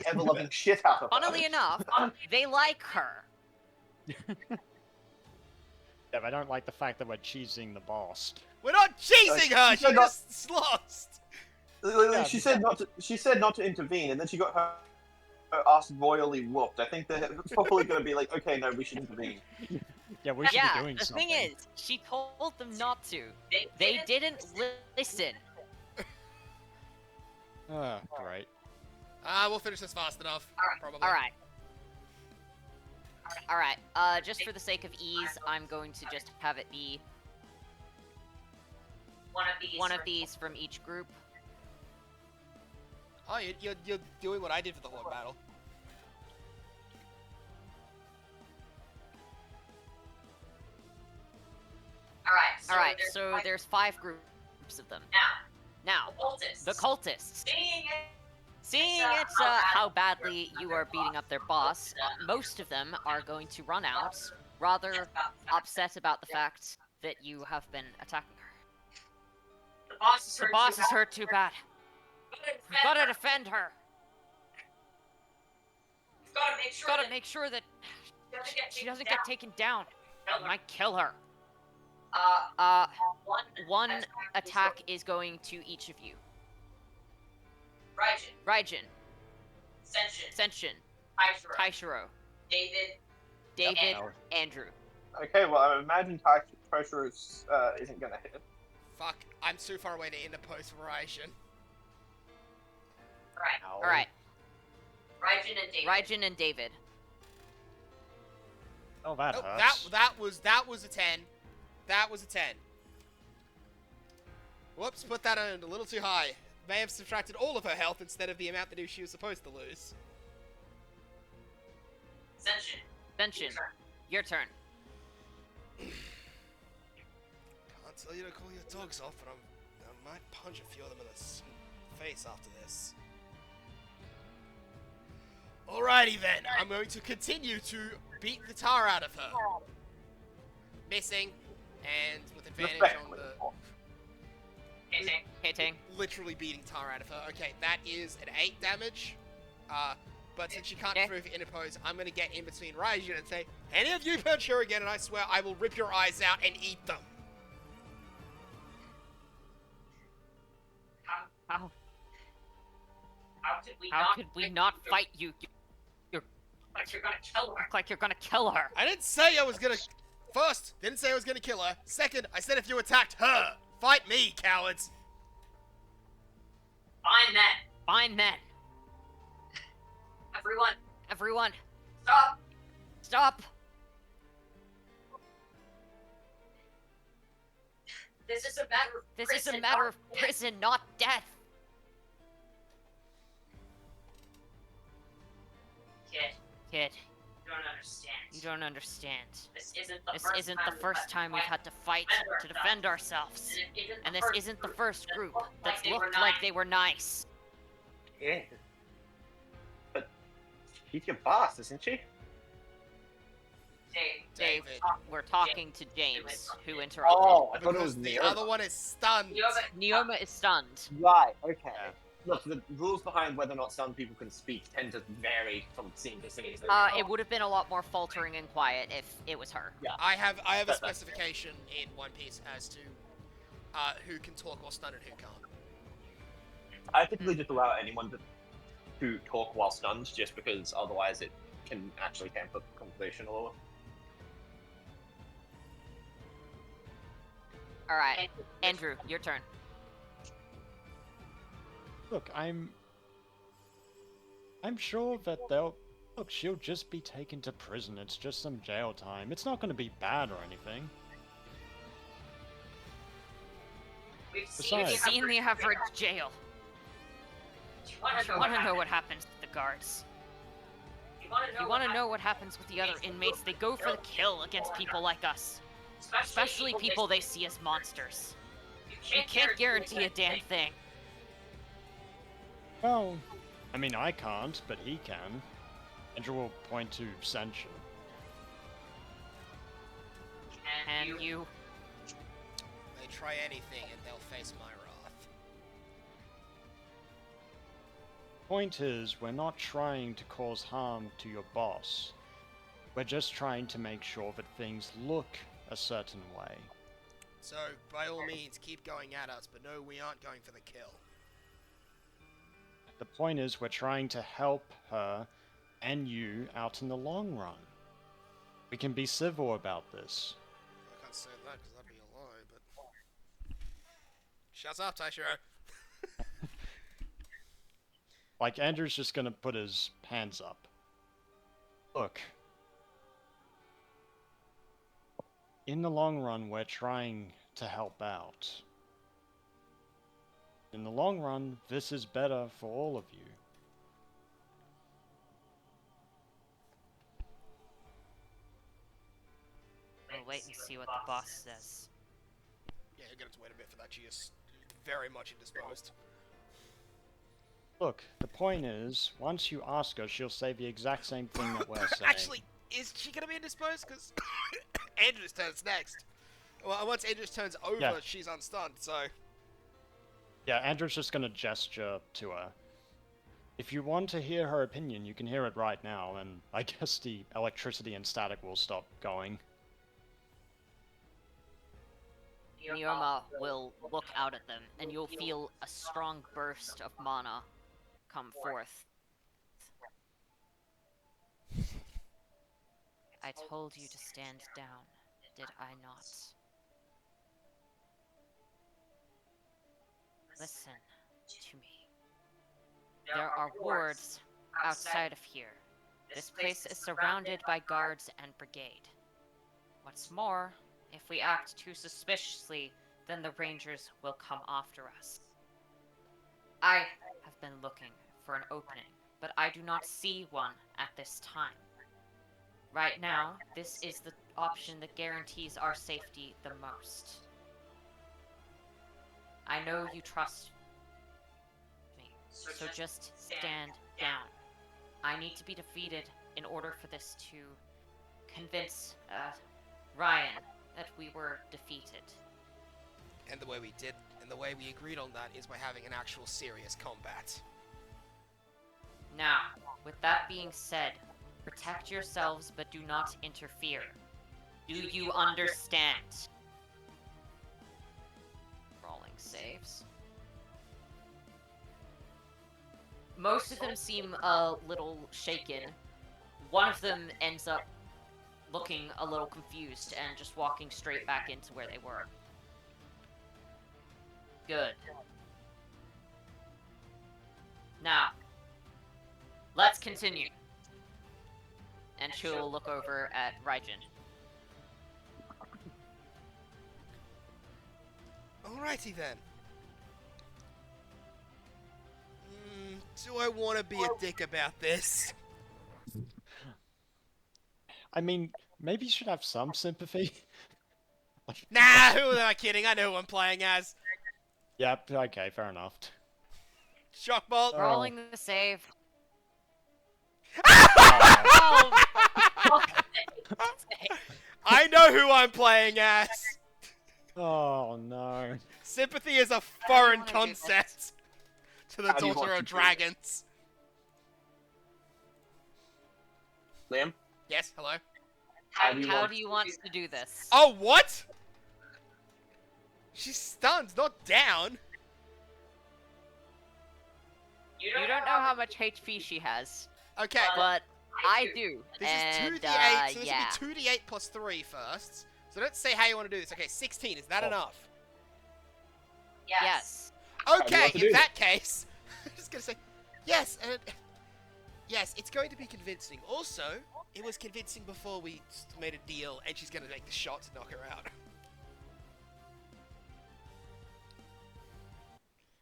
ever-loving shit out of her. Funnily enough, they like her. Yeah, I don't like the fact that we're cheesing the boss. We're not cheesing her! She said not- just lost! Yeah, She said not to. She said not to intervene, and then she got her ass royally whooped. I think they're probably going to be like, okay, no, we should intervene. Yeah, we should Yeah, be doing the something. thing is, she told them not to. They didn't listen. Great. We'll finish this fast enough. Probably. Alright. Alright, just for the sake of ease, I'm going to just have it be one of these from each group. Oh, you're doing what I did for the Horde battle. Alright, so there's 5 groups of them. Now, the cultists. Seeing it, how badly you are beating up their boss, most of them are going to run out, rather upset about the fact that you have been attacking her. The boss is hurt too bad. We've gotta defend her. Gotta make sure that she doesn't get taken down. We might kill her. One attack is going to each of you. Raijin, Senshin, Taishiro, David, Oh. Andrew. Okay, well, I imagine Taishiro isn't going to hit. Fuck, I'm too far away to interpose variation. Alright, Raijin and David. Oh, that Nope, hurts. that was a 10. That was a 10. Whoops, put that on a little too high. May have subtracted all of her health instead of the amount that she was supposed to lose. Senshin, your turn. Can't tell you to call your dogs off, but I might punch a few of them in the face after this. Alrighty then, I'm going to continue to beat the tar out of her. Missing, and with advantage on Respectfully. the... Hitting. Literally beating tar out of her. Okay, that is an 8 damage. But since she can't Okay. prove interpose, I'm gonna get in between Raijin and say, any of you punch her again, and I swear I will rip your eyes out and eat them. How could we not fight you? You look like you're gonna kill her. I didn't say I was gonna... First, didn't say I was gonna kill her. Second, I said if you attacked her. Fight me, cowards. Fine then. Everyone, Stop! stop. This is a matter of This is a matter of prison, not death. Kid, You don't understand. you don't understand. This isn't This isn't the first time we've had to fight to defend ourselves. And this isn't the first group that's looked like they were nice. Yeah. But she's your boss, isn't she? Dave, David. we're talking to James, who interrupted. Oh, I thought it Because was the Neoma. other one is stunned. Neoma is stunned. Right, okay. look, the rules behind whether or not some people can speak tend to vary from scene to scene. It would have been a lot more faltering and quiet if it was her. Yeah. I have a That- specification in One Piece as to who can talk while stunned and who can't. I typically just allow anyone to talk while stunned, just because otherwise it can actually hamper the conversation a little. All right, Andrew, your turn. Look, I'm sure that they'll... Look, she'll just be taken to prison. It's just some jail time. It's not going to be bad or anything. We've Besides- We've seen the average jail. You You want to know what happens with the guards? You want You want to know what happens with the other inmates? They go for the kill against people like us, especially people they see as monsters. You can't guarantee a damn thing. Well, I mean, I can't, but he can. Andrew will point to Sencha. And you, They try anything and they'll face my wrath. Point is, we're not trying to cause harm to your boss. We're just trying to make sure that things look a certain way. So, by all means, keep going at us, but no, we aren't going for the kill. The point is, we're trying to help her and you out in the long run. We can be civil about this. I can't say that because that'd be a lie, but... Shut up, Taishiro. Like, Andrew's just gonna put his hands up. Look. In the long run, we're trying to help out. In the long run, this is better for all of you. we'll wait and see what the boss says. Yeah, you're gonna have to wait a bit for that. She is very much indisposed. Look, the point is, once you ask her, she'll say the exact same thing that we're saying. Actually, is she gonna be indisposed? Because Andrew's turn's next. Well, once Andrew's turn's over, Yeah. she's unstunned, so... Yeah, Andrew's just gonna gesture to her. If you want to hear her opinion, you can hear it right now, and I guess the electricity and static will stop going. Neoma will look out at them, and you'll feel a strong burst of mana come forth. I told you to stand down, did I not? Listen to me. There are wards outside of here. This place is surrounded by guards and brigade. What's more, if we act too suspiciously, then the rangers will come after us. I have been looking for an opening, but I do not see one at this time. Right now, this is the option that guarantees our safety the most. I know you trust me, so just stand down. I need to be defeated in order for this to convince Ryan that we were defeated. And the way we did, and the way we agreed on that is by having an actual serious combat. Now, with that being said, protect yourselves but do not interfere. Do you understand? Rolling saves. Most of them seem a little shaken. One of them ends up looking a little confused and just walking straight back into where they were. Good. Now, let's continue. And she'll look over at Raijin. Alrighty then. Do I want to be a dick about this? I mean, maybe you should have some sympathy. Nah, who am I kidding? I know who I'm playing as. Yep, okay, fair enough. Shockbolt. Oh. Rolling the save. Oh, I know who I'm playing as. oh no. Sympathy is a foreign wanna do this. concept. to the How do you daughter want of to do it? dragons. Liam, Yes, hello. how do you How want do you want to do this? Oh, what? She's stunned, not down. You don't know how much HP she has, Okay, but I do. this and, is 2d8, so this yeah. would be 2d8 plus 3 first. So let's say how you want to do this. Okay, 16, is that Oh. enough? Yes. do you Okay, want to in do that case, I'm just gonna say, yes, and yes, it's going to be convincing. Also, it was convincing before we made a deal, and she's gonna make the shot to knock her out.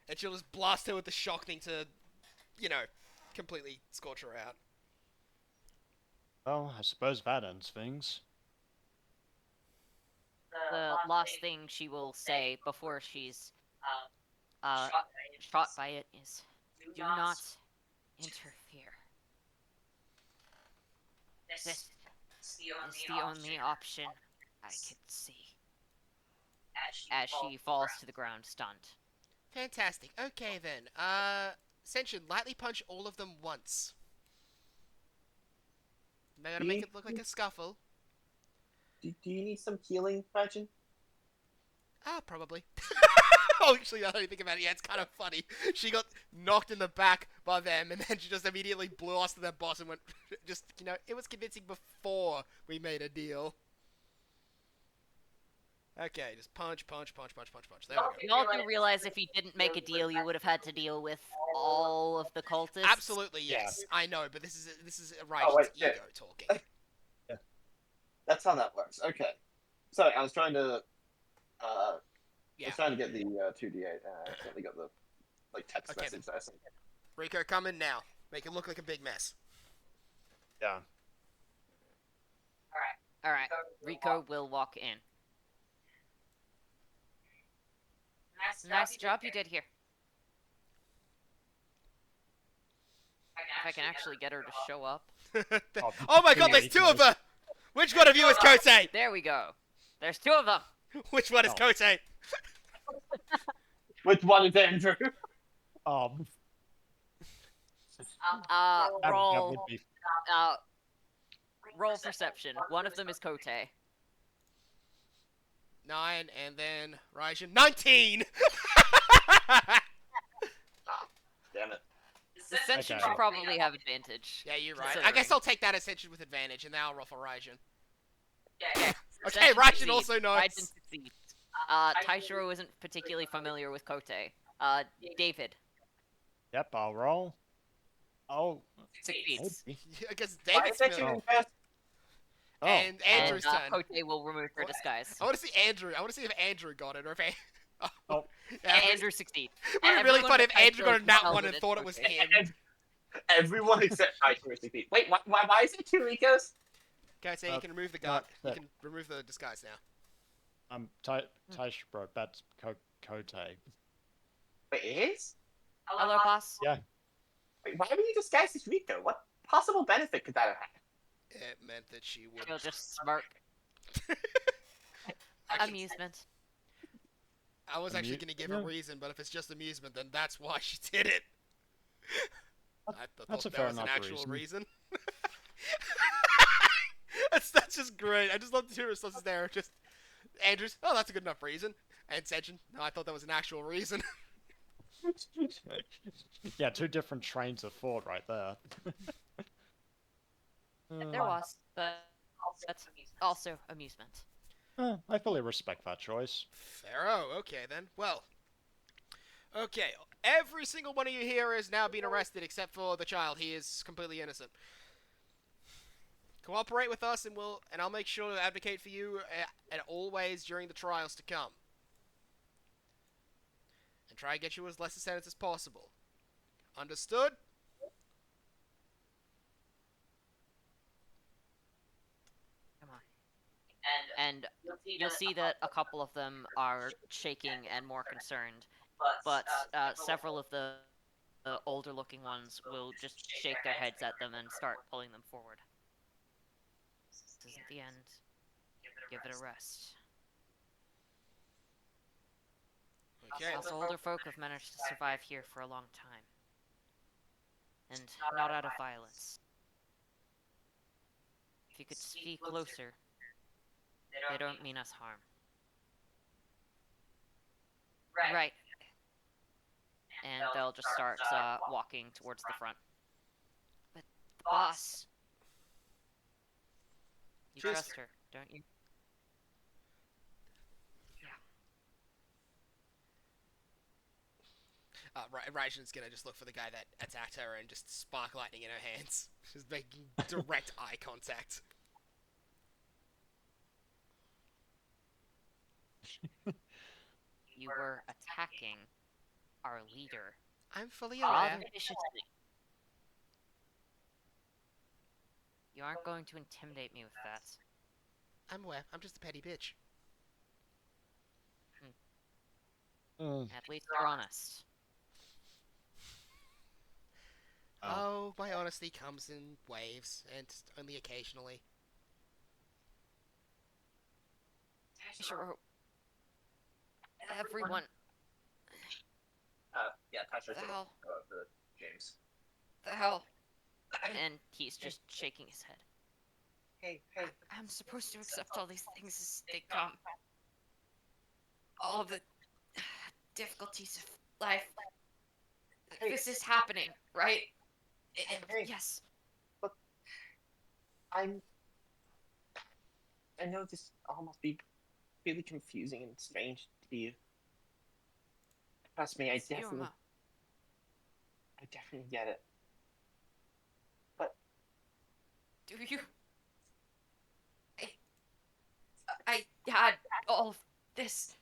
And she'll just blast her with the shock thing to, you know, completely scorch her out. Well, I suppose that ends things. The last thing she will say before she's shot by it is, "Do not interfere. This is the only option I can see." As she falls to the ground, stunned. Fantastic. Okay then. Senshin, lightly punch all of them once. They're gonna make it look like a scuffle. Do you need some healing, Virgin? Ah, probably. Oh, actually, now that I think about it, yeah, it's kind of funny. She got knocked in the back by them, and then she just immediately blew us to their boss and went, just, you know, it was convincing before we made a deal. Okay, just punch, punch, punch, punch, punch, punch. There we go. You all do realize if you didn't make a deal, you would have had to deal with all of the cultists. Absolutely, yes. I know, but this is Raijin's Oh, wait, ego yeah. talking. That's how that works. Okay. Sorry, I was trying to. I Yeah. was trying to get the 2d8. I accidentally got the text Okay, message there. So. Rico, come in now. Make it look like a big mess. Yeah. Alright, Rico will walk in. Nice job you did here. If I can actually get her to show up. Oh my god, there's two of her! Which one of you is Kote? There we go. There's two of them. Which one is Oh. Kote? Which one is Andrew? That Roll. would be Roll perception. One of them is Kote. 9, and then Raijin. 19! Damn it. The Sentient Okay. should probably have advantage. Yeah, you're right. I Considering. guess I'll take that ascension with advantage, and then I'll roll for Raijin. Okay, Okay, Sentient Raijin succeeds. also knows. Raijin succeeds. Taishiro isn't particularly familiar with Kote. David Yep, I'll roll. Oh, succeeds. maybe. I guess Why David's is that familiar. you fast? Oh, And Andrew's and, turn. Kote will remove her disguise. I want to see Andrew. I want to see if Andrew got it, or if Oh. Yeah, Andrew succeeds. it would be really Everyone funny if but Andrew got a Taishiro nat tells 1 it and it's thought it was Kote. him. Everyone except Taishiro succeeds. Wait, why is it 2 Ricos? Okay, so you can remove the guard. You can remove the disguise now. Taishiro, that's Kote. Wait, it is? Hello, boss. Yeah. Wait, why were you disguised as Rico? What possible benefit could that have had? It meant that she would. She'll just smirk. Amusement. I was actually going to give a Yeah. reason, but if it's just amusement, then that's why she did it. I thought That's a there fair was an enough actual reason. reason. that's just great. I just love the two responses there. Just Andrews, oh, that's a good enough reason. And Sejin, no, I thought that was an actual reason. Yeah, two different trains of thought right there. There was, but that's also amusement. I fully respect that choice. Pharaoh, okay then. Well, okay. Every single one of you here is now being arrested except for the child. He is completely innocent. Cooperate with us, and I'll make sure to advocate for you at always during the trials to come. And try and get you as less a sentence as possible. Understood? Come on. And you'll see that a couple of them are shaking and more concerned, but several of the older-looking ones will just shake their heads at them and start pulling them forward. This isn't the end. Give it a rest. Okay. Us older folk have managed to survive here for a long time. And not out of violence. If you could speak closer, they don't mean us harm. Right. And they'll just start walking towards the front. But the boss... You Just- trust her, don't you? Raijin's gonna just look for the guy that attacked her and just spark lightning in her hands. Just making direct eye contact. You were attacking our leader. I'm fully aware. You aren't going to intimidate me with that. I'm aware. I'm just a petty bitch. At least you're honest. Oh, my honesty comes in waves, and only occasionally. Sure. Everyone, Yeah, Tasha's the hell, the James. the hell. And he's just shaking his head. Hey. I'm supposed to accept all these things as they come. All the difficulties of life. This is happening, right? Hey. Yes. I know this all must be really confusing and strange to you. Trust me, I definitely Neoma, get it. But do you... I had all of this.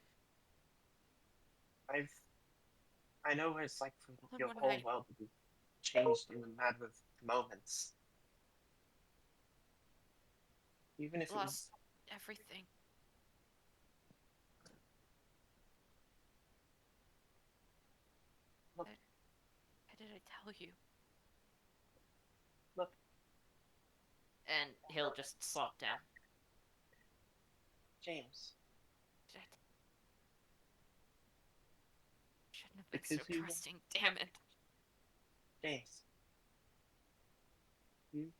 I know what it's like for All in your one whole night. world to be changed in a matter of moments. Even if it was Lost everything. Look. Why did I tell you? Look. And he'll just slump down. James. Did I shouldn't have been Because so you- trusting. Damn it. James. You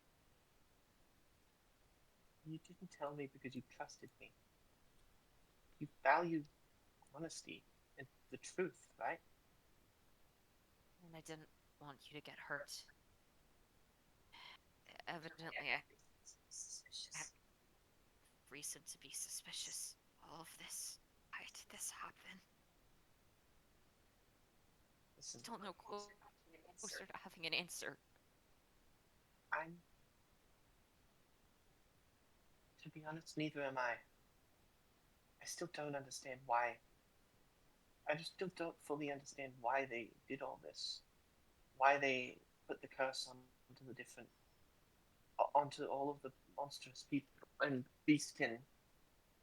didn't tell me because you trusted me. You valued honesty and the truth, right? And I didn't want you to get hurt. Evidently, I had reason to be suspicious. All of this. Why did this happen? Listen, Still no closer to having an answer. To be honest, neither am I. I still don't understand why. I just still don't fully understand why they did all this. Why they put the curse onto all of the monstrous people and beastkin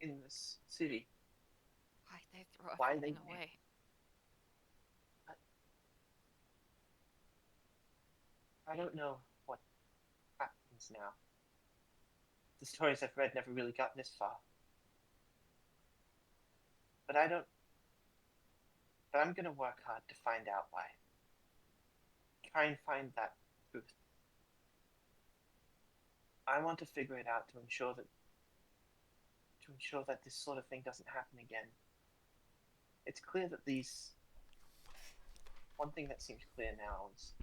in this city. Why they throw Why everything they- away? I don't know what happens now. The stories I've read never really got this far. But I'm gonna work hard to find out why. Try and find that truth. I want to figure it out to ensure that this sort of thing doesn't happen again. It's clear that one thing that seems clear now is,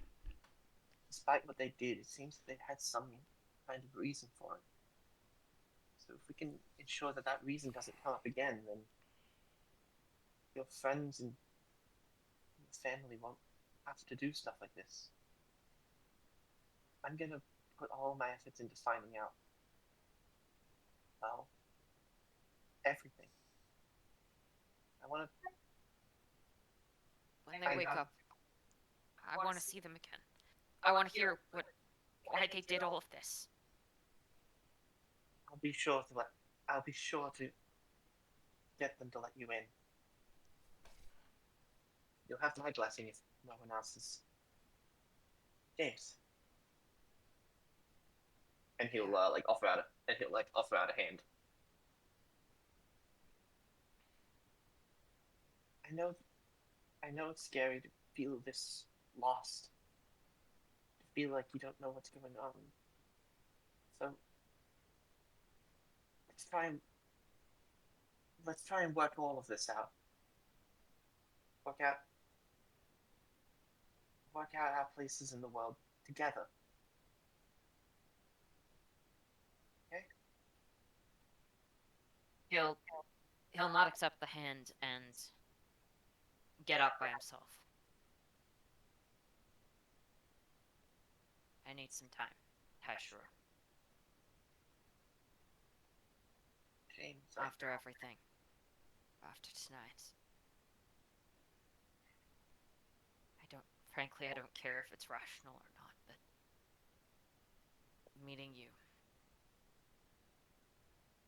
despite what they did, it seems that they had some kind of reason for it. So if we can ensure that that reason doesn't come up again, then your friends and your family won't have to do stuff like this. I'm gonna put all my efforts into finding out, well, everything. I want to. When they wake up, I want to see them again. I want to hear why they did all of this. I'll be sure to get them to let you in. You'll have my blessing if no one else's. James. And he'll offer out a hand. I I know it's scary to feel this lost, to feel like you don't know what's going on. So let's try and work all of this out. Work out our places in the world together. Okay? He'll not accept the hand and get up by himself. I need some time, Taishiro. James, After everything. After tonight. Frankly, I don't care if it's rational or not, but meeting you,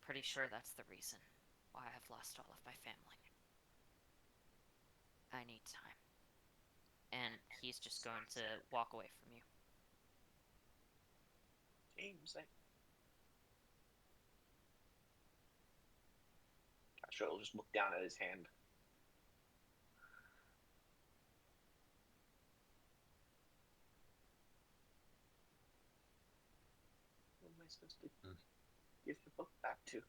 pretty sure that's the reason why I've lost all of my family. I need time. And he's just going to walk away from you. James, I'm sure he'll just look down at his hand. What am I supposed to give the book back to?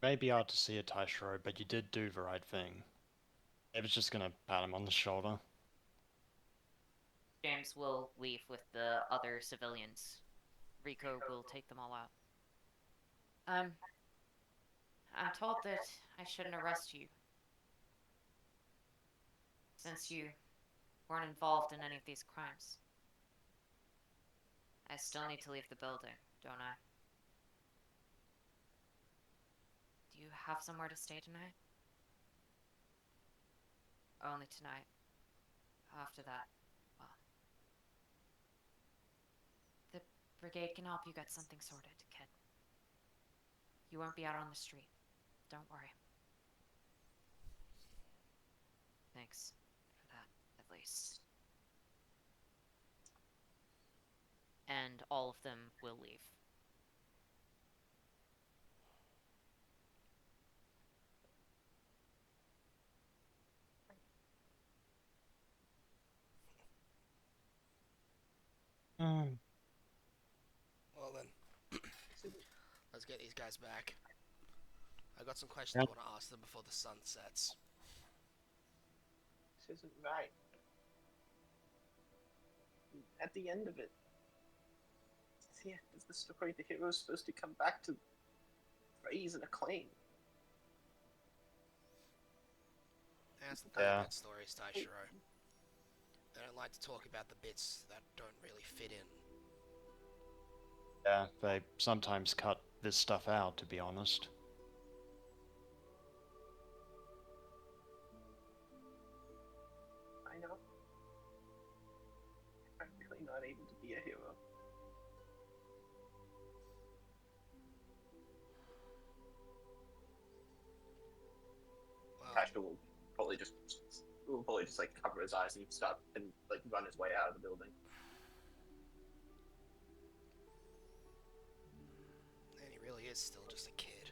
Maybe hard to see it, Taishiro, but you did do the right thing. David's just gonna pat him on the shoulder. James will leave with the other civilians. Rico will take them all out. I'm told that I shouldn't arrest you, since you weren't involved in any of these crimes. I still need to leave the building, don't I? Do you have somewhere to stay tonight? Only tonight. After that, well. The brigade can help you get something sorted, kid. You won't be out on the street. Don't worry. Thanks for that, at least. And all of them will leave. Well then, let's get these guys back. I got some questions Yep. I want to ask them before the sun sets. This isn't right. At the end of it, at the end of the story, the hero's supposed to come back to praise and acclaim. That's the thing Yeah. about stories, Taishiro. They don't like to talk about the bits that don't really fit in. Yeah, they sometimes cut this stuff out, to be honest. I know. I'm really not able to be a hero. Well, Tasha will probably just like cover his eyes and start and like run his way out of the building. and he really is still just a kid.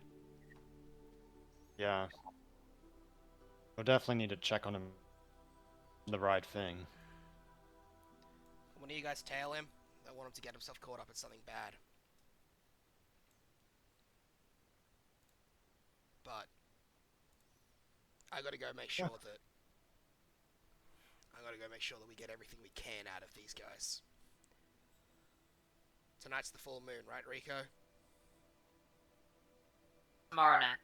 Yeah. We'll definitely need to check on him. The right thing. When you guys tail him, I want him to get himself caught up in something bad. But I gotta go make sure that we get everything we can out of these guys. Tonight's the full moon, right, Rico? Tomorrow night.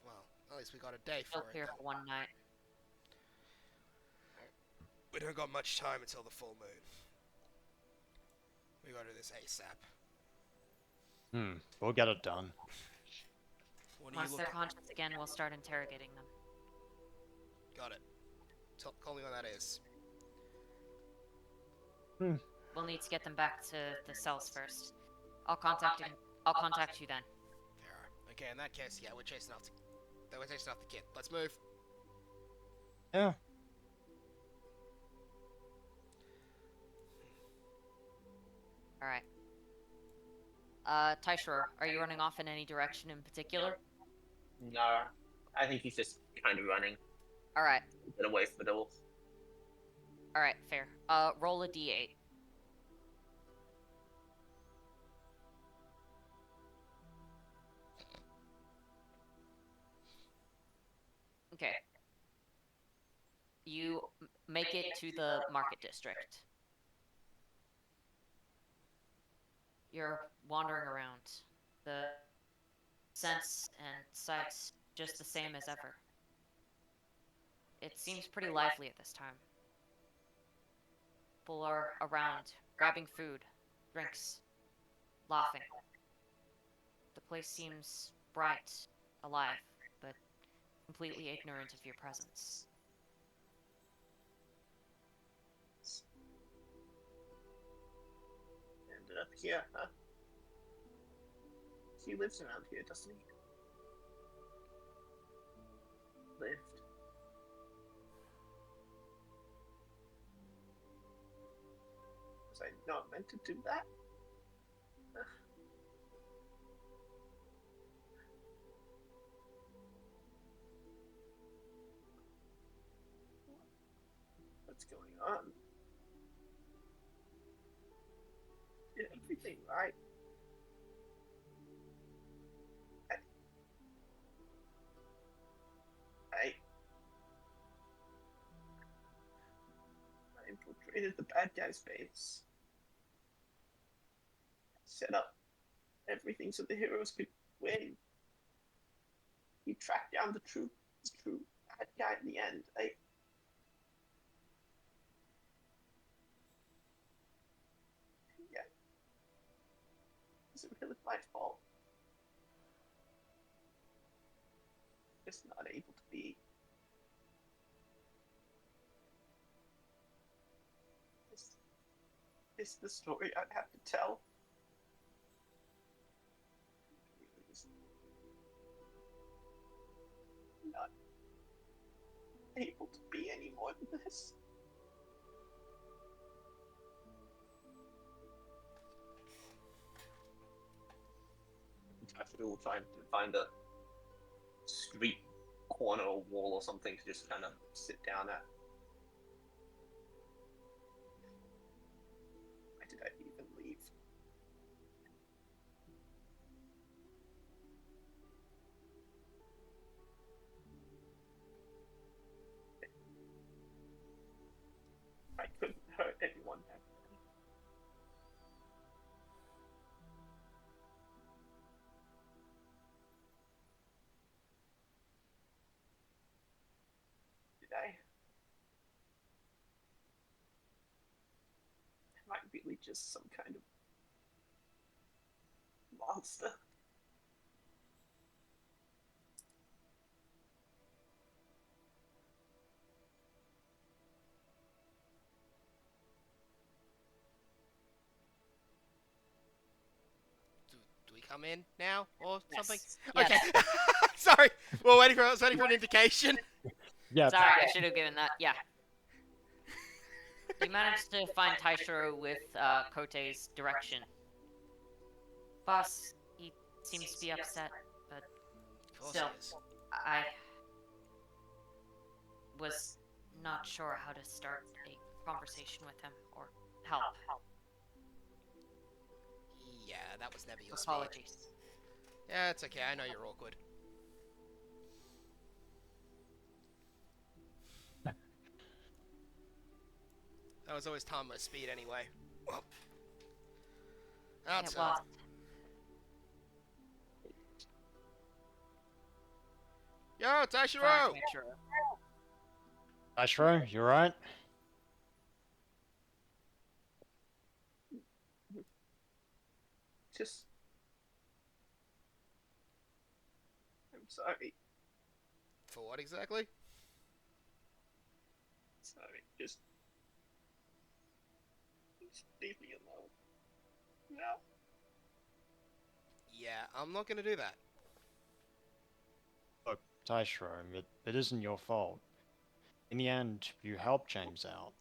Well, at least we got a day for Still it. clear Then. for one night. We don't got much time until the full moon. We gotta do this ASAP. We'll get it done. What Once they're conscious again, we'll start interrogating them. Got it. Call me when that is. We'll need to get them back to the cells first. I'll contact you then. Fair. Okay, in that case, yeah, we're chasing after the kid. Let's move. Yeah. Alright. Taishiro, are you running off in any direction in particular? No, I think he's just kind of running All right, a bit away from it all. all right, fair. Roll a d8. Okay. You make it to the market district. You're wandering around. The scents and sights just the same as ever. It seems pretty lively at this time. People are around, grabbing food, drinks, laughing. The place seems bright, alive, but completely ignorant of your presence. Ended up here, huh? He lives around here, doesn't he? Lived. Was I not meant to do that? What's going on? Did everything right? I infiltrated the bad guy's base. Set up everything so the heroes could win. He tracked down the true bad guy in the end. Yeah. Is it really my fault? Just not able to be. Is the story I'd have to tell? Not able to be any more than this. Actually, we'll try to find a street corner or wall or something to just kind of sit down at. Why did I even leave? I couldn't hurt anyone back then. Did I? Am I really just some kind of monster? Do we come in now or something? Yes. Okay. Sorry. Well, I was waiting for an indication. Yeah, Sorry, I should have given that. Yeah. You managed to find Taishiro with Kote's direction. Boss, he seems to be upset, but Of course still, it is. I was not sure how to start a conversation with him or help. Yeah, that was never your speed. Apologies. Yeah, it's okay. I know you're awkward. That was always Tama's speed anyway. Well, that's well, Yo, Taishiro! Taishiro. Ashro, you right? Just. I'm sorry. For what exactly? Sorry. Just leave me alone. No. Yeah, I'm not gonna do that. Look, Taishro, it isn't your fault. In the end, you helped James out.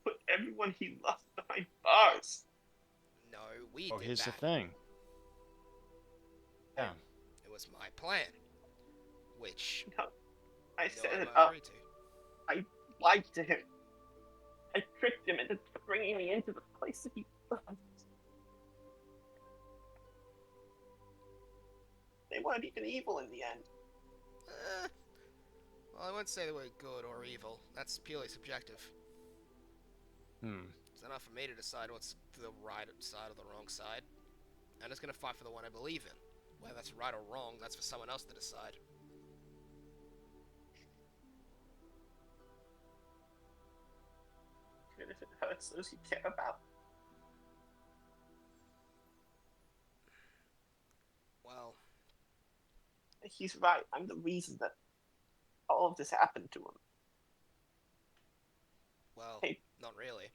Put everyone he loves behind bars. No, we Oh, did here's that. the thing. Yeah, It was my plan, which No, I set it Neoma up. agreed to. I lied to him. I tricked him into bringing me into the place that he loves. They weren't even evil in the end. Eh, well, I wouldn't say they were good or evil. That's purely subjective. Hmm. It's enough for me to decide what's the right side or the wrong side. I'm just gonna fight for the one I believe in. Whether that's right or wrong, that's for someone else to decide. Even if it hurts those you care about. Well, He's right. I'm the reason that all of this happened to him. well, Hey. not really.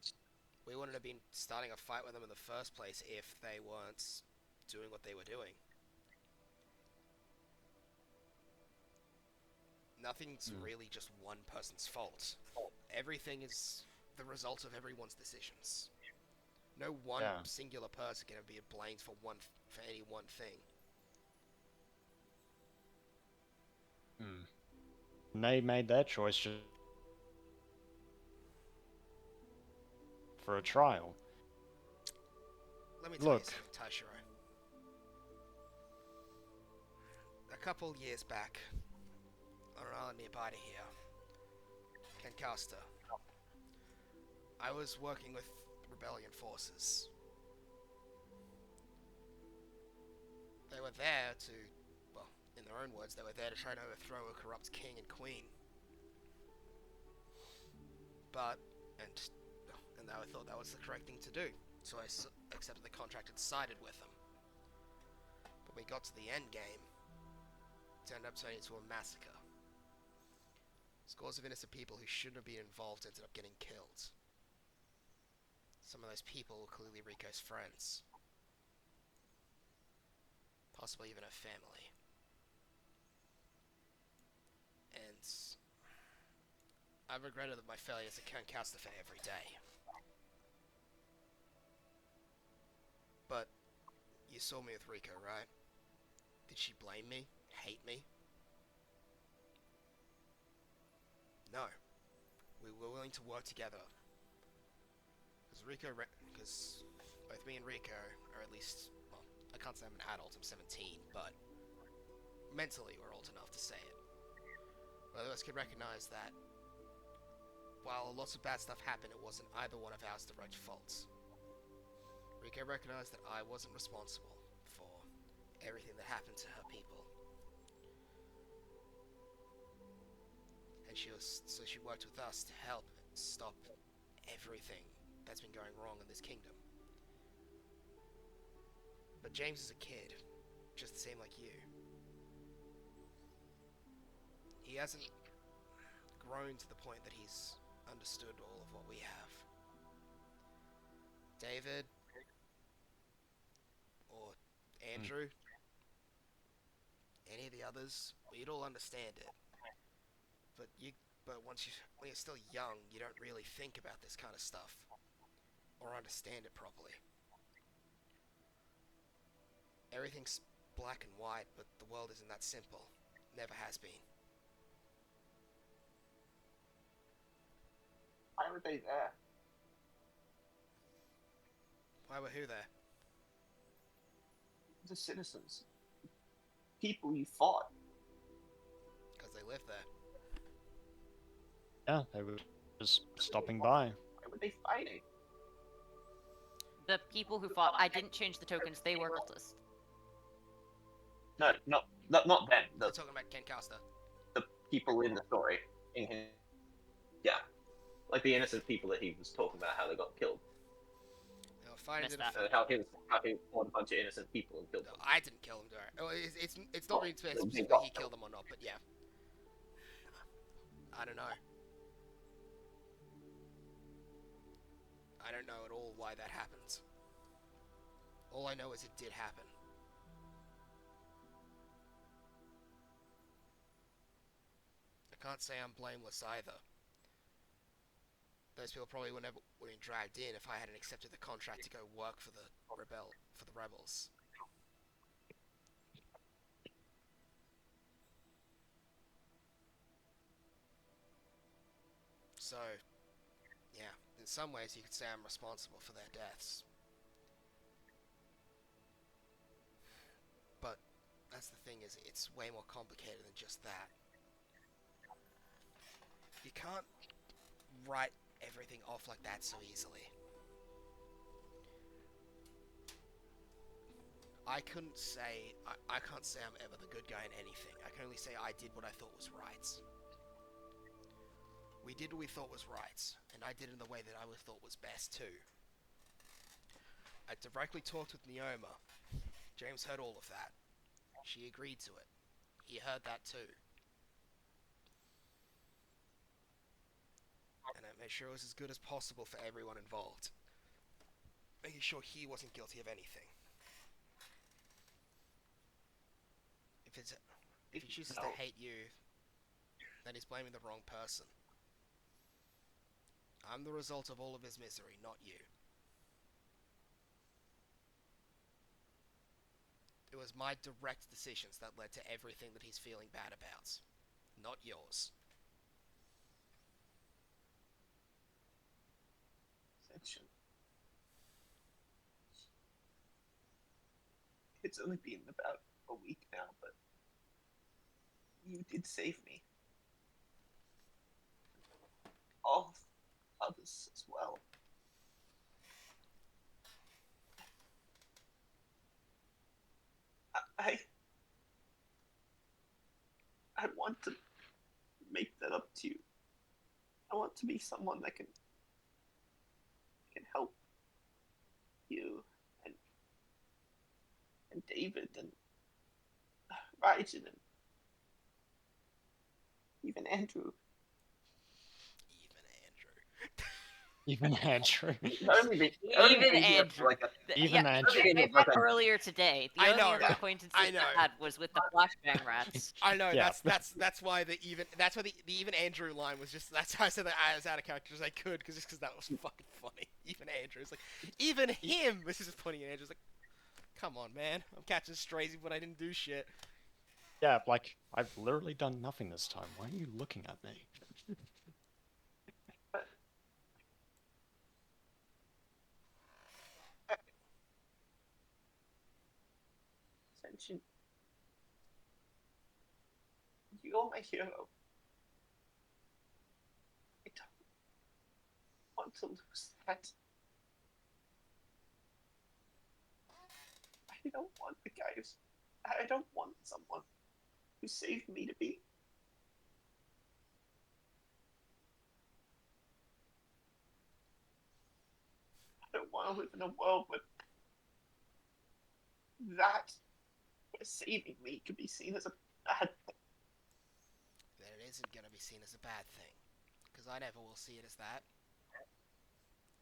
We wouldn't have been starting a fight with them in the first place if they weren't doing what they were doing. Nothing's really just one person's fault. Everything is the result of everyone's decisions. No one Yeah. singular person can be blamed for any one thing. Hmm. And they made their choice just for a trial. Let me tell you Look. something, Taishiro. A couple years back, on an island nearby to here, Kankasta, I was working with rebellion forces. They were there to, well, in their own words, they were there to try and overthrow a corrupt king and queen. But, and I thought that was the correct thing to do, so I accepted the contract and sided with them. But we got to the end game, it turned up turning into a massacre. Scores of innocent people who shouldn't have been involved ended up getting killed. Some of those people were clearly Rico's friends. Possibly even her family. And I've regretted my failures at Cancastafe every day. But you saw me with Rico, right? Did she blame me? Hate me? No. We were willing to work together. Because both me and Rico are at least, well, I can't say I'm an adult, I'm 17, but mentally we're old enough to say it. Both of us could recognize that while lots of bad stuff happened, it wasn't either one of ours direct faults. Rico recognized that I wasn't responsible for everything that happened to her people. And so she worked with us to help stop everything that's been going wrong in this kingdom. But James is a kid, just the same like you. He hasn't grown to the point that he's understood all of what we have. David, or Andrew, any of the others, we'd all understand it. But when you're still young, you don't really think about this kind of stuff or understand it properly. Everything's black and white, but the world isn't that simple. Never has been. Why were they there? Why were who there? The citizens. People you fought. Because they live there. Yeah, they were just stopping by. Why were they fighting? The people who fought, I didn't change the tokens, they were cultists. No, not them. They're The talking about Kankasta. people in the story. Yeah, like the innocent people that he was talking about, how they got killed. They were fighting Missed to that. defend. How he fought a bunch of innocent people and killed No, them. I didn't kill them, do I? Oh, it's not really They specifically got he killed them or not, but yeah. I don't know. I don't know at all why that happened. All I know is it did happen. I can't say I'm blameless either. Those people probably would have been dragged in if I hadn't accepted the contract to go work for the rebels. So, yeah, in some ways you could say I'm responsible for their deaths. But that's the thing, is it's way more complicated than just that. You can't write everything off like that so easily. I can't say I'm ever the good guy in anything. I can only say I did what I thought was right. We did what we thought was right, and I did it in the way that I thought was best too. I directly talked with Neoma. James heard all of that. She agreed to it. He heard that too. And I made sure it was as good as possible for everyone involved. Making sure he wasn't guilty of anything. If he chooses to hate you, then he's blaming the wrong person. I'm the result of all of his misery, not you. It was my direct decisions that led to everything that he's feeling bad about, not yours. Ascension. It's only been about a week now, but you did save me. All others as well. I I want to make that up to you. I want to be someone that can help you and David and Raijin and even Andrew. Even Andrew. Even Andrew. Even Andrew. Even Andrew. I met earlier today. The I only know, other acquaintances I know. I had was with the flashbang rats. I know, Yeah. that's why the even Andrew line was just, that's how I said that as out of character as I could, because that was fucking funny. Even Andrew's like, even him. This is just pointing at Andrew's like, come on, man, I'm catching strays, but I didn't do shit. Yeah, like, I've literally done nothing this time. Why are you looking at me? Ascension. You're my hero. I don't want to lose that. I don't want the guys. I don't want someone who saved me to be. I don't want to live in a world where where saving me could be seen as a bad thing. Then it isn't gonna be seen as a bad thing, because I never will see it as that.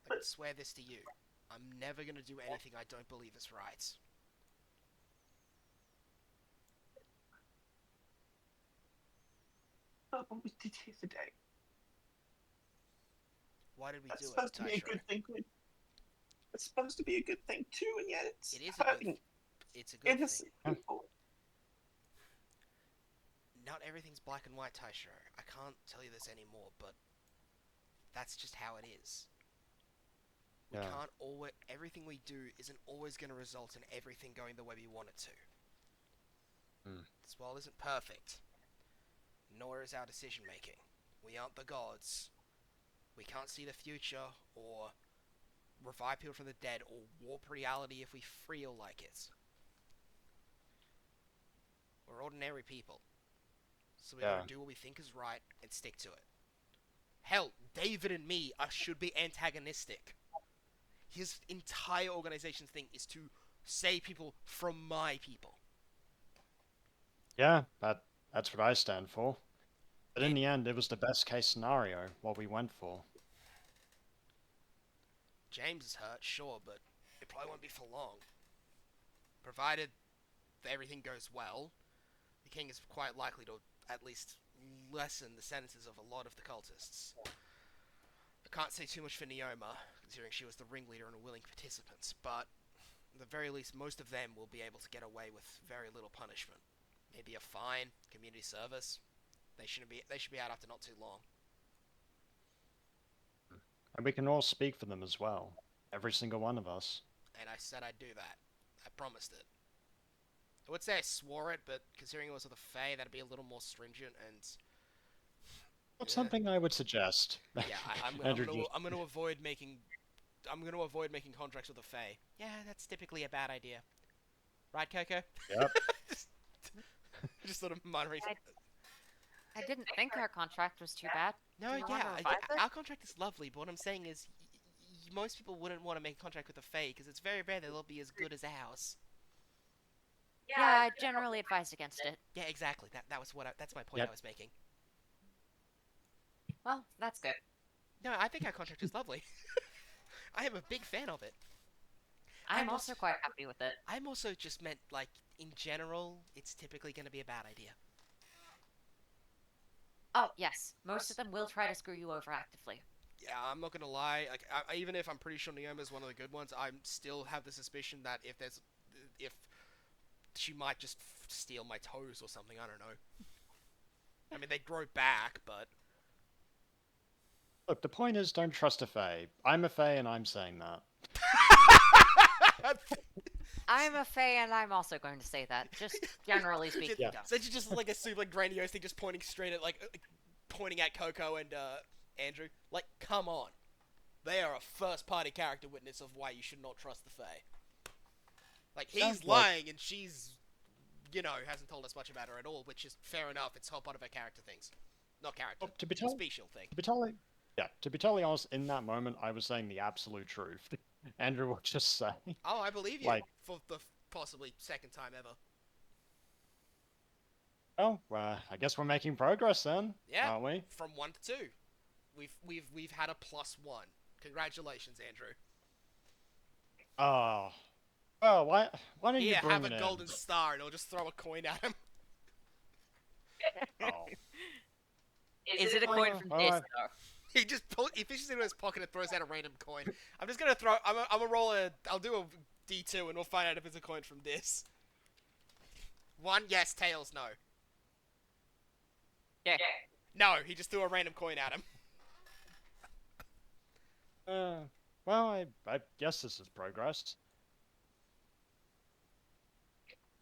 I can swear this to you. I'm never gonna do anything I don't believe is right. But what we did here today. Why did we That's do it, supposed to be a Taishro? good thing. It's supposed to be a good thing too, and yet it's It is a good hurting It's a good thing. innocent people. Not everything's black and white, Taishro. I can't tell you this anymore, but that's just how it is. We Yeah. can't always. Everything we do isn't always going to result in everything going the way we want it to. This world isn't perfect, nor is our decision making. We aren't the gods. We can't see the future, or revive people from the dead, or warp reality if we feel like it. We're ordinary people. So we gotta do what we think is right and stick to it. Hell, David and me should be antagonistic. His entire organization's thing is to save people from my people. Yeah, that's what I stand for. But in the end, it was the best case scenario, what we went for. James is hurt, sure, but it probably won't be for long. Provided that everything goes well, the king is quite likely to at least lessen the sentences of a lot of the cultists. I can't say too much for Neoma, considering she was the ringleader and a willing participant, but at the very least, most of them will be able to get away with very little punishment. Maybe a fine, community service. They should be out after not too long. And we can all speak for them as well. Every single one of us. And I said I'd do that. I promised it. I would say I swore it, but considering it was with a Fae, that'd be a little more stringent and That's yeah, something I would suggest. yeah. Andrew just... I'm gonna avoid making contracts with a Fae. Yeah, that's typically a bad idea, right, Coco? Yep. just, just sort of muttering. I didn't think our contract was too bad. No, Do you yeah, want to revise it? our contract is lovely, but what I'm saying is, most people wouldn't want to make a contract with a Fae because it's very rare that they'll be as good as ours. Yeah, I generally advise against it. Yeah, exactly. That's my point Yep. I was making. Well, that's good. No, I think our contract is lovely. I am a big fan of it. I'm also quite happy with it. I'm also just meant, like, in general, it's typically going to be a bad idea. Oh, yes. Most of them will try to screw you over actively. Yeah, I'm not going to lie. Like, even if I'm pretty sure Neoma is one of the good ones, I still have the suspicion that if she might just steal my toes or something, I don't know. I mean, they grow back, but... Look, the point is, don't trust a Fae. I'm a Fae, and I'm saying that. I'm a Fae, and I'm also going to say that. Just generally speaking. Yeah. So it's just like a super grandiose thing, just pointing straight at, like, pointing at Coco and Andrew. Like, come on. They are a first-party character witness of why you should not trust the Fae. Like, he's Sounds lying, and she's, you know, hasn't told us much about her at all, which is fair enough. It's all part of her character things. Not character, Well, to be totally, special thing. to be totally honest, in that moment, I was saying the absolute truth. Andrew will just say, Oh, I believe you. Like- For the possibly second time ever. "Oh, I guess we're making progress then, Yeah. aren't we?" From 1 to 2. We've had a +1. Congratulations, Andrew. Oh, well, why don't you Here, bring have it a in? golden star, and I'll just throw a coin at him. Oh, Is it a coin from this, alright. though? He fishes into his pocket and throws out a random coin. I'm just gonna throw. I'm gonna roll a. I'll do a D2, and we'll find out if it's a coin from this. 1, yes. Tails, no. Yeah. No, he just threw a random coin at him. Well, I guess this is progress.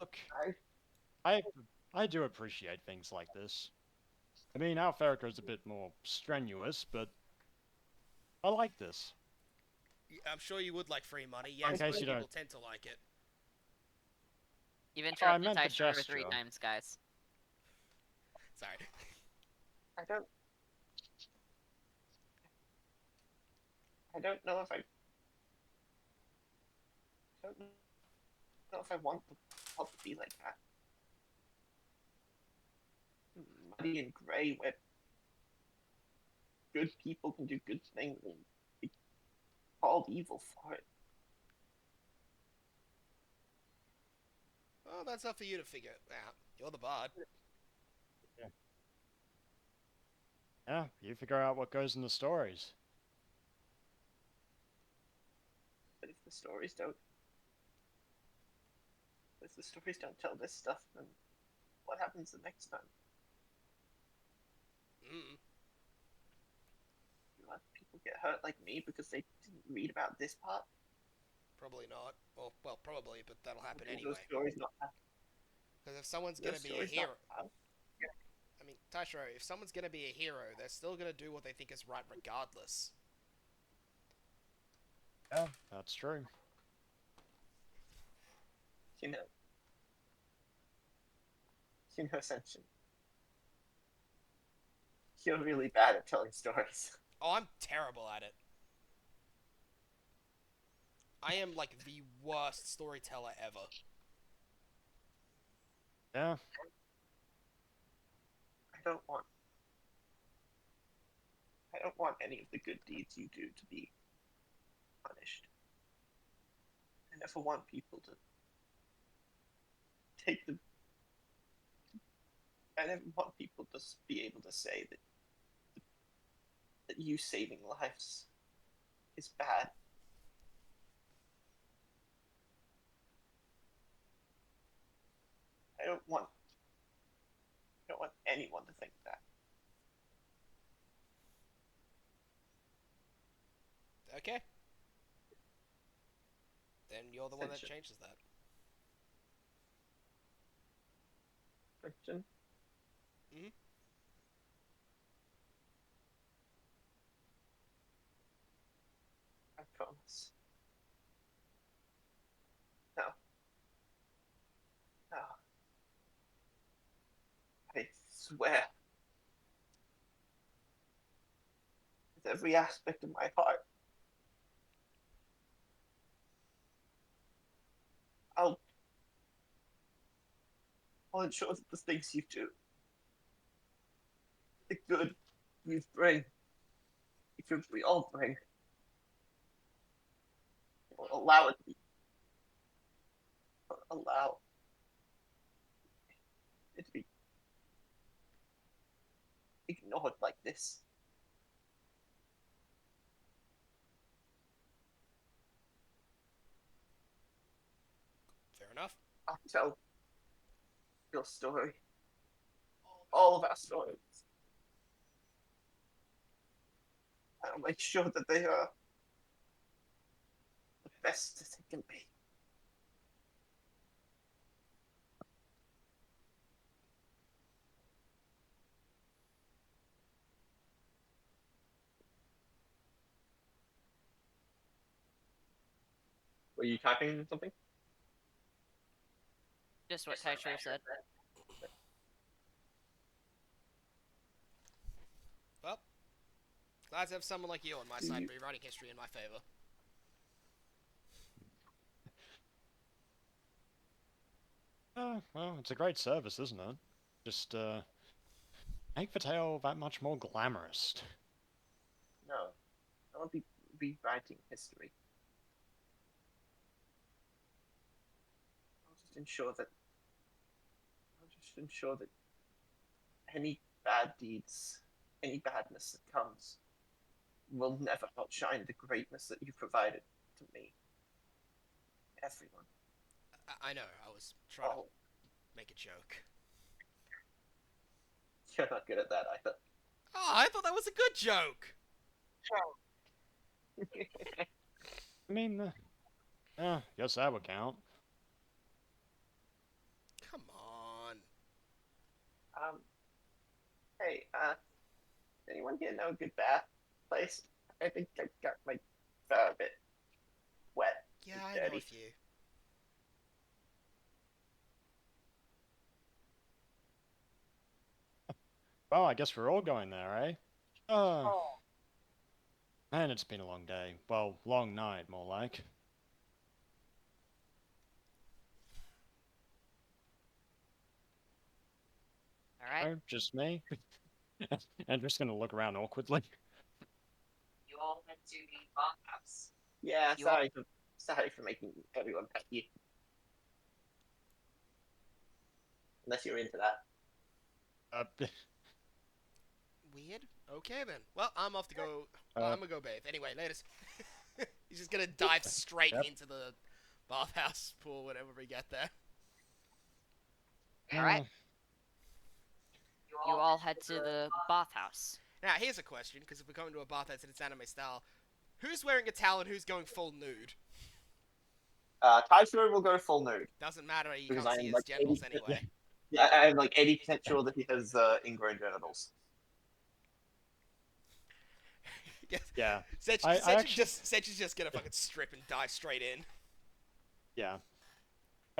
Look, I do appreciate things like this. I mean, our Farrakhan's a bit more strenuous, but I like this. I'm sure you would like free money. Yes, In case most you people don't- tend to like it. You've I interrupted meant the Taisha over 3 gesture. times, guys. Sorry. I don't know if I don't know if I want the world to be like that. Muddy and grey, where good people can do good things and be called evil for it. Well, that's up for you to figure out. You're the bard. Yeah, you figure out what goes in the stories. But if the stories don't tell this stuff, then what happens the next time? Mm. You let people get hurt like me because they didn't read about this part? Probably not. Well, probably, but that'll happen Will anyway. those stories not happen? Because if someone's gonna Those be a stories hero, not happen? I mean, Tashiro, if someone's gonna be a hero, they're still gonna do what they think is right, regardless. Yeah, that's true. You know, Ascension. You're really bad at telling stories. Oh, I'm terrible at it. I am like the worst storyteller ever. Yeah, I don't want any of the good deeds you do to be punished. I never want people to take the. I never want people to be able to say that you saving lives is bad. I don't want anyone to think that. Okay. Then you're the one that Attention. changes that. Question. Mhm. I promise. No. No. I swear. With every aspect of my heart. I'll ensure that the things you do, the good you bring, the good we all bring, will allow it to be, allow it to be ignored like this. Fair enough. I'll tell your story, all of our stories. I'll make sure that they are the best that they can be. Were you typing something? Just what Taichiro said. Well, glad to have someone like you on my Do side you- rewriting history in my favor. Well, it's a great service, isn't it? Just, make the tale that much more glamorous. No. I won't be rewriting history. I'll just ensure that any bad deeds, any badness that comes, will never outshine the greatness that you provided to me. Everyone. I know. I was trying Oh, to make a joke. you're not good at that either. Oh, I thought that was a good joke. I mean, guess that would count. Come on. Hey, anyone here know a good bath place? I think I got my fur a bit wet. Yeah, and I know a dirty. few. Well, I guess we're all going there, eh? Oh. Man, it's been a long day. Well, long night, more like. All right. Oh, just me? And just gonna look around awkwardly. You all went to the bathhouse. Yeah, You all- sorry for making everyone pet you. Unless you're into that. Weird. Okay then. Well, I'm off to go. Uh, I'm gonna go bathe. Anyway, latest. He's just gonna dive straight Yep. into the bathhouse pool whenever we get there. All right. You all head to the bathhouse. Now, here's a question, because if we're going to a bathhouse and it's anime style, who's wearing a towel and who's going full nude? Taishiro will go full nude. Doesn't matter. You Because can't I see am his like genitals 80%, anyway. Yeah, I'm like 80% sure that he has ingrown genitals. Yes. Yeah. Senchi's just gonna fucking strip and dive straight in. Yeah.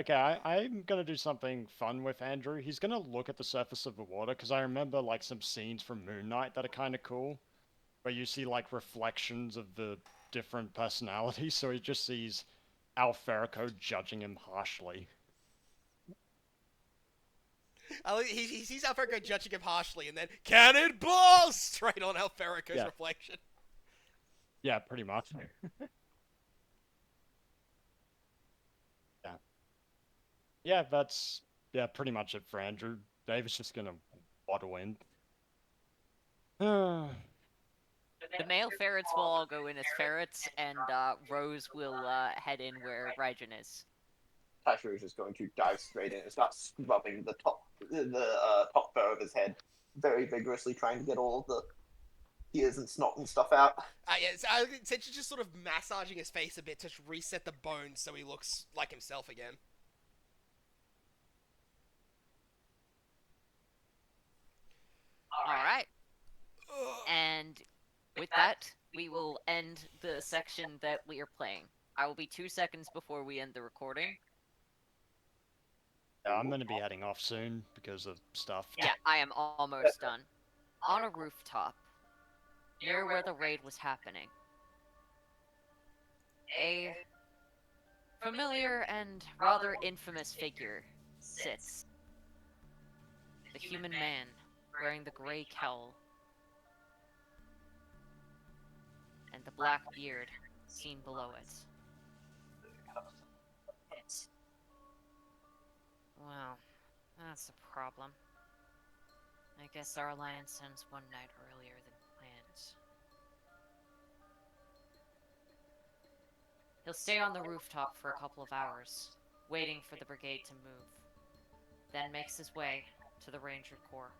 Okay, I'm gonna do something fun with Andrew. He's gonna look at the surface of the water, because I remember, like, some scenes from Moon Knight that are kind of cool, where you see, like, reflections of the different personalities, so he just sees Alferico judging him harshly. He sees Alferico judging him harshly, and then cannonball straight on Alferico's Yeah. reflection. Yeah, pretty much. Yeah. Yeah, that's pretty much it for Andrew. David's just gonna waddle in. The male ferrets will all go in as ferrets, and Rose will head in where Raijin is. Taishiro is just going to dive straight in and start scrubbing the top fur of his head very vigorously, trying to get all of the tears and snot and stuff out. Yeah, so Senchu's just sort of massaging his face a bit to reset the bones so he looks like himself again. All right. Ugh. And with that, we will end the section that we are playing. I will be 2 seconds before we end the recording. Yeah, I'm going to be heading off soon because of stuff. Yeah, I am almost done. On a rooftop, near where the raid was happening, a familiar and rather infamous figure sits. The human man wearing the gray cowl and the black beard seen below it. Well, that's a problem. I guess our alliance ends one night earlier than planned. He'll stay on the rooftop for a couple of hours, waiting for the brigade to move, then makes his way to the Ranger Corps.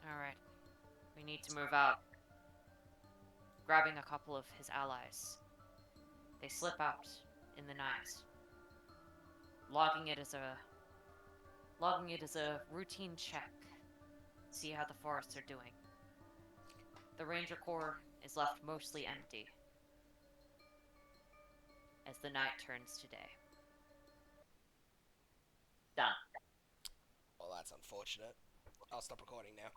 Alright, we need to move out. Grabbing a couple of his allies. They slip out in the night, logging it as a routine check. See how the forests are doing. The Ranger Corps is left mostly empty as the night turns to day. Done. Well, that's unfortunate. I'll stop recording now.